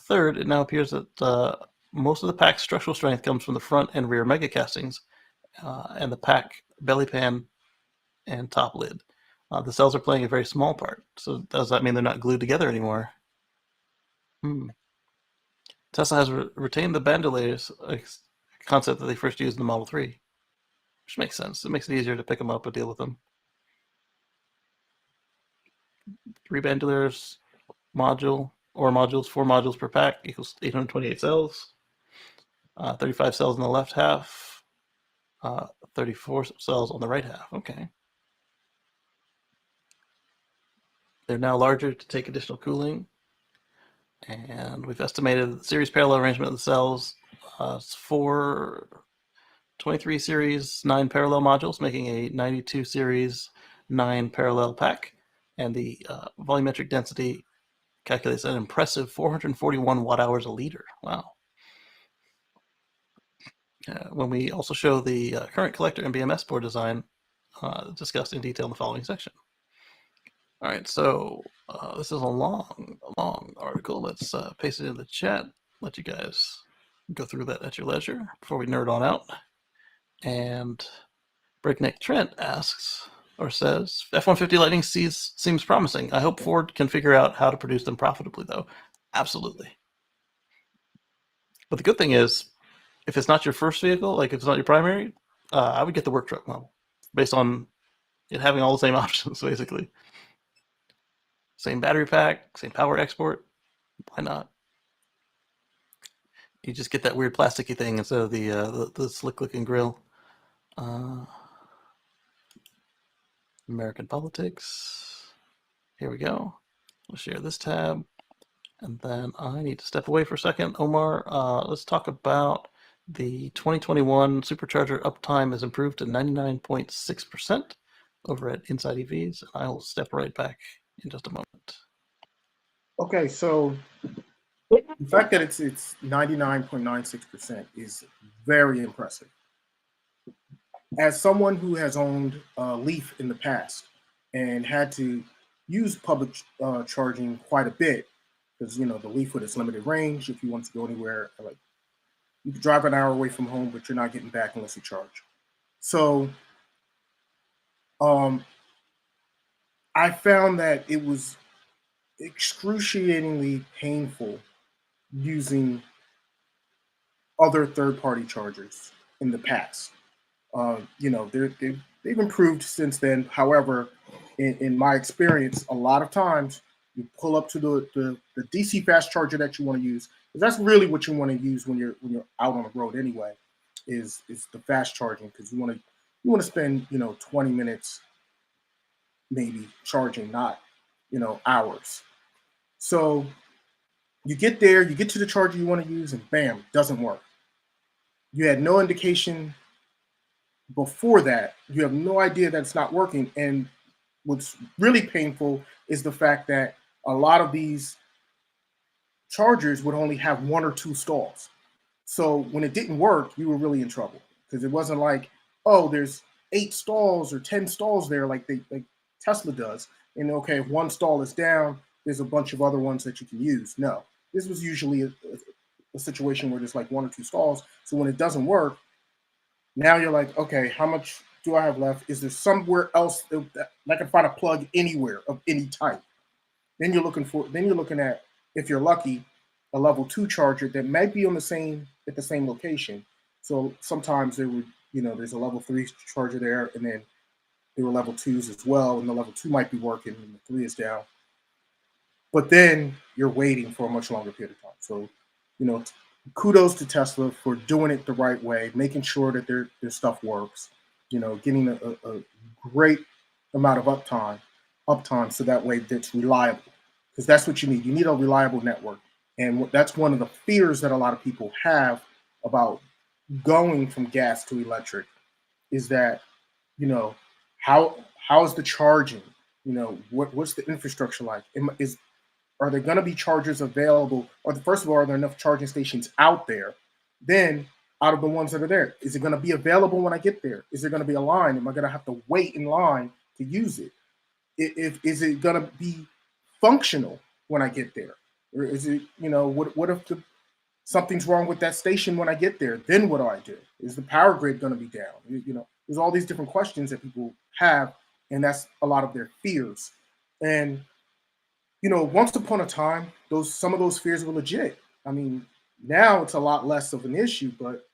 Third, it now appears that most of the pack's structural strength comes from the front and rear mega castings and the pack, belly pan, and top lid. The cells are playing a very small part. So does that mean they're not glued together anymore? Tesla has retained the bandoleers, a concept that they first used in the Model 3, which makes sense. It makes it easier to pick them up and deal with them. 3 bandoliers, module, or modules, 4 modules per pack equals 828 cells. 35 cells in the left half, 34 cells on the right half. Okay. They're now larger to take additional cooling. And we've estimated the series parallel arrangement of the cells for 23 series 9 parallel modules, making a 92 series 9 parallel pack. And the volumetric density calculates an impressive 441 watt hours a liter. Wow. When we also show the current collector and BMS board design discussed in detail in the following section. All right, so this is a long article. Let's paste it in the chat. Let you guys go through that at your leisure before we nerd on out. And Breakneck Trent asks or says, F-150 Lightning seems promising. I hope Ford can figure out how to produce them profitably, though. Absolutely. But the good thing is, if it's not your first vehicle, like if it's not your primary, I would get the work truck model based on it having all the same options, basically. Same battery pack, same power export. Why not? You just get that weird plasticky thing instead of the slick-looking grill. American politics. Here we go. We'll share this tab. And then I need to step away for a second. Omar, let's talk about the 2021 supercharger uptime has improved to 99.6% over at Inside EVs. And I will step right back in just a moment. Okay, so the fact that it's 99.96% is very impressive. As someone who has owned Leaf in the past and had to use public charging quite a bit, because the Leaf with its limited range, if you want to go anywhere, like you can drive an hour away from home, but you're not getting back unless you charge. So I found that it was excruciatingly painful using other third-party chargers in the past. They've improved since then. However, in my experience, a lot of times you pull up to the DC fast charger that you want to use, because that's really what you want to use when you're out on the road anyway, is the fast charging, because you want to spend 20 minutes maybe charging, not hours. So you get there, you get to the charger you want to use, and bam, doesn't work. You had no indication before that. You have no idea that it's not working. And what's really painful is the fact that a lot of these chargers would only have 1 or 2 stalls. So when it didn't work, you were really in trouble, because it wasn't like, oh, there's 8 stalls or 10 stalls there like Tesla does. And okay, if 1 stall is down, there's a bunch of other ones that you can use. No, this was usually a situation where there's like 1 or 2 stalls. So when it doesn't work, now you're like, okay, how much do I have left? Is there somewhere else that I can find a plug anywhere of any type? Then you're looking at, if you're lucky, a level 2 charger that might be at the same location. So sometimes there's a level 3 charger there, and then there were level 2s as well, and the level 2 might be working and the 3 is down. But then you're waiting for a much longer period of time. So, kudos to Tesla for doing it the right way, making sure that their stuff works, getting a great amount of uptime so that way it's reliable, because that's what you need. You need a reliable network. And that's one of the fears that a lot of people have about going from gas to electric, is that, how is the charging? What's the infrastructure like? Are there going to be chargers available? Or first of all, are there enough charging stations out there? Then, out of the ones that are there, is it going to be available when I get there? Is there going to be a line? Am I going to have to wait in line to use it? Is it going to be functional when I get there? Or is it, what if something's wrong with that station when I get there? Then what do I do? Is the power grid going to be down? There's all these different questions that people have, and that's a lot of their fears. And once upon a time, some of those fears were legit. I mean, now it's a lot less of an issue, but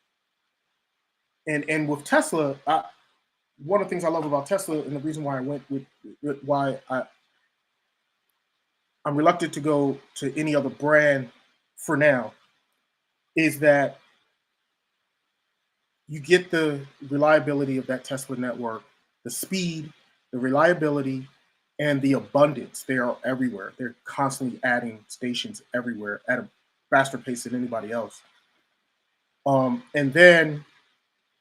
and with Tesla, one of the things I love about Tesla, and the reason why I'm reluctant to go to any other brand for now, is that you get the reliability of that Tesla network, the speed, the reliability, and the abundance. They are everywhere. They're constantly adding stations everywhere at a faster pace than anybody else. And then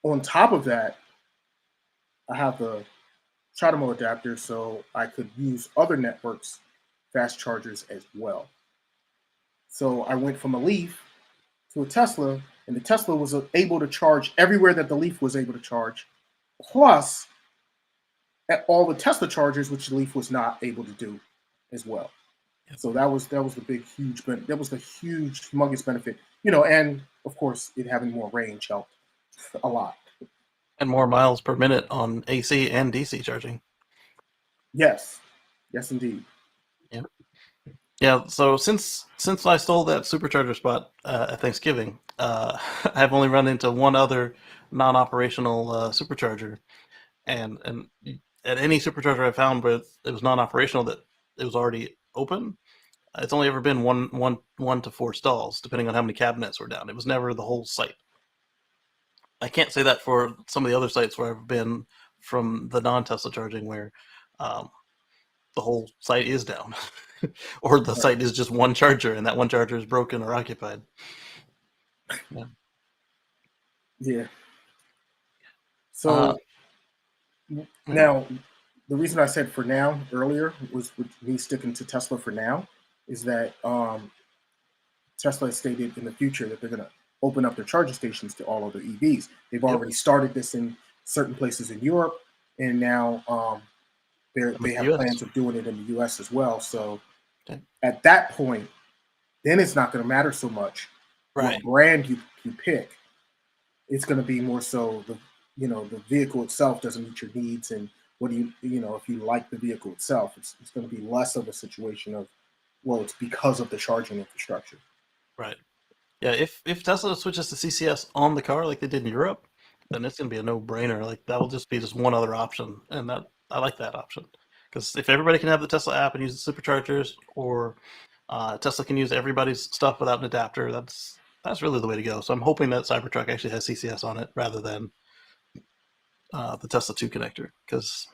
on top of that, I have the Chatamo adapter, so I could use other networks, fast chargers as well. So I went from a Leaf to a Tesla, and the Tesla was able to charge everywhere that the Leaf was able to charge, plus at all the Tesla chargers, which the Leaf was not able to do as well. So that was the big, huge, that was the huge, humongous benefit, and of course, it having more range helped a lot. And more miles per minute on AC and DC charging. Yes, indeed. Yeah. Yeah, so since I stole that supercharger spot at Thanksgiving, I've only run into one other non-operational supercharger, and at any supercharger I found where it was non-operational that it was already open, it's only ever been one to 4 stalls, depending on how many cabinets were down. It was never the whole site. I can't say that for some of the other sites where I've been from the non-Tesla charging, where the whole site is down, or the site is just one charger, and that one charger is broken or occupied. Yeah. So now, the reason I said for now earlier was with me sticking to Tesla for now is that Tesla has stated in the future that they're going to open up their charging stations to all of their EVs. They've already started this in certain places in Europe, and now they have plans of doing it in the US as well. So at that point, then it's not going to matter so much what brand you pick. It's going to be more so the vehicle itself doesn't meet your needs, and what do if you like the vehicle itself, it's going to be less of a situation of, well, it's because of the charging infrastructure. Right. Yeah, if Tesla switches to CCS on the car like they did in Europe, then it's going to be a no-brainer. Like, that will just be just one other option, and that I like that option, because if everybody can have the Tesla app and use the superchargers, or Tesla can use everybody's stuff without an adapter, that's really the way to go. So I'm hoping that Cybertruck actually has CCS on it rather than the Tesla 2 connector, because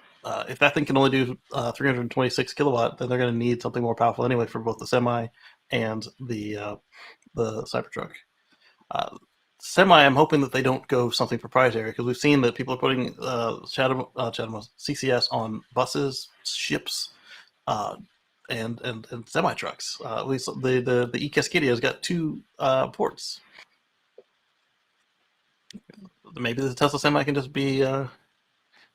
if that thing can only do 326 kilowatt, then they're going to need something more powerful anyway for both the Semi and the Cybertruck. Semi, I'm hoping that they don't go something proprietary, because we've seen that people are putting CCS on buses, ships, and semi trucks. At least the e-Cascadia has got 2 ports. Maybe the Tesla Semi can just be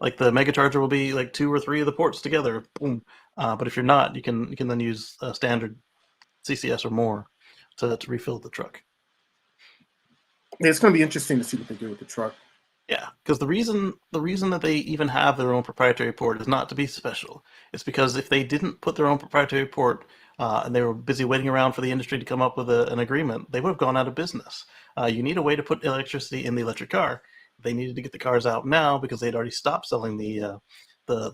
like the Megacharger will be like 2 or 3 of the ports together. Boom. But if you're not, you can then use standard CCS or more to refill the truck. It's going to be interesting to see what they do with the truck. Yeah, because the reason that they even have their own proprietary port is not to be special. It's because if they didn't put their own proprietary port and they were busy waiting around for the industry to come up with an agreement, they would have gone out of business. You need a way to put electricity in the electric car. They needed to get the cars out now because they'd already stopped selling the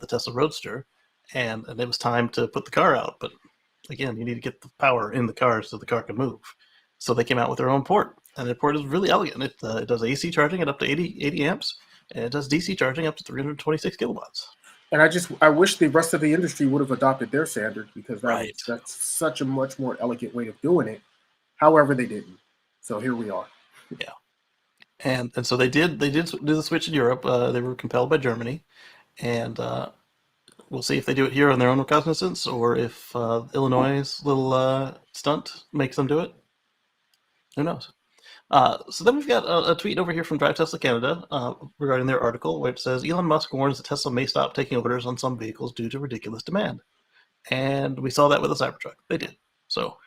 Tesla Roadster, and it was time to put the car out. But again, you need to get the power in the car so the car can move. So they came out with their own port, and their port is really elegant. It does AC charging at up to 80 amps, and it does DC charging up to 326 kilowatts. And I wish the rest of the industry would have adopted their standard, because that's such a much more elegant way of doing it. However, they didn't. So here we are. Yeah. And so they did do the switch in Europe. They were compelled by Germany, and we'll see if they do it here on their own recognizance, or if Illinois' little stunt makes them do it. Who knows? So then we've got a tweet over here from Drive Tesla Canada regarding their article, where it says Elon Musk warns that Tesla may stop taking orders on some vehicles due to ridiculous demand. And we saw that with the Cybertruck. They did. So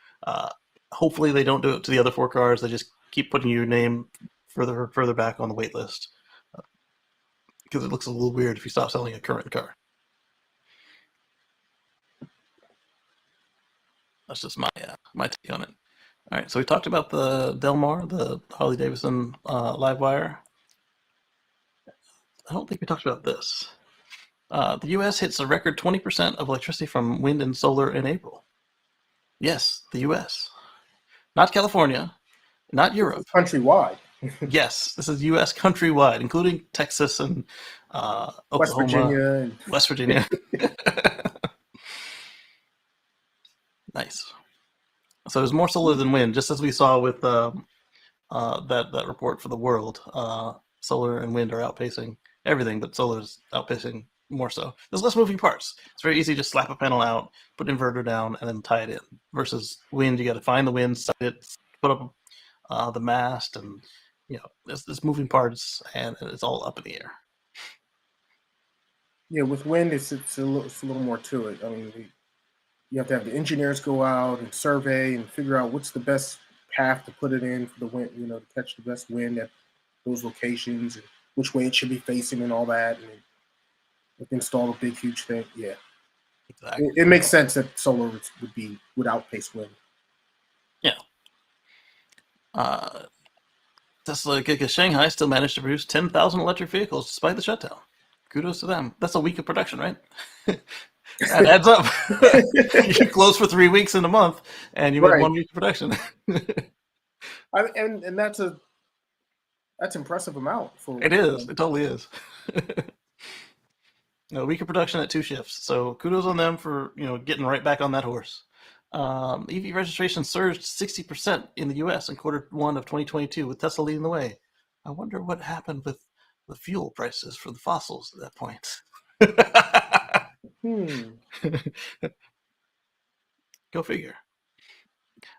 hopefully they don't do it to the other 4 cars. They just keep putting your name further back on the wait list, because it looks a little weird if you stop selling a current car. That's just my take on it. All right, so we talked about the Delmar, the Harley-Davidson live wire. I don't think we talked about this. The U.S. hits a record 20% of electricity from wind and solar in April. Yes, the U.S. Not California, not Europe. Countrywide. Yes, this is U.S. countrywide, including Texas and West Oklahoma, Virginia. And West Virginia. Nice. So there's more solar than wind, just as we saw with that report for the world. Solar and wind are outpacing everything, but solar is outpacing more so. There's less moving parts. It's very easy to slap a panel out, put an inverter down, and then tie it in. Versus wind, you got to find the wind, set it, put up the mast, and there's moving parts, and it's all up in the air. yeah, with wind, it's a little more to it. I mean, you have to have the engineers go out and survey and figure out what's the best path to put it in for the wind, to catch the best wind at those locations, and which way it should be facing and all that. And install a big, huge thing. Yeah, Exactly. it makes sense that solar would outpace wind. Yeah. Tesla Giga Shanghai still managed to produce 10,000 electric vehicles despite the shutdown. Kudos to them. That's a week of production, right? That adds up. You close for 3 weeks in a month, and you had 1 week of production. And that's impressive amount for. It is. It totally is. A week of production at 2 shifts. So kudos on them for getting right back on that horse. EV registration surged 60% in the U.S. in Q1 of 2022, with Tesla leading the way. I wonder what happened with the fuel prices for the fossils at that point. Go figure.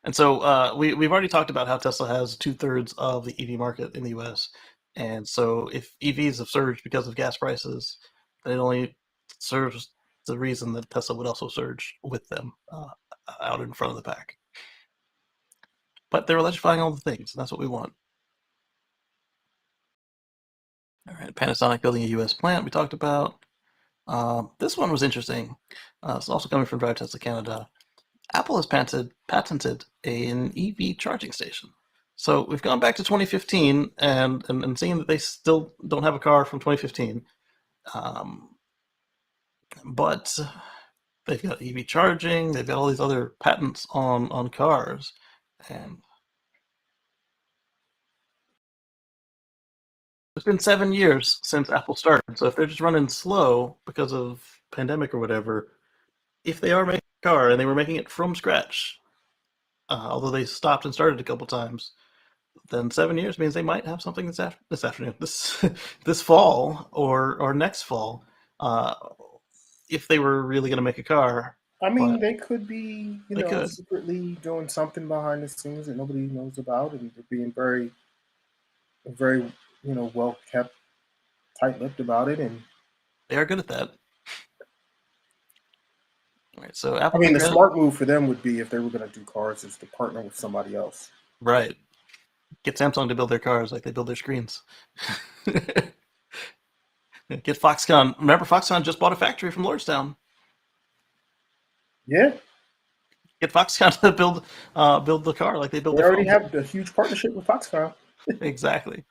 And so we've already talked about how Tesla has 2/3 of the EV market in the U.S. And so if EVs have surged because of gas prices, then it only serves the reason that Tesla would also surge with them out in front of the pack. But they're electrifying all the things, and that's what we want. All right, Panasonic building a U.S. plant we talked about. This one was interesting. It's also coming from Drive Tesla Canada. Apple has patented an EV charging station. So we've gone back to 2015 and seeing that they still don't have a car from 2015. But they've got EV charging, they've got all these other patents on cars. And it's been 7 years since Apple started. So if they're just running slow because of pandemic or whatever, if they are making a car and they were making it from scratch, although they stopped and started a couple times, then 7 years means they might have something this afternoon, this fall or next fall, if they were really going to make a car. I mean, they could be, They could. secretly doing something behind the scenes that nobody knows about, and they're being very, very, well kept, tight-lipped about it, and They are good at that. All right, so Apple. I mean, the smart move for them would be, if they were going to do cars, is to partner with somebody else. Right. Get Samsung to build their cars like they build their screens. Get Foxconn. Remember, Foxconn just bought a factory from Lordstown. Yeah. Get Foxconn to build the car like they build. They their already phone. have a huge partnership with Foxconn. Exactly.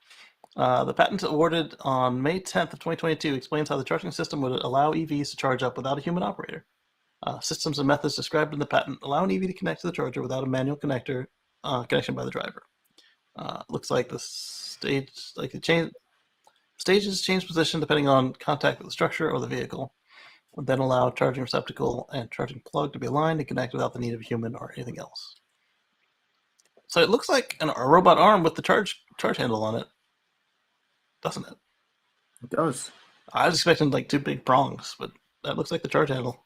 The patent awarded on May 10th of 2022 explains how the charging system would allow EVs to charge up without a human operator. Systems and methods described in the patent allow an EV to connect to the charger without a manual connection by the driver. Looks like the stages change position depending on contact with the structure or the vehicle, would then allow charging receptacle and charging plug to be aligned and connect without the need of a human or anything else. So it looks like a robot arm with the charge handle on it, doesn't it? It does. I was expecting like 2 big prongs, but that looks like the charge handle.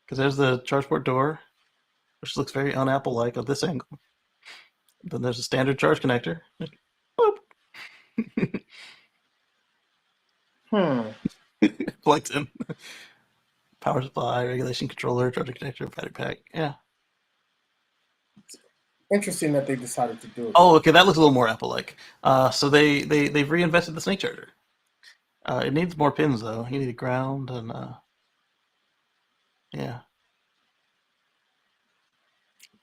Because there's the charge port door, which looks very un-Apple-like at this angle. Then there's a standard charge connector. Plugs in. Power supply, regulation controller, charging connector, battery pack. Yeah. Interesting that they decided to do it. Oh, okay, that looks a little more Apple-like. So they've reinvented the snake charger. It needs more pins though. You need a ground and yeah.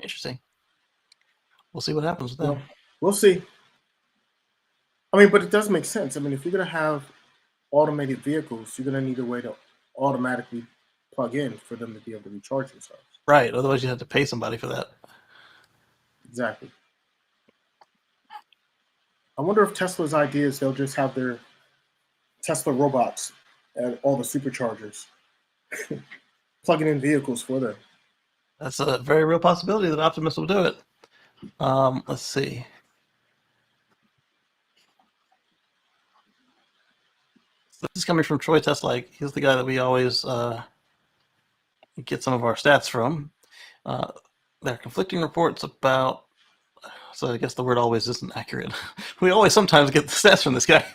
Interesting. We'll see what happens with them. Yeah, we'll see. I mean, but it does make sense. I mean, if you're going to have automated vehicles, you're going to need a way to automatically plug in for them to be able to recharge themselves. Right. Otherwise, you have to pay somebody for that. Exactly. I wonder if Tesla's idea is they'll just have their Tesla robots at all the superchargers, plugging in vehicles for them. That's a very real possibility that Optimus will do it. Let's see. This is coming from Troy Tesla. He's the guy that we always get some of our stats from. There are conflicting reports about. So I guess the word "always" isn't accurate. We always sometimes get the stats from this guy.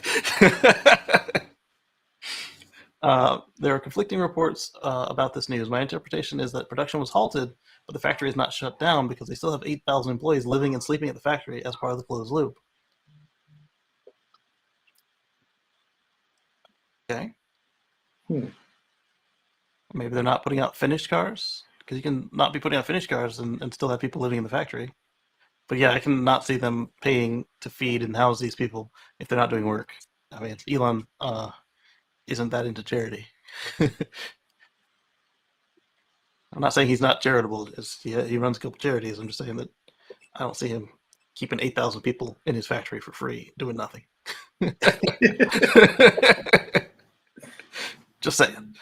There are conflicting reports about this news. My interpretation is that production was halted, but the factory is not shut down because they still have 8,000 employees living and sleeping at the factory as part of the closed loop. Okay. Maybe they're not putting out finished cars, because you can not be putting out finished cars and still have people living in the factory. But yeah, I can not see them paying to feed and house these people if they're not doing work. I mean, Elon isn't that into charity. I'm not saying he's not charitable. He runs a couple charities. I'm just saying that I don't see him keeping 8,000 people in his factory for free doing nothing. Just saying.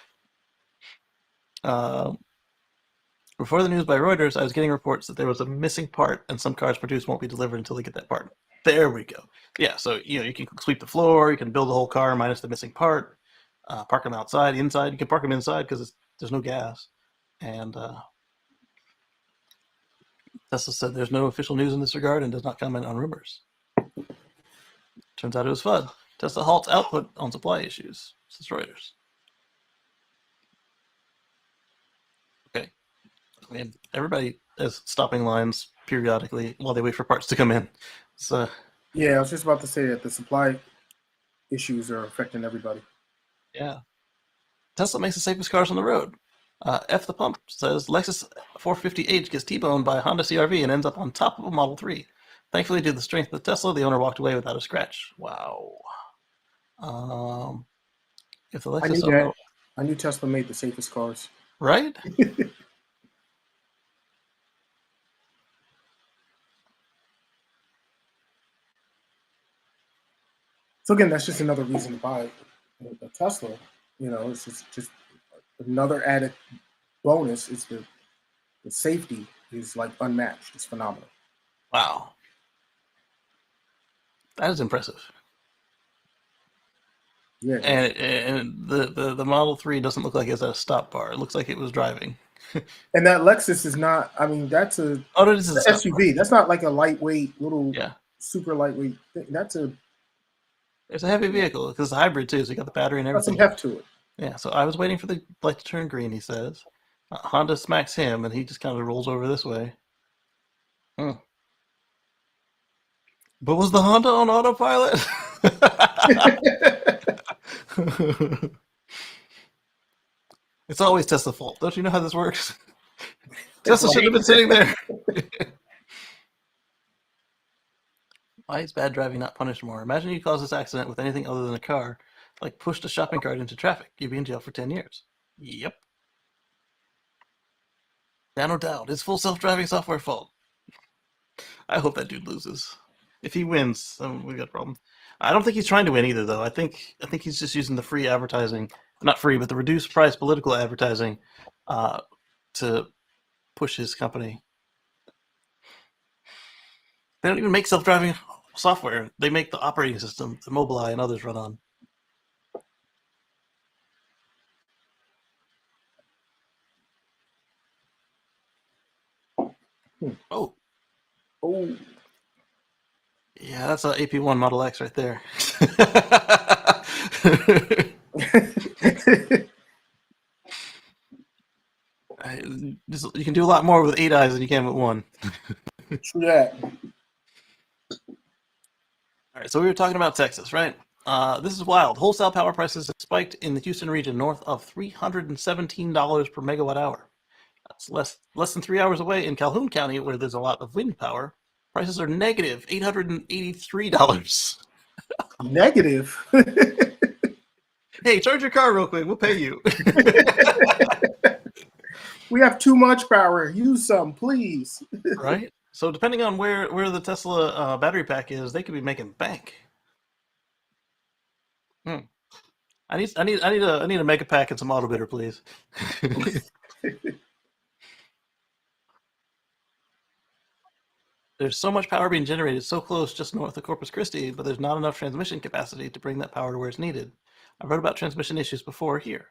Before the news by Reuters, I was getting reports that there was a missing part and some cars produced won't be delivered until they get that part. There we go. Yeah, so you can sweep the floor, you can build the whole car minus the missing part, park them outside, inside. You can park them inside because there's no gas. And Tesla said there's no official news in this regard and does not comment on rumors. Turns out it was FUD. Tesla halts output on supply issues, says Reuters. Okay. I mean, everybody is stopping lines periodically while they wait for parts to come in. So yeah, I was just about to say that the supply issues are affecting everybody. Yeah. Tesla makes the safest cars on the road. F the Pump says Lexus 450H gets T-boned by a Honda CR-V and ends up on top of a Model 3. Thankfully, due to the strength of the Tesla, the owner walked away without a scratch. Wow. If the Lexus I knew Tesla made the safest cars. Right? So again, that's just another reason to buy a Tesla. It's just another added bonus is the safety is like unmatched. It's phenomenal. Wow. That is impressive. Yeah. And the Model 3 doesn't look like it's at a stop bar. It looks like it was driving. And that Lexus is not, I mean, that's a SUV. That's not like a lightweight little super lightweight thing. It's a heavy vehicle because it's a hybrid too, so you got the battery and everything. Got some heft to it. Yeah, so I was waiting for the light to turn green, he says. Honda smacks him, and he just kind of rolls over this way. But was the Honda on autopilot? It's always Tesla's fault. Don't you know how this works? Tesla should have been sitting there. Why is bad driving not punished more? Imagine you caused this accident with anything other than a car, like pushed a shopping cart into traffic. You'd be in jail for 10 years. Yep. Yeah, no doubt. It's full self-driving software fault. I hope that dude loses. If he wins, we got a problem. I don't think he's trying to win either, though. I think he's just using the free advertising, not free, but the reduced price political advertising to push his company. They don't even make self-driving software. They make the operating system that Mobileye and others run on. Oh. Yeah, that's an AP1 Model X right there. You can do a lot more with 8 eyes than you can with 1. True that. All right, so we were talking about Texas, right? This is wild. Wholesale power prices have spiked in the Houston region north of $317 per megawatt hour. That's less than 3 hours away in Calhoun County, where there's a lot of wind power. Prices are negative $883. Negative? Hey, charge your car real quick. We'll pay you. We have too much power. Use some, please. Right? So depending on where the Tesla battery pack is, they could be making bank. I need a mega pack and some auto bidder, please. There's so much power being generated so close just north of Corpus Christi, but there's not enough transmission capacity to bring that power to where it's needed. I've read about transmission issues before here.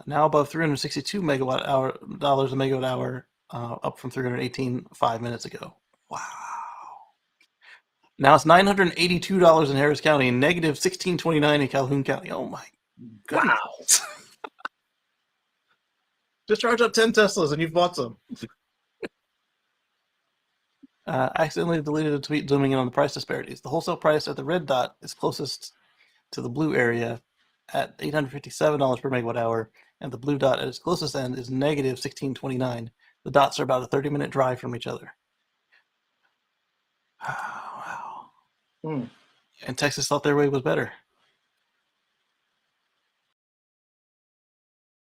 Now above 362 dollars a megawatt hour, up from 318 5 minutes ago. Wow. Now it's $982 in Harris County and negative $16.29 in Calhoun County. Oh my goodness. Wow. Just charge up 10 Teslas and you've bought some. Accidentally deleted a tweet zooming in on the price disparities. The wholesale price at the red dot is closest to the blue area at $857 per megawatt hour, and the blue dot at its closest end is negative $16.29. The dots are about a 30-minute drive from each other. Wow. And Texas thought their way was better.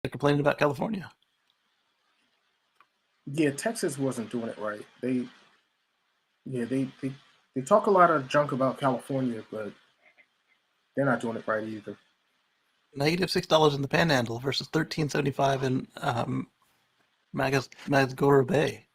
They're complaining about California. Yeah, Texas wasn't doing it right. They talk a lot of junk about California, but they're not doing it right either. Negative $6 in the Panhandle versus $13.75 in Magagora Bay.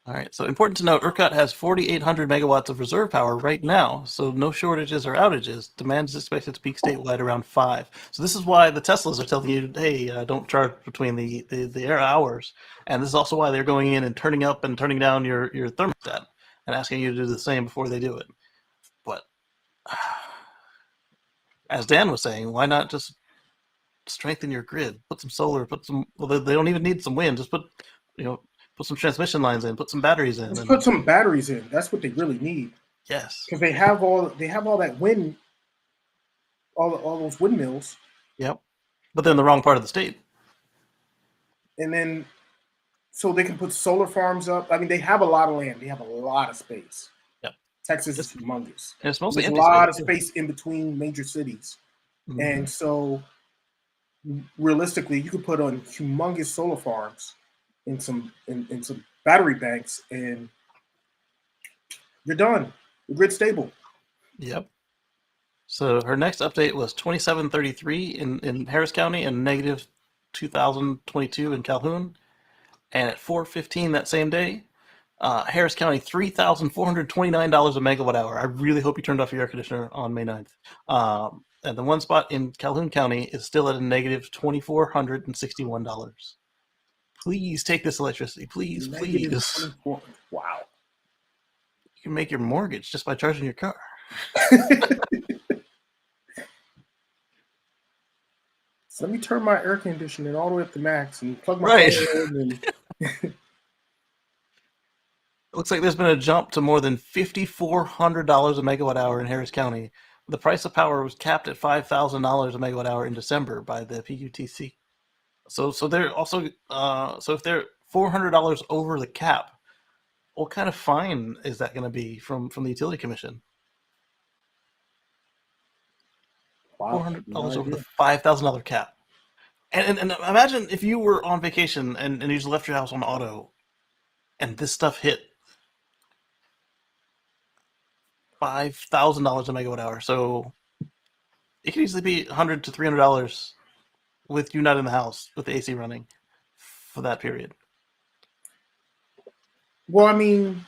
All right, so important to note, ERCOT has 4,800 megawatts of reserve power right now, so no shortages or outages. Demand is expected to peak statewide around 5. So this is why the Teslas are telling you, hey, don't charge between the hours. And this is also why they're going in and turning up and turning down your thermostat and asking you to do the same before they do it. But as Dan was saying, why not just strengthen your grid? Put some solar, they don't even need some wind. Just put some transmission lines in, put some batteries in. Put some batteries in. That's what they really need. Yes. Because they have all that wind, all those windmills. Yep. But they're in the wrong part of the state. And then so they can put solar farms up. I mean, they have a lot of land. They have a lot of space. Yep. Texas is humongous. And it's mostly There's a empty lot of space, space in between major cities. Mm-hmm. And so realistically, you could put on humongous solar farms in some battery banks, and you're done. The grid's stable. Yep. So her next update was 2733 in Harris County and negative 2022 in Calhoun. And at 4:15 that same day, Harris County, $3,429 a megawatt hour. I really hope you turned off your air conditioner on May 9th. And the one spot in Calhoun County is still at a negative $2,461. Please take this electricity. Please, please. Wow. You can make your mortgage just by charging your car. So let me turn my air conditioning all the way up to max and plug my phone in. It looks like there's been a jump to more than $5,400 a megawatt hour in Harris County. The price of power was capped at $5,000 a megawatt hour in December by the PUTC. So they're also so if they're $400 over the cap, what kind of fine is that going to be from the Utility Commission? Wow, $400 over the $5,000 cap. And imagine if you were on vacation and you just left your house on auto, and this stuff hit $5,000 a megawatt hour. So it could easily be $100 to $300 with you not in the house with the AC running for that period. Well, I mean,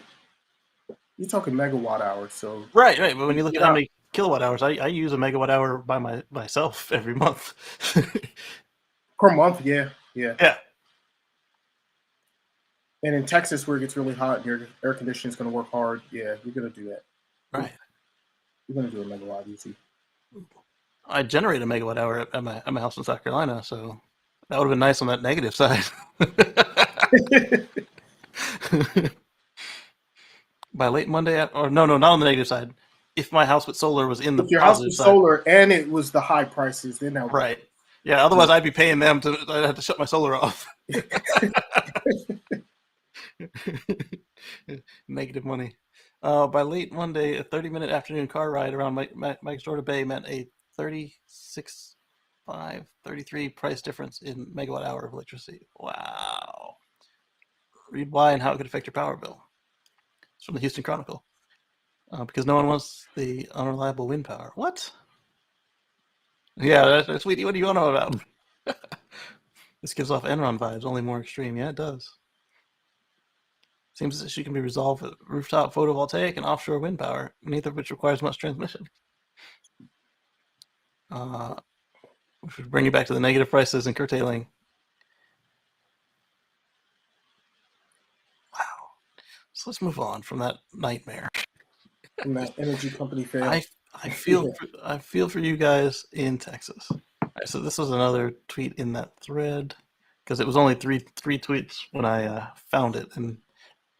you're talking megawatt hours, so right. But when you look at how many kilowatt hours, I use a megawatt hour by myself every month. Per month, yeah. And in Texas, where it gets really hot and your air conditioning is going to work hard, yeah, you're going to do that. Right. You're going to do a megawatt easy. I generate a megawatt hour at my house in South Carolina, so that would have been nice on that negative side. By late Monday, or no, not on the negative side. If my house with solar was in the if your house with solar and it was the high prices, then that would right. Yeah, otherwise I'd be paying them I'd have to shut my solar off. Negative money. By late Monday, a 30-minute afternoon car ride around Magagora Bay meant a $36 533 price difference in megawatt hour of electricity. Wow. Read why and how it could affect your power bill. It's from the Houston Chronicle. Because no one wants the unreliable wind power. What? Yeah, that's what do you know about? This gives off Enron vibes, only more extreme. Yeah, it does. Seems that she can be resolved with rooftop photovoltaic and offshore wind power, neither of which requires much transmission. Which would bring you back to the negative prices and curtailing. Wow. So let's move on from that nightmare. From that energy company fail. I feel for you guys in Texas. All right, so this was another tweet in that thread because it was only three tweets when I found it, and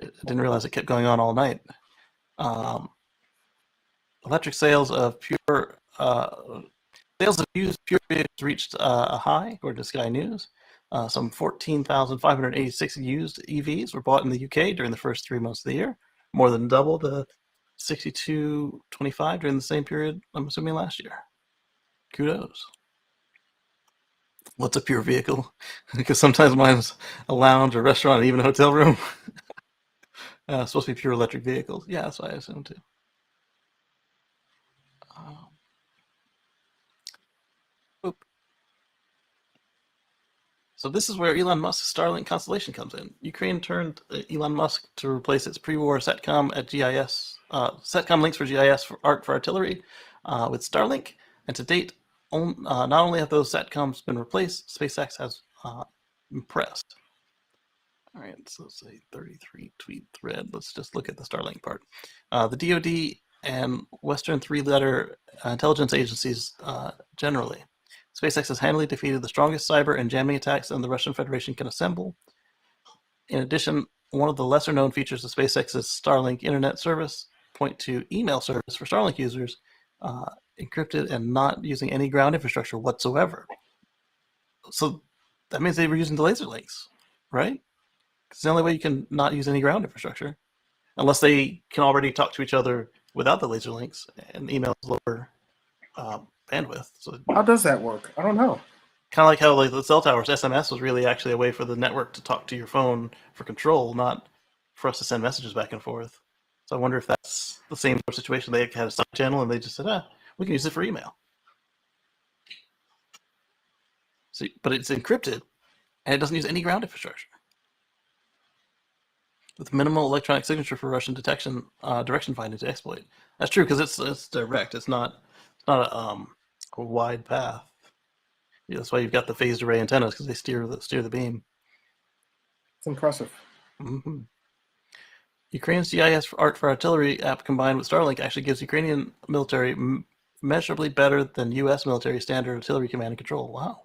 I didn't realize it kept going on all night. Electric sales of used pure vehicles reached a high, according to Sky News. Some 14,586 used EVs were bought in the UK during the first 3 months of the year, more than double the 6,225 during the same period, I'm assuming, last year. Kudos. What's a pure vehicle? Because sometimes mine's a lounge, a restaurant, and even a hotel room. It's supposed to be pure electric vehicles. Yeah, that's what I assume too. So this is where Elon Musk's Starlink constellation comes in. Ukraine turned Elon Musk to replace its pre-war SATCOM at GIS, SATCOM links for GIS for artillery with Starlink. And to date, not only have those SATCOMs been replaced, SpaceX has impressed. All right, so it's a 33 tweet thread. Let's just look at the Starlink part. The DoD and Western three-letter intelligence agencies generally. SpaceX has handily defeated the strongest cyber and jamming attacks that the Russian Federation can assemble. In addition, one of the lesser-known features of SpaceX's Starlink internet service, point-to-email service for Starlink users, encrypted and not using any ground infrastructure whatsoever. So that means they were using the laser links, right? It's the only way you can not use any ground infrastructure, unless they can already talk to each other without the laser links and email is lower bandwidth. So how does that work? I don't know. Kind of like how the cell towers, SMS was really actually a way for the network to talk to your phone for control, not for us to send messages back and forth. So I wonder if that's the same sort of situation. They had a side channel and they just said, we can use it for email. So, but it's encrypted and it doesn't use any ground infrastructure. With minimal electronic signature for Russian detection, direction finding to exploit. That's true because it's direct. It's not a wide path. Yeah, that's why you've got the phased array antennas, because they steer the beam. It's impressive. Mm-hmm. Ukraine's GIS for artillery app combined with Starlink actually gives Ukrainian military measurably better than U.S. military standard artillery command and control. Wow.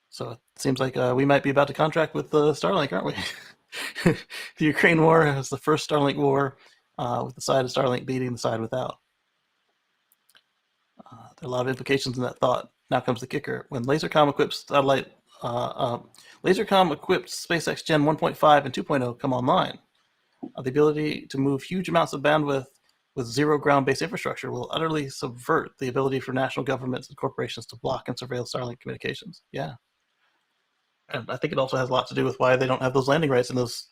So it seems like we might be about to contract with Starlink, aren't we? The Ukraine war is the first Starlink war with the side of Starlink beating the side without. There are a lot of implications in that thought. Now comes the kicker. When Lasercom-equipped SpaceX Gen 1.5 and 2.0 come online, the ability to move huge amounts of bandwidth with zero ground-based infrastructure will utterly subvert the ability for national governments and corporations to block and surveil Starlink communications. Yeah. And I think it also has a lot to do with why they don't have those landing rights in those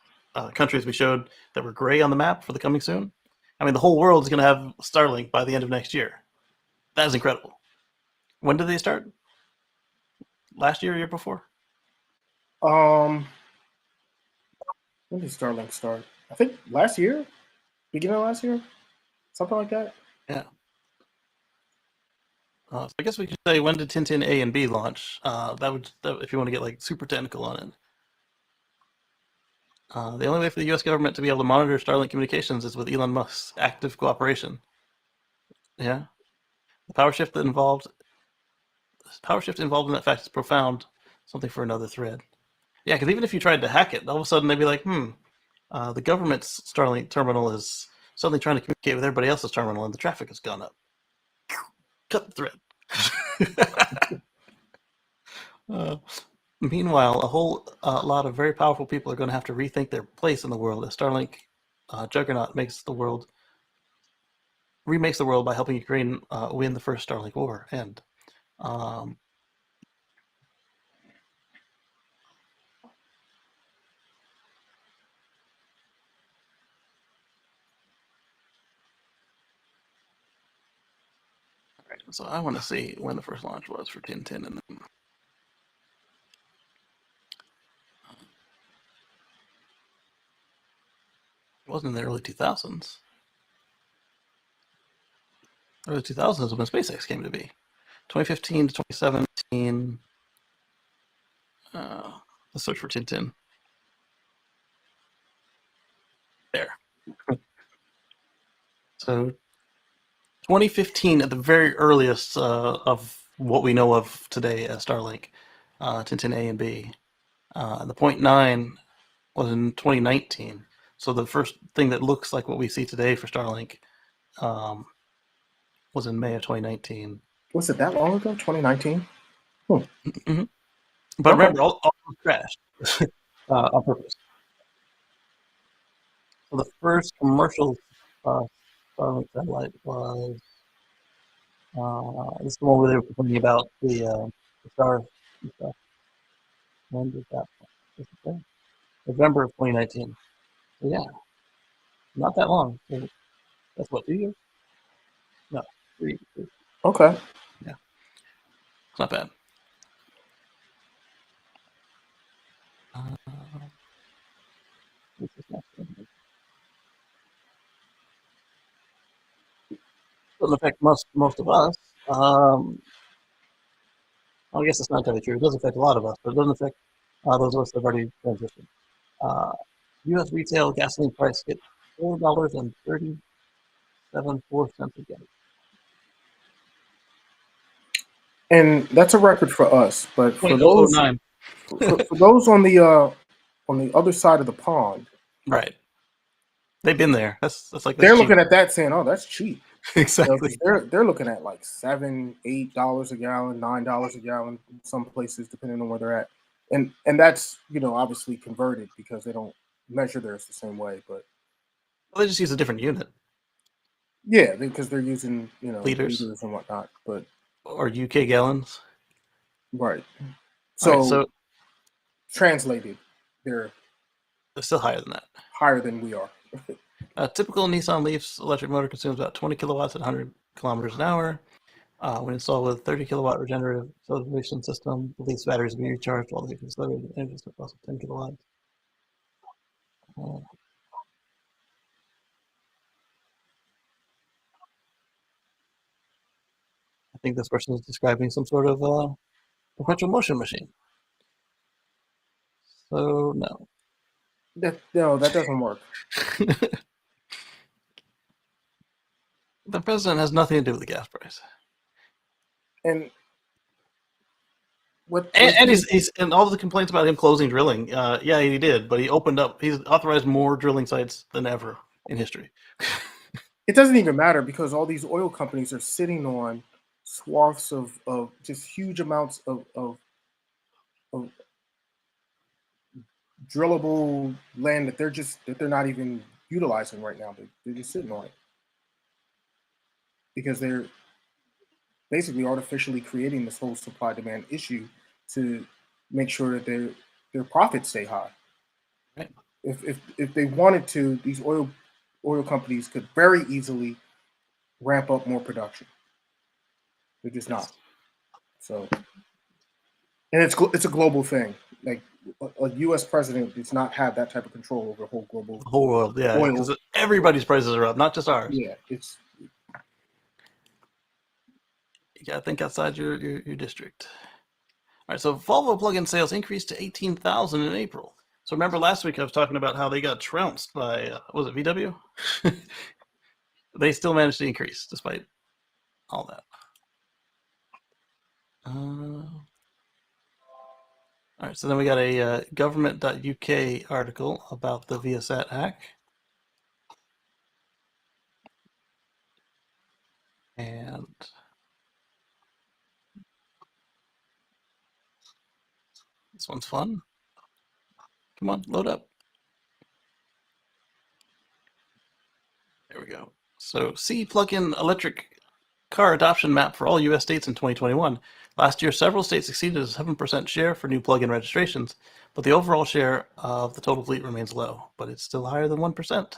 countries we showed that were gray on the map for the coming soon. I mean, the whole world is going to have Starlink by the end of next year. That is incredible. When did they start? Last year or year before? When did Starlink start? I think last year? Beginning of last year? Something like that? Yeah. So I guess we could say, when did Tintin A and B launch? That if you want to get like super technical on it. The only way for the U.S. government to be able to monitor Starlink communications is with Elon Musk's active cooperation. Yeah. The power shift involved in that fact is profound. Something for another thread. Yeah, because even if you tried to hack it, all of a sudden they'd be like, the government's Starlink terminal is suddenly trying to communicate with everybody else's terminal and the traffic has gone up. Cut the thread. Meanwhile, a whole lot of very powerful people are going to have to rethink their place in the world as Starlink juggernaut remakes the world by helping Ukraine win the first Starlink war. And Um, Alright, so I want to see when the first launch was for Tintin, and then it wasn't in the early 2000s. Early 2000s when SpaceX came to be. 2015 to 2017. Let's search for Tintin. There. So 2015 at the very earliest of what we know of today as Starlink, Tintin A and B. The 0.9 was in 2019. So the first thing that looks like what we see today for Starlink was in May of 2019. Was it that long ago? 2019? Mm-hmm. But Okay. remember, all crashed on purpose. So the first commercial Starlink satellite was this is the one where they were complaining about the star stuff. When did that? November of 2019. So yeah, not that long. So that's what, 2 years? No, 3 years. Okay. Yeah, it's not bad. This is not bad. Doesn't affect most of us. I guess it's not entirely true. It does affect a lot of us, but it doesn't affect those of us that have already transitioned. U.S. retail gasoline price hit $4.37 again. And that's a record for us, but for those 0.009. for those on the other side of the pond, Right. They've been there. That's like they're that's looking cheap. at that saying, "Oh, that's cheap." Exactly. They're looking at like $7, $8 a gallon, $9 a gallon in some places, depending on where they're at, and that's obviously converted because they don't measure theirs the same way. But Well, they just use a different unit. yeah, because they're using Liters. liters and whatnot. But Or UK gallons. right, All right, so translated, they're still higher than that. higher than we are. A typical Nissan Leaf's electric motor consumes about 20 kilowatts at 100 kilometers an hour. When installed with a 30 kilowatt regenerative celebration system, the Leaf's batteries will be recharged while the vehicle is loaded. Energy cost of 10 kilowatts. I think this person is describing some sort of perpetual motion machine. So no. That doesn't work. The president has nothing to do with the gas price. And and he's and all the complaints about him closing drilling. Yeah, he did, but he opened up. He's authorized more drilling sites than ever in history. It doesn't even matter because all these oil companies are sitting on swaths of just huge amounts of drillable land that they're not even utilizing right now. They're just sitting on it because they're basically artificially creating this whole supply demand issue to make sure that their profits stay high. Right. If they wanted to, these oil companies could very easily ramp up more production. They're just not. So, and it's a global thing. Like a U.S. president does not have that type of control over the whole global. The whole world, yeah, because everybody's prices are up, not just ours. Yeah, you gotta think outside your district. All right, so Volvo plug-in sales increased to 18,000 in April. So remember last week I was talking about how they got trounced by was it VW? They still managed to increase despite all that. All right, so then we got a government.uk article about the Viasat hack. And this one's fun. Come on, load up. There we go. So see plug-in electric car adoption map for all U.S. states in 2021. Last year, several states exceeded a 7% share for new plug-in registrations, but the overall share of the total fleet remains low, but it's still higher than 1%.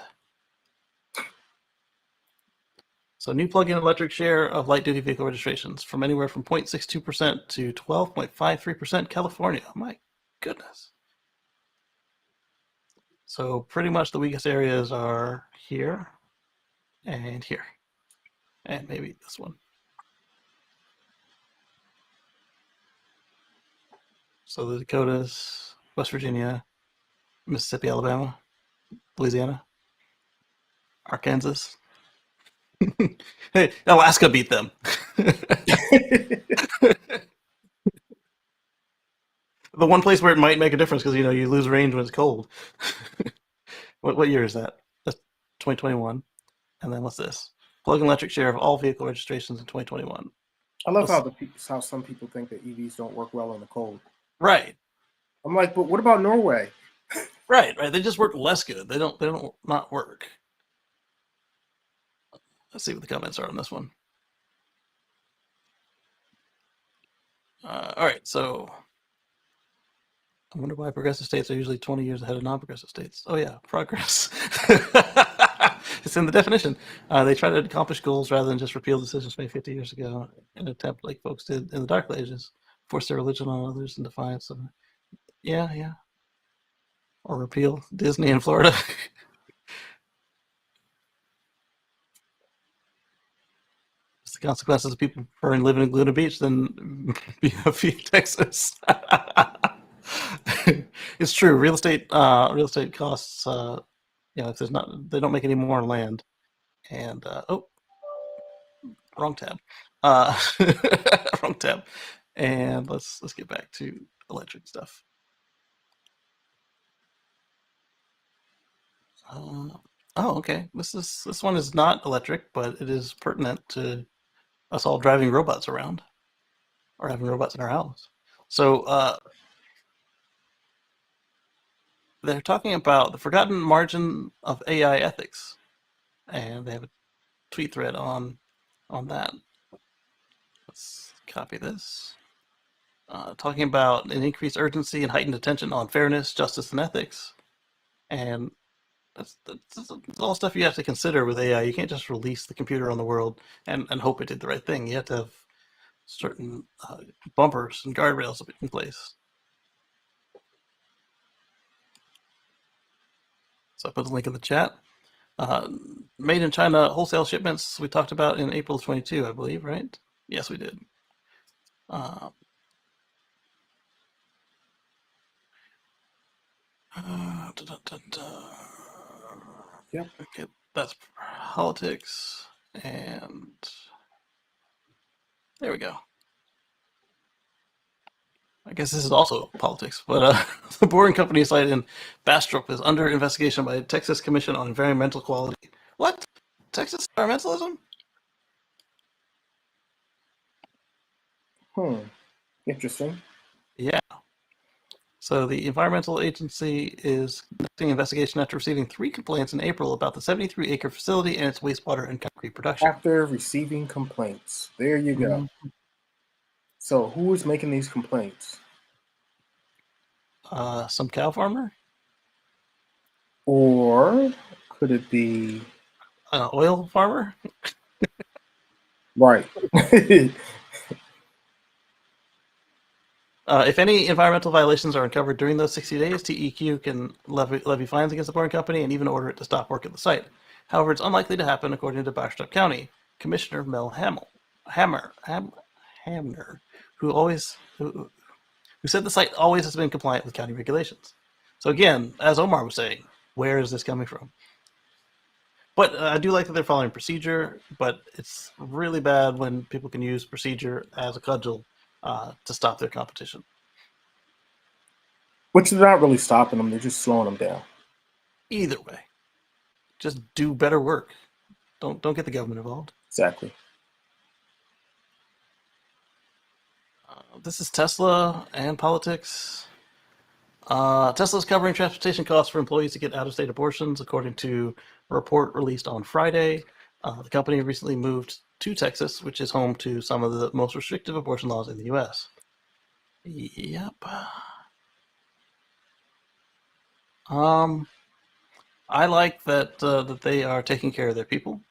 So new plug-in electric share of light-duty vehicle registrations from anywhere from 0.62% to 12.53% California. My goodness. So pretty much the weakest areas are here and here, and maybe this one. So the Dakotas, West Virginia, Mississippi, Alabama, Louisiana, Arkansas. Hey, Alaska beat them. The one place where it might make a difference because you lose range when it's cold. What year is that? That's 2021. And then what's this? Plug-in electric share of all vehicle registrations in 2021. I love how some people think that EVs don't work well in the cold. Right. I'm like, but what about Norway? Right. They just work less good. They don't not work. Let's see what the comments are on this one. All right, so I wonder why progressive states are usually 20 years ahead of non-progressive states. Oh yeah, progress. It's in the definition. They try to accomplish goals rather than just repeal decisions made 50 years ago in an attempt like folks did in the Dark Ages, force their religion on others in defiance of, yeah. Or repeal Disney in Florida. It's the consequences of people preferring living in Laguna Beach than BFE, Texas. It's true. Real estate costs. If they don't make any more land. And wrong tab. Wrong tab. And let's get back to electric stuff. Okay. This one is not electric, but it is pertinent to us all driving robots around or having robots in our house. So they're talking about the forgotten margin of AI ethics, and they have a tweet thread on that. Let's copy this. Talking about an increased urgency and heightened attention on fairness, justice, and ethics. And that's all stuff you have to consider with AI. You can't just release the computer on the world and hope it did the right thing. You have to have certain bumpers and guardrails in place. So I put the link in the chat. Made in China wholesale shipments we talked about in April 22, I believe, right? Yes, we did. Yep. Okay, that's politics, and there we go. I guess this is also politics, but the Boring Company site in Bastrop is under investigation by the Texas Commission on Environmental Quality. What? Texas environmentalism? Interesting. Yeah. So the environmental agency is conducting an investigation after receiving 3 complaints in April about the 73-acre facility and its wastewater and concrete production. After receiving complaints. There you go. Mm-hmm. So who is making these complaints? Some cow farmer? Or could it be Oil farmer? right? If any environmental violations are uncovered during those 60 days, TEQ can levy fines against the Boring Company and even order it to stop work at the site. However, it's unlikely to happen, according to Bastrop County Commissioner Mel Hamner, who said the site always has been compliant with county regulations. So again, as Omar was saying, where is this coming from? But I do like that they're following procedure, but it's really bad when people can use procedure as a cudgel to stop their competition. Which they're not really stopping them, they're just slowing them down. Either way, just do better work. Don't get the government involved. Exactly. This is Tesla and politics. Tesla's covering transportation costs for employees to get out-of-state abortions, according to a report released on Friday. The company recently moved to Texas, which is home to some of the most restrictive abortion laws in the U.S. Yep. I like that that they are taking care of their people,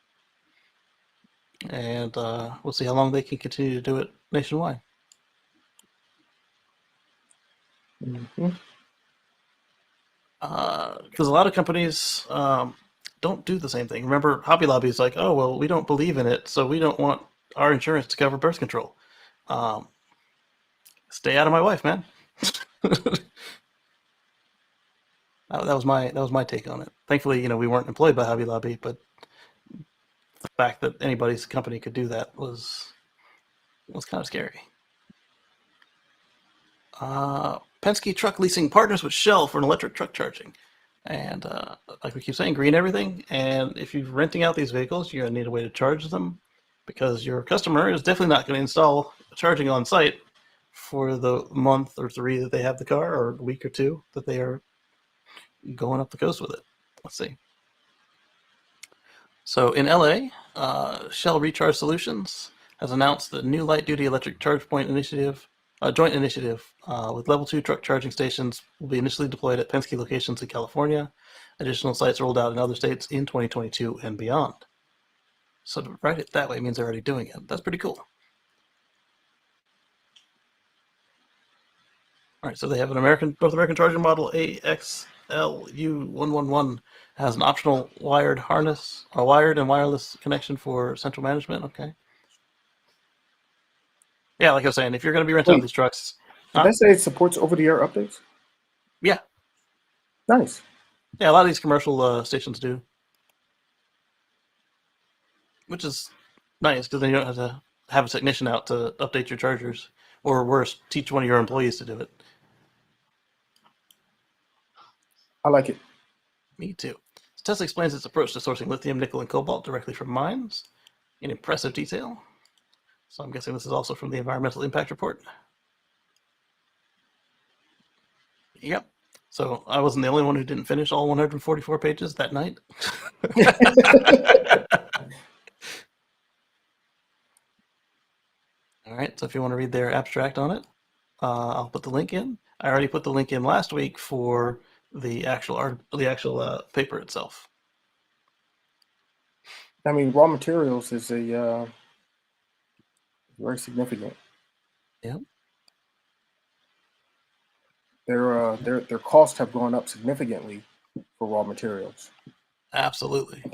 and we'll see how long they can continue to do it nationwide. Mm-hmm. Because a lot of companies don't do the same thing. Remember, Hobby Lobby is like, oh, well, we don't believe in it, so we don't want our insurance to cover birth control. Stay out of my wife, man. That was my take on it. Thankfully, we weren't employed by Hobby Lobby, but the fact that anybody's company could do that was kind of scary. Penske Truck Leasing partners with Shell for an electric truck charging. And like we keep saying, green everything. And if you're renting out these vehicles, you're going to need a way to charge them, because your customer is definitely not going to install charging on site for the month or 3 that they have the car, or a week or 2 that they are going up the coast with it. Let's see. So in LA, Shell Recharge Solutions has announced the new light-duty electric charge point initiative, joint initiative with level 2 truck charging stations will be initially deployed at Penske locations in California. Additional sites rolled out in other states in 2022 and beyond. So to write it that way means they're already doing it. That's pretty cool. All right, so they have an North American charging model AXLU111 has an optional wired harness, a wired and wireless connection for central management. Okay. Yeah, like I was saying, if you're going to be renting out these trucks, did I say it supports over-the-air updates? Yeah. Nice. Yeah, a lot of these commercial stations do, which is nice because then you don't have to have a technician out to update your chargers, or worse, teach one of your employees to do it. I like it. Me too. Tesla explains its approach to sourcing lithium, nickel, and cobalt directly from mines in impressive detail. So I'm guessing this is also from the environmental impact report. Yep. So I wasn't the only one who didn't finish all 144 pages that night. All right. So if you want to read their abstract on it, I'll put the link in. I already put the link in last week for the actual paper itself. I mean, raw materials is a very significant. Yep. Their costs have gone up significantly for raw materials. Absolutely.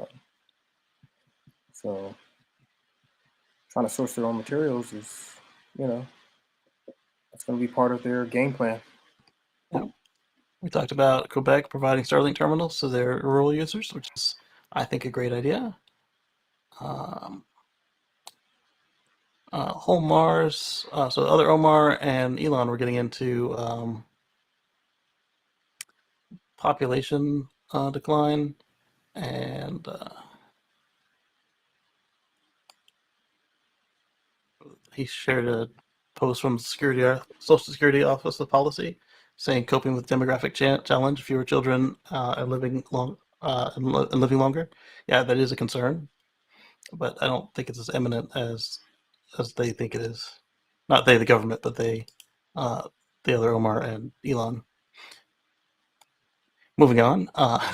So trying to source their own materials is, that's going to be part of their game plan. Yep. We talked about Quebec providing Starlink terminals to their rural users, which is, I think, a great idea. Whole Mars, so other Omar and Elon were getting into population decline, and he shared a post from Social Security Office of Policy saying coping with demographic challenge, fewer children and living longer. Yeah, that is a concern, but I don't think it's as imminent as they think it is. Not they, the government, but they, the other Omar and Elon. Moving on,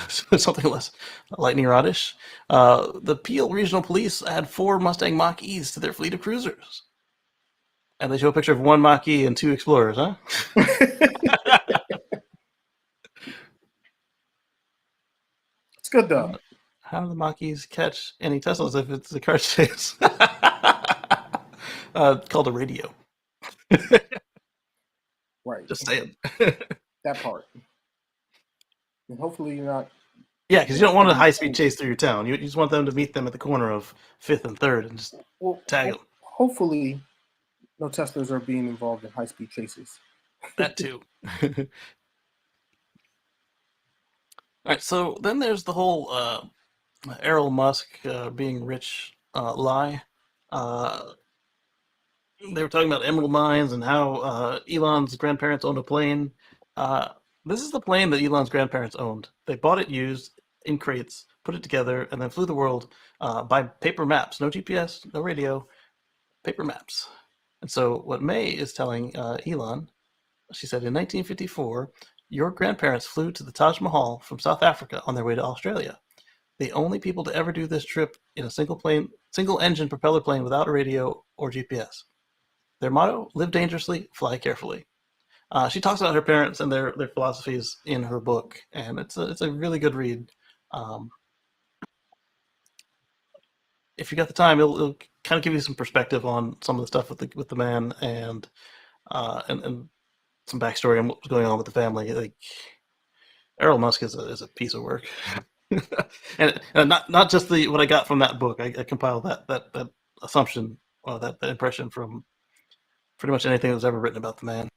something less lightning rodish. The Peel Regional Police add 4 Mustang Mach-E's to their fleet of cruisers. And they show a picture of 1 Mach-E and 2 Explorers, huh? It's good, though. How do the Mach-E's catch any Teslas if it's a car chase? Called a radio. Right. Just saying. That part. And hopefully you're not. Yeah, because you don't want a high-speed chase through your town. You just want them to meet them at the corner of 5th and 3rd and just tag them. Hopefully no Teslas are being involved in high-speed chases. That too. All right, so then there's the whole Elon Musk being rich lie. They were talking about emerald mines and how Elon's grandparents owned a plane. This is the plane that Elon's grandparents owned. They bought it used. in crates, put it together, and then flew the world by paper maps. No GPS, no radio, paper maps. And so what May is telling Elon, she said, in 1954, your grandparents flew to the Taj Mahal from South Africa on their way to Australia. The only people to ever do this trip in a single engine propeller plane without a radio or GPS. Their motto: live dangerously, fly carefully. She talks about her parents and their philosophies in her book, and it's a really good read. If you got the time, it'll kind of give you some perspective on some of the stuff with the man and some backstory on what was going on with the family. Like, Errol Musk is a piece of work, and not just what I got from that book. I compiled that assumption or that impression from pretty much anything that was ever written about the man.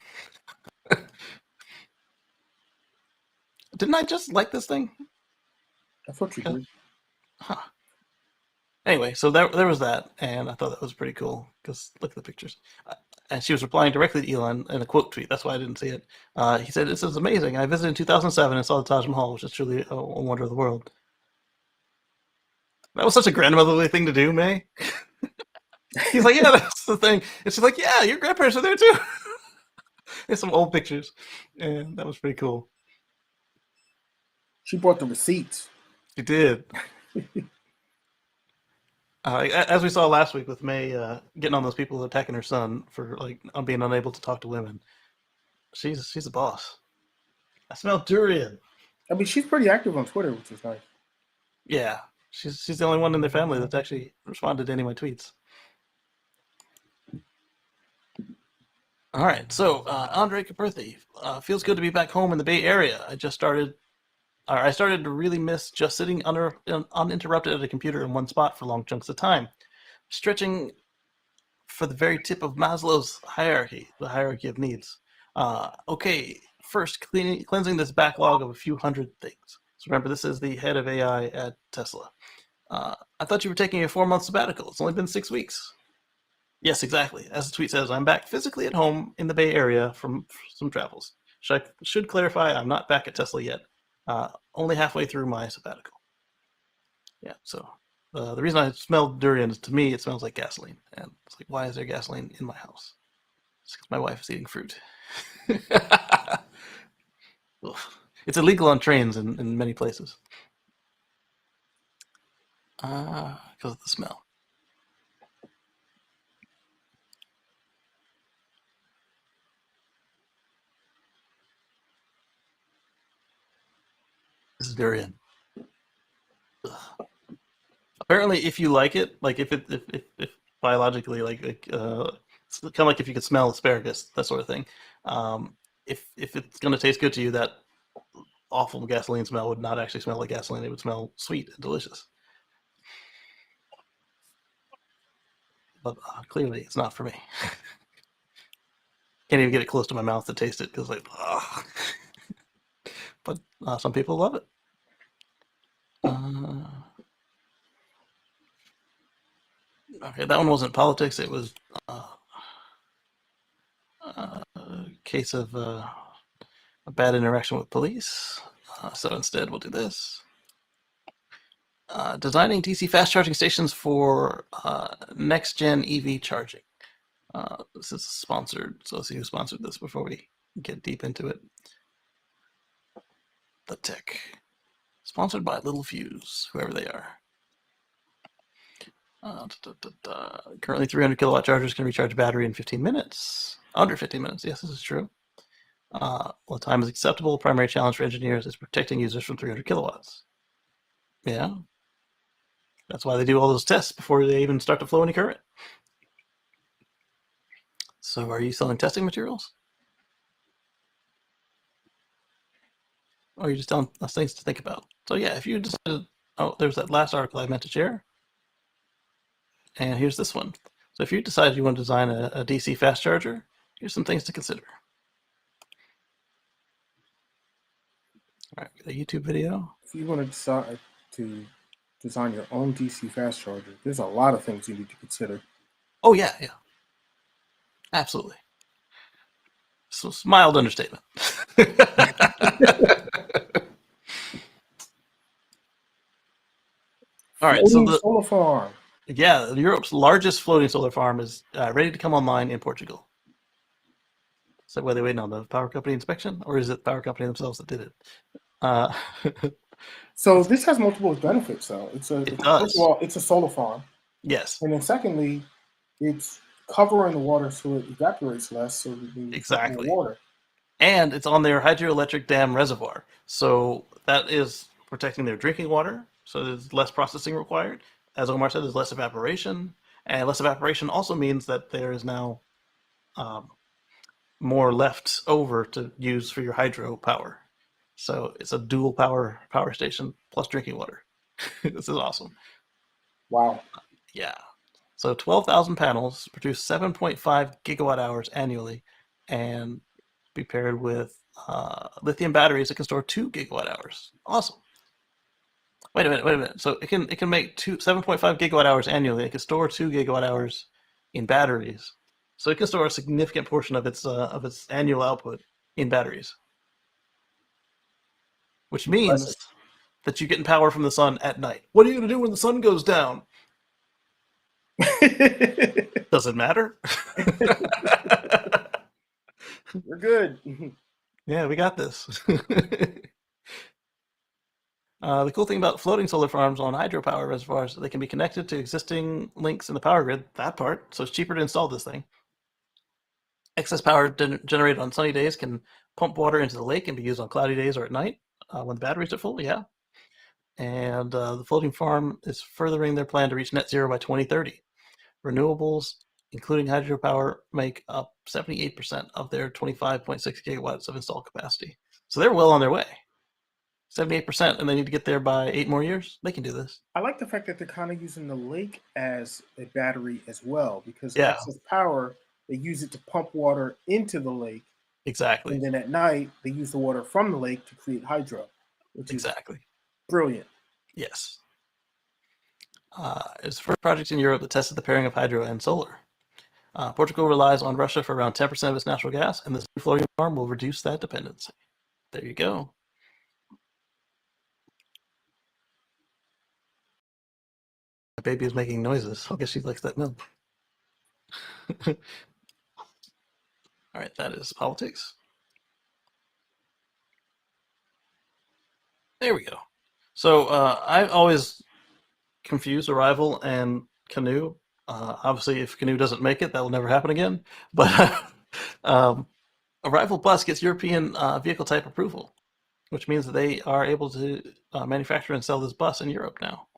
Didn't I just like this thing? I thought you did. Huh. Anyway, so there was that, and I thought that was pretty cool because look at the pictures. And she was replying directly to Elon in a quote tweet. That's why I didn't see it. He said, "This is amazing. I visited in 2007 and saw the Taj Mahal, which is truly a wonder of the world." That was such a grandmotherly thing to do, May. He's like, "Yeah, that's the thing." And she's like, "Yeah, your grandparents are there too." There's some old pictures, and that was pretty cool. She brought the receipts. She did. As we saw last week with May getting on those people attacking her son for being unable to talk to women. She's a boss. I smell durian. I mean, she's pretty active on Twitter, which is nice. Yeah, she's the only one in their family that's actually responded to any of my tweets. All right, so Andre Caperthy, feels good to be back home in the Bay Area. I started to really miss just sitting uninterrupted at a computer in one spot for long chunks of time, stretching for the very tip of Maslow's hierarchy, the hierarchy of needs. Okay, first, cleansing this backlog of a few hundred things. So remember, this is the head of AI at Tesla. I thought you were taking a 4-month sabbatical. It's only been 6 weeks. Yes, exactly. As the tweet says, I'm back physically at home in the Bay Area from some travels. Should clarify, I'm not back at Tesla yet. Only halfway through my sabbatical. Yeah, so the reason I smell durian is, to me, it smells like gasoline. And it's like, why is there gasoline in my house? It's because my wife is eating fruit. It's illegal on trains in many places. Because of the smell. This is durian. Ugh. Apparently, if you like it, like if biologically, it's kind of like if you could smell asparagus, that sort of thing. If it's going to taste good to you, that awful gasoline smell would not actually smell like gasoline. It would smell sweet and delicious. But clearly, it's not for me. Can't even get it close to my mouth to taste it because, like, ugh. But some people love it. Okay, that one wasn't politics. It was a case of a bad interaction with police. So instead, we'll do this. Designing DC fast charging stations for next-gen EV charging. This is sponsored, so let's see who sponsored this before we get deep into it. The Tech. Sponsored by Little Fuse, whoever they are. Currently, 300 kilowatt chargers can recharge a battery in 15 minutes. Under 15 minutes, yes, this is true. Well, time is acceptable. Primary challenge for engineers is protecting users from 300 kilowatts. Yeah. That's why they do all those tests before they even start to flow any current. So are you selling testing materials? Or are you just telling us things to think about? So yeah, if you decided, there's that last article I meant to share. And here's this one. So if you decide you want to design a DC fast charger, here's some things to consider. All right, a YouTube video. If you want to decide to design your own DC fast charger, there's a lot of things you need to consider. Oh yeah. Absolutely. So it's a mild understatement. All right, so Floating solar farm. Europe's largest floating solar farm is ready to come online in Portugal. So, were they waiting on the power company inspection, or is it the power company themselves that did it? Uh, So this has multiple benefits, though. It First of does. all, it's a solar farm, Yes, and then secondly, it's covering the water so it evaporates less, so that you get more exactly. water. And it's on their hydroelectric dam reservoir, so that is protecting their drinking water. So there's less processing required. As Omar said, there's less evaporation, and less evaporation also means that there is now um, more left over to use for your hydro power. So it's a dual power station plus drinking water. This is awesome. Wow. Yeah. So 12,000 panels produce 7.5 gigawatt hours annually, and be paired with lithium batteries that can store 2 gigawatt hours. Awesome. Wait a minute. So it can make 7.5 gigawatt hours annually. It can store 2 gigawatt hours in batteries. So it can store a significant portion of its annual output in batteries, which means Impressive. that you're getting power from the sun at night. What are you going to do when the sun goes down? Does it matter? We're good. Yeah, we got this. The cool thing about floating solar farms on hydropower reservoirs, they can be connected to existing links in the power grid, that part, so it's cheaper to install this thing. Excess power generated on sunny days can pump water into the lake and be used on cloudy days or at night when the batteries are full, yeah. And the floating farm is furthering their plan to reach net zero by 2030. Renewables, including hydropower, make up 78% of their 25.6 gigawatts of installed capacity. So they're well on their way. 78%, and they need to get there by 8 more years. They can do this. I like the fact that they're kind of using the lake as a battery as well, because Yeah. excess power, they use it to pump water into the lake, Exactly. and then at night they use the water from the lake to create hydro, which Exactly. is brilliant. Yes. It's the first project in Europe that tested the pairing of hydro and solar. Portugal relies on Russia for around 10% of its natural gas, and this new floating farm will reduce that dependency. There you go. My baby is making noises. I guess she likes that milk. All right, that is politics. There we go. So I always confuse Arrival and Canoe. Obviously, if Canoe doesn't make it, that will never happen again. But Arrival Bus gets European vehicle type approval, which means that they are able to manufacture and sell this bus in Europe now.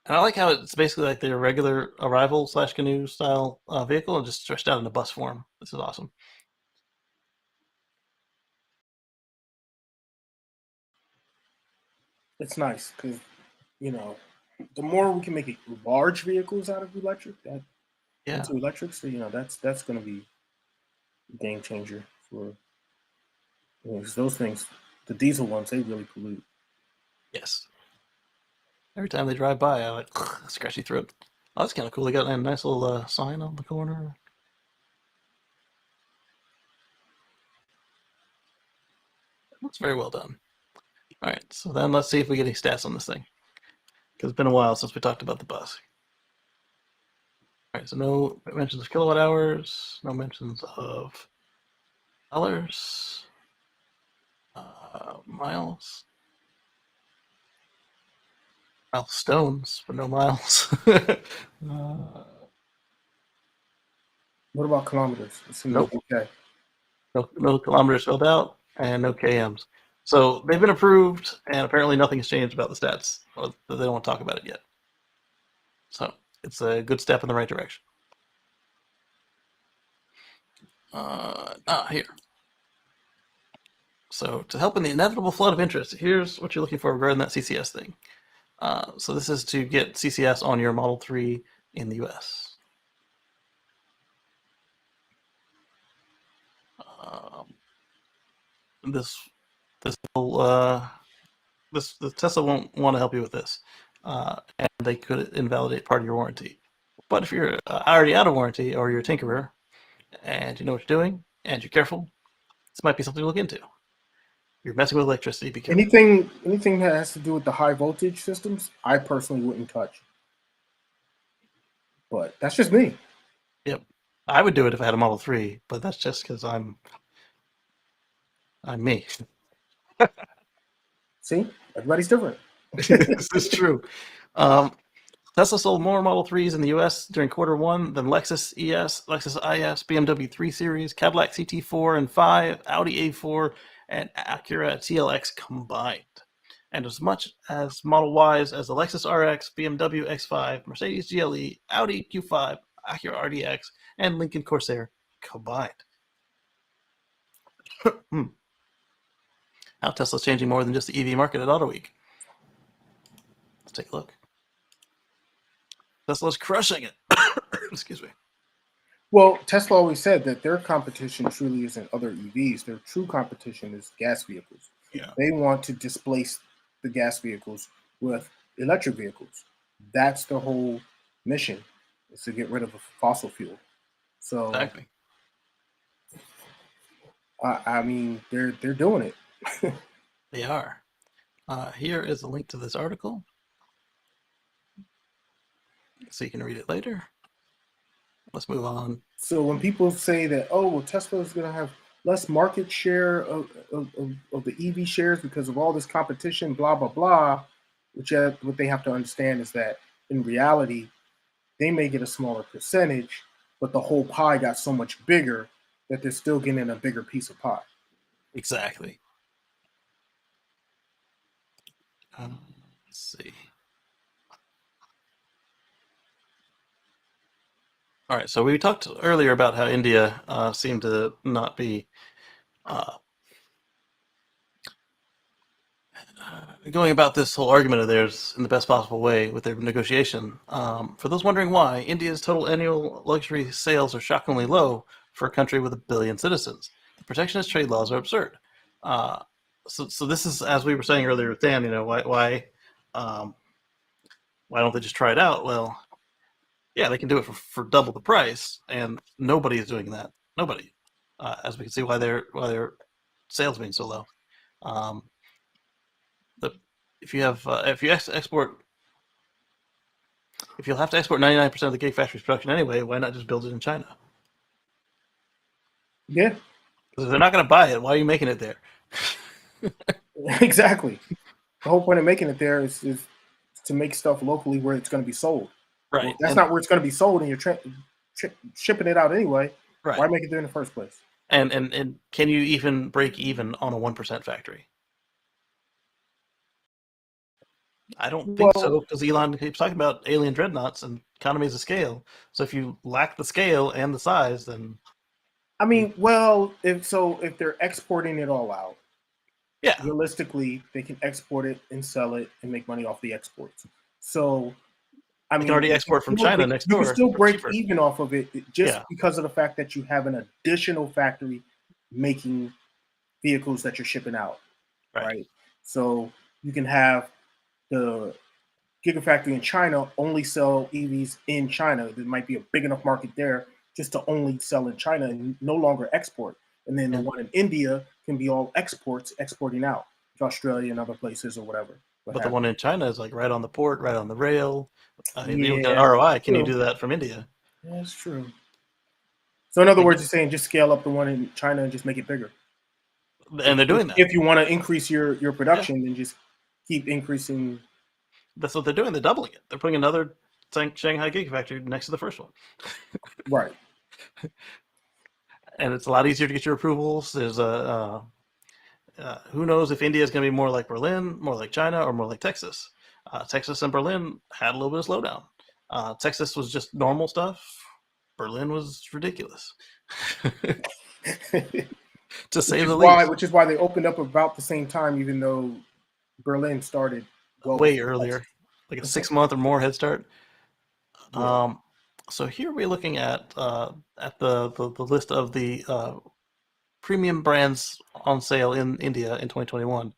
And I like how it's basically like their regular Arrival / Canoe style vehicle and just stretched out in a bus form. This is awesome. It's nice because, the more we can make large vehicles out of electric, into electric, so that's going to be a game changer for 'cause those things. The diesel ones, they really pollute. Yes. Every time they drive by, I like scratchy throat. Oh, that's kind of cool. They got a nice little sign on the corner. Looks very well done. All right, so then let's see if we get any stats on this thing, because it's been a while since we talked about the bus. All right, so no mentions of kilowatt hours, no mentions of dollars, miles, milestones, but no miles. What about kilometers? It seems Nope. okay. No kilometers filled out, and no KMs. So they've been approved, and apparently nothing has changed about the stats. Or they don't want to talk about it yet. So it's a good step in the right direction. Here. So to help in the inevitable flood of interest, here's what you're looking for regarding that CCS thing. So this is to get CCS on your Model 3 in the US. The Tesla won't want to help you with this, and they could invalidate part of your warranty. But if you're already out of warranty, or you're a tinkerer, and you know what you're doing, and you're careful, this might be something to look into. you're messing with electricity, be careful. Anything that has to do with the high voltage systems, I personally wouldn't touch. But that's just me. Yep. I would do it if I had a Model 3, but that's just because I'm me. See, everybody's different. This is true. Tesla sold more Model 3s in the US during Q1 than Lexus ES, Lexus IS, BMW 3 Series, Cadillac CT4 and 5, Audi A4, and Acura TLX combined. And as much as Model Ys as the Lexus RX, BMW X5, Mercedes GLE, Audi Q5, Acura RDX, and Lincoln Corsair combined. How Tesla's changing more than just the EV market at Auto Week. Let's take a look. Tesla's crushing it. Excuse me. Well, Tesla always said that their competition truly isn't other EVs. Their true competition is gas vehicles. Yeah. They want to displace the gas vehicles with electric vehicles. That's the whole mission, is to get rid of the fossil fuel. So, Exactly. I mean, they're doing it. They are. Here is a link to this article, so you can read it later. Let's move on. So when people say that, oh, well, Tesla is going to have less market share of the EV shares because of all this competition, blah, blah, blah, what they have to understand is that in reality, they may get a smaller percentage, but the whole pie got so much bigger that they're still getting a bigger piece of pie. Exactly. Let's see. All right, so we talked earlier about how India seemed to not be going about this whole argument of theirs in the best possible way with their negotiation. For those wondering why, India's total annual luxury sales are shockingly low for a country with 1 billion citizens. The protectionist trade laws are absurd. So this is, as we were saying earlier with Dan, why don't they just try it out? Well, yeah, they can do it for double the price, and nobody is doing that. Nobody, as we can see why their sales being so low. If you'll have to export 99% of the Gigafactory's production anyway, why not just build it in China? Yeah, because if they're not going to buy it, why are you making it there? Exactly. The whole point of making it there is to make stuff locally where it's going to be sold. Right. Well, that's not where it's going to be sold, and you're shipping it out anyway. Right. Why make it there in the first place? And can you even break even on a 1% factory? I don't think so, because Elon keeps talking about alien dreadnoughts and economies of scale. So if you lack the scale and the size, then I mean, well, if they're exporting it all out, yeah, realistically, they can export it and sell it and make money off the exports. So, I mean, you can already export from China next door. You can still break cheaper. even off of it just because of the fact that you have an additional factory making vehicles that you're shipping out, right? So you can have the Gigafactory in China only sell EVs in China. There might be a big enough market there just to only sell in China and no longer export. And then the one in India can be all exporting out to Australia and other places or whatever. But the one in China is like right on the port, right on the rail. You look at ROI. Can you do that from India? Yeah, that's true. So in other words, you're saying just scale up the one in China and just make it bigger. And they're doing that. If you want to increase your production, then just keep increasing. That's what they're doing. They're doubling it. They're putting another Shanghai Gigafactory next to the first one. Right. And it's a lot easier to get your approvals. There's who knows if India is going to be more like Berlin, more like China, or more like Texas. Texas and Berlin had a little bit of slowdown. Texas was just normal stuff. Berlin was ridiculous, to say the least. Which is why they opened up about the same time, even though Berlin started way earlier, like a 6-month or more head start. Yeah. So here we're looking at the list of the premium brands on sale in India in 2021.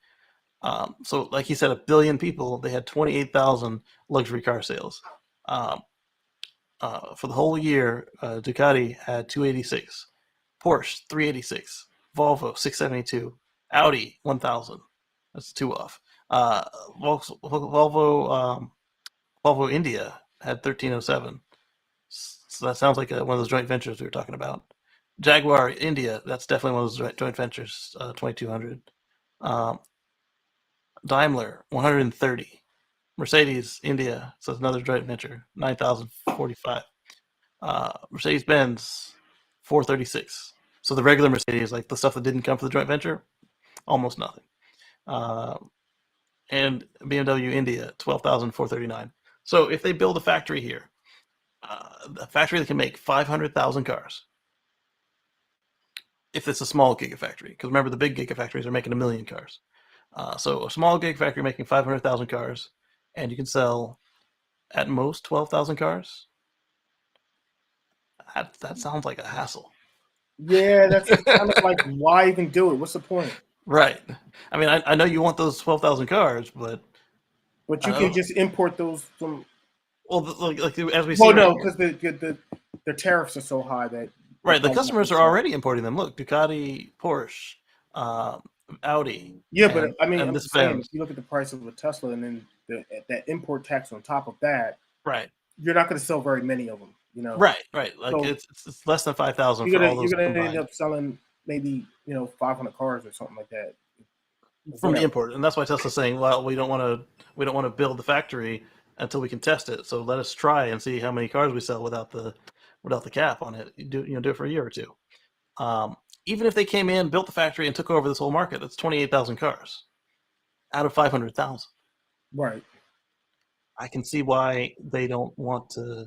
So like he said, 1 billion people, they had 28,000 luxury car sales. For the whole year, Ducati had 286, Porsche 386, Volvo 672, Audi 1000. That's 2 off. Volvo India had 1307. So that sounds like one of those joint ventures we were talking about. Jaguar India, that's definitely one of those joint ventures, 2200. Um, Daimler 130. Mercedes India, so it's another joint venture, 9045. Mercedes Benz 436. So the regular Mercedes, like the stuff that didn't come from the joint venture, almost nothing. And BMW India 12,439. So if they build a factory here, a factory that can make 500,000 cars, if it's a small gigafactory, because remember the big gigafactories are making 1 million cars. So a small gigafactory making 500,000 cars, and you can sell at most 12,000 cars. That sounds like a hassle. Yeah, that's kind of like, why even do it? What's the point? Right. I mean, I know you want those 12,000 cars, but you can just import those from. Well, like as we see. Well, no, because the tariffs are so high that. Right, the customers are already importing them. Look, Ducati, Porsche, Audi. Yeah, but I mean, I'm this saying, if you look at the price of a Tesla and then that import tax on top of that, right, you're not going to sell very many of them. You know, right. Like so it's less than 5,000 for all those. You're going to end up selling maybe 500 cars or something like that from the import, and that's why Tesla's saying, well, we don't want to build the factory until we can test it. So let us try and see how many cars we sell without the cap on it. Do it for a year or two. Even if they came in, built the factory, and took over this whole market, that's 28,000 cars out of 500,000. Right. I can see why they don't want to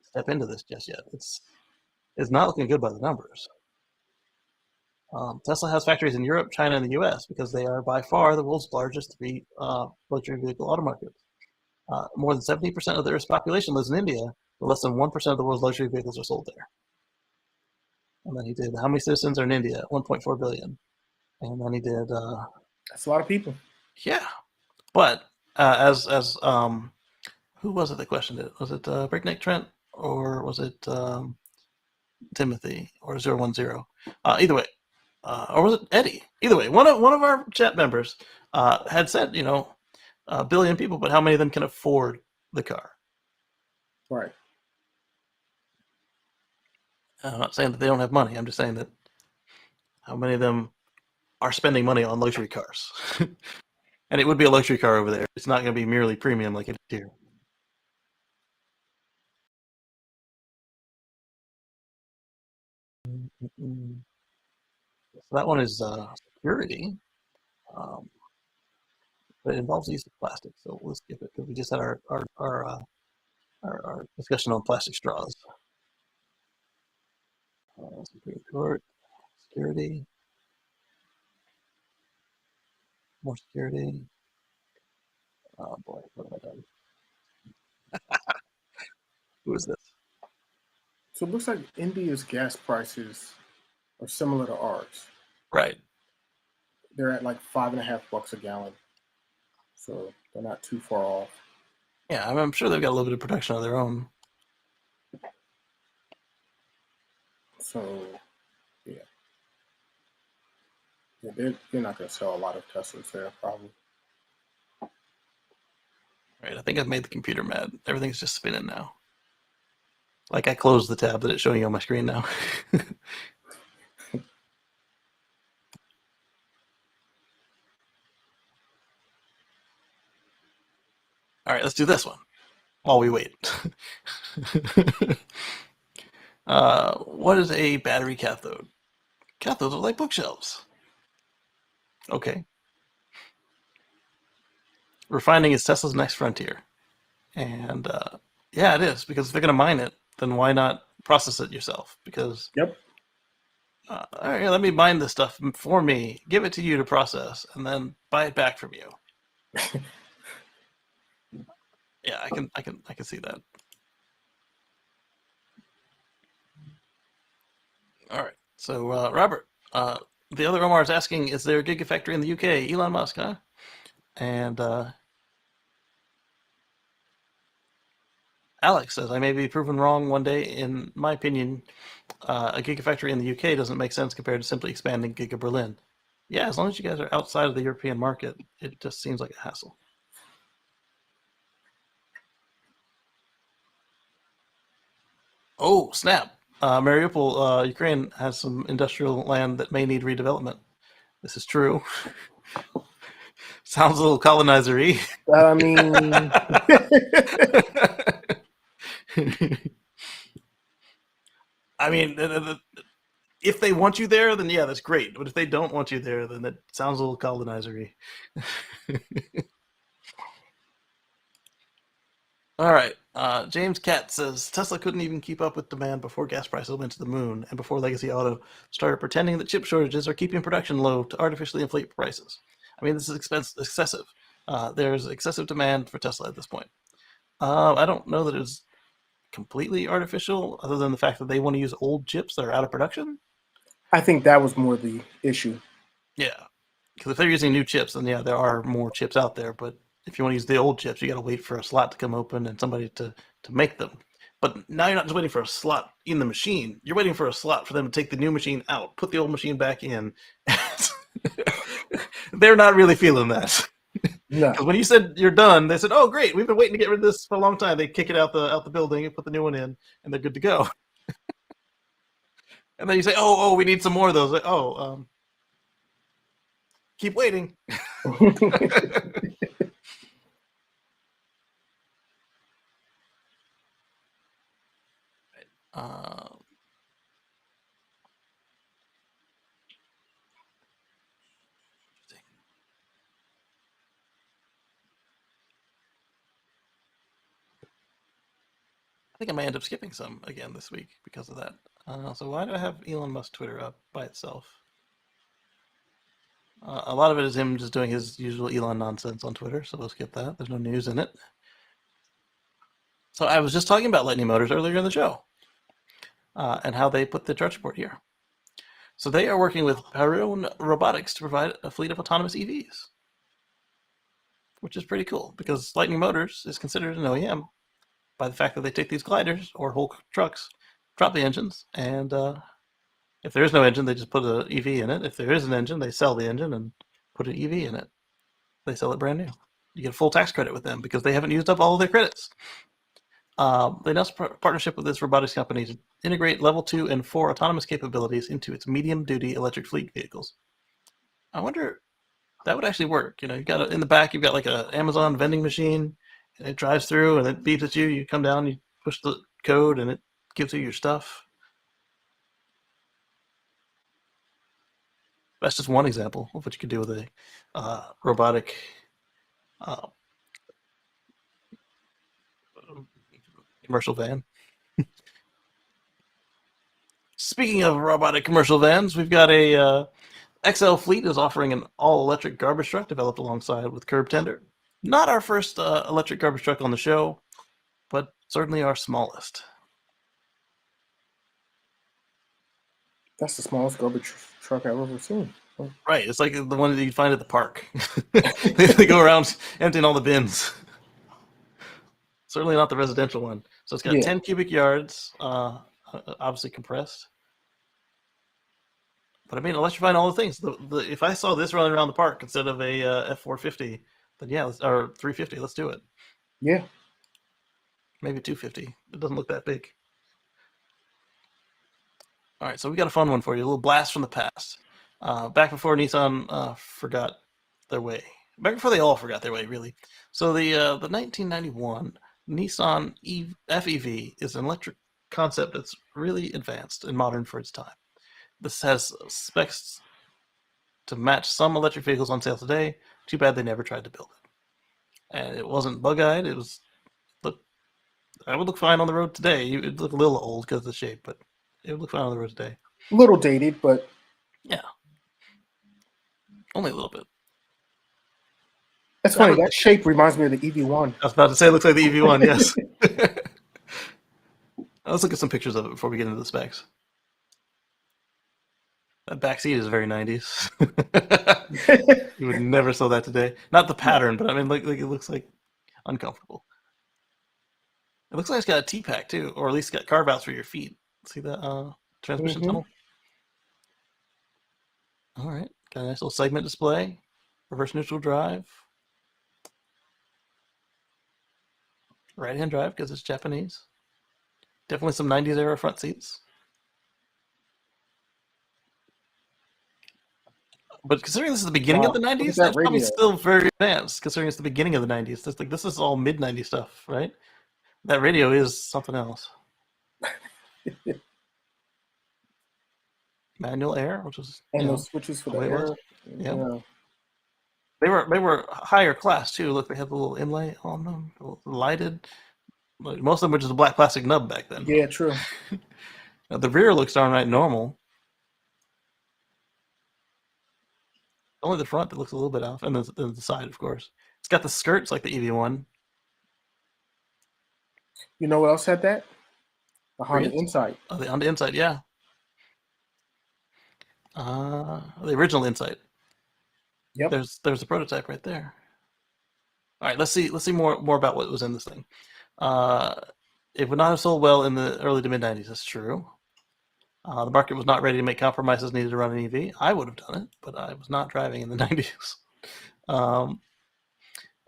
step into this just yet. It's not looking good by the numbers. Tesla has factories in Europe, China, and the U.S. because they are by far the world's largest 3 luxury vehicle auto markets. More than 70% of the Earth's population lives in India, but less than 1% of the world's luxury vehicles are sold there. And then he did, how many citizens are in India? 1.4 billion. And then he did. That's a lot of people. Yeah, but as who was it that questioned it? Was it Breakneck Trent or was it Timothy or 010? Either way, or was it Eddie? Either way, one of our chat members had said, a billion people, but how many of them can afford the car? Right. I'm not saying that they don't have money. I'm just saying that how many of them are spending money on luxury cars. And it would be a luxury car over there. It's not going to be merely premium like it is here. So that one is security. But it involves the use of plastic, so we'll skip it because we just had our discussion on plastic straws. Supreme Court, security, more security. Oh boy, what have I done? Who is this? So it looks like India's gas prices are similar to ours. Right. They're at like $5.50 a gallon, so they're not too far off. Yeah, I'm sure they've got a little bit of production of their own. So, yeah. They're not going to sell a lot of Teslas there, probably. Right, I think I've made the computer mad. Everything's just spinning now. Like I closed the tab that it's showing you on my screen now. All right, let's do this one while we wait. What is a battery cathode? Cathodes are like bookshelves. Okay. Refining is Tesla's next frontier. And yeah, it is, because if they're going to mine it, then why not process it yourself? Because, yep. All right, let me mine this stuff for me, give it to you to process, and then buy it back from you. Yeah, I can see that. All right, so Robert, the other Omar is asking, is there a gigafactory in the UK? Elon Musk, huh? And Alex says, I may be proven wrong one day. In my opinion, a gigafactory in the UK doesn't make sense compared to simply expanding Giga Berlin. Yeah, as long as you guys are outside of the European market, it just seems like a hassle. Oh, snap. Mariupol, Ukraine has some industrial land that may need redevelopment. This is true. Sounds a little colonizer-y. I mean, I mean, if they want you there, then yeah, that's great. But if they don't want you there, then it sounds a little colonizer-y. All right. James Cat says Tesla couldn't even keep up with demand before gas prices went to the moon and before Legacy Auto started pretending that chip shortages are keeping production low to artificially inflate prices. I mean, this is excessive. There's excessive demand for Tesla at this point. I don't know that it's completely artificial, other than the fact that they want to use old chips that are out of production. I think that was more the issue. Yeah, because if they're using new chips, then yeah, there are more chips out there. But if you want to use the old chips, you got to wait for a slot to come open and somebody to make them. But now you're not just waiting for a slot in the machine. You're waiting for a slot for them to take the new machine out, put the old machine back in. They're not really feeling that. No. Because when you said you're done, they said, "Oh, great, we've been waiting to get rid of this for a long time." They kick it out the building and put the new one in, and they're good to go. And then you say, "Oh, we need some more of those." Like, keep waiting. I think I may end up skipping some again this week because of that. So why do I have Elon Musk Twitter up by itself? A lot of it is him just doing his usual Elon nonsense on Twitter, so we'll skip that. There's no news in it. So I was just talking about Lightning Motors earlier in the show and how they put the charge port here. So they are working with Perun Robotics to provide a fleet of autonomous EVs, which is pretty cool because Lightning Motors is considered an OEM by the fact that they take these gliders or whole trucks, drop the engines, and if there is no engine, they just put an EV in it. If there is an engine, they sell the engine and put an EV in it. They sell it brand new. You get a full tax credit with them because they haven't used up all of their credits. They announced a partnership with this robotics company to integrate level 2 and 4 autonomous capabilities into its medium-duty electric fleet vehicles. I wonder if that would actually work. You know, you've got in the back, you've got like an Amazon vending machine, and it drives through and it beeps at you. You come down, you push the code, and it gives you your stuff. That's just one example of what you could do with a robotic commercial van. Speaking of robotic commercial vans, we've got a XL Fleet is offering an all-electric garbage truck developed alongside with Curb Tender. Not our first electric garbage truck on the show, but certainly our smallest. That's the smallest garbage truck I've ever seen. Right, it's like the one that you find at the park. They go around emptying all the bins. Certainly not the residential one. So it's got 10 cubic yards, obviously compressed. But I mean, electrifying all the things. If I saw this running around the park instead of a F450, then yeah, or 350, let's do it. Yeah. Maybe 250. It doesn't look that big. All right, so we got a fun one for you. A little blast from the past. Back before Nissan forgot their way. Back before they all forgot their way, really. So the 1991 Nissan FEV is an electric concept that's really advanced and modern for its time. This has specs to match some electric vehicles on sale today. Too bad they never tried to build it. And it wasn't bug-eyed. It was I would look fine on the road today. It would look a little old because of the shape, but it would look fine on the road today. A little dated, but yeah, only a little bit. That's funny. That shape reminds me of the EV1. I was about to say it looks like the EV1, yes. Let's look at some pictures of it before we get into the specs. That back seat is very 90s. You would never sell that today. Not the pattern, but I mean, like it looks like uncomfortable. It looks like it's got a T-pack too, or at least got carve-outs for your feet. See that transmission tunnel? All right. Got a nice little segment display, reverse neutral drive, right-hand drive because it's Japanese. Definitely some 90s era front seats. But considering this is the beginning of the Wow, look 90s, at that that's probably radio. still very advanced. Considering it's the beginning of the 90s, this is all mid 90s stuff, right? That radio is something else. Manual air, which was And those switches for the way it was. air. Yeah. Yeah. They were higher class too. Look, they had the little inlay on them, lighted. Like, most of them were just a black plastic nub back then. Yeah, true. Now, the rear looks darn right normal. Only the front that looks a little bit off, and then the side, of course. It's got the skirts like the EV1. You know what else had that? The Honda Prius? Insight. Oh, the Honda Insight, yeah. The original Insight. Yep. There's a prototype right there. All right, let's see more about what was in this thing. It would not have sold well in the early to mid 90s. That's true. The market was not ready to make compromises needed to run an EV. I would have done it, but I was not driving in the 90s.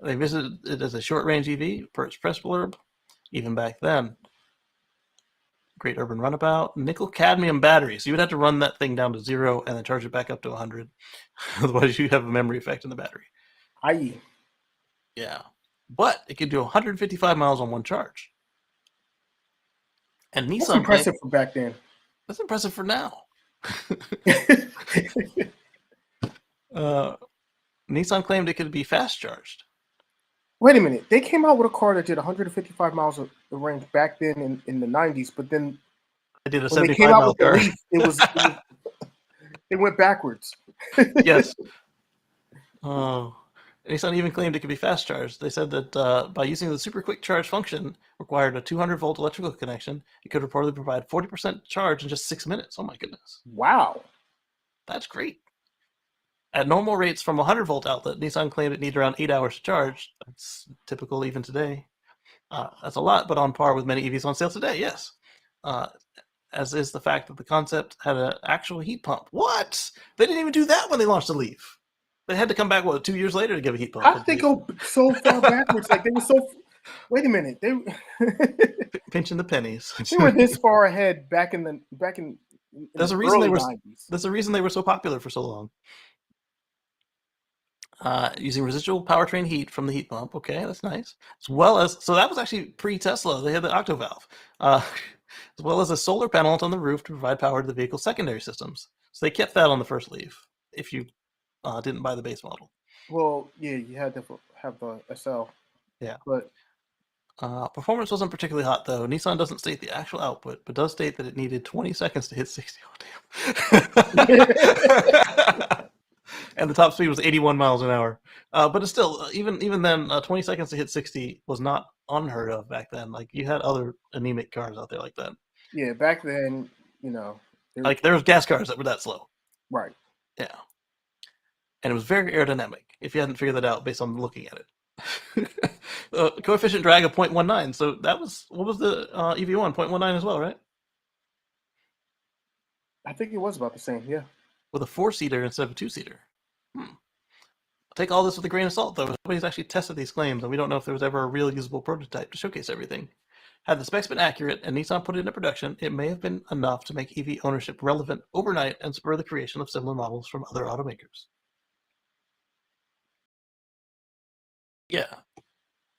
They visited it as a short-range EV per its press blurb. Even back then, great urban runabout, nickel cadmium battery. So you would have to run that thing down to 0 and then charge it back up to 100. Otherwise, you have a memory effect in the battery. Aye. Yeah, but it could do 155 miles on one charge. And Nissan. That's impressive for back then. That's impressive for now. Nissan claimed it could be fast charged. Wait a minute. They came out with a car that did 155 miles of range back then in the 90s, but then They did a when they 75 came out mile with the car. Leaf, it went backwards. Yes. Oh. Nissan even claimed it could be fast charged. They said that by using the super quick charge function required a 200-volt electrical connection, it could reportedly provide 40% charge in just 6 minutes. Oh my goodness. Wow. That's great. At normal rates from a 100-volt outlet, Nissan claimed it needed around 8 hours to charge. That's typical even today. That's a lot, but on par with many EVs on sale today, yes. As is the fact that the concept had an actual heat pump. What? They didn't even do that when they launched the Leaf. They had to come back, 2 years later to give a heat pump. How did they go so far backwards? Like they were so. Wait a minute. They pinching the pennies. They were this far ahead back in There's a reason they were. 90s. There's a reason they were so popular for so long. Using residual powertrain heat from the heat pump. Okay, that's nice. As well as, so that was actually pre-Tesla. They had the octovalve. As well as a solar panel on the roof to provide power to the vehicle's secondary systems. So they kept that on the first Leaf. If you didn't buy the base model. Well, yeah, you had to have the SL. Yeah. But performance wasn't particularly hot, though. Nissan doesn't state the actual output, but does state that it needed 20 seconds to hit 60. Oh, damn. And the top speed was 81 miles an hour. But it's still, even then, 20 seconds to hit 60 was not unheard of back then. Like, you had other anemic cars out there like that. Yeah, back then, like, there was gas cars that were that slow. Right. Yeah. And it was very aerodynamic, if you hadn't figured that out based on looking at it. Coefficient drag of 0.19. So that was, what was the EV1? 0.19 as well, right? I think it was about the same, yeah. With a 4-seater instead of a 2-seater. Take all this with a grain of salt, though. Nobody's actually tested these claims, and we don't know if there was ever a real usable prototype to showcase everything. Had the specs been accurate and Nissan put it into production, it may have been enough to make EV ownership relevant overnight and spur the creation of similar models from other automakers. Yeah.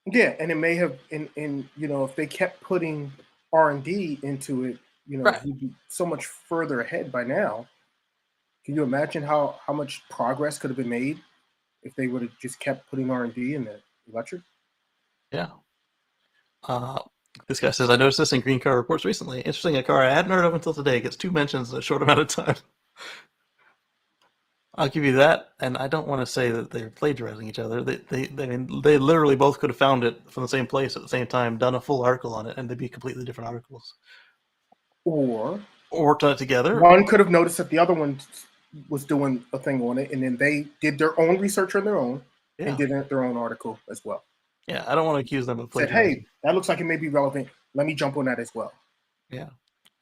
Yeah, and it may have, if they kept putting R&D into it, right. We'd be so much further ahead by now. Can you imagine how much progress could have been made if they would have just kept putting R&D in the electric? Yeah. This guy says, I noticed this in Green Car Reports recently. Interesting, a car I hadn't heard of until today gets 2 mentions in a short amount of time. I'll give you that, and I don't want to say that they're plagiarizing each other. They literally both could have found it from the same place at the same time, done a full article on it, and they'd be completely different articles. Or worked on it together. One could have noticed that the other one was doing a thing on it, and then they did their own research on their own and did their own article as well. Yeah, I don't want to accuse them of plagiarism. Said, hey, that looks like it may be relevant. Let me jump on that as well. Yeah.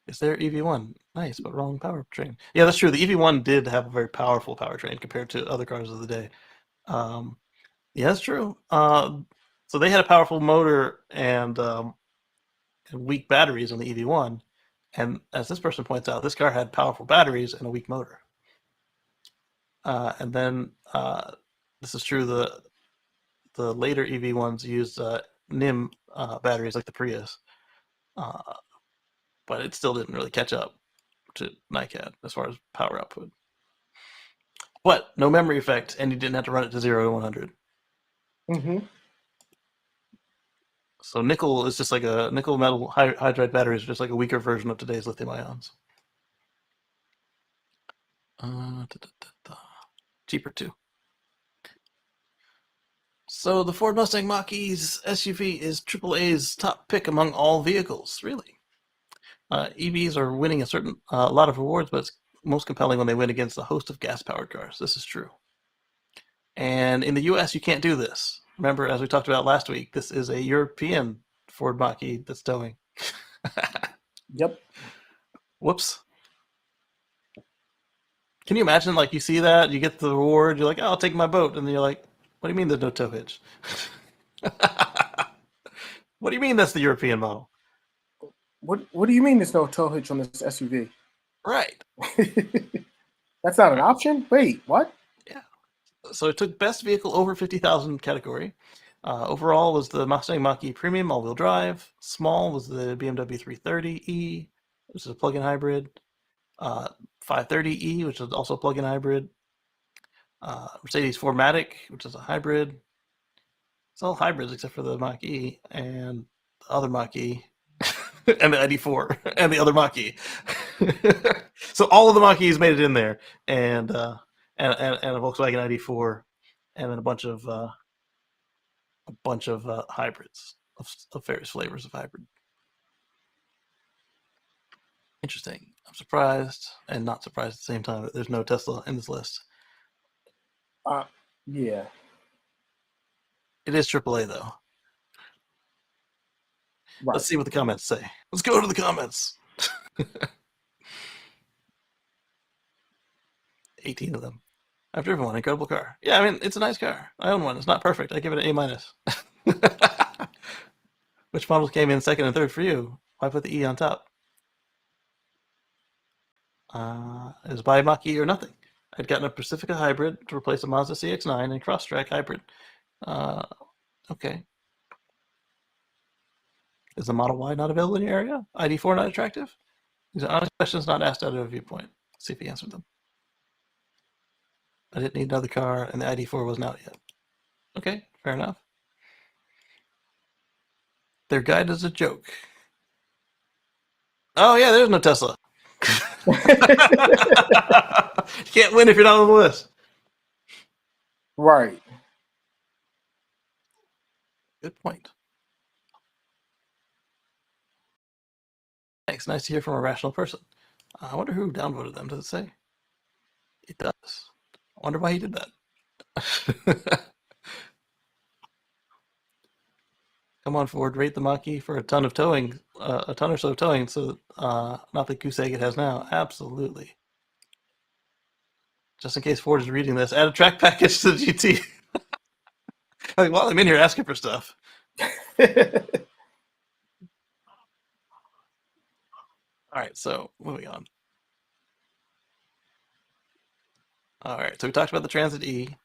Is there EV1? Nice, but wrong powertrain. Yeah, that's true. The EV1 did have a very powerful powertrain compared to other cars of the day. Yeah, that's true. So they had a powerful motor and weak batteries on the EV1. And as this person points out, this car had powerful batteries and a weak motor. And then this is true. The later EV1s used NIM batteries like the Prius, but it still didn't really catch up to NiCad as far as power output. But no memory effect, and you didn't have to run it to 0 to 100. Mm-hmm. So nickel is just like a nickel metal hydride batteries, just like a weaker version of today's lithium ions. Cheaper too. So the Ford Mustang Mach-E's SUV is AAA's top pick among all vehicles. Really, EVs are winning a lot of awards, but it's most compelling when they win against a host of gas-powered cars. This is true. And in the U.S., you can't do this. Remember, as we talked about last week, this is a European Ford Mach-E that's towing. Yep. Whoops. Can you imagine, like, you see that, you get the reward, you're like, oh, I'll take my boat, and then you're like, what do you mean there's no tow hitch? What do you mean that's the European model? What do you mean there's no tow hitch on this SUV? Right. That's not an option? Wait, what? Yeah. So it took best vehicle over 50,000 category. Overall was the Mustang Mach-E Premium all-wheel drive. Small was the BMW 330e, which is a plug-in hybrid. 530e, which is also a plug-in hybrid. Mercedes 4MATIC, which is a hybrid. It's all hybrids except for the Mach-E and the other Mach-E and the ID4 and the other Mach-E. So all of the Mach-E's made it in there, and a Volkswagen ID4, and then a bunch of hybrids of various flavors of hybrid. Interesting. I'm surprised and not surprised at the same time that there's no Tesla in this list. Yeah. It is AAA though. Right. Let's see what the comments say. Let's go to the comments. 18 of them. I've driven one. Incredible car. Yeah, I mean, it's a nice car. I own one. It's not perfect. I give it an A-. Which models came in second and third for you? Why put the E on top? It was buy Mach-E or nothing. I'd gotten a Pacifica hybrid to replace a Mazda CX-9 and Crosstrek hybrid. Okay. Is the Model Y not available in your area? ID4 not attractive? These are honest questions not asked out of a viewpoint. Let's see if he answered them. I didn't need another car, and the ID4 wasn't out yet. Okay, fair enough. Their guide is a joke. Oh yeah, there's no Tesla. You can't win if you're not on the list. Right. Good point. Thanks. Nice to hear from a rational person. I wonder who downvoted them. Does it say? It does. I wonder why he did that. Come on, Ford, rate the Mach-E for a ton of towing, a ton or so of towing, so not the goose egg it has now. Absolutely. Just in case Ford is reading this, add a track package to the GT. Like, while I'm in here asking for stuff. All right, so moving on. All right, so we talked about the Transit E.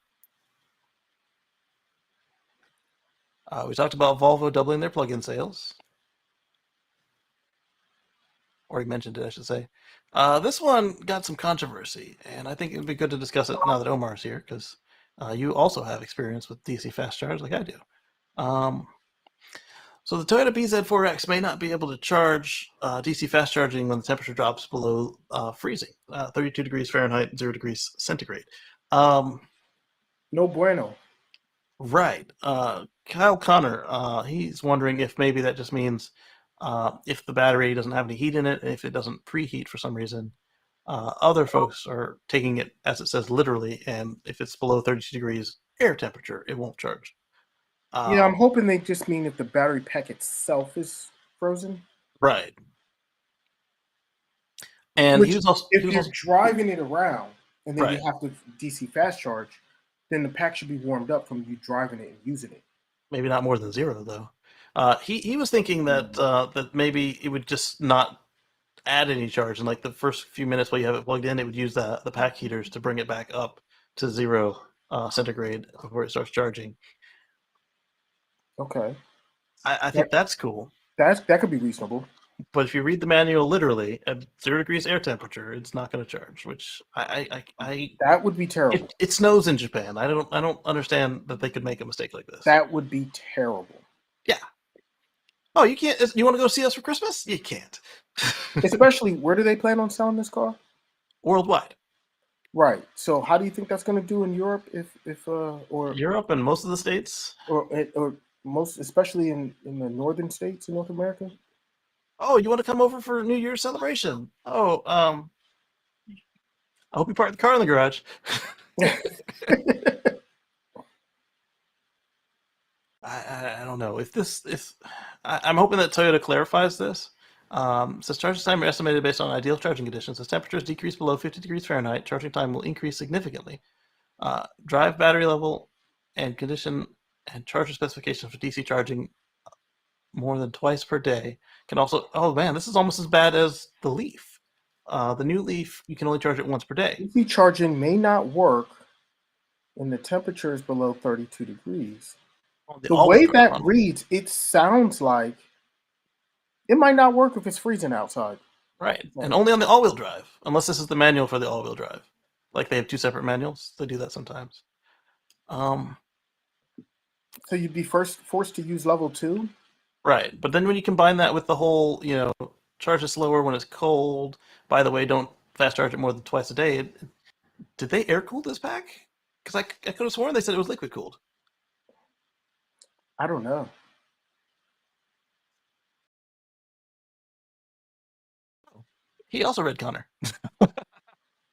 We talked about Volvo doubling their plug-in sales. Already mentioned it, I should say. This one got some controversy, and I think it would be good to discuss it now that Omar's here, because you also have experience with DC fast charge like I do. So the Toyota BZ4X may not be able to charge DC fast charging when the temperature drops below freezing, 32 degrees Fahrenheit, 0 degrees centigrade. No bueno. Right. Kyle Connor, he's wondering if maybe that just means if the battery doesn't have any heat in it, if it doesn't preheat for some reason. Other folks are taking it as it says literally, and if it's below 32 degrees air temperature, it won't charge. Yeah, I'm hoping they just mean if the battery pack itself is frozen. Right. And Which, he was also if you're driving it around and then right. you have to DC fast charge, then the pack should be warmed up from you driving it and using it. Maybe not more than 0 though. He was thinking that that maybe it would just not add any charge, and like the first few minutes while you have it plugged in, it would use the pack heaters to bring it back up to 0 centigrade before it starts charging. Okay, I think that's cool. that could be reasonable. But if you read the manual literally, at 0 degrees air temperature, it's not going to charge. Which That would be terrible. it snows in Japan. I don't understand that they could make a mistake like this. That would be terrible. Yeah. Oh, you can't. You want to go see us for Christmas? You can't. Especially, where do they plan on selling this car? Worldwide. Right. So, how do you think that's going to do in Europe, or Europe and most of the states, or most, especially in the northern states in North America? Oh, you want to come over for New Year's celebration? Oh, I hope you park the car in the garage. I don't know if I'm hoping that Toyota clarifies this. Says charging time are estimated based on ideal charging conditions. As temperatures decrease below 50 degrees Fahrenheit, charging time will increase significantly. Drive battery level and condition and charger specifications for DC charging more than twice per day can also. Oh man, this is almost as bad as the Leaf. The new Leaf, you can only charge it once per day. DC charging may not work when the temperature is below 32 degrees. The way that reads, it sounds like it might not work if it's freezing outside. Right, and only on the all-wheel drive, unless this is the manual for the all-wheel drive. Like they have 2 separate manuals. They do that sometimes. So you'd be forced to use level 2? Right, but then when you combine that with the whole, charge it slower when it's cold. By the way, don't fast charge it more than twice a day. Did they air cool this pack? Because I could have sworn they said it was liquid cooled. I don't know. He also read Connor.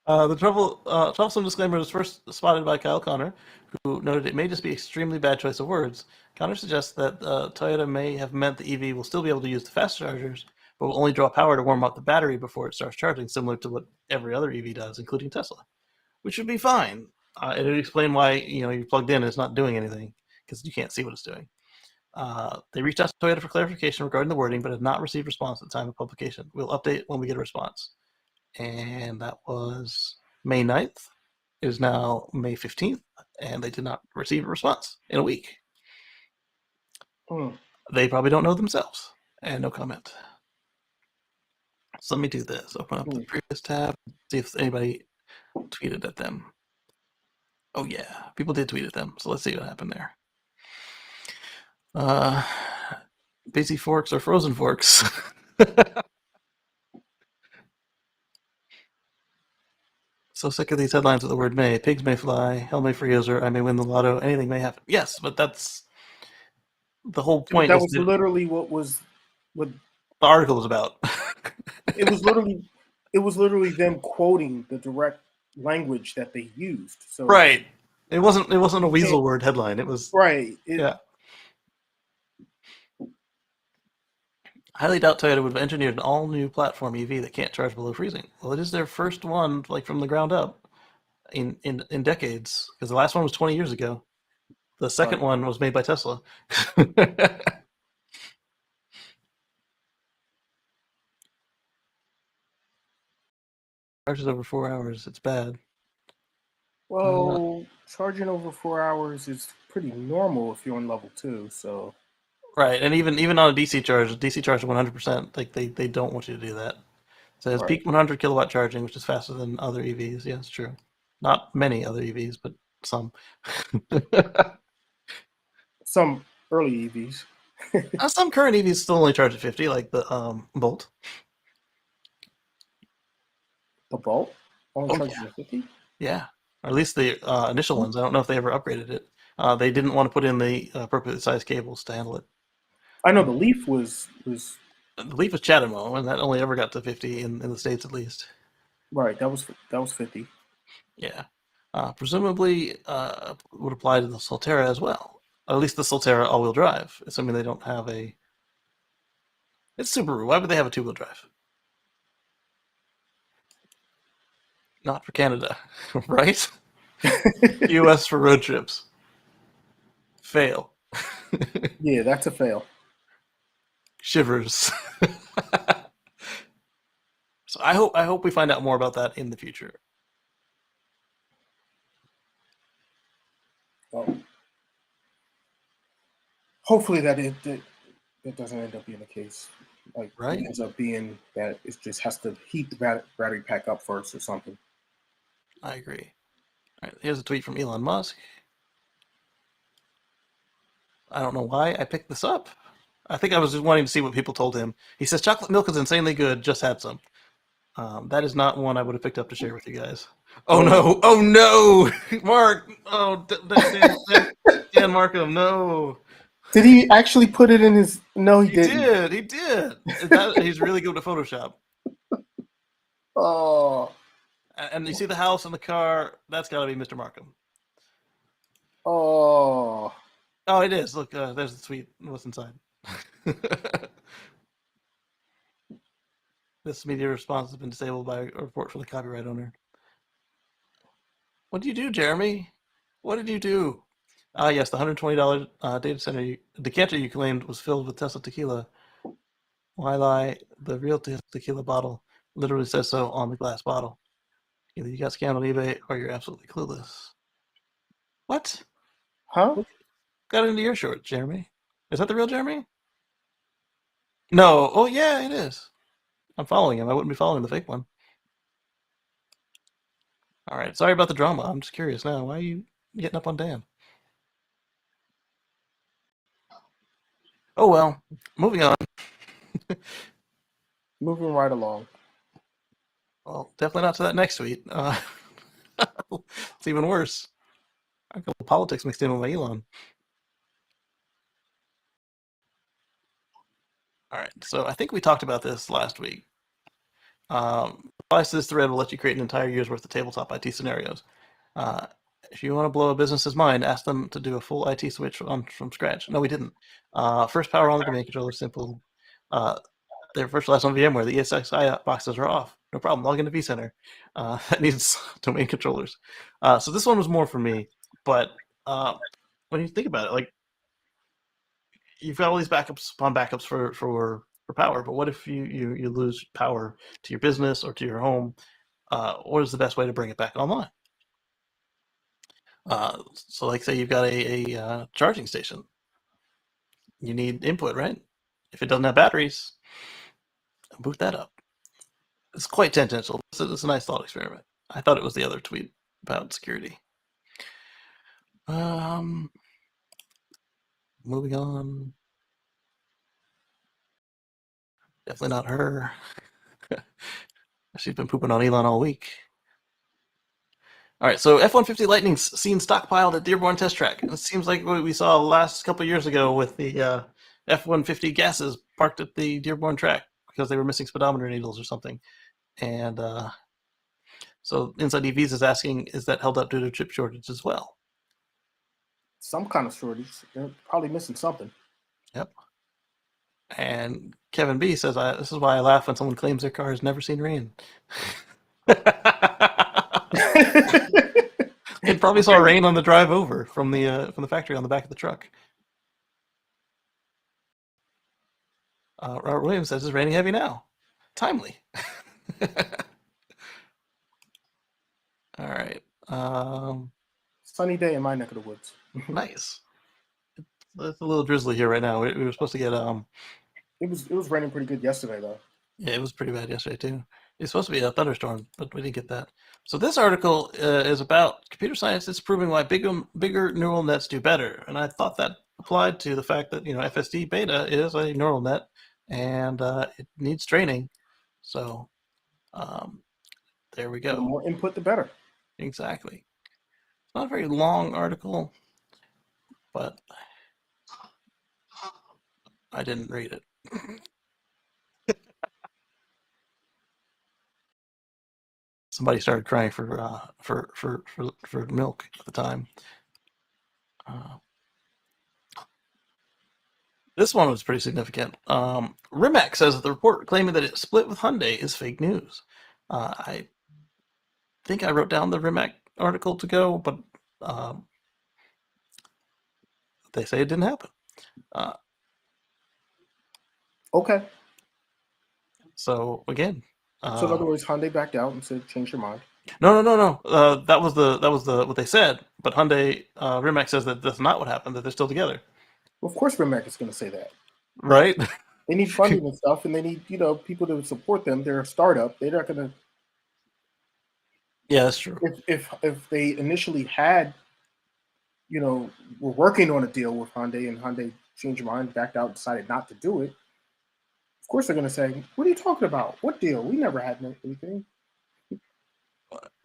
The troublesome disclaimer was first spotted by Kyle Connor, who noted it may just be extremely bad choice of words. Connor suggests that Toyota may have meant the EV will still be able to use the fast chargers, but will only draw power to warm up the battery before it starts charging, similar to what every other EV does, including Tesla, which would be fine. It would explain why you're plugged in and it's not doing anything, because you can't see what it's doing. They reached out to Toyota for clarification regarding the wording, but have not received response at the time of publication. We'll update when we get a response. And that was May 9th. It is now May 15th, and they did not receive a response in a week. They probably don't know themselves. And no comment. So let me do this. Open up the previous tab, see if anybody tweeted at them. Oh yeah, people did tweet at them. So let's see what happened there. Busy forks or frozen forks. So sick of these headlines with the word may. Pigs may fly, hell may freeze, or I may win the lotto. Anything may happen. Yes, but that's the whole point. That was literally what the article was about. It was literally them quoting the direct language that they used. So right. It wasn't a weasel word headline. It was right. Yeah. Highly doubt Toyota would have engineered an all-new platform EV that can't charge below freezing. Well, it is their first one, like from the ground up, in decades. Because the last one was 20 years ago. The second one was made by Tesla. Charges over 4 hours. It's bad. Well, charging over 4 hours is pretty normal if you're on level 2. So. Right, and even on a DC charge 100%, like they don't want you to do that. So it says peak 100 kilowatt charging, which is faster than other EVs. Yeah, it's true. Not many other EVs, but some. Some early EVs. Some current EVs still only charge at 50, like the Bolt. The Bolt only charges at 50? Yeah, or at least the initial ones. I don't know if they ever upgraded it. They didn't want to put in the appropriate size cables to handle it. I know the Leaf was the Leaf was Chatamo, and that only ever got to 50 in the States at least. Right, that was 50. Yeah, presumably would apply to the Solterra as well. Or at least the Solterra all-wheel drive, assuming they don't have a. It's Subaru. Why would they have a two-wheel drive? Not for Canada, right? US for road trips. Fail. Yeah, that's a fail. Shivers. So I hope we find out more about that in the future. Well, hopefully that doesn't end up being the case. Like Right. it ends up being that it just has to heat the battery pack up first or something. I agree. All right, here's a tweet from Elon Musk. I don't know why I picked this up. I think I was just wanting to see what people told him. He says chocolate milk is insanely good. Just had some. That is not one I would have picked up to share with you guys. Oh no! Oh no! Mark! Oh, Dan Markham! No! Did he actually put it in his? No, he didn't. He did. He's really good at Photoshop. Oh. And you see the house and the car. That's got to be Mr. Markham. Oh. Oh, it is. Look, there's the tweet. What's inside? This media response has been disabled by a report from the copyright owner. What did you do, Jeremy? What did you do? Ah, yes, the $120 data center decanter you claimed was filled with Tesla tequila. Why lie? The real tequila bottle literally says so on the glass bottle. Either you got scammed on eBay or you're absolutely clueless. What? Huh? Got into your shorts, Jeremy. Is that the real Jeremy? No. Oh, yeah, it is. I'm following him. I wouldn't be following the fake one. All right. Sorry about the drama. I'm just curious now. Why are you getting up on Dan? Oh, well. Moving on. Moving right along. Well, definitely not to that next tweet. It's even worse. I got politics mixed in with my Elon. All right. So I think we talked about this last week. Advice to this thread will let you create an entire year's worth of tabletop IT scenarios. If you want to blow a business's mind, ask them to do a full IT switch from scratch. No, we didn't. First, power on the domain controller. Simple. They're virtualized on VMware. The ESXi boxes are off. No problem. Log into vCenter. That needs domain controllers. So this one was more for me. But when you think about it, like you've got all these backups upon backups for power. But what if you lose power to your business or to your home? What is the best way to bring it back online? So like say you've got a charging station. You need input, right? If it doesn't have batteries, boot that up. It's quite tangential. It's a nice thought experiment. I thought it was the other tweet about security. Moving on. Definitely not her. She's been pooping on Elon all week. All right, so F-150 Lightning's seen stockpiled at Dearborn Test Track. It seems like what we saw last couple of years ago with the F-150 gases parked at the Dearborn track because they were missing speedometer needles or something. And so Inside EVs is asking, is that held up due to chip shortage as well? Some kind of shortage. They're probably missing something. Yep. And Kevin B says, this is why I laugh when someone claims their car has never seen rain. It probably saw rain on the drive over from the factory on the back of the truck. Robert Williams says, it's raining heavy now. Timely. All right. Sunny day in my neck of the woods. Nice. It's a little drizzly here right now. We were supposed to get It was raining pretty good yesterday though. Yeah, it was pretty bad yesterday too. It's supposed to be a thunderstorm, but we didn't get that. So this article is about computer science that's proving why bigger neural nets do better, and I thought that applied to the fact that FSD beta is a neural net and it needs training. So there we go. The more input, the better. Exactly. It's not a very long article, but I didn't read it. Somebody started crying for milk at the time. This one was pretty significant. Rimac says that the report claiming that it split with Hyundai is fake news. I think I wrote down the Rimac article to go, but they say it didn't happen. Okay. So again, So in other words, Hyundai backed out and said, change your mind. no. That was the what they said. But Hyundai Rimac says that that's not what happened. That they're still together. Well, of course, Rimac is going to say that. Right? They need funding and stuff, and they need people to support them. They're a startup. They're not going to. Yeah, that's true. If they initially had, were working on a deal with Hyundai, and Hyundai changed their mind, backed out, decided not to do it. Of course, they're going to say, "What are you talking about? What deal? We never had anything."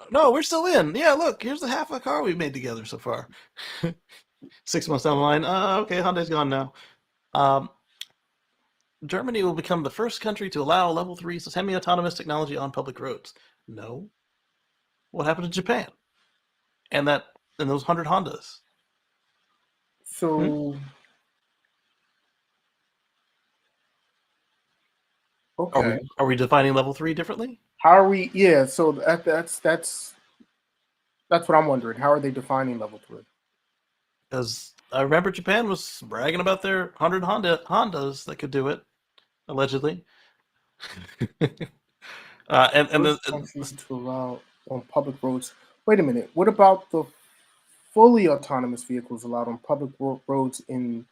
No, we're still in. Yeah, look, here's the half of a car we've made together so far. 6 months down the line, okay, Hyundai's gone now. Germany will become the first country to allow level 3 semi-autonomous technology on public roads. No. What happened to Japan? And those 100 Hondas? So, okay. Are we defining level 3 differently? How are we? Yeah. So that's what I'm wondering. How are they defining level 3? Because I remember Japan was bragging about their 100 Hondas that could do it, allegedly. Countries to allow on public roads. Wait a minute. What about the fully autonomous vehicles allowed on public roads in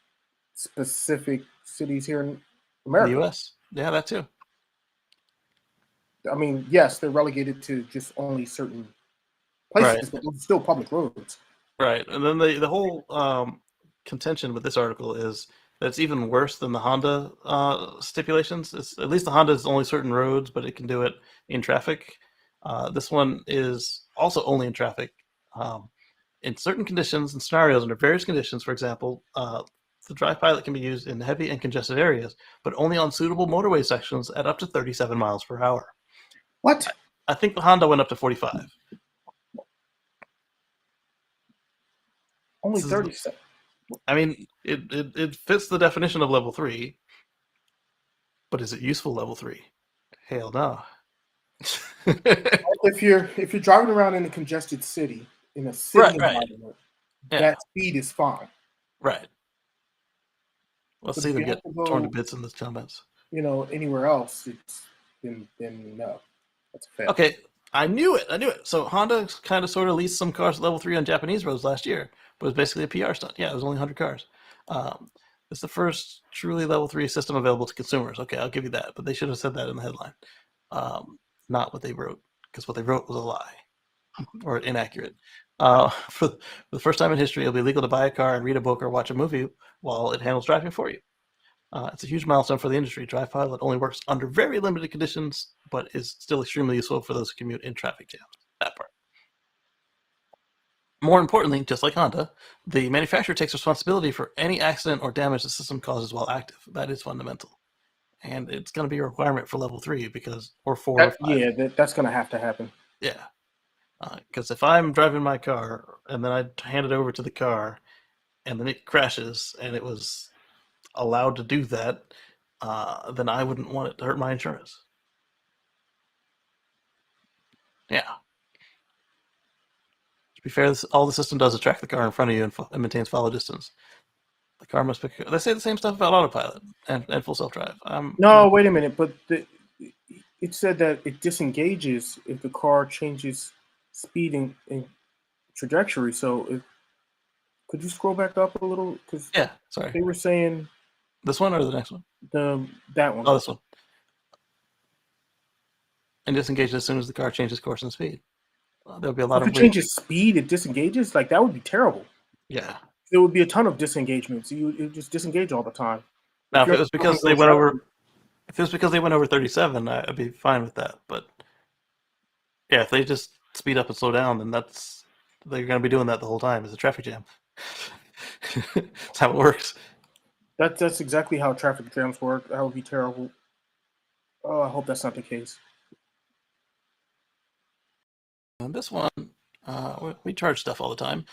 specific cities here in America? The U.S. Yeah, that too. I mean, yes, they're relegated to just only certain places, but they're still public roads. Right, and then the whole contention with this article is that it's even worse than the Honda stipulations. At least the Honda is only certain roads, but it can do it in traffic. This one is also only in traffic in certain conditions and scenarios under various conditions. For example, the Drive Pilot can be used in heavy and congested areas, but only on suitable motorway sections at up to 37 miles per hour. What? I think the Honda went up to 45. Only 37. I mean, it fits the definition of level 3, but is it useful level 3? Hell no. If you're driving around in a congested city, in a city environment, that speed is fine. Right. Let's see them get torn to bits in the comments. Anywhere else, then no. That's a fail. Okay, I knew it. So Honda kind of sort of leased some cars at level 3 on Japanese roads last year, but it was basically a PR stunt. Yeah, it was only 100 cars. It's the first truly level 3 system available to consumers. Okay, I'll give you that, but they should have said that in the headline, not what they wrote, because what they wrote was a lie or inaccurate. For the first time in history, it'll be legal to buy a car and read a book or watch a movie while it handles driving for you. It's a huge milestone for the industry. Drive Pilot only works under very limited conditions, but is still extremely useful for those who commute in traffic jams. That part. More importantly, just like Honda, the manufacturer takes responsibility for any accident or damage the system causes while active. That is fundamental. And it's going to be a requirement for level 3 or 4 or 5. Yeah, that's going to have to happen. Yeah. Because if I'm driving my car and then I hand it over to the car and then it crashes and it was allowed to do that, then I wouldn't want it to hurt my insurance. Yeah. To be fair, all the system does is track the car in front of you and maintains follow distance. The car must pick. They say the same stuff about autopilot and full self-drive. No, wait a minute. But it said that it disengages if the car changes speed and trajectory. So could you scroll back up a little? Yeah, sorry. They were saying... This one or the next one? That one. Oh, this one. And disengages as soon as the car changes course and speed. There'll be a lot of... If it changes speed, it disengages? Like, that would be terrible. Yeah. There would be a ton of disengagements. You would just disengage all the time. Now, if it was because they went over... If it was because they went over 37, I'd be fine with that. But, yeah, if they just speed up and slow down, then they're going to be doing that the whole time. It's a traffic jam. That's how it works. That's exactly how traffic jams work. That would be terrible. Oh, I hope that's not the case. And this one, we charge stuff all the time.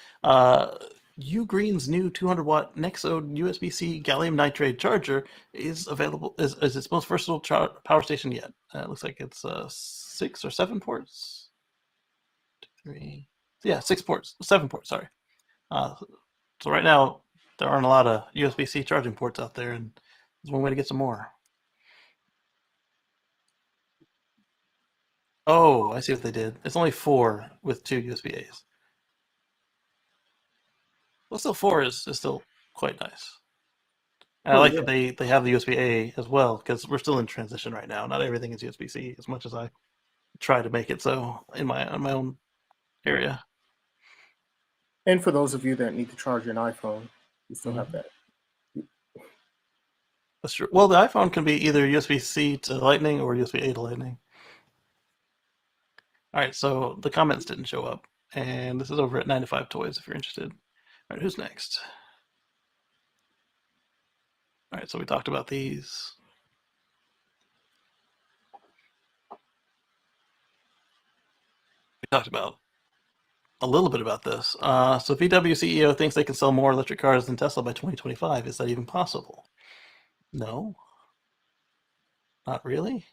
Ugreen's new 200-watt Nexode USB-C gallium nitride charger is available. Is its most versatile power station yet. It looks like it's 6 or 7 ports. 3. Yeah, 6 ports, 7 ports. Sorry. So right now there aren't a lot of USB-C charging ports out there, and there's one way to get some more. Oh, I see what they did. It's only 4 with 2 USB-As. Well, still 4 is still quite nice. And I like that they have the USB-A as well, because we're still in transition right now. Not everything is USB-C, as much as I try to make it so in my own area. And for those of you that need to charge an iPhone, you still have that. That's true. Well, the iPhone can be either USB-C to Lightning or USB-A to Lightning. All right, so the comments didn't show up, and this is over at 9to5 Toys if you're interested. All right, who's next? All right, so we talked about these. We talked about a little bit about this. So VW CEO thinks they can sell more electric cars than Tesla by 2025. Is that even possible? No. Not really.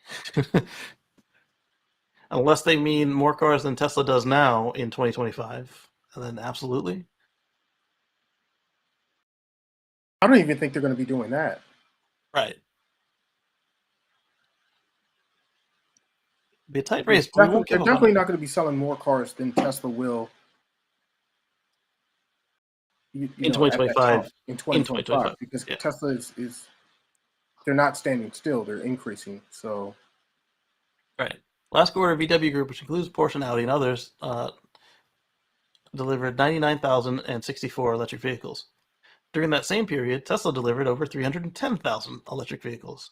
Unless they mean more cars than Tesla does now in 2025, and then absolutely. I don't even think they're going to be doing that. Right. Be a tight race. They're definitely not going to be selling more cars than Tesla will in 2025. In 2025, because Tesla is they're not standing still; they're increasing. So, right. Last quarter, VW Group, which includes Porsche, Audi, and others, delivered 99,064 electric vehicles. During that same period, Tesla delivered over 310,000 electric vehicles,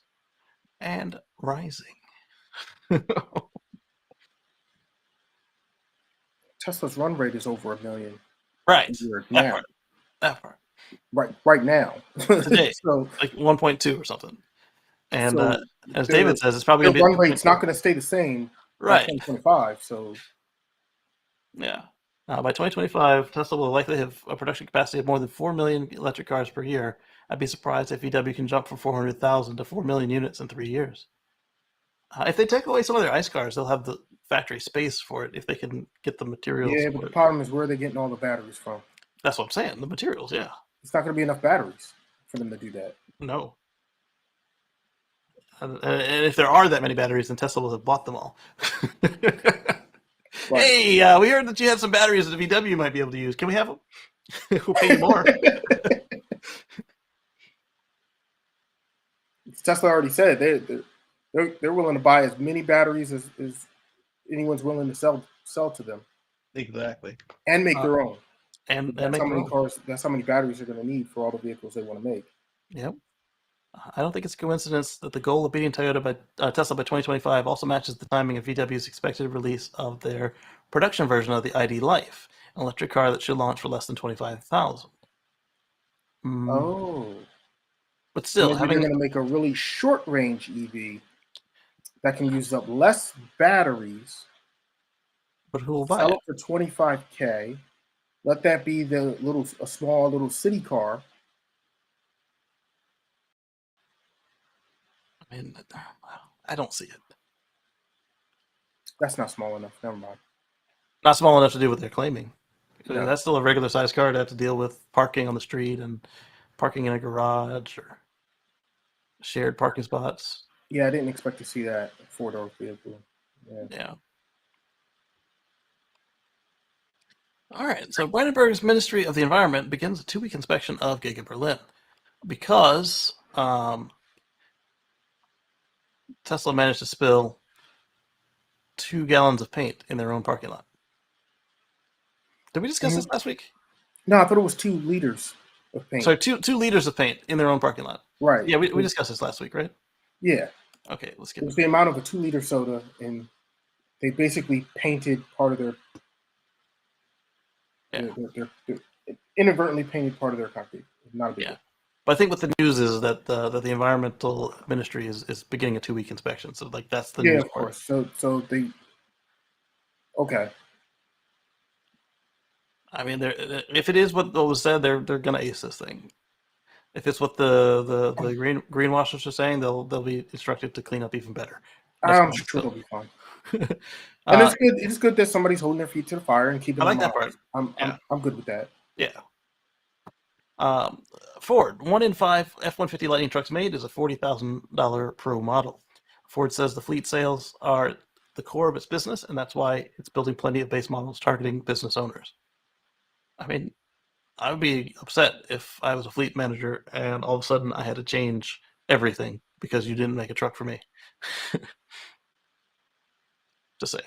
and rising. Tesla's run rate is over 1 million. Right. Now. That part. Right now. Today. So like 1.2 or something. And so as David says, it's probably going to be... run rate's not going to stay the same by 2025. So yeah. By 2025, Tesla will likely have a production capacity of more than 4 million electric cars per year. I'd be surprised if VW can jump from 400,000 to 4 million units in 3 years. If they take away some of their ICE cars, they'll have the factory space for it if they can get the materials. Yeah, but the problem is where they're getting all the batteries from. That's what I'm saying. The materials, yeah. It's not going to be enough batteries for them to do that. No. And if there are that many batteries, then Tesla will have bought them all. Right. Hey, we heard that you had some batteries that VW might be able to use. Can we have them? We'll pay you more. Tesla already said they're willing to buy as many batteries as anyone's willing to sell to them. Exactly. And make their own. And that's make how many cars. That's how many batteries they're going to need for all the vehicles they want to make. Yep. I don't think it's a coincidence that the goal of beating Tesla by 2025 also matches the timing of VW's expected release of their production version of the ID Life, an electric car that should launch for less than 25,000. Oh. But still, they're going to make a really short-range EV that can use up less batteries. But who will buy it? Sell it for $25,000. Let that be a small little city car. I mean, I don't see it. That's not small enough. Never mind. Not small enough to do what they're claiming. No. That's still a regular sized car to have to deal with parking on the street and parking in a garage or shared parking spots. Yeah, I didn't expect to see that 4-door vehicle. Yeah. All right. So Brandenburg's Ministry of the Environment begins a 2-week inspection of Giga Berlin because Tesla managed to spill 2 gallons of paint in their own parking lot. Did we discuss this last week? No, I thought it was 2 liters of paint. Sorry, 2 liters of paint in their own parking lot. Right. Yeah, we discussed this last week, right? Yeah. Okay, let's get it. It was the amount of a 2-liter soda, and they basically painted part of their... Yeah. They're inadvertently painted part of their concrete. Not a big deal. But I think what the news is that the environmental ministry is beginning a 2-week inspection. So like that's the news. Yeah, of course. So they. Okay. I mean, if it is what was said, they're gonna ace this thing. If it's what the greenwashers are saying, they'll be instructed to clean up even better. I'm sure they'll be fine. And it's good. It's good that somebody's holding their feet to the fire and keeping I like them that part. honest. I'm good with that. Yeah. Ford, 1 in 5 F-150 Lightning trucks made is a $40,000 pro model. Ford says the fleet sales are the core of its business, and that's why it's building plenty of base models targeting business owners. I mean, I would be upset if I was a fleet manager and all of a sudden I had to change everything because you didn't make a truck for me. Just saying.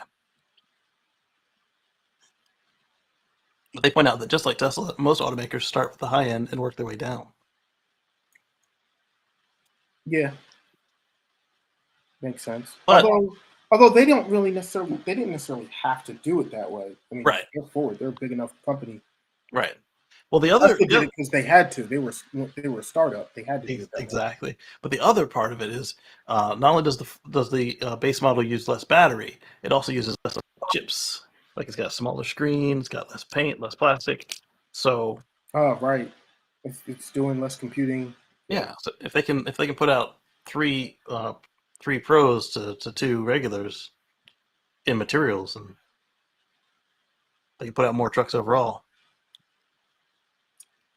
But they point out that just like Tesla, most automakers start with the high end and work their way down. Yeah, makes sense. But, although they didn't necessarily have to do it that way. I mean, right. they're Ford. They're a big enough company. Right. Well, the other Tesla did it because they had to. They were a startup. They had to do it that exactly. Way. But the other part of it is not only does the base model use less battery, it also uses less chips. Like it's got a smaller screen, it's got less paint, less plastic. So. Oh, right. It's doing less computing. Yeah. So if they can put out three pros to 2 regulars in materials, and they can put out more trucks overall.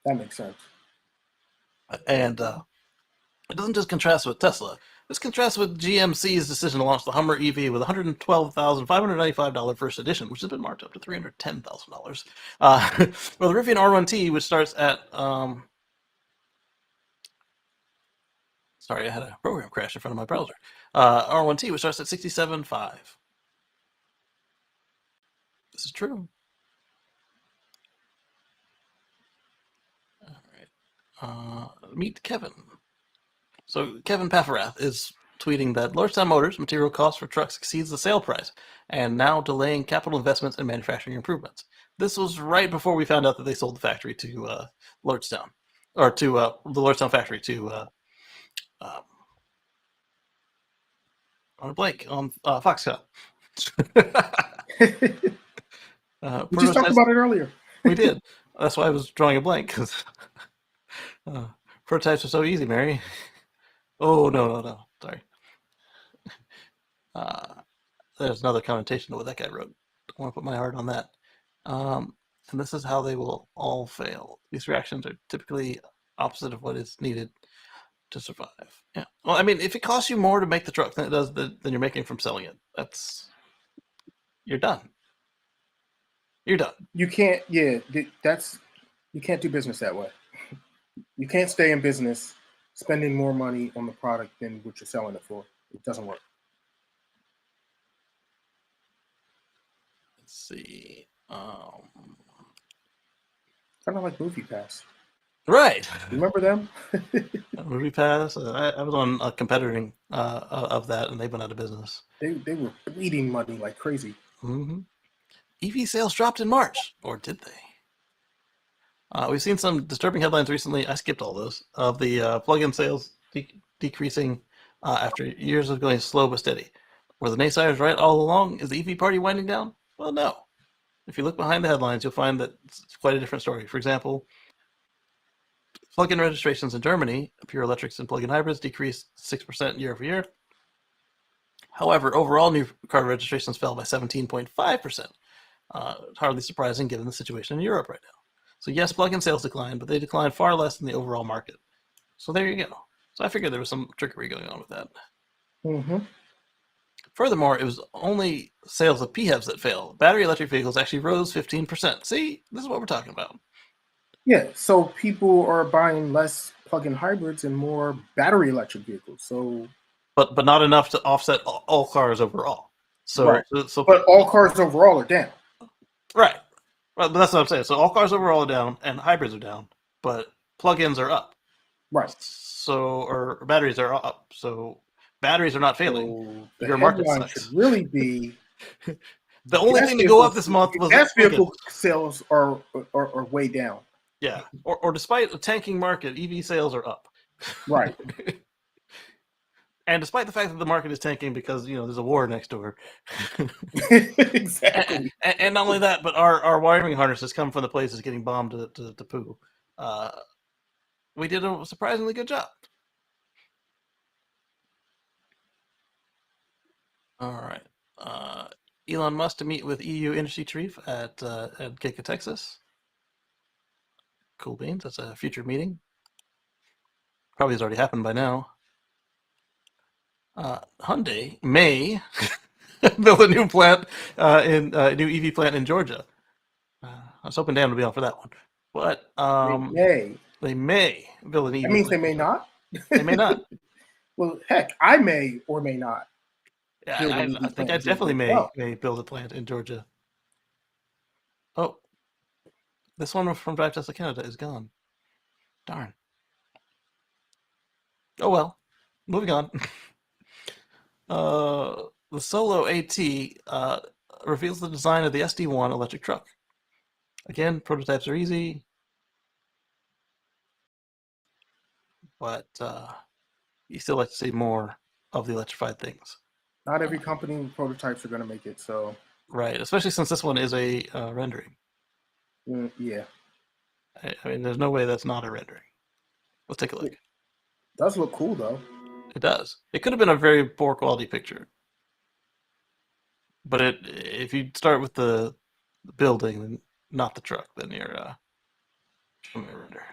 That makes sense. And it doesn't just contrast with Tesla. This contrasts with GMC's decision to launch the Hummer EV with $112,595 first edition, which has been marked up to $310,000. Well, the Rivian R1T, which starts at sorry, I had a program crash in front of my browser. R1T, which starts at $67,500. This is true. All right. Meet Kevin. So Kevin Pafferath is tweeting that Lordstown Motors material cost for trucks exceeds the sale price, and now delaying capital investments and manufacturing improvements. This was right before we found out that they sold the factory to Lordstown, or to the Lordstown factory to on a blank on Foxconn. We just talked about it earlier. We did. That's why I was drawing a blank, because prototypes are so easy, Mary. Oh, no. Sorry. There's another connotation to what that guy wrote. Don't want to put my heart on that. And this is how they will all fail. These reactions are typically opposite of what is needed to survive. Yeah. Well, I mean, if it costs you more to make the truck than it does than you're making from selling it, you're done. You're done. You can't. Yeah, you can't do business that way. You can't stay in business spending more money on the product than what you're selling it for. It doesn't work. Let's see. Kind of like Movie Pass. Right. Remember them? Movie Pass. I was on a competitor of that, and they went out of business. They were bleeding money like crazy. Mm-hmm. EV sales dropped in March, or did they? We've seen some disturbing headlines recently. I skipped all those of the plug-in sales decreasing after years of going slow but steady. Were the naysayers right all along? Is the EV party winding down? Well, no. If you look behind the headlines, you'll find that it's quite a different story. For example, plug-in registrations in Germany, pure electrics and plug-in hybrids, decreased 6% year over year. However, overall new car registrations fell by 17.5%. Hardly surprising given the situation in Europe right now. So yes, plug-in sales declined, but they declined far less than the overall market. So there you go. So I figured there was some trickery going on with that. Mm-hmm. Furthermore, it was only sales of PHEVs that failed. Battery electric vehicles actually rose 15%. See, this is what we're talking about. Yeah, so people are buying less plug-in hybrids and more battery electric vehicles. So, but not enough to offset all cars overall. So, right. so but all cars overall are down. Right. Well, but that's what I'm saying. So all cars overall are down, and hybrids are down, but plug-ins are up. Right. So, or batteries are up. So batteries are not failing. So your market headline sucks. should really be the only thing to go up this month was gas vehicle sales are way down. Yeah. Or despite a tanking market, EV sales are up. Right. And despite the fact that the market is tanking because, there's a war next door. Exactly. And not only that, but our wiring harnesses come from the places getting bombed to poo. We did a surprisingly good job. All right. Elon Musk to meet with EU industry chief at Giga, Texas. Cool beans. That's a future meeting. Probably has already happened by now. Hyundai may build a new plant in a new EV plant in Georgia. I was hoping Dan would be on for that one, but they may build an EV. That means plant they may not. They may not. Well, heck, I may or may not. Yeah, I think I definitely may build a plant in Georgia. Oh, this one from Drive Tesla Canada is gone. Darn. Oh well. Moving on. The Solo AT reveals the design of the SD1 electric truck. Again, prototypes are easy, but you still like to see more of the electrified things. Not every company prototypes are going to make it, so. Right, especially since this one is a rendering. Yeah. I mean, there's no way that's not a rendering. Let's take a look. It does look cool, though. It does. It could have been a very poor quality picture. But if you start with the building and not the truck, then you're a render.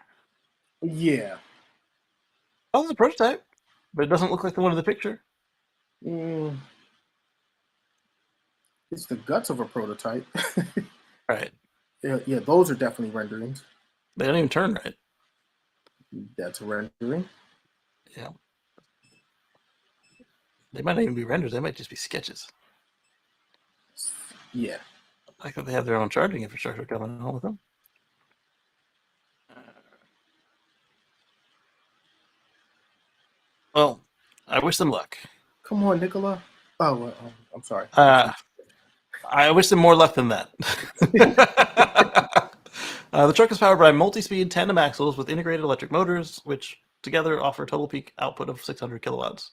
Yeah. Oh, it's a prototype, but it doesn't look like the one in the picture. It's the guts of a prototype. Right. Yeah, those are definitely renderings. They don't even turn right. That's a rendering. Yeah. They might not even be renders. They might just be sketches. Yeah. I think they have their own charging infrastructure coming on with them. Well, I wish them luck. Come on, Nicola. Oh, well, I'm sorry. I wish them more luck than that. The truck is powered by multi-speed tandem axles with integrated electric motors, which together offer total peak output of 600 kilowatts.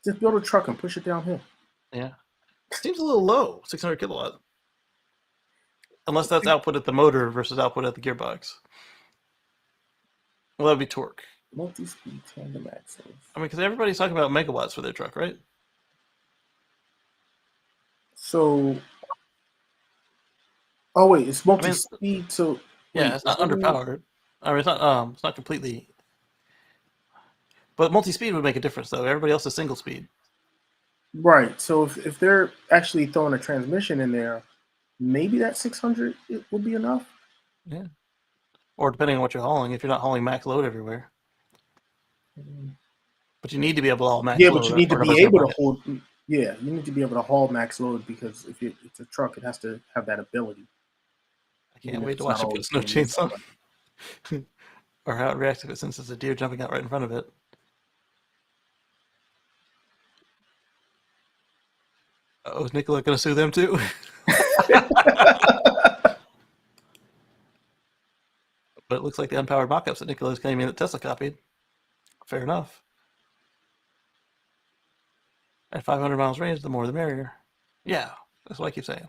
Just build a truck and push it downhill. Yeah. Seems a little low, 600 kilowatt. Unless that's output at the motor versus output at the gearbox. Well, that would be torque. Multi-speed tandem axles. I mean, because everybody's talking about megawatts for their truck, right? So, oh wait, it's multi-speed. So yeah, it's not underpowered. I mean, it's not completely. But multi-speed would make a difference, though. Everybody else is single speed. Right. So if they're actually throwing a transmission in there, maybe that 600 would be enough. Yeah. Or depending on what you're hauling, if you're not hauling max load everywhere. But you need to be able to haul max load. Yeah, but you need to be able to hold. Yeah, you need to be able to haul max load because if it's a truck, it has to have that ability. I can't wait to watch it put snow chains on. Or how it reacts if it senses a deer jumping out right in front of it. Oh, is Nicola going to sue them too? But it looks like the unpowered mock-ups that Nicola is claiming that Tesla copied. Fair enough. At 500 miles range, the more the merrier. Yeah, that's what I keep saying.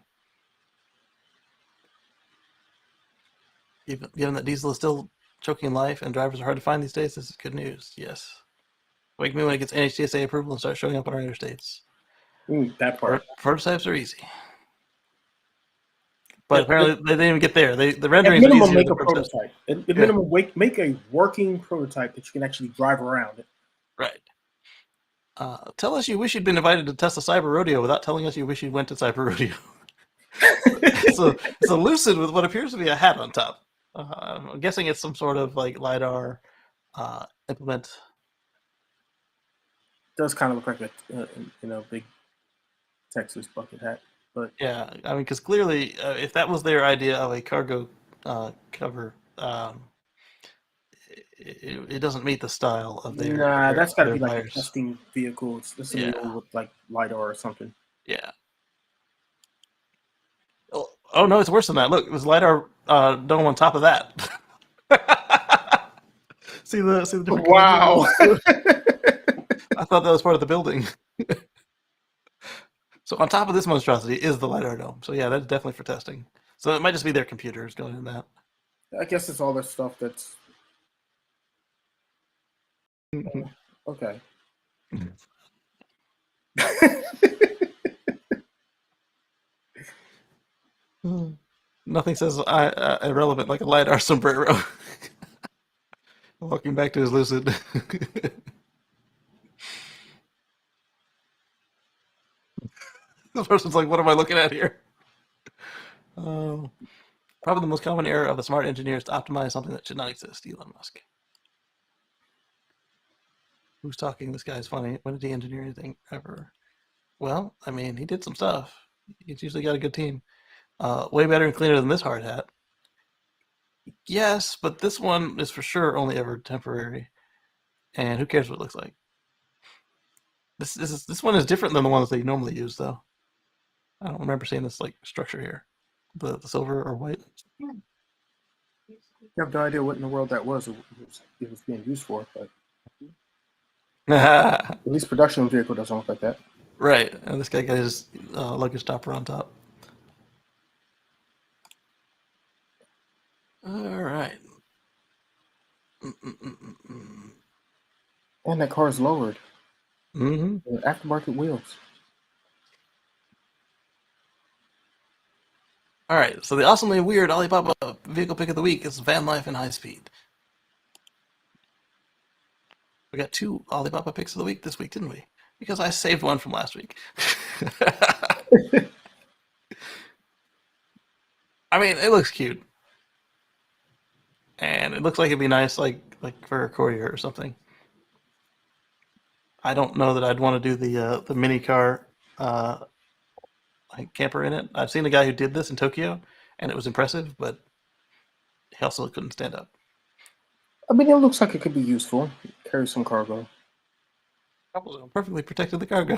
Given that diesel is still choking life and drivers are hard to find these days, this is good news. Yes. Wake me when it gets NHTSA approval and starts showing up on our interstates. That part. Prototypes are easy. But apparently they didn't even get there. The renderings at minimum, are make a prototype. At minimum, make a working prototype that you can actually drive around it. Right. Tell us you wish you'd been invited to Tesla Cyber Rodeo without telling us you wish you went to Cyber Rodeo. It's a Lucid with what appears to be a hat on top. I'm guessing it's some sort of like LiDAR implement. It does kind of look like a big Texas bucket hat. But yeah, I mean, because clearly, if that was their idea of a cargo cover, it doesn't meet the style of their. Nah, that's got to be like buyers. a testing vehicle. It's something with like LiDAR or something. Yeah. Oh no, it's worse than that. Look, there's LiDAR dome on top of that. see the different. Wow. I thought that was part of the building. So on top of this monstrosity is the LiDAR dome. So yeah, that's definitely for testing. So it might just be their computers going in that. I guess it's all that stuff that's okay. Nothing says irrelevant like a LiDAR sombrero. Walking back to his Lucid. This person's like, what am I looking at here? Probably the most common error of a smart engineer is to optimize something that should not exist. Elon Musk. Who's talking? This guy's funny. When did he engineer anything ever? Well, I mean, he did some stuff. He's usually got a good team. Way better and cleaner than this hard hat. Yes, but this one is for sure only ever temporary. And who cares what it looks like? This one is different than the ones that you normally use, though. I don't remember seeing this like structure here. The silver or white. You have no idea what in the world that was. It was being used for, but at least production vehicle doesn't look like that. Right, and this guy got his luggage topper on top. All right. And that car is lowered. Mm-hmm. Aftermarket wheels. All right, so the awesomely weird Alibaba vehicle pick of the week is van life and high speed. We got 2 Alibaba picks of the week this week, didn't we? Because I saved one from last week. I mean, it looks cute, and it looks like it'd be nice, like for a courier or something. I don't know that I'd want to do the mini car like camper in it. I've seen a guy who did this in Tokyo, and it was impressive, but he also couldn't stand up. I mean, it looks like it could be useful. Carry some cargo. Perfectly protected the cargo.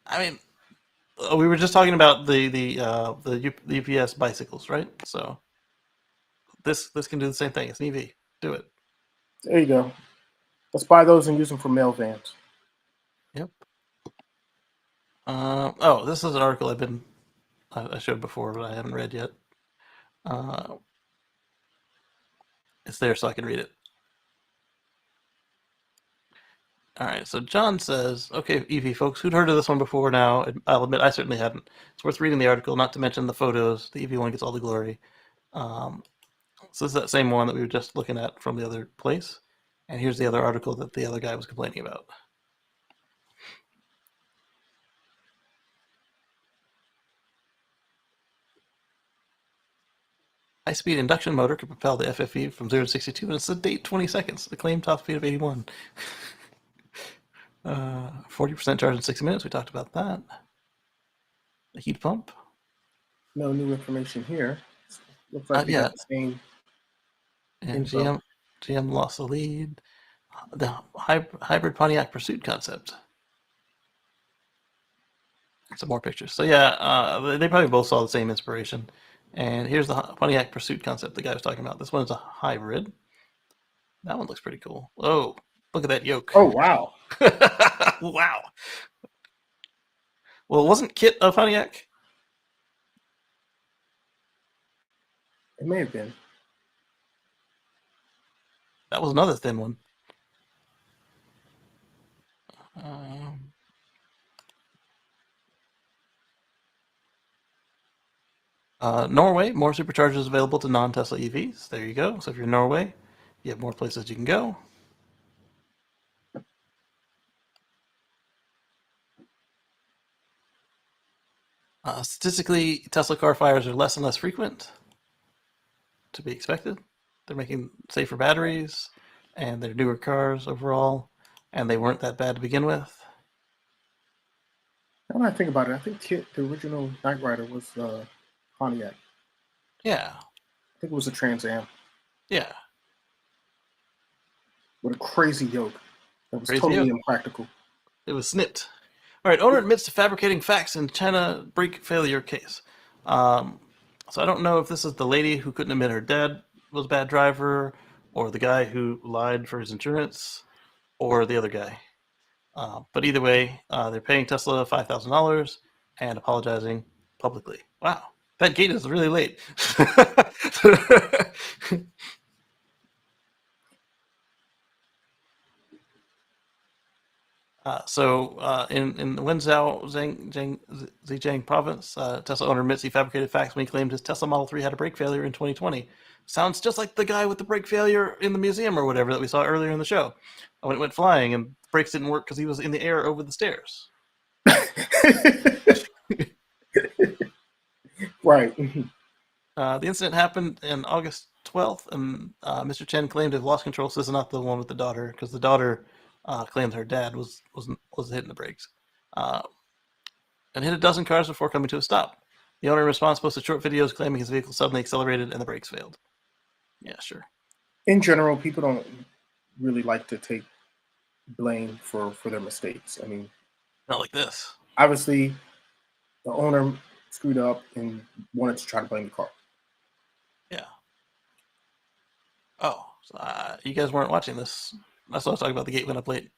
I mean, we were just talking about the UPS bicycles, right? So this can do the same thing. It's an EV. Do it. There you go. Let's buy those and use them for mail vans. Yep. Oh, this is an article I showed before, but I haven't read yet. It's there so I can read it. All right, so John says, okay, EV folks, who'd heard of this one before now? I'll admit I certainly hadn't. It's worth reading the article, not to mention the photos. The EV one gets all the glory. So this is that same one that we were just looking at from the other place. And here's the other article that the other guy was complaining about. High-speed induction motor could propel the FFE from 0 to 62 in a sedate 20 seconds. The claimed top speed of 81. 40% charge in 60 minutes. We talked about that. The heat pump. No new information here. Looks like we got the same. And GM lost the lead. The hybrid Pontiac Pursuit concept. Some more pictures. So yeah, they probably both saw the same inspiration. And here's the Pontiac Pursuit concept the guy was talking about. This one's a hybrid. That one looks pretty cool. Oh, look at that yoke. Oh, wow. Wow. Well, wasn't Kit a Pontiac? It may have been. That was another thin one. Norway, more superchargers available to non-Tesla EVs. There you go. So if you're in Norway, you have more places you can go. Statistically, Tesla car fires are less and less frequent, to be expected. They're making safer batteries, and they're newer cars overall, and they weren't that bad to begin with. Now that I think about it, I think Kit, the original Knight Rider, was Pontiac. Yeah. I think it was a Trans Am. Yeah. With a crazy yoke. That was Crazy totally yoke. impractical. It was snipped. All right, owner admits to fabricating facts in China brake failure case. So I don't know if this is the lady who couldn't admit her dad was a bad driver, or the guy who lied for his insurance, or the other guy. But either way, they're paying Tesla $5,000 and apologizing publicly. Wow, that gate is really late. In the Wenzhou Zhejiang province, Tesla owner admits he fabricated facts when he claimed his Tesla Model 3 had a brake failure in 2020. Sounds just like the guy with the brake failure in the museum or whatever that we saw earlier in the show. When it went flying and the brakes didn't work because he was in the air over the stairs. Right. The incident happened on August 12th, and Mr. Chen claimed to have lost control. So this is not the one with the daughter, because the daughter claimed her dad was hitting the brakes, and hit a dozen cars before coming to a stop. The owner in response posted short videos claiming his vehicle suddenly accelerated and the brakes failed. Yeah, sure. In general, people don't really like to take blame for their mistakes. I mean, not like this. Obviously, the owner screwed up and wanted to try to blame the car. Yeah. Oh, so, you guys weren't watching this. That's what I was talking about. The gate went up late.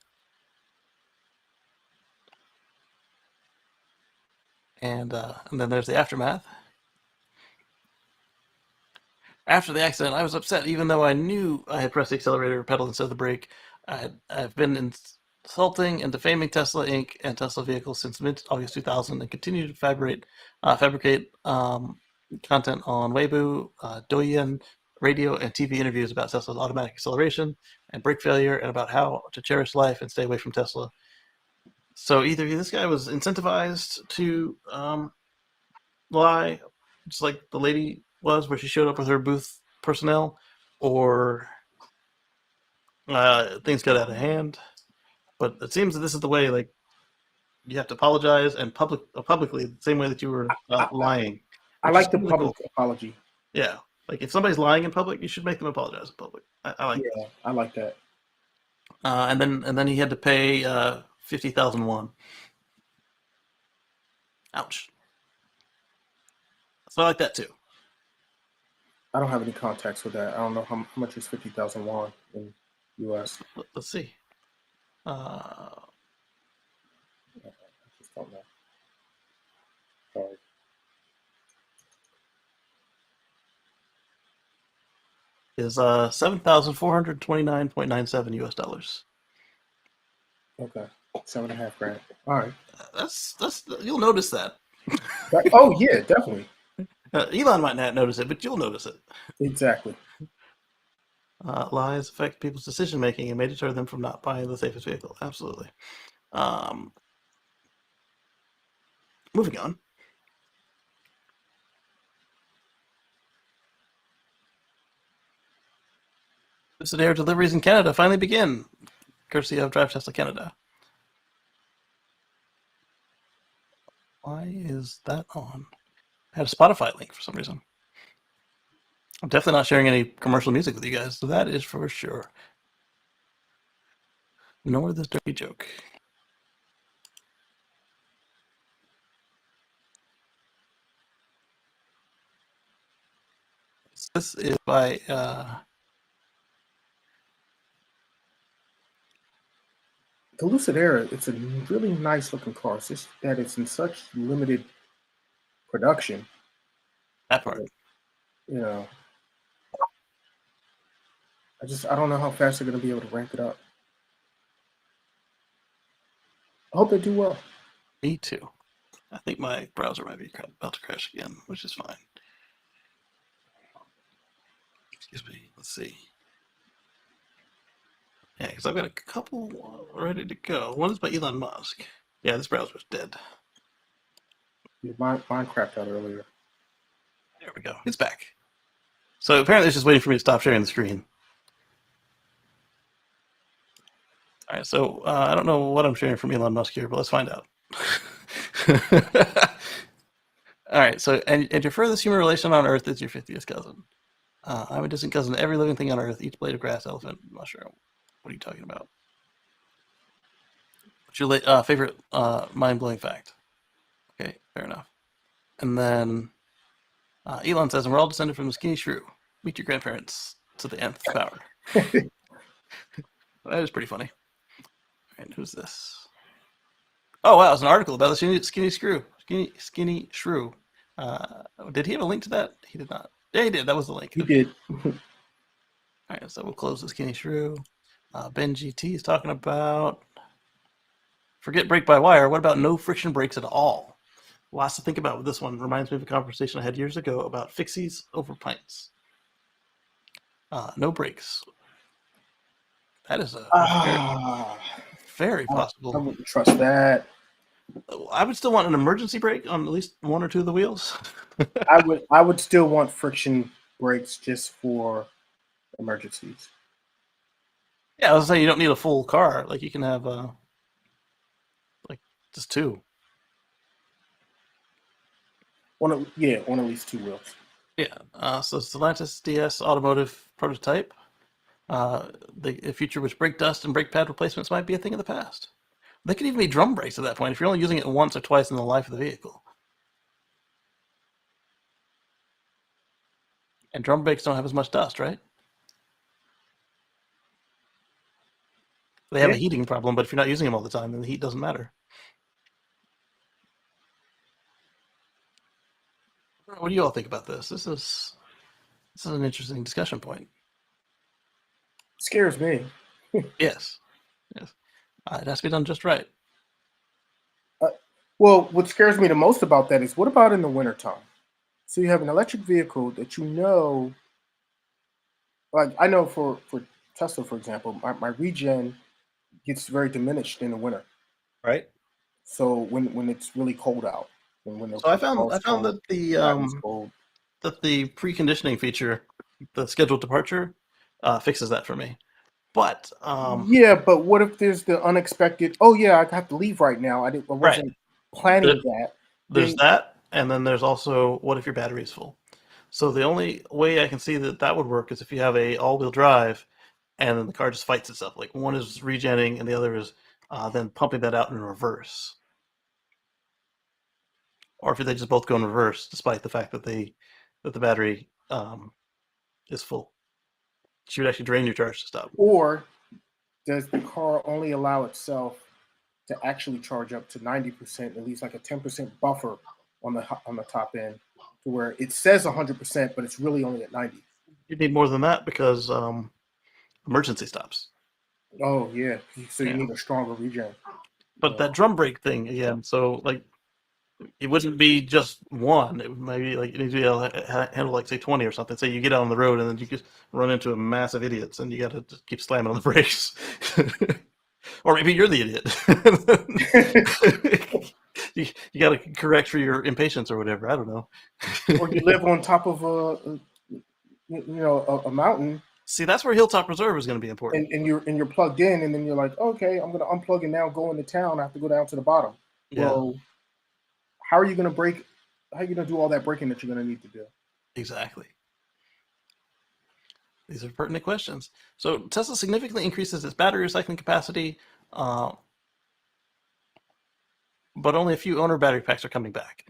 And then there's the aftermath. After the accident, I was upset, even though I knew I had pressed the accelerator pedal instead of the brake. I've been insulting and defaming Tesla Inc. and Tesla vehicles since mid-August 2000 and continue to fabricate content on Weibo, Douyin, radio, and TV interviews about Tesla's automatic acceleration and brake failure and about how to cherish life and stay away from Tesla. So either this guy was incentivized to lie, just like the lady was, where she showed up with her booth personnel, or things got out of hand. But it seems that this is the way, like, you have to apologize and publicly the same way that you were lying. I like the public apology. Yeah, like if somebody's lying in public, you should make them apologize in public. I like. Yeah, I like that. And then he had to pay 50,000 won. Ouch. So I like that too. I don't have any contacts with that. I don't know how much is 50,000 won in U.S. Let's see. I just don't know. Sorry. Is $7,429.97 US dollars. Okay, $7.5 grand. All right. That's you'll notice that. Oh yeah, definitely. Elon might not notice it, but you'll notice it. Exactly. Lies affect people's decision making and may deter them from not buying the safest vehicle. Absolutely. Moving on. Lucid Air deliveries in Canada finally begin, courtesy of Drive Tesla Canada. Why is that on? I had a Spotify link for some reason. I'm definitely not sharing any commercial music with you guys, so that is for sure. Nor this dirty joke. This is by the Lucid Air. It's a really nice looking car. It's just that it's in such limited production. That part. You know, I don't know how fast they're going to be able to ramp it up. I hope they do well. Me too. I think my browser might be about to crash again, which is fine. Excuse me. Let's see. Yeah, because I've got a couple ready to go. One is by Elon Musk. Yeah, this browser's dead. Mine crapped out earlier. There we go. It's back. So apparently it's just waiting for me to stop sharing the screen. All right, so I don't know what I'm sharing from Elon Musk here, but let's find out. All right, so and your furthest human relation on Earth is your 50th cousin. I'm a distant cousin to every living thing on Earth, each blade of grass, elephant, mushroom. What are you talking about? What's your favorite mind-blowing fact? Okay, fair enough. And then Elon says, and we're all descended from the skinny shrew. Meet your grandparents to the nth power. That is pretty funny. All right, who's this? Oh, wow, it's an article about the skinny shrew. Skinny shrew. Did he have a link to that? He did not. Yeah, he did. That was the link. He did. All right, so we'll close the skinny shrew. Ben GT is talking about Forget brake-by-wire. What about no friction brakes at all? Lots to think about with this one. Reminds me of a conversation I had years ago about fixies over pints. No brakes. That is a very I possible. wouldn't trust that. I would still want an emergency brake on at least one or two of the wheels. I would still want friction brakes just for emergencies. Yeah, I was saying you don't need a full car. Like you can have like just two. On at least two wheels. Yeah. So Stellantis DS automotive prototype. The future which brake dust and brake pad replacements might be a thing of the past. They could even be drum brakes at that point if you're only using it once or twice in the life of the vehicle. And drum brakes don't have as much dust, right? They have a heating problem, but if you're not using them all the time, then the heat doesn't matter. What do you all think about this? This is an interesting discussion point. Scares me. Yes. It has to be done just right. Well, what scares me the most about that is what about in the wintertime? So you have an electric vehicle that like I know for Tesla, for example, my regen gets very diminished in the winter. Right. So when it's really cold out, and when So I found that the preconditioning feature, the scheduled departure, fixes that for me. But yeah, but what if there's the unexpected? Oh yeah, I have to leave right now. I wasn't planning that. There's that, and then there's also what if your battery is full? So the only way I can see that would work is if you have a all-wheel drive, and then the car just fights itself. Like one is regenning, and the other is then pumping that out in reverse. Or if they just both go in reverse, despite the fact that the battery is full. So you would actually drain your charge to stop. Or does the car only allow itself to actually charge up to 90%, at least like a 10% buffer on the top end, to where it says 100%, but it's really only at 90? You need more than that because emergency stops. Oh yeah, so you need a stronger regen. But that drum brake thing again, so like it wouldn't be just one. It maybe like it needs to be able to handle like say 20 or something. Say you get out on the road and then you just run into a massive idiots and you got to just keep slamming on the brakes. Or maybe you're the idiot. you got to correct for your impatience or whatever. I don't know. Or you live on top of a mountain. See, that's where Hilltop Reserve is going to be important. And you're plugged in, and then you're like, okay, I'm going to unplug and now go into town. I have to go down to the bottom. Yeah. Well, how are you going to brake? How are you going to do all that braking that you're going to need to do? Exactly. These are pertinent questions. So Tesla significantly increases its battery recycling capacity, but only a few owner battery packs are coming back.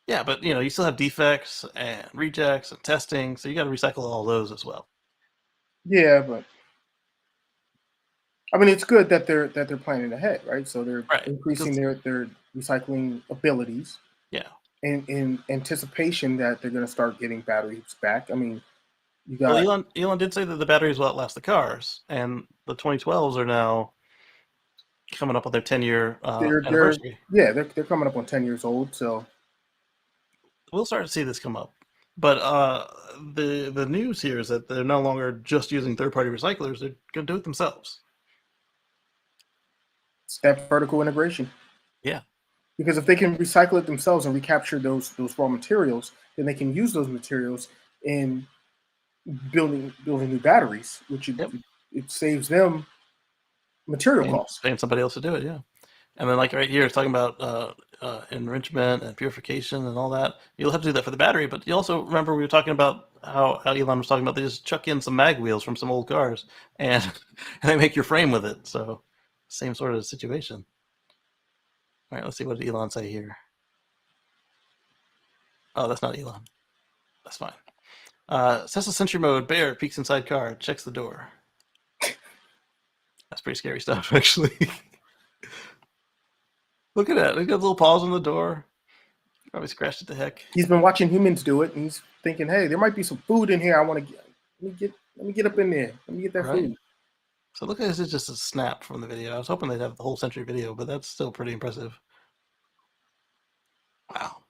Yeah, but you still have defects and rejects and testing, so you got to recycle all those as well. Yeah, but I mean, it's good that they're planning ahead, right? So they're increasing their recycling abilities. Yeah. In anticipation that they're going to start getting batteries back. I mean, you got Elon did say that the batteries will outlast the cars, and the 2012s are now coming up on their 10-year anniversary. They're coming up on 10 years old, so we'll start to see this come up. But the news here is that they're no longer just using third-party recyclers; they're going to do it themselves. It's that vertical integration. Yeah. Because if they can recycle it themselves and recapture those raw materials, then they can use those materials in building new batteries, which it saves them material costs. Paying somebody else to do it, yeah. And then like right here, it's talking about enrichment and purification and all that. You'll have to do that for the battery, but you also remember we were talking about how Elon was talking about they just chuck in some mag wheels from some old cars and they make your frame with it. So same sort of situation. All right, let's see what did Elon say here. Oh, that's not Elon. That's fine. Tesla Sentry Mode, bear, peeks inside car, checks the door. That's pretty scary stuff, actually. Look at that. He's got a little paws on the door. Probably scratched it to heck. He's been watching humans do it, and he's thinking, hey, there might be some food in here. I want to get. Let me get up in there. Let me get that food. So look, this is just a snap from the video. I was hoping they'd have the whole century video, but that's still pretty impressive. Wow.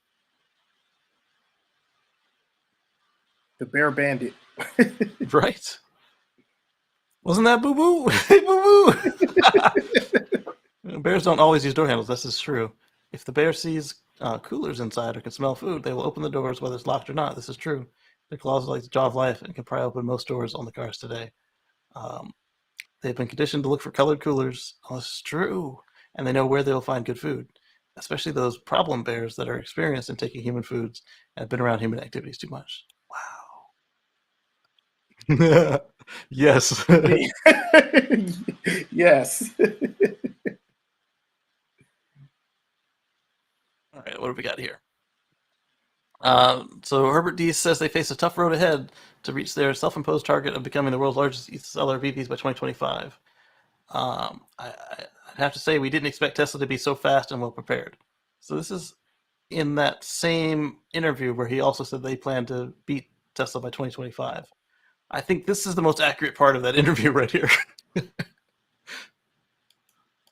The Bear Bandit. Right? Wasn't that Boo Boo? Hey, Boo Boo! Bears don't always use door handles. This is true. If the bear sees coolers inside or can smell food, they will open the doors whether it's locked or not. This is true. Their claws are like the jaw of life and can pry open most doors on the cars today. They've been conditioned to look for colored coolers. Oh, it's true. And they know where they'll find good food, especially those problem bears that are experienced in taking human foods and have been around human activities too much. Wow. Yes. Yes. All right, what do we got here? So Herbert D says they face a tough road ahead to reach their self-imposed target of becoming the world's largest seller of EVs by 2025. I'd have to say we didn't expect Tesla to be so fast and well prepared. So this is in that same interview where he also said they plan to beat Tesla by 2025. I think this is the most accurate part of that interview right here.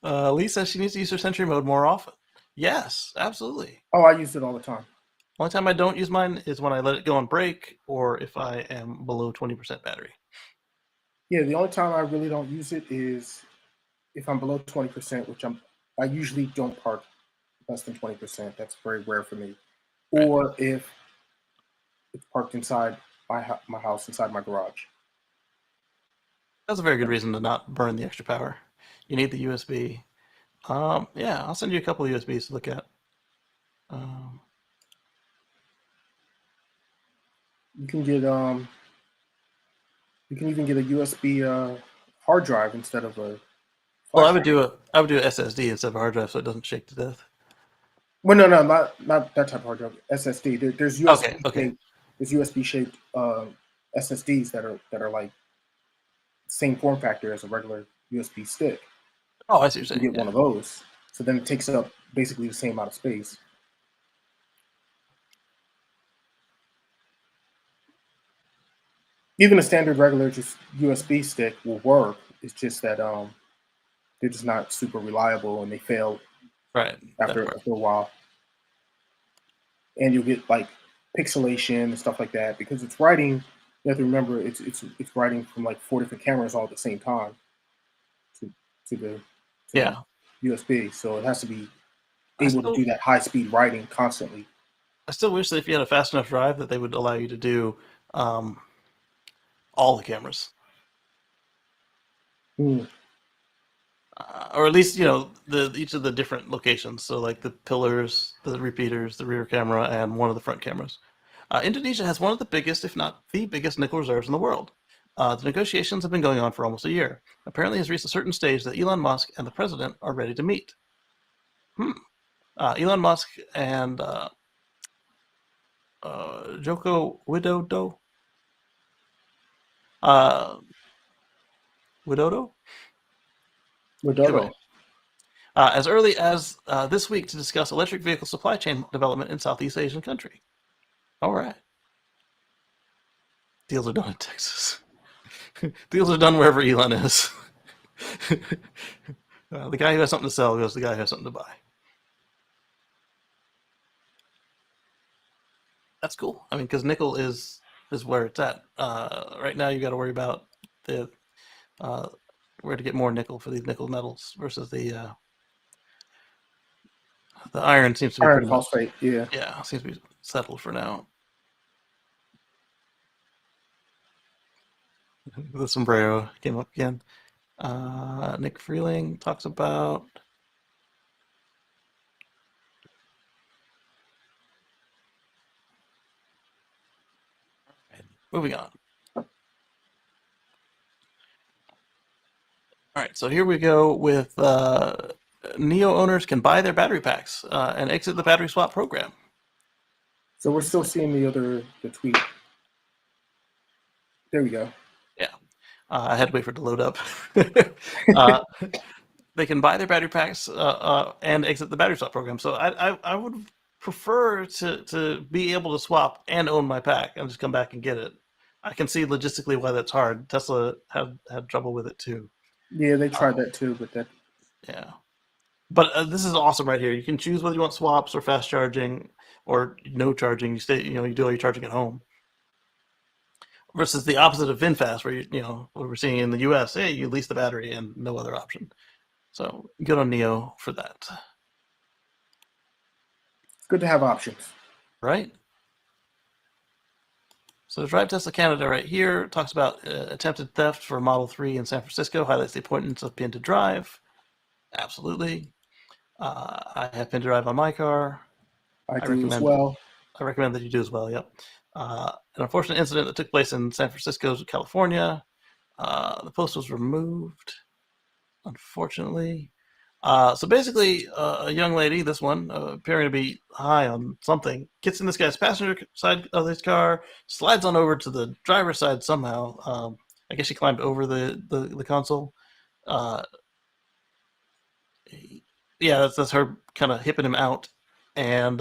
Lee says she needs to use her Sentry mode more often. Yes, absolutely. Oh, I use it all the time. Only time I don't use mine is when I let it go on break or if I am below 20% battery. Yeah, the only time I really don't use it is if I'm below 20%, which I usually don't park less than 20%. That's very rare for me. Right. Or if it's parked inside my house, inside my garage. That's a very good reason to not burn the extra power. You need the USB. Yeah, I'll send you a couple of USBs to look at. You can get you can even get a USB hard drive instead of a. Well, I would do a SSD instead of a hard drive so it doesn't shake to death. Well, no, not that type of hard drive. SSD. There's USB. Okay. There's USB shaped SSDs that are like same form factor as a regular USB stick. Oh, I see what you're saying. You get one of those, so then it takes up basically the same amount of space. Even a standard regular just USB stick will work. It's just that they're just not super reliable and they fail right after a while. And you'll get like pixelation and stuff like that because it's writing. You have to remember it's writing from like 4 different cameras all at the same time to the USB. So it has to be able to do that high speed writing constantly. I still wish that if you had a fast enough drive that they would allow you to do all the cameras. Or at least, each of the different locations. So like the pillars, the repeaters, the rear camera, and one of the front cameras. Indonesia has one of the biggest, if not the biggest, nickel reserves in the world. The negotiations have been going on for almost a year. Apparently, it's reached a certain stage that Elon Musk and the president are ready to meet. Elon Musk and Joko Widodo. Widodo? Widodo. As early as this week to discuss electric vehicle supply chain development in Southeast Asian country. All right. Deals are done in Texas. Deals are done wherever Elon is. The guy who has something to sell goes to the guy who has something to buy. That's cool. I mean, because nickel is where it's at. Right now, you got to worry about where to get more nickel for these nickel metals versus the iron seems to be iron phosphate. Yeah, seems to be settled for now. The sombrero came up again. Nick Freeling talks about moving on. All right, so here we go with NIO owners can buy their battery packs and exit the battery swap program. So we're still seeing the tweet. There we go. Yeah, I had to wait for it to load up. They can buy their battery packs and exit the battery swap program. So I would prefer to be able to swap and own my pack and just come back and get it. I can see logistically why that's hard. Tesla had trouble with it too. Yeah, they tried that too, but that. Yeah. But this is awesome right here. You can choose whether you want swaps or fast charging or no charging. You do all your charging at home. Versus the opposite of VinFast, where what we're seeing in the U.S. Hey, you lease the battery and no other option. So good on Neo for that. Good to have options, right? So Drive Tesla Canada right here talks about attempted theft for Model 3 in San Francisco, highlights the importance of pin to drive. Absolutely. I have pin to drive on my car. I do as well. I recommend that you do as well, yep. An unfortunate incident that took place in San Francisco, California. The post was removed, unfortunately. So basically, a young lady, this one, appearing to be high on something, gets in this guy's passenger side of his car, slides on over to the driver's side somehow. I guess she climbed over the console. Yeah, that's her kind of hipping him out. And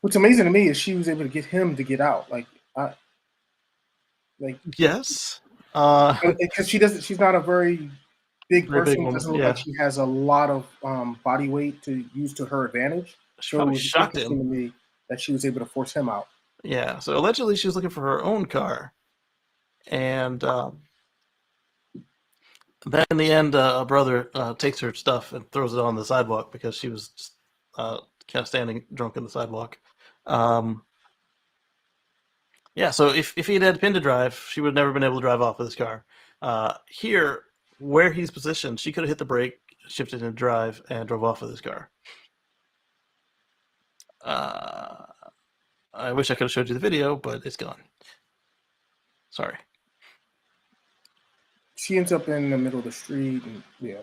what's amazing to me is she was able to get him to get out. Yes, because she's not a very big person. Big Doesn't look like she has a lot of body weight to use to her advantage. She probably shocked him. To me that she was able to force him out. Yeah, so allegedly she was looking for her own car, and then in the end, a brother takes her stuff and throws it on the sidewalk because she was just kind of standing drunk on the sidewalk. Yeah, so if he had pin to drive, she would have never been able to drive off with his car. Here, where he's positioned, she could have hit the brake, shifted into drive, and drove off with his car. I wish I could have showed you the video, but it's gone. Sorry. She ends up in the middle of the street, and yeah,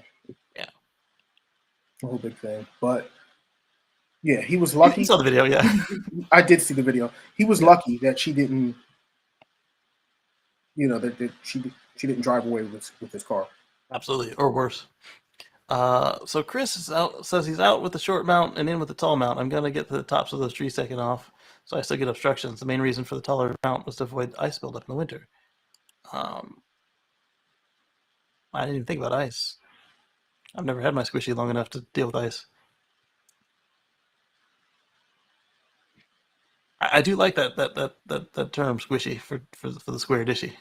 a whole big thing. But yeah, he was lucky. You saw the video, yeah. I did see the video. He was lucky that she didn't, that she didn't drive away with his car. Absolutely, or worse. So Chris says he's out with the short mount and in with the tall mount. I'm gonna get the tops of those trees taken off, so I still get obstructions. The main reason for the taller mount was to avoid ice buildup in the winter. I didn't even think about ice. I've never had my squishy long enough to deal with ice. I do like that term squishy for the square dishy.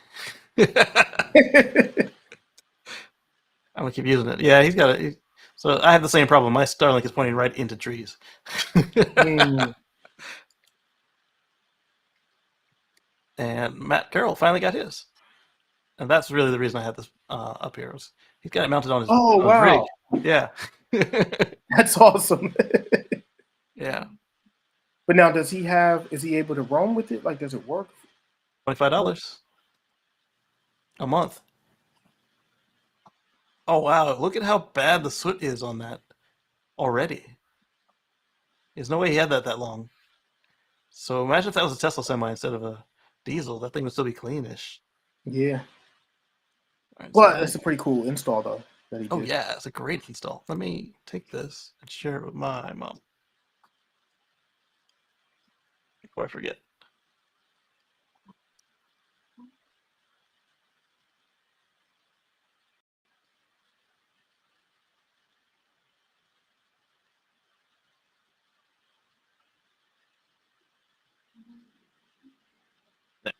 I'm gonna keep using it. Yeah, he's got it. So I have the same problem. My Starlink is pointing right into trees. And Matt Carroll finally got his, and that's really the reason I had this up here. He's got it mounted on his rig. Yeah, that's awesome. Yeah. But now, is he able to roam with it? Like, does it work? $25 a month. Oh, wow. Look at how bad the soot is on that already. There's no way he had that long. So imagine if that was a Tesla semi instead of a diesel. That thing would still be cleanish. Yeah. Right, well, that's a pretty cool install, though. That he did. Oh, yeah. It's a great install. Let me take this and share it with my mom. Before I forget. There.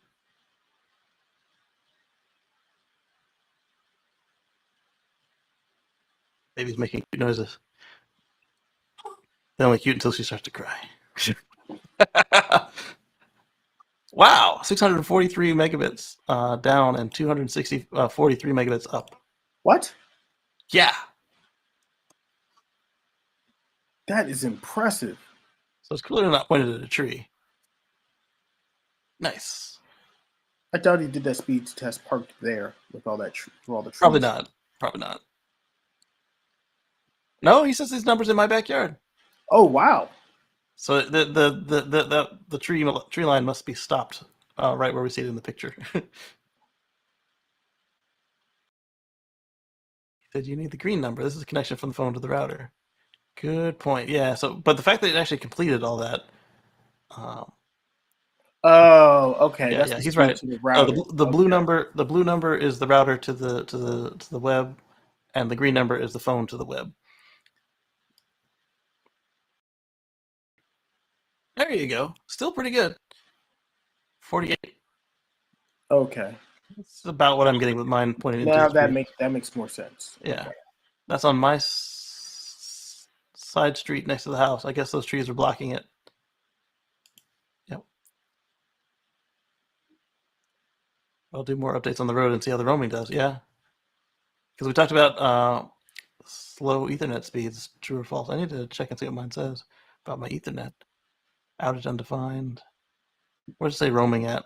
Baby's making cute noises. They're only cute until she starts to cry. Wow, 643 megabits down and 43 megabits up. What? Yeah. That is impressive. So it's clearly not pointed at a tree. Nice. I doubt he did that speed test parked there with all the trees. Probably not. Probably not. No, he says his number's in my backyard. Oh wow! So the tree line must be stopped right where we see it in the picture. He said you need the green number. This is a connection from the phone to the router. Good point. Yeah. So, but the fact that it actually completed all that. Oh, okay. Yeah, That's he's right. The blue number. The blue number is the router to the web. and the green number is the phone to the web. There you go. Still pretty good. 48. Okay. It's about what I'm getting with mine pointed into Now the that street. makes more sense. Yeah. Okay. That's on my side street next to the house. I guess those trees are blocking it. Yep. I'll do more updates on the road and see how the roaming does. Yeah. Because we talked about slow Ethernet speeds, true or false. I need to check and see what mine says about my Ethernet. Outage undefined. Where does it say roaming at?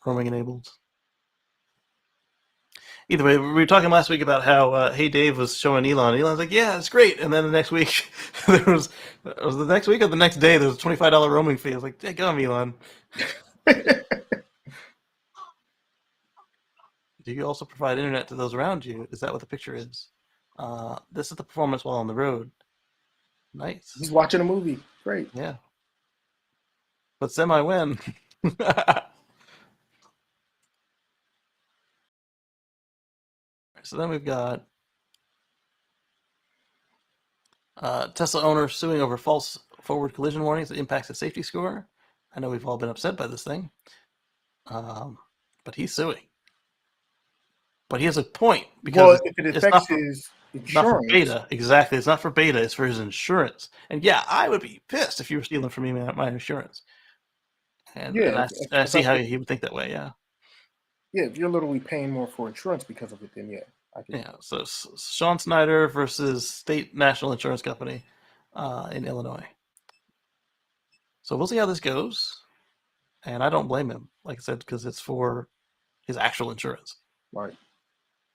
Roaming enabled. Either way, we were talking last week about how Hey Dave was showing Elon. Elon's like, yeah, it's great. And then the next week, it was the next week or the next day, there was a $25 roaming fee. I was like, take on, Elon. Do you also provide internet to those around you? Is that what the picture is? This is the performance while on the road. Nice. He's watching a movie. Great. Yeah. But semi-win. So then we've got Tesla owner suing over false forward collision warnings that impacts his safety score. I know we've all been upset by this thing. But he's suing. But he has a point, because if it affects his it's not for insurance, beta. Exactly. It's not for beta. It's for his insurance. And yeah, I would be pissed if you were stealing from me my insurance. And, Yeah, and I see how he would think that way. Yeah. yeah, if you're literally paying more for insurance because of it, then yeah, I can. Yeah. So Sean Snyder versus State National Insurance Company in Illinois. So we'll see how this goes. And I don't blame him, like I said, because it's for his actual insurance. Right.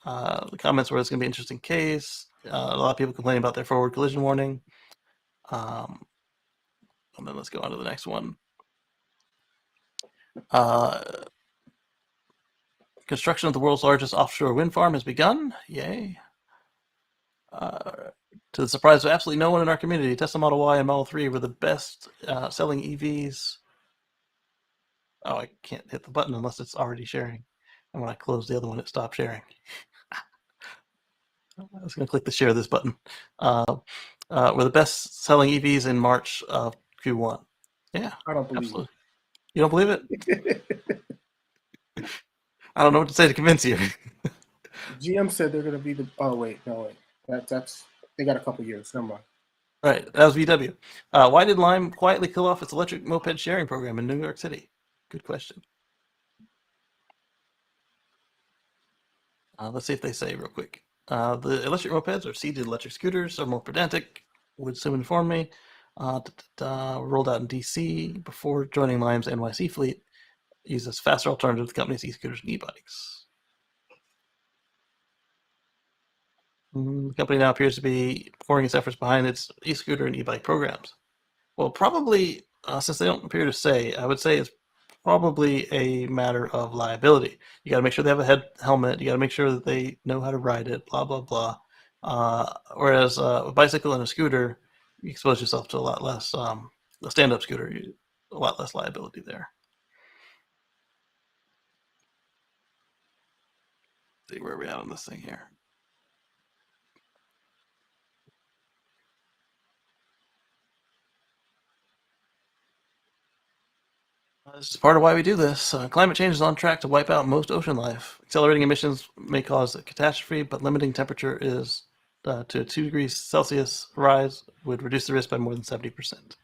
The comments were it's going to be an interesting case. A lot of people complaining about their forward collision warning. And then let's go on to the next one. Construction of the world's largest offshore wind farm has begun. Yay. To the surprise of absolutely no one in our community, Tesla Model Y and Model 3 were the best selling EVs. Oh, I can't hit the button unless it's already sharing. And when I close the other one, it stopped sharing. I was going to click the share this button. Were the best selling EVs in March of Q1. Yeah, I don't believe absolutely. You don't believe it? I don't know what to say to convince you. GM said they're going to be the. Oh wait, no wait. That's they got a couple years. Never mind. Right, that was VW. Why did Lime quietly kill off its electric moped sharing program in New York City? Good question. Let's see if they say real quick. The electric mopeds or seated electric scooters are more pedantic. Would soon inform me. Rolled out in DC before joining Lime's NYC fleet. Uses faster alternative to the company's e-scooters and e-bikes. The company now appears to be pouring its efforts behind its e-scooter and e-bike programs. Well, probably, since they don't appear to say, I would say it's probably a matter of liability. You got to make sure they have a helmet. You got to make sure that they know how to ride it, blah, blah, blah. Whereas a bicycle and a scooter, you expose yourself to a lot less, a stand-up scooter, a lot less liability there. Let's see where we're at on this thing here. This is part of why we do this. Climate change is on track to wipe out most ocean life. Accelerating emissions may cause a catastrophe, but limiting temperature is to 2 degrees Celsius rise would reduce the risk by more than 70%.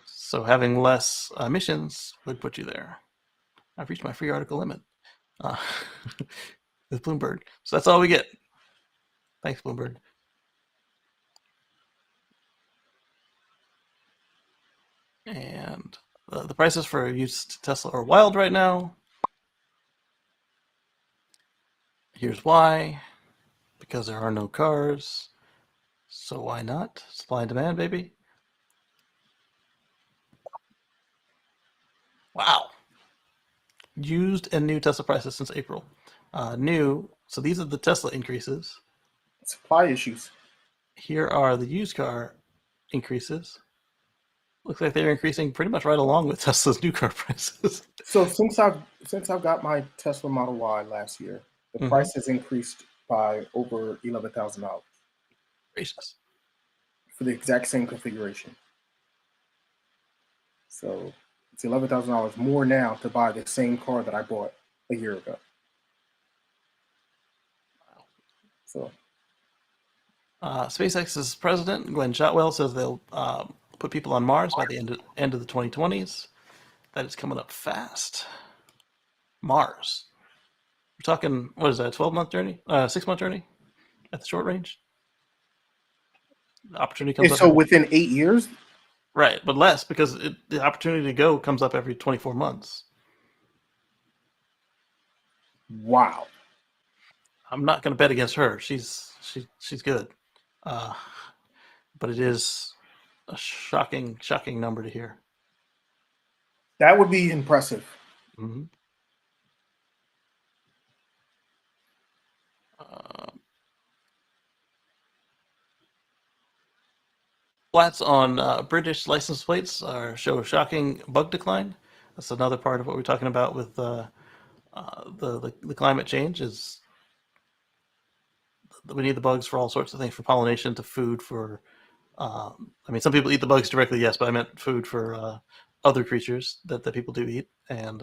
So having less emissions would put you there. I've reached my free article limit with Bloomberg. So that's all we get. Thanks, Bloomberg. And the prices for used Tesla are wild right now. Here's why. Because there are no cars. So why not? Supply and demand, baby. Wow. Used and new Tesla prices since April. New, so these are the Tesla increases. Supply issues. Here are the used car increases. Looks like they're increasing pretty much right along with Tesla's new car prices. So since I've got my Tesla Model Y last year, the price has increased by over $11,000 Gracious. for the exact same configuration. So it's $11,000 more now to buy the same car that I bought a year ago. So SpaceX's president, Glenn Shotwell, says they'll put people on Mars by the end of the 2020s. That is coming up fast. Mars. We're talking, what is that, 12-month journey? 6-month journey at the short range? The opportunity comes up. so within 8 years? Right, but less because the opportunity to go comes up every 24 months. Wow. I'm not going to bet against her. She's good. But it is a shocking number to hear. That would be impressive. Mm-hmm. Flats on British license plates show shocking bug decline. That's another part of what we're talking about with the climate change. Is we need the bugs for all sorts of things, for pollination to food for. I mean, some people eat the bugs directly, yes, but I meant food for other creatures that people do eat, and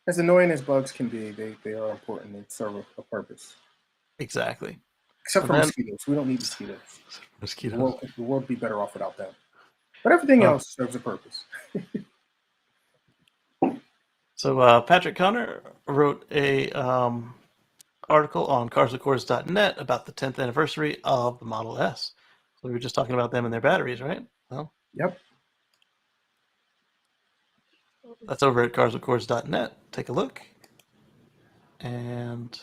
as annoying as bugs can be, they are important and serve a purpose. exactly. Except for mosquitoes. We don't need mosquitoes. Mosquitoes. The world would be better off without them. But everything else serves a purpose. So Patrick Connor wrote a article on carswithcords.net about the 10th anniversary of the Model S. So we were just talking about them and their batteries, right? Well, yep. That's over at carswithcords.net. Take a look. And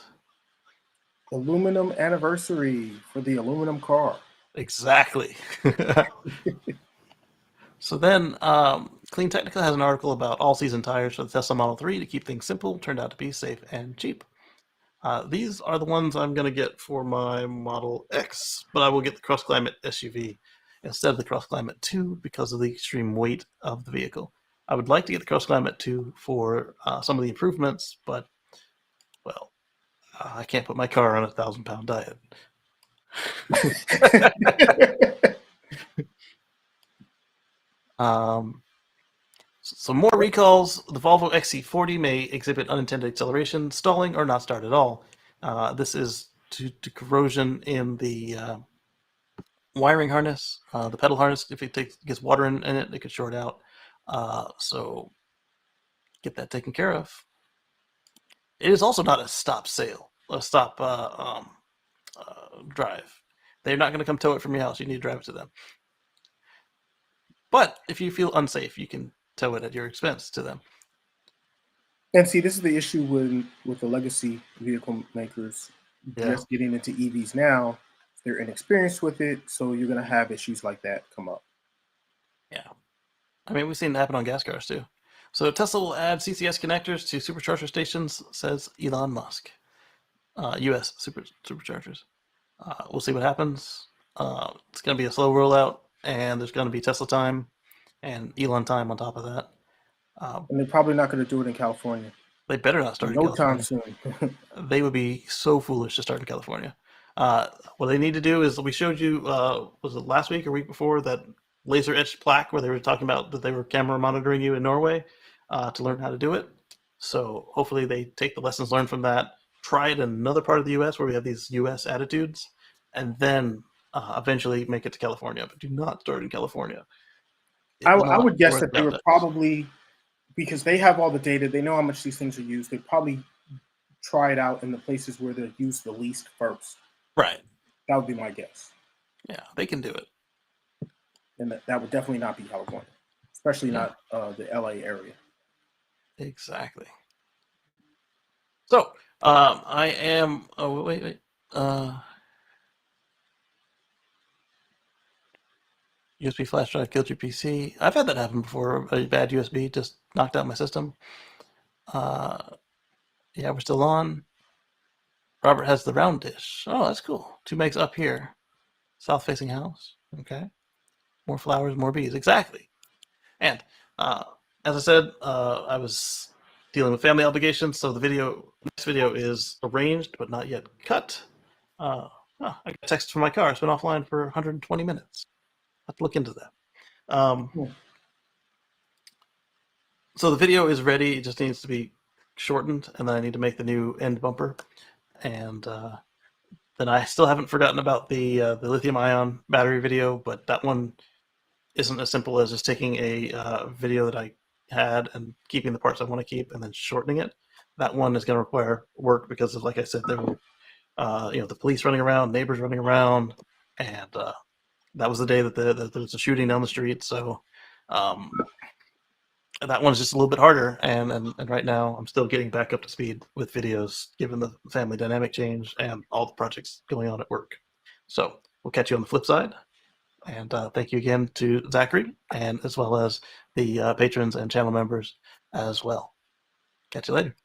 aluminum anniversary for the aluminum car. Exactly. So then, Clean Technica has an article about all-season tires for the Tesla Model 3 to keep things simple. Turned out to be safe and cheap. These are the ones I'm going to get for my Model X, but I will get the Cross Climate SUV instead of the Cross Climate 2 because of the extreme weight of the vehicle. I would like to get the Cross Climate 2 for some of the improvements, but, well, I can't put my car on a 1,000-pound diet. Some more recalls. The Volvo XC40 may exhibit unintended acceleration, stalling, or not start at all. This is due to corrosion in the wiring harness, the pedal harness. If it gets water in it, it could short out. So get that taken care of. It is also not a stop drive. They're not going to come tow it from your house. You need to drive it to them. But if you feel unsafe, you can tow it at your expense to them. And see, this is the issue with the legacy vehicle makers just getting into EVs now. They're inexperienced with it, so you're going to have issues like that come up. Yeah. I mean, we've seen that happen on gas cars, too. So Tesla will add CCS connectors to supercharger stations, says Elon Musk. U.S. superchargers. We'll see what happens. It's going to be a slow rollout, and there's going to be Tesla time and Elon time on top of that. And they're probably not going to do it in California. They better not start in California. No time soon. They would be so foolish to start in California. What they need to do is, we showed you, was it last week or week before, that laser etched plaque where they were talking about that they were camera monitoring you in Norway to learn how to do it. So hopefully they take the lessons learned from that, try it in another part of the U.S. where we have these U.S. attitudes, and then eventually make it to California. But do not start in California. I would guess that they were probably, because they have all the data, they know how much these things are used, they probably try it out in the places where they're used the least first. Right. That would be my guess. Yeah, they can do it. And that would definitely not be California, especially not the LA area. Exactly. So, I am, wait. USB flash drive killed your PC. I've had that happen before. A bad USB just knocked out my system. Yeah, we're still on. Robert has the round dish. Oh, that's cool. 2 megs up here. South-facing house. Okay. More flowers, more bees. Exactly. And as I said, I was dealing with family obligations. So the next video is arranged but not yet cut. I got a text from my car. It's been offline for 120 minutes. I have to look into that. So the video is ready. It just needs to be shortened, and then I need to make the new end bumper. And then I still haven't forgotten about the lithium-ion battery video, but that one isn't as simple as just taking a video that I had and keeping the parts I want to keep and then shortening it. That one is going to require work because of, like I said, there were the police running around, neighbors running around, and that was the day that there was a shooting down the street. So that one's just a little bit harder, and right now I'm still getting back up to speed with videos given the family dynamic change and all the projects going on at work. So we'll catch you on the flip side, and thank you again to Zachary, and as well as the patrons and channel members as well. Catch you later.